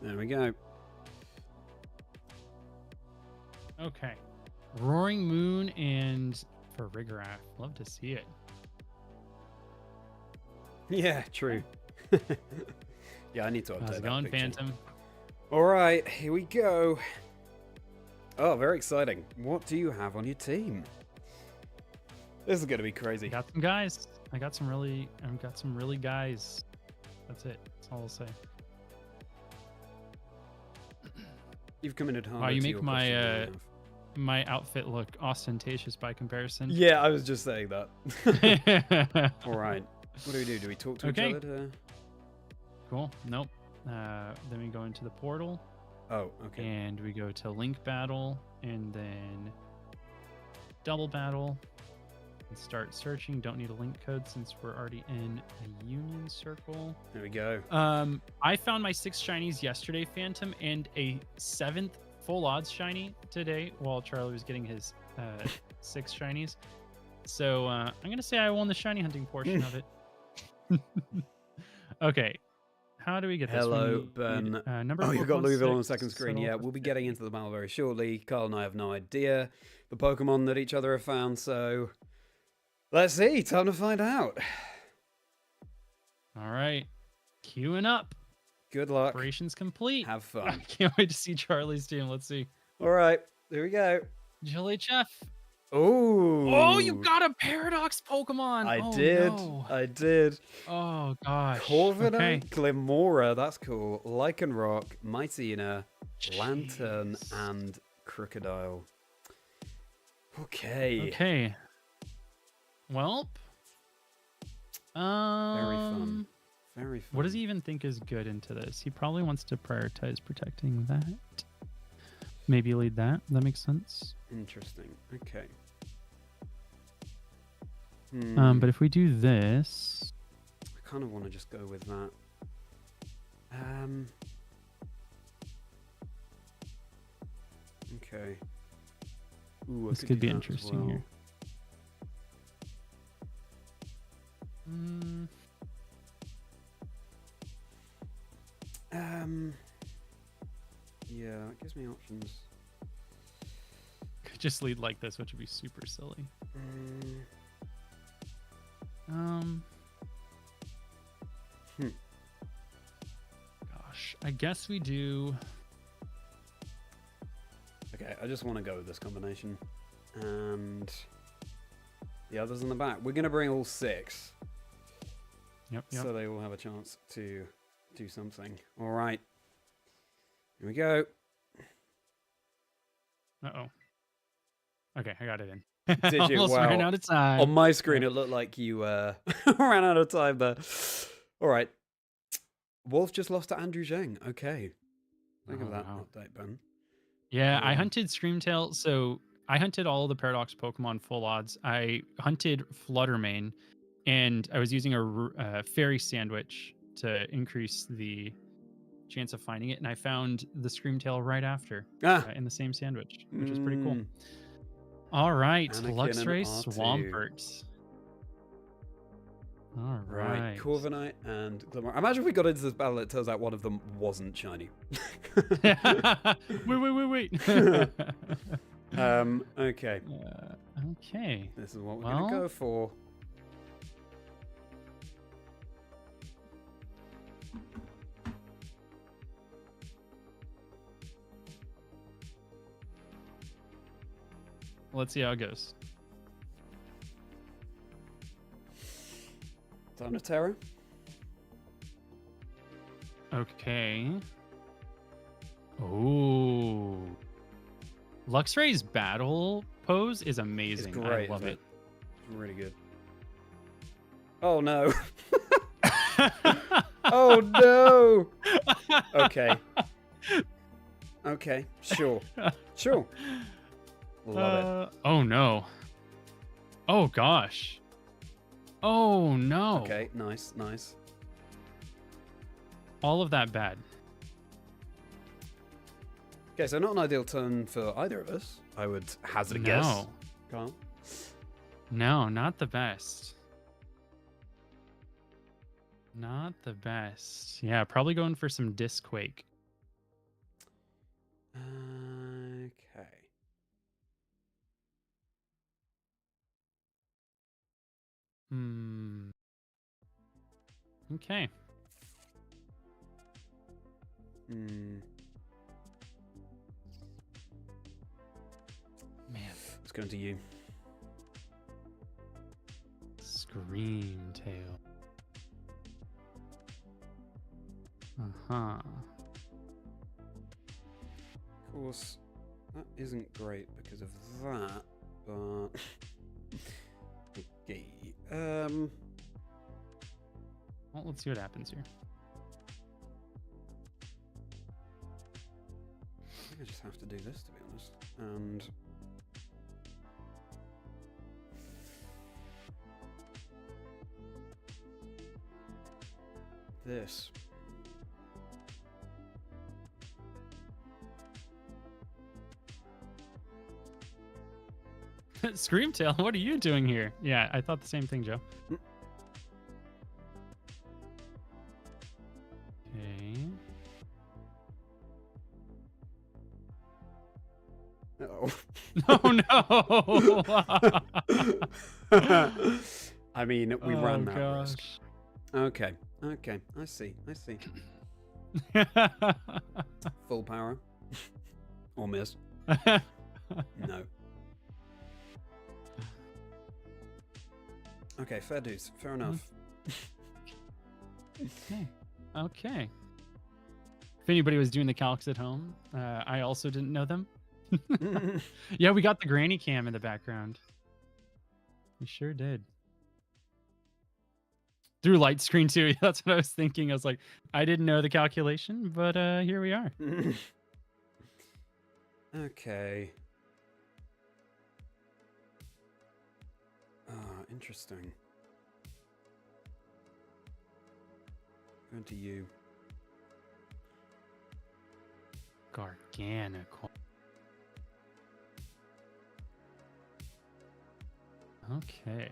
There we go. Okay. Roaring Moon and for Rigorath. Love to see it. Yeah, true. Yeah, I need to update How's it that going, picture. Phantom? All right, here we go. Oh, very exciting. What do you have on your team? This is going to be crazy. I got some guys. I've got some really guys. That's it. That's all I'll say. You've committed hard. Wow, you make my outfit look ostentatious by comparison. Yeah, I was just saying that. All right. What do we do? Do we talk to each other? Cool. Nope. Then we go into the portal. Oh, okay. And we go to link battle and then double battle and start searching. Don't need a link code since we're already in a union circle. There we go. I found my 6 shinies yesterday, Phantom, and a 7th full odds shiny today while Charlie was getting his 6 shinies. So I'm going to say I won the shiny hunting portion of it. Okay. How do we get this? Hello, Ben. Number you've got Louisville on the second six, screen. Yeah, we'll be getting into the battle very shortly. Carl and I have no idea. the Pokemon that each other have found. So let's see. Time to find out. All right. Queuing up. Good luck. Operations complete. Have I fun. can't wait to see Charlie's team. Let's see. All right. Here we go. Jilly Chef. Ooh. Oh, you got a Paradox Pokemon. I Oh, did. no. I did. Oh, gosh. Corviknight, Okay. Glimora, that's cool. Lycanroc, Mightyena, Lantern, Jeez. and Crocodile. Okay. Okay. Well. Very fun. Very fun. What does he even think is good into this? He probably wants to prioritize protecting that. Maybe lead that. That makes sense. Interesting. Okay. But if we do this, I kind of want to just go with that. Okay. Ooh, this could be interesting here. Yeah, it gives me options. Could just lead like this, which would be super silly. Gosh, I guess we do. Okay, I just want to go with this combination. And the others in the back. We're going to bring all 6. Yep. So they all have a chance to do something. All right. Here we go. Uh-oh. Okay, I got it in. Did you? Almost Wow. ran out of time. On my screen, it looked like you ran out of time there. All right. Wolf just lost to Andrew Zheng. Okay. Think of that update, Ben. Yeah, I hunted Screamtail. So I hunted all the Paradox Pokemon full odds. I hunted Fluttermane, and I was using a Fairy Sandwich to increase the chance of finding it. And I found the Screamtail right after in the same sandwich, which is pretty cool. All right, Luxray Swampert. All right. Corviknight and Glimmer. Imagine if we got into this battle, it turns out one of them wasn't shiny. wait. Okay. Okay. This is what we're going to go for. Let's see how it goes. Time to Terra. Okay. Oh. Luxray's battle pose is amazing. It's great. I love it. Really good. Oh no. Oh no. Okay. Okay. Sure. Love it. Oh no. Oh gosh. Oh no. Okay, nice. All of that bad. Okay, so not an ideal turn for either of us. I would hazard a guess. Carl? No, not the best. Not the best. Yeah, probably going for some Disquake. Okay. Okay. Man. Let's go into you. Screamtail. Uh-huh. Of course, that isn't great because of that, but... okay. Well, let's see what happens here. I think I just have to do this, to be honest. And... this. Screamtail, what are you doing here? Yeah, I thought the same thing, Joe. Okay. Uh-oh. Oh no! I mean, we ran that risk. Gosh. Okay, okay, I see, I see. Full power. Or miss. No. Okay, fair dues. Fair enough. Okay. Okay. If anybody was doing the calcs at home, I also didn't know them. Yeah, we got the granny cam in the background. We sure did. Through light screen too. That's what I was thinking. I was like, I didn't know the calculation, but here we are. Okay. Ah, interesting. Going to you. Garganical. Okay.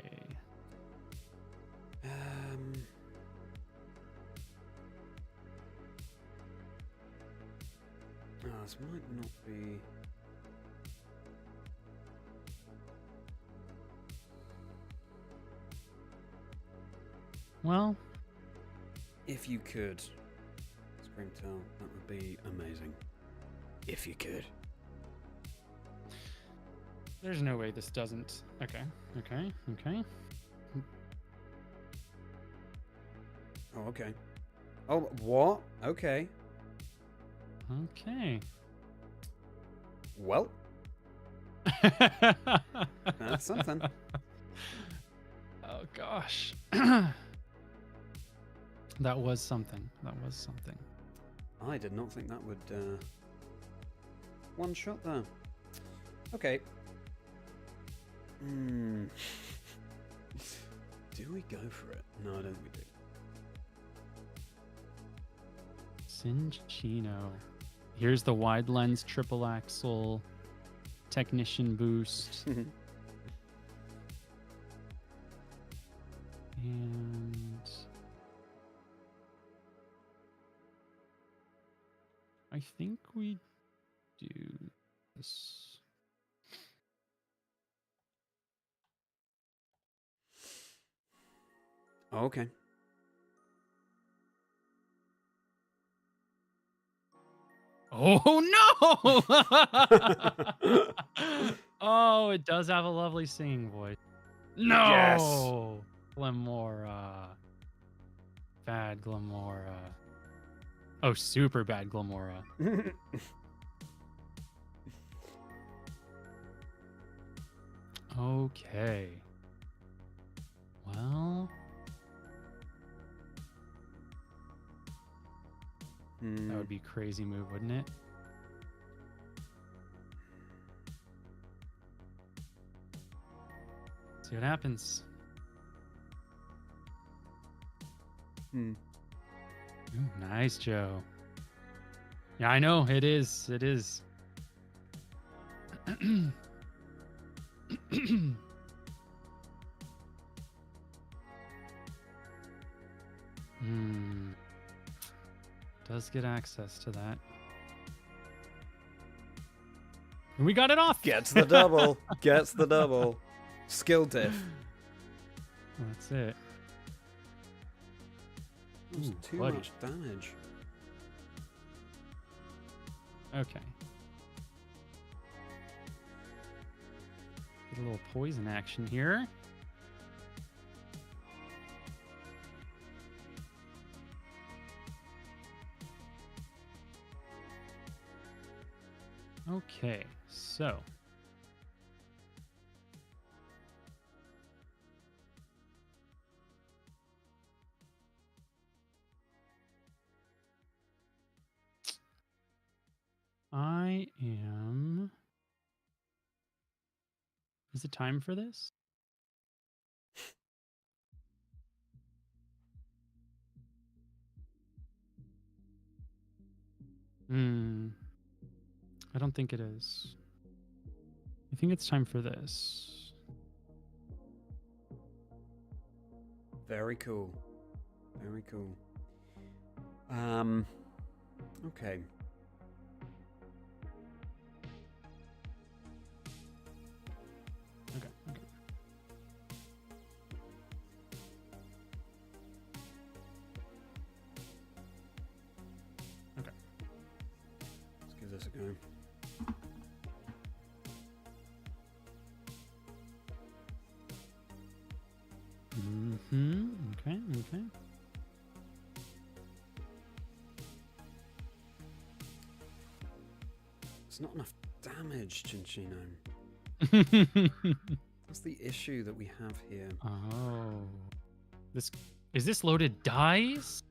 This might not be. Well, If you could, Screamtail, that would be amazing. If you could. there's no way this doesn't. Okay. Okay. Okay. Oh, okay. Oh, what? Okay. Okay. Well, that's something. Oh gosh. That was something. That was something. I did not think that would one shot there. Okay. Do we go for it? No, I don't think we do. Cinchino. Here's the wide lens triple axle technician boost. And I think we do this. Okay. Oh no! Oh, it does have a lovely singing voice. No! Yes! Glamora. Bad Glamora. Oh, super bad Glamora. Okay. Well. That would be a crazy move, wouldn't it? See what happens. Hmm. Ooh, nice, Joe. Yeah, I know. It is. It is. Does get access to that. And we got it off. Gets the double. Gets the double. Skill diff. That's it. That's Ooh, too buddy. much damage. Okay. Get a little poison action here. Okay, so I am. Is it time for this? I don't think it is. I think it's time for this. Very cool. Very cool. Okay. this going? Okay, okay. It's not enough damage, Chinchino. That's the issue that we have here. Oh. Is this loaded dice?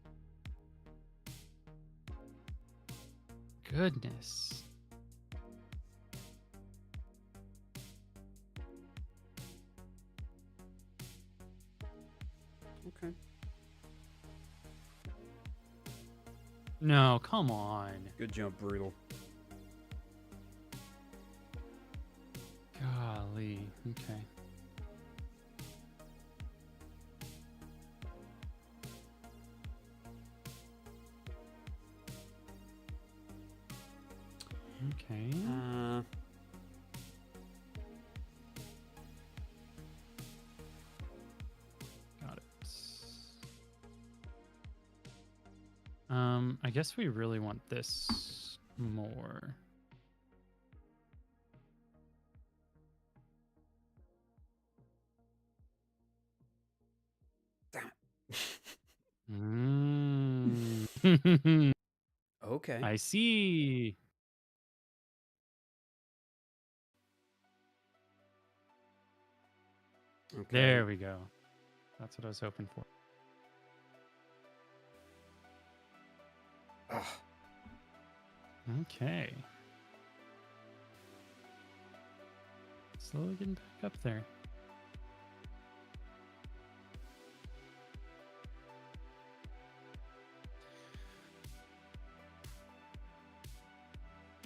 Goodness. Okay. No, come on. Good job, Brutal. Golly. Okay. Okay. Got it. I guess we really want this more. Damn it. Okay. I see. Okay. There we go. That's what I was hoping for. Ugh. Okay. Slowly getting back up there.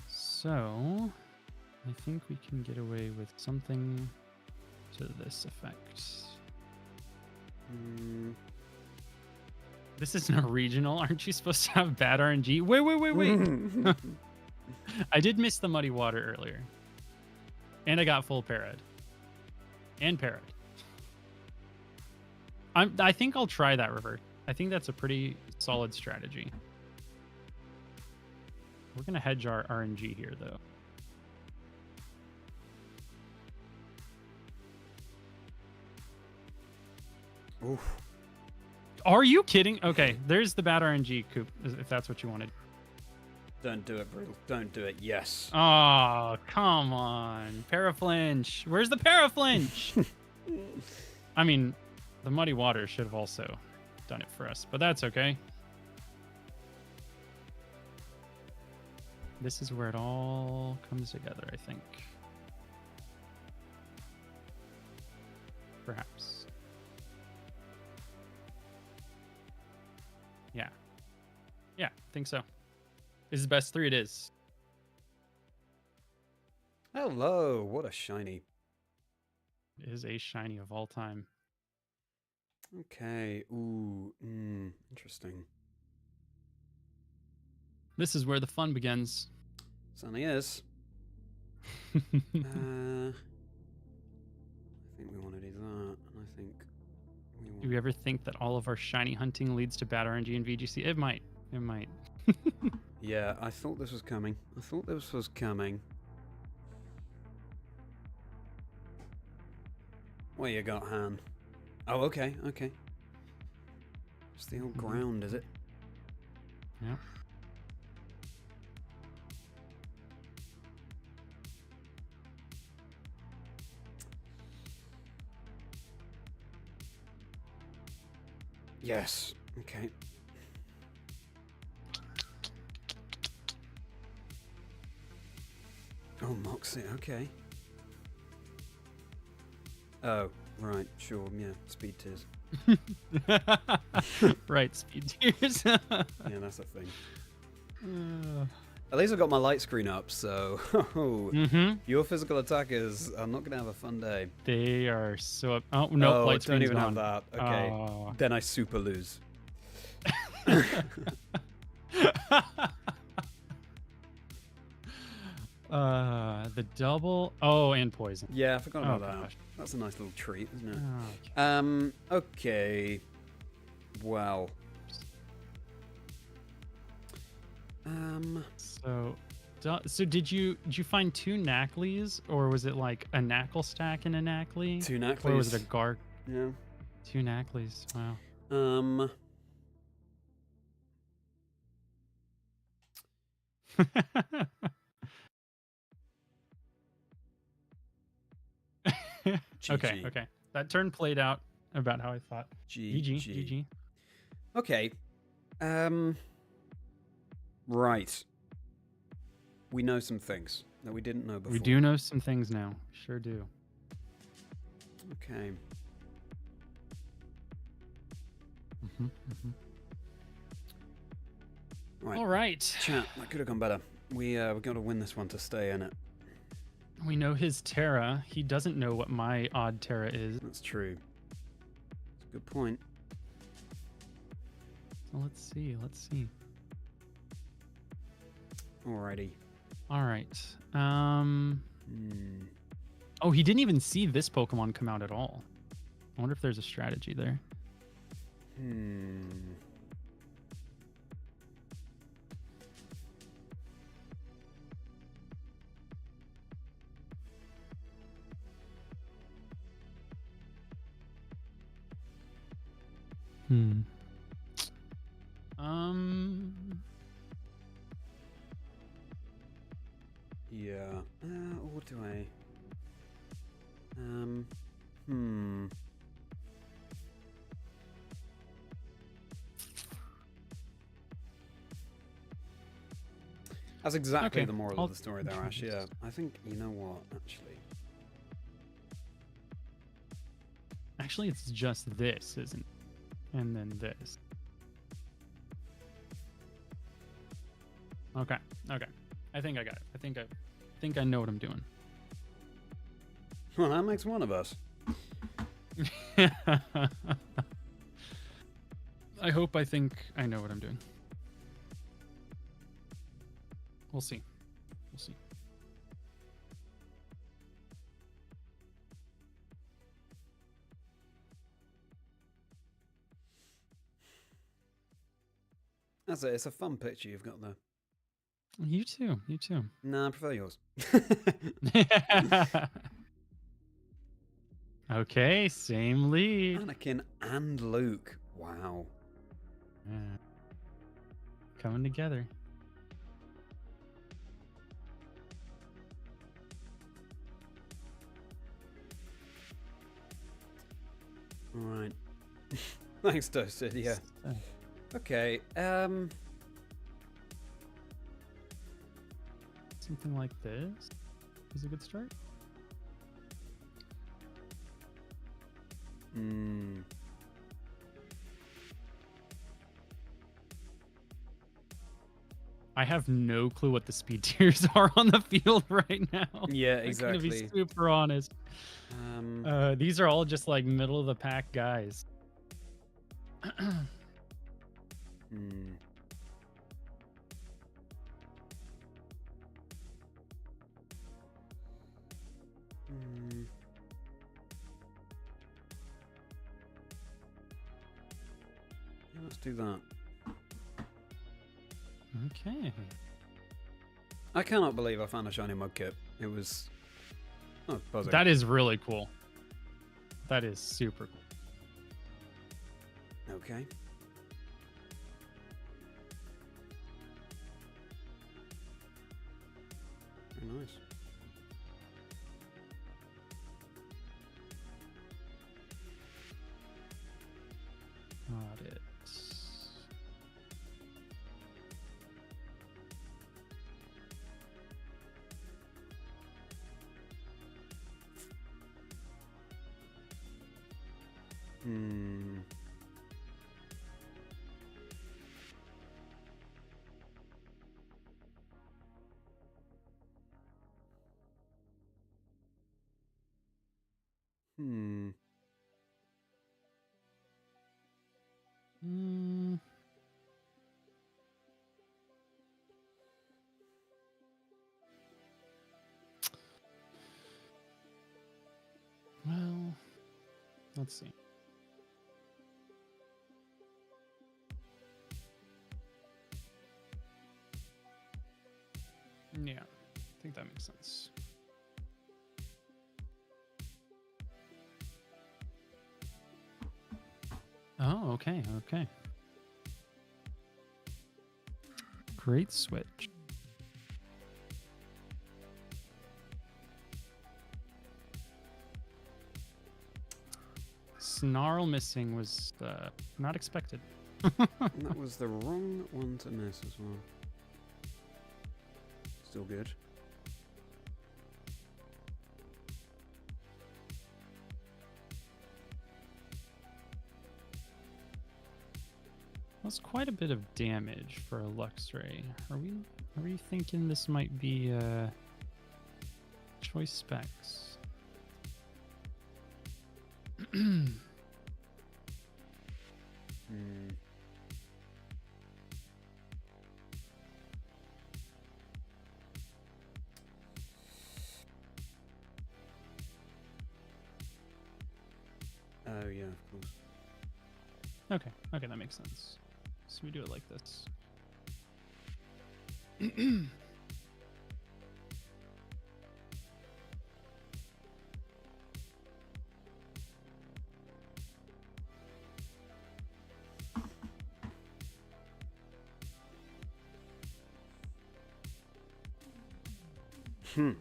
So, I think we can get away with something to this effect. This isn't a regional. Aren't you supposed to have bad RNG? Wait. I did miss the muddy water earlier. And I got full parrot. And parrot. I think I'll try that revert. I think that's a pretty solid strategy. We're going to hedge our RNG here, though. Oof. Are you kidding? Okay, there's the bad RNG, Coop, if that's what you wanted. Don't do it, Brutal. Don't do it. Yes. Oh, come on. Paraflinch. Where's the Paraflinch? I mean, the muddy water should have also done it for us, but that's okay. This is where it all comes together, I think. Perhaps. Yeah. Yeah, I think so. This is best 3 it is. Hello. What a shiny. It is a shiny of all time. Okay. Ooh. Interesting. This is where the fun begins. Certainly is. I think we want to do that. And I think we want... Do we ever think that all of our shiny hunting leads to bad RNG and VGC? It might. It might. Yeah, I thought this was coming. What you got, Han? Oh, okay. It's the old ground, is it? Yeah. Yes. Okay. Oh, Moxie. Okay. Oh, right. Sure. Yeah. Speed tears. Right, speed tears. Yeah, that's a thing. At least I've got my light screen up, so your physical attackers are not going to have a fun day. They are so... Oh, no, Oh, light don't screen's even gone. have that. Okay. Oh. Then I super lose. The double... Oh, and poison. Yeah, I forgot about that. Gosh. That's a nice little treat, isn't it? Oh, Okay. Wow. So, So did you find 2 Knackleys, or was it like a Knackle stack and a Knackley? 2 Knackleys. Or was it a Gark? Yeah. 2 Knackleys. Wow. Okay. GG. Okay. That turn played out about how I thought. GG. GG. Okay. Right. We know some things that we didn't know before. We do know some things now. Sure do. Okay. Right. All right. Chat, that could have gone better. We got to win this one to stay in it. We know his Terra. He doesn't know what my odd Terra is. That's true. That's a good point. So let's see. Let's see. Alrighty. All right. Oh, he didn't even see this Pokemon come out at all. I wonder if there's a strategy there. Yeah. What do I? That's exactly the moral of the story there, Ash. Yeah. I think, you know what, actually. Actually, it's just this, isn't it? And then this. Okay. Okay. I think I got it. I think I know what I'm doing. Well, that makes one of us. I think I know what I'm doing. We'll see. We'll see. That's it. It's a fun picture you've got there. You too. You too. Nah, I prefer yours. Okay, same lead. Anakin and Luke. Wow. Yeah. Coming together. All right. Thanks, Toasted. Yeah. Okay. Something like this is a good start. I have no clue what the speed tiers are on the field right now. Yeah, exactly. I'm gonna be super honest. These are all just like middle of the pack guys. Yeah, let's do that. Okay. I cannot believe I found a shiny Mudkip. It was... Oh, buzzing. That is really cool. That is super cool. Okay. Very nice. Got it. Well, let's see. Yeah, I think that makes sense. Oh, okay, okay. Great switch. Snarl missing was not expected. That was the wrong one to miss as well. Still good. That's quite a bit of damage for a Luxray. Are we thinking this might be choice specs? Hmm. Oh yeah, of course. Okay, okay, that makes sense. So we do it like this. Hmm.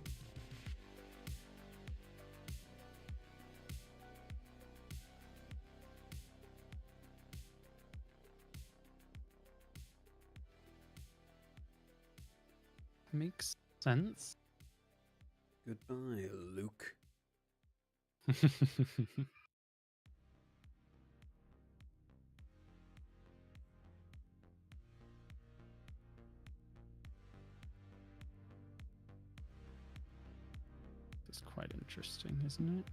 Makes sense. Goodbye, Luke. It's quite interesting, isn't it?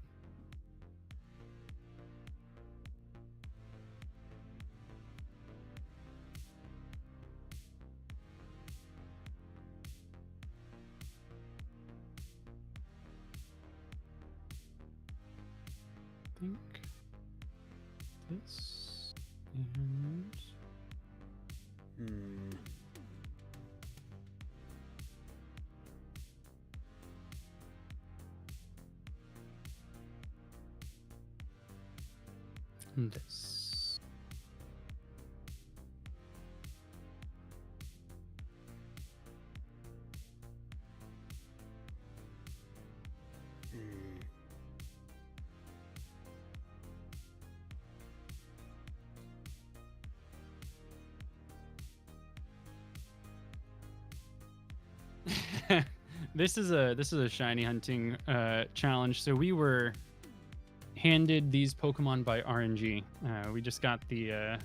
I think this and Hmm. this. Hmm. This is a shiny hunting challenge. So we were handed these Pokemon by RNG. We just got the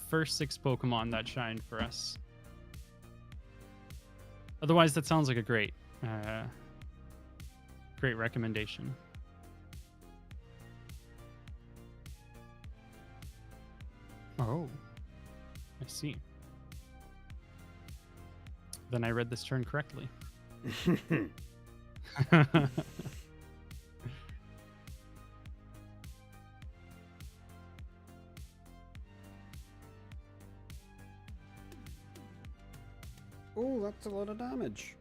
first 6 Pokemon that shined for us. Otherwise, that sounds like a great recommendation. Oh, I see. Then I read this turn correctly. Oh, that's a lot of damage.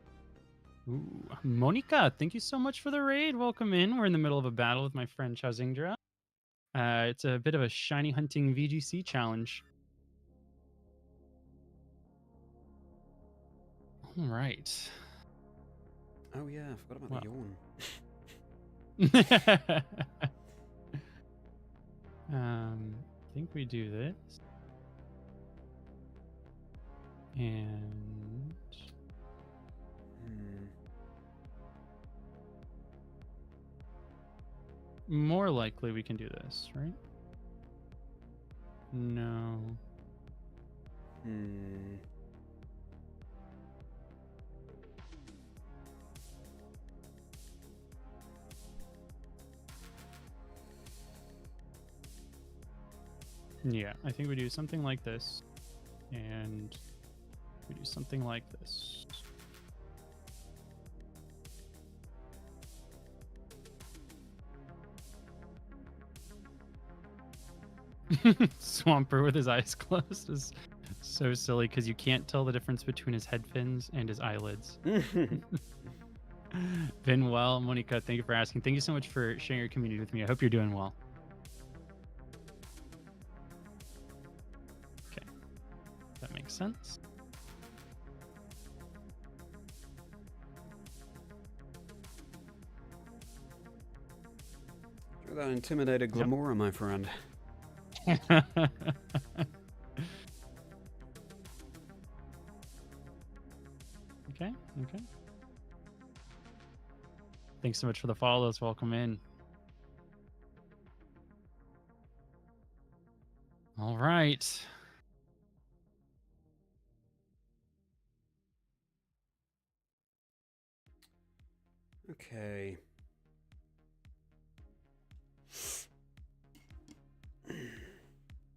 Ooh, Monica, thank you so much for the raid. Welcome in. We're in the middle of a battle with my friend Chazingdra. It's a bit of a shiny hunting VGC challenge. All right. Oh yeah, I forgot about the yawn. I think we do this. And Hmm. more likely we can do this, right? No. Hmm. Yeah, I think we do something like this. And we do something like this. Swamper with his eyes closed is So silly because you can't tell the difference between his head fins and his eyelids. Been well, Monica. Thank you for asking. Thank you so much for sharing your community with me. I hope you're doing well. Okay, that makes sense. That intimidated Glamora, my friend. Okay. Thanks so much for the follows. Welcome in. All right. Okay.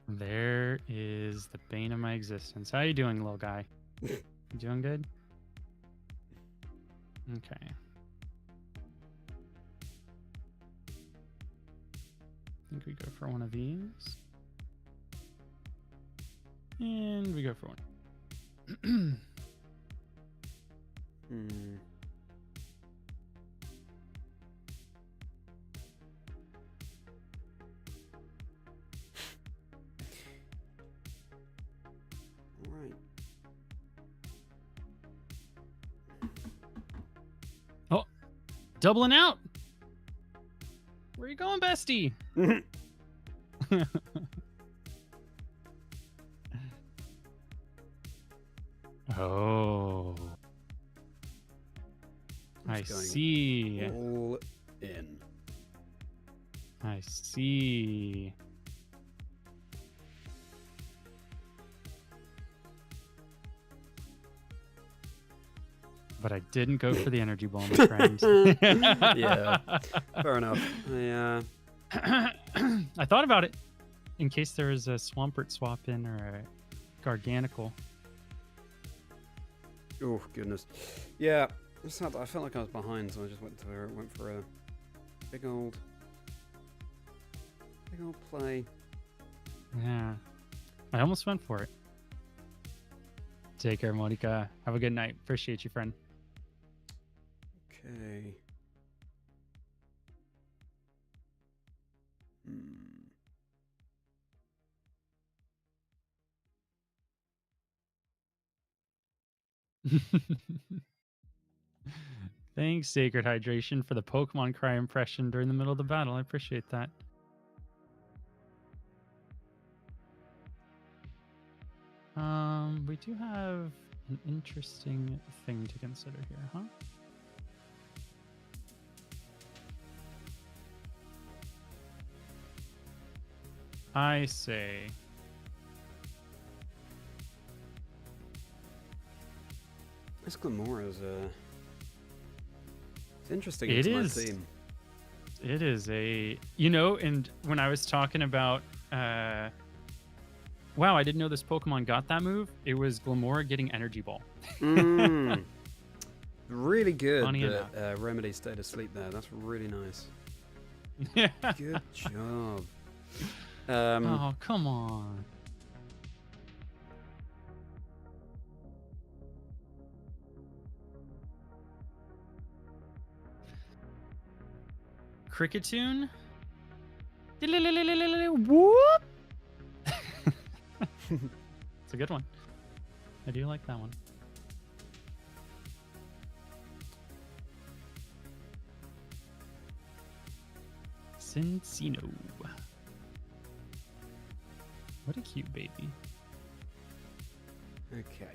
There is the bane of my existence. How you doing, little guy? You doing good? Okay. I think we go for one of these. And we go for one. Right. Oh, doubling out. Where you going, bestie? Oh. I see. All in. I see. But I didn't go for the energy ball, my friend. Yeah, fair enough. I thought about it in case there was a Swampert swap in or a Garganical. Oh goodness. Yeah, I felt like I was behind, so I just went for a big old play. Yeah, I almost went for it. Take care, Monica. Have a good night. Appreciate you, friend. Okay. Thanks, Sacred Hydration, for the Pokemon Cry impression during the middle of the battle. I appreciate that. We do have an interesting thing to consider here, huh? I say. This Glamora is it's interesting. It it's is. My team. It is a, and when I was talking about, wow, I didn't know this Pokemon got that move. It was Glamora getting Energy Ball. Really good Funny that Remedy stayed asleep there. That's really nice. Yeah. Good job. Oh, come on. Cricketune? Whoop! It's a good one. I do like that one. Cincino. What a cute baby. Okay.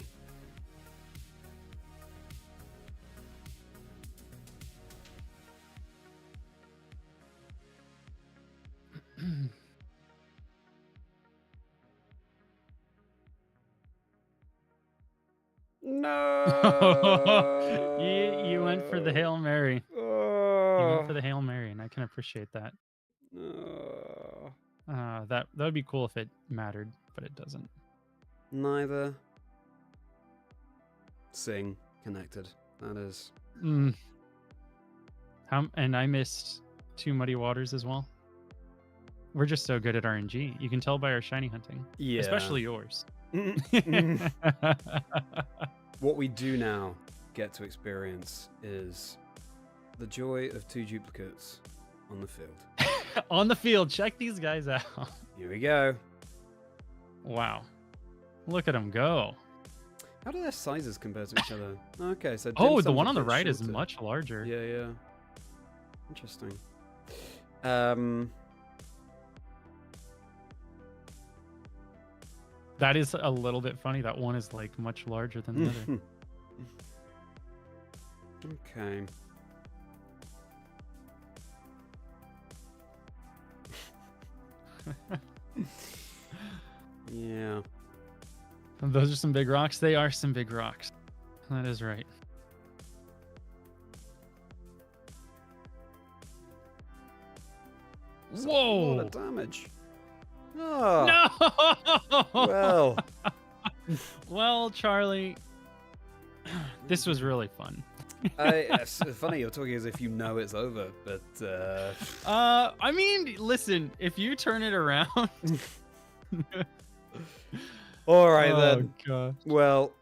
No. you went for the Hail Mary. You went for the Hail Mary, and I can appreciate that. That would be cool if it mattered, but it doesn't. Neither. Sing connected. That is. And I missed 2 Muddy Waters as well. We're just so good at RNG. You can tell by our shiny hunting. Yeah. Especially yours. What we do now get to experience is the joy of 2 duplicates on the field. On the field, check these guys out. Here we go. Wow. Look at them go. How do their sizes compare to each other? Okay, so Oh, dim the sum's one a on the bit right is shorter. much larger. Yeah, yeah. Interesting. That is a little bit funny. That one is like much larger than the other. Okay. Yeah. Those are some big rocks. They are some big rocks. That is right. That's a Whoa! lot of damage. Oh, No! well. Well, Charlie, this was really fun. It's funny you're talking as if you know it's over, but I mean, listen, if you turn it around. all right Oh, then. God. Well,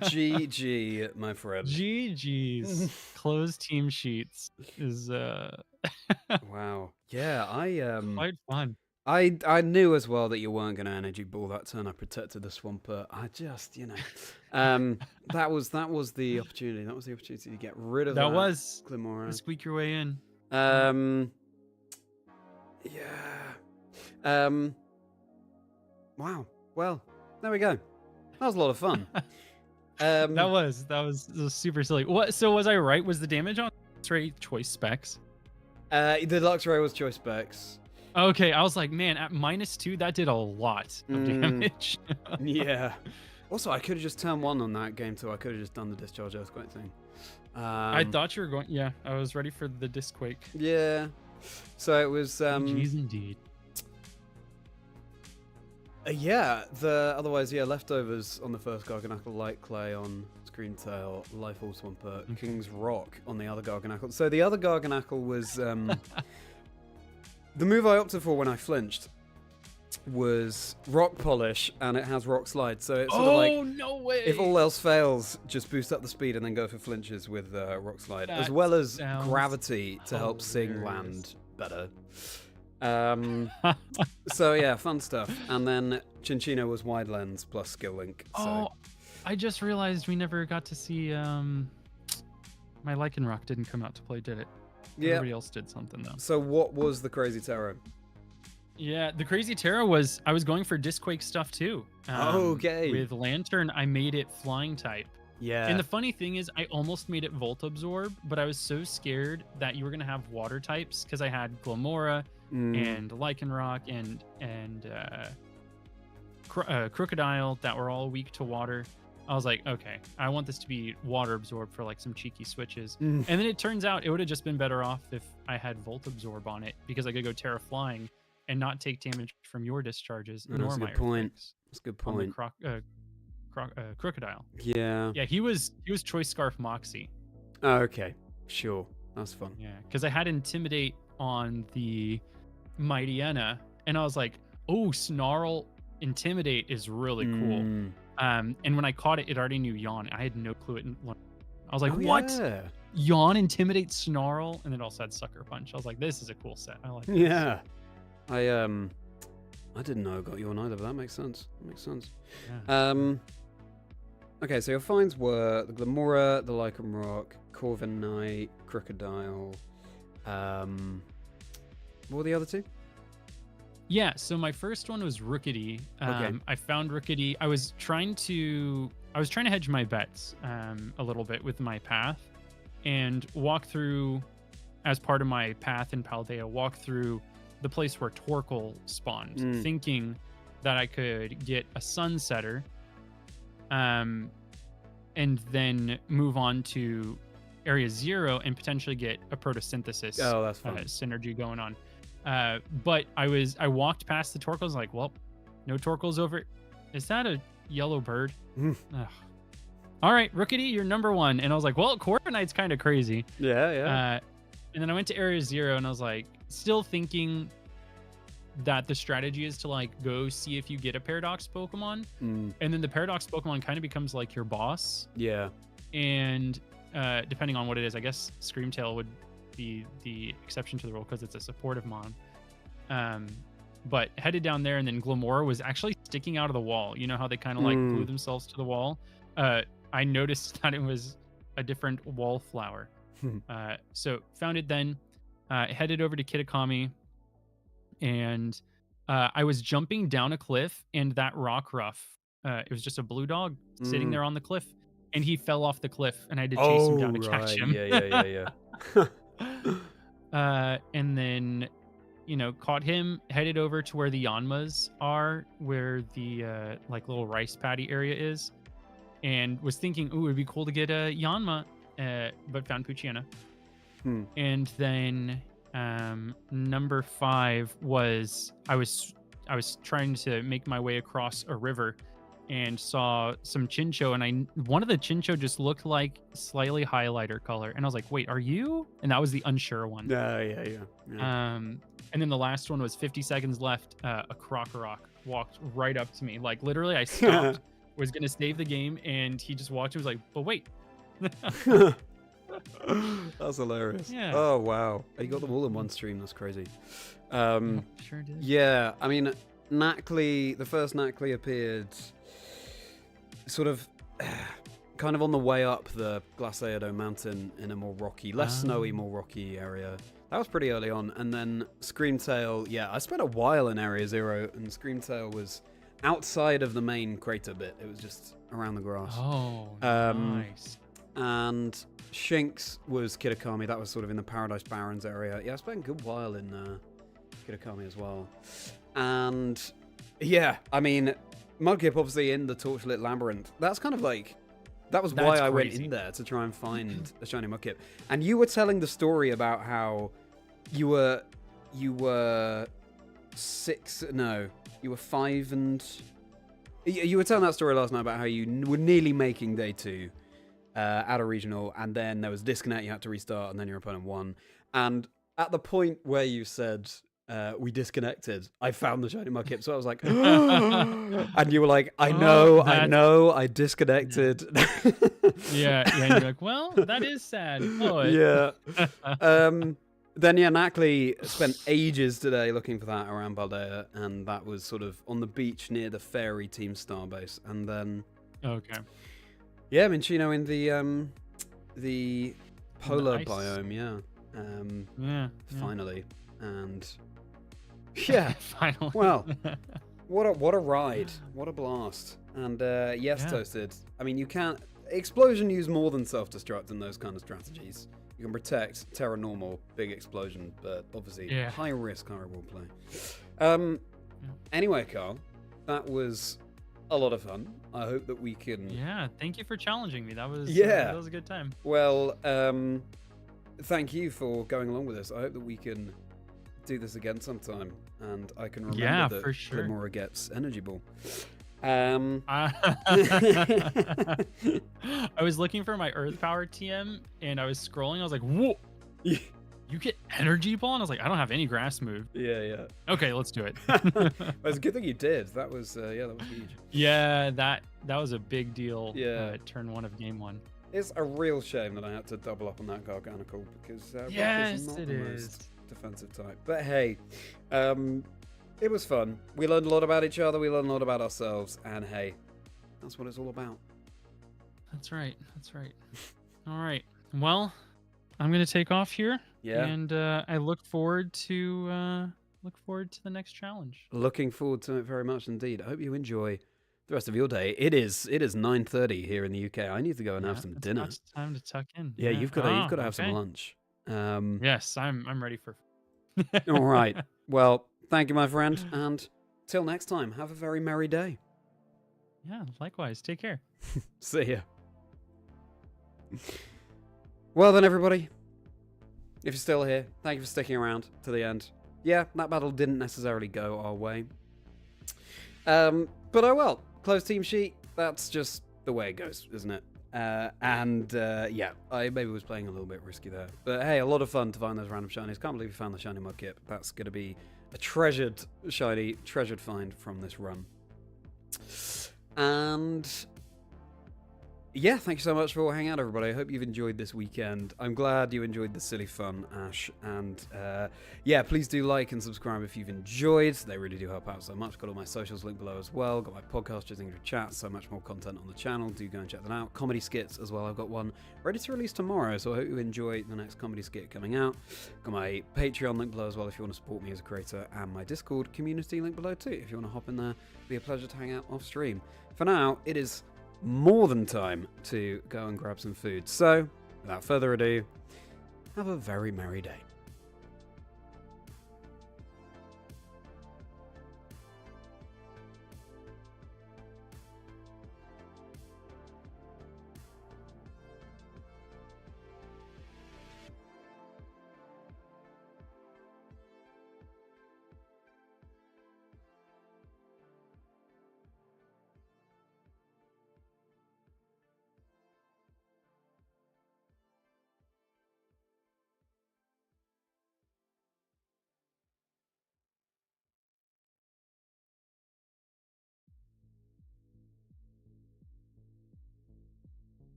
GG, my friend. GG's. Closed team sheets is Wow. Yeah, quite fun. I knew as well that you weren't going to energy ball that turn. I protected the Swampert. I just, that was the opportunity. That was the opportunity to get rid of that. That was Glimora. squeak your way in. Yeah. Wow. Well, there we go. That was a lot of fun. That was super silly. What? So was I right? Was the damage on straight choice specs? The Luxray was choice specs. Okay, I was like, man, at -2, that did a lot of damage. Yeah. Also, I could have just turned 1 on that game too. I could have just done the discharge earthquake thing. I thought you were going. Yeah, I was ready for the disquake. Yeah. So it was. Jeez, indeed. Yeah. Otherwise, leftovers on the first Garganacle, Light Clay on Screamtail, Life All Swampert, King's Rock on the other Garganacle. So the other Garganacle was. The move I opted for when I flinched was Rock Polish, and it has Rock Slide. So it's sort of like, no way! if all else fails, just boost up the speed and then go for flinches with Rock Slide, That as well as sounds Gravity to help Sing hilarious. land better. So yeah, fun stuff. And then Chinchino was Wide Lens plus Skill Link. So. Oh, I just realized we never got to see. My Lycanroc didn't come out to play, did it? Yeah. Everybody else did something though. So what was the Crazy Terror? Yeah, the Crazy Terra was I was going for Disquake stuff too. Okay. With Lantern, I made it Flying type. Yeah. And the funny thing is, I almost made it Volt Absorb, but I was so scared that you were gonna have Water types because I had Glamora and Lycanroc and Crocodile that were all weak to water. I was like, okay, I want this to be Water Absorb for like some cheeky switches. And then it turns out it would have just been better off if I had Volt Absorb on it because I could go Terra Flying and not take damage from your discharges. That's a good point. That's a good point. Crocodile. Yeah. Yeah, he was Choice Scarf Moxie. Okay. Sure. That's fun. Yeah, because I had Intimidate on the Mightyena, and I was like, oh, Snarl Intimidate is really cool. And when I caught it, it already knew Yawn. I had no clue I was like, what? Yeah. Yawn, Intimidate, Snarl, and it also had Sucker Punch. I was like, this is a cool set. I like this. Yeah. I didn't know I got Yawn either, but that makes sense. Yeah. Okay, so your finds were the Glamora, the Lycanroc, Corviknight, Crocodile. What were the other two? Yeah, so my first one was Rookity. Okay. I found Rookity. I was trying to hedge my bets a little bit with my path and walk through, as part of my path in Paldea, walk through the place where Torkoal spawned, thinking that I could get a Sunsetter and then move on to Area 0 and potentially get a Photosynthesis Oh, that's fun. synergy going on. But I walked past the Torkoals like, well, no Torkoals over. Is that a yellow bird? Ugh. All right, Rookity, you're number 1. And I was like, well, Corviknight's kind of crazy. Yeah. And then I went to Area 0 and I was like, still thinking that the strategy is to like go see if you get a Paradox Pokemon, and then the Paradox Pokemon kind of becomes like your boss. Yeah. And depending on what it is, I guess Screamtail would be the exception to the rule because it's a supportive mon. But headed down there, and then Glamora was actually sticking out of the wall. You know how they kind of like glue themselves to the wall? I noticed that it was a different wallflower. So found it then, headed over to Kitakami, and I was jumping down a cliff, and that rock ruff, it was just a blue dog sitting there on the cliff, and he fell off the cliff, and I had to chase him down to catch him. And then, you know, caught him, headed over to where the Yanmas are, where the like little rice paddy area is, and was thinking, ooh, it'd be cool to get a Yanma, but found Poochyena. And then number 5 was I was trying to make my way across a river and saw some Chinchou, and one of the Chinchou just looked like slightly highlighter color, and I was like, wait, are you? And that was the unsure one. Yeah. And then the last one was 50 seconds left. A Krokorok walked right up to me, like literally I stopped, was gonna save the game, and he just walked and was like, but wait. That's hilarious. Yeah. Oh wow, you got them all in one stream. That's crazy. Sure did. Yeah, I mean, Nacli, the first Nacli appeared sort of kind of on the way up the Glaciado mountain in a more rocky, less snowy, more rocky area. That was pretty early on. And then Screamtail, yeah, I spent a while in Area 0, and Screamtail was outside of the main crater bit. It was just around the grass. Oh, nice. And Shinx was Kitakami. That was sort of in the Paradise Barrens area. Yeah, I spent a good while in Kitakami as well. And yeah, I mean, Mudkip obviously in the Torchlit Labyrinth. That's kind of like, that's why I went in there, to try and find a shiny Mudkip. And you were telling the story about how you were 5 and... You were telling that story last night about how you were nearly making day 2 at a regional, and then there was a disconnect, you had to restart, and then your opponent won. And at the point where you said, we disconnected, I found the shiny Mudkip, so I was like, and you were like, I know, I disconnected. Yeah, and you're like, well, that is sad. Yeah. Then yeah, Nacli spent ages today looking for that around Paldea, and that was sort of on the beach near the Fairy Team Starbase. And then yeah, Minchino in the polar biome, finally. And yeah, finally. Well, what a ride, what a blast. And yes, Toasted, I mean, you can't explosion use more than self-destruct in those kind of strategies. You can protect Terra Normal, big explosion, but obviously high risk, high reward play. Anyway, Carl, that was a lot of fun. I hope that we can... Yeah, thank you for challenging me. That was a good time. Well, thank you for going along with us. I hope that we can do this again sometime, and I can remember that for sure. Glimora gets Energy Ball. I was looking for my Earth Power TM, and I was scrolling. I was like, "Whoa, you get Energy Ball?" And I was like, "I don't have any Grass move." Yeah. Okay, let's do it. Well, it's a good thing you did. That was that was huge. Yeah, that was a big deal. Yeah, turn 1 of game 1. It's a real shame that I had to double up on that Garganical because yes, is not it the is most defensive type. But hey, it was fun. We learned a lot about each other. We learned a lot about ourselves. And hey, that's what it's all about. That's right. All right. Well, I'm going to take off here. Yeah. And I look forward to the next challenge. Looking forward to it very much indeed. I hope you enjoy the rest of your day. It is 9:30 here in the UK. I need to go and have some dinner. It's time to tuck in. Yeah, you've got to have some lunch. Yes, I'm ready for. All right. Well, thank you, my friend, and till next time, have a very merry day. Yeah, likewise. Take care. See ya. Well then, everybody, if you're still here, thank you for sticking around to the end. Yeah, that battle didn't necessarily go our way. But oh well, closed team sheet, that's just the way it goes, isn't it? Yeah, I maybe was playing a little bit risky there. But hey, a lot of fun to find those random shinies. Can't believe we found the shiny Mudkip. That's going to be a treasured shiny, treasured find from this run. And yeah, thank you so much for hanging out, everybody. I hope you've enjoyed this weekend. I'm glad you enjoyed the silly fun, Ash. And yeah, please do like and subscribe if you've enjoyed. They really do help out so much. Got all my socials linked below as well. Got my podcast, Chazingdra Chat. So much more content on the channel. Do go and check them out. Comedy skits as well. I've got one ready to release tomorrow, so I hope you enjoy the next comedy skit coming out. Got my Patreon link below as well if you want to support me as a creator, and my Discord community link below too if you want to hop in there. Be a pleasure to hang out off stream. For now, it is more than time to go and grab some food. So, without further ado, have a very merry day.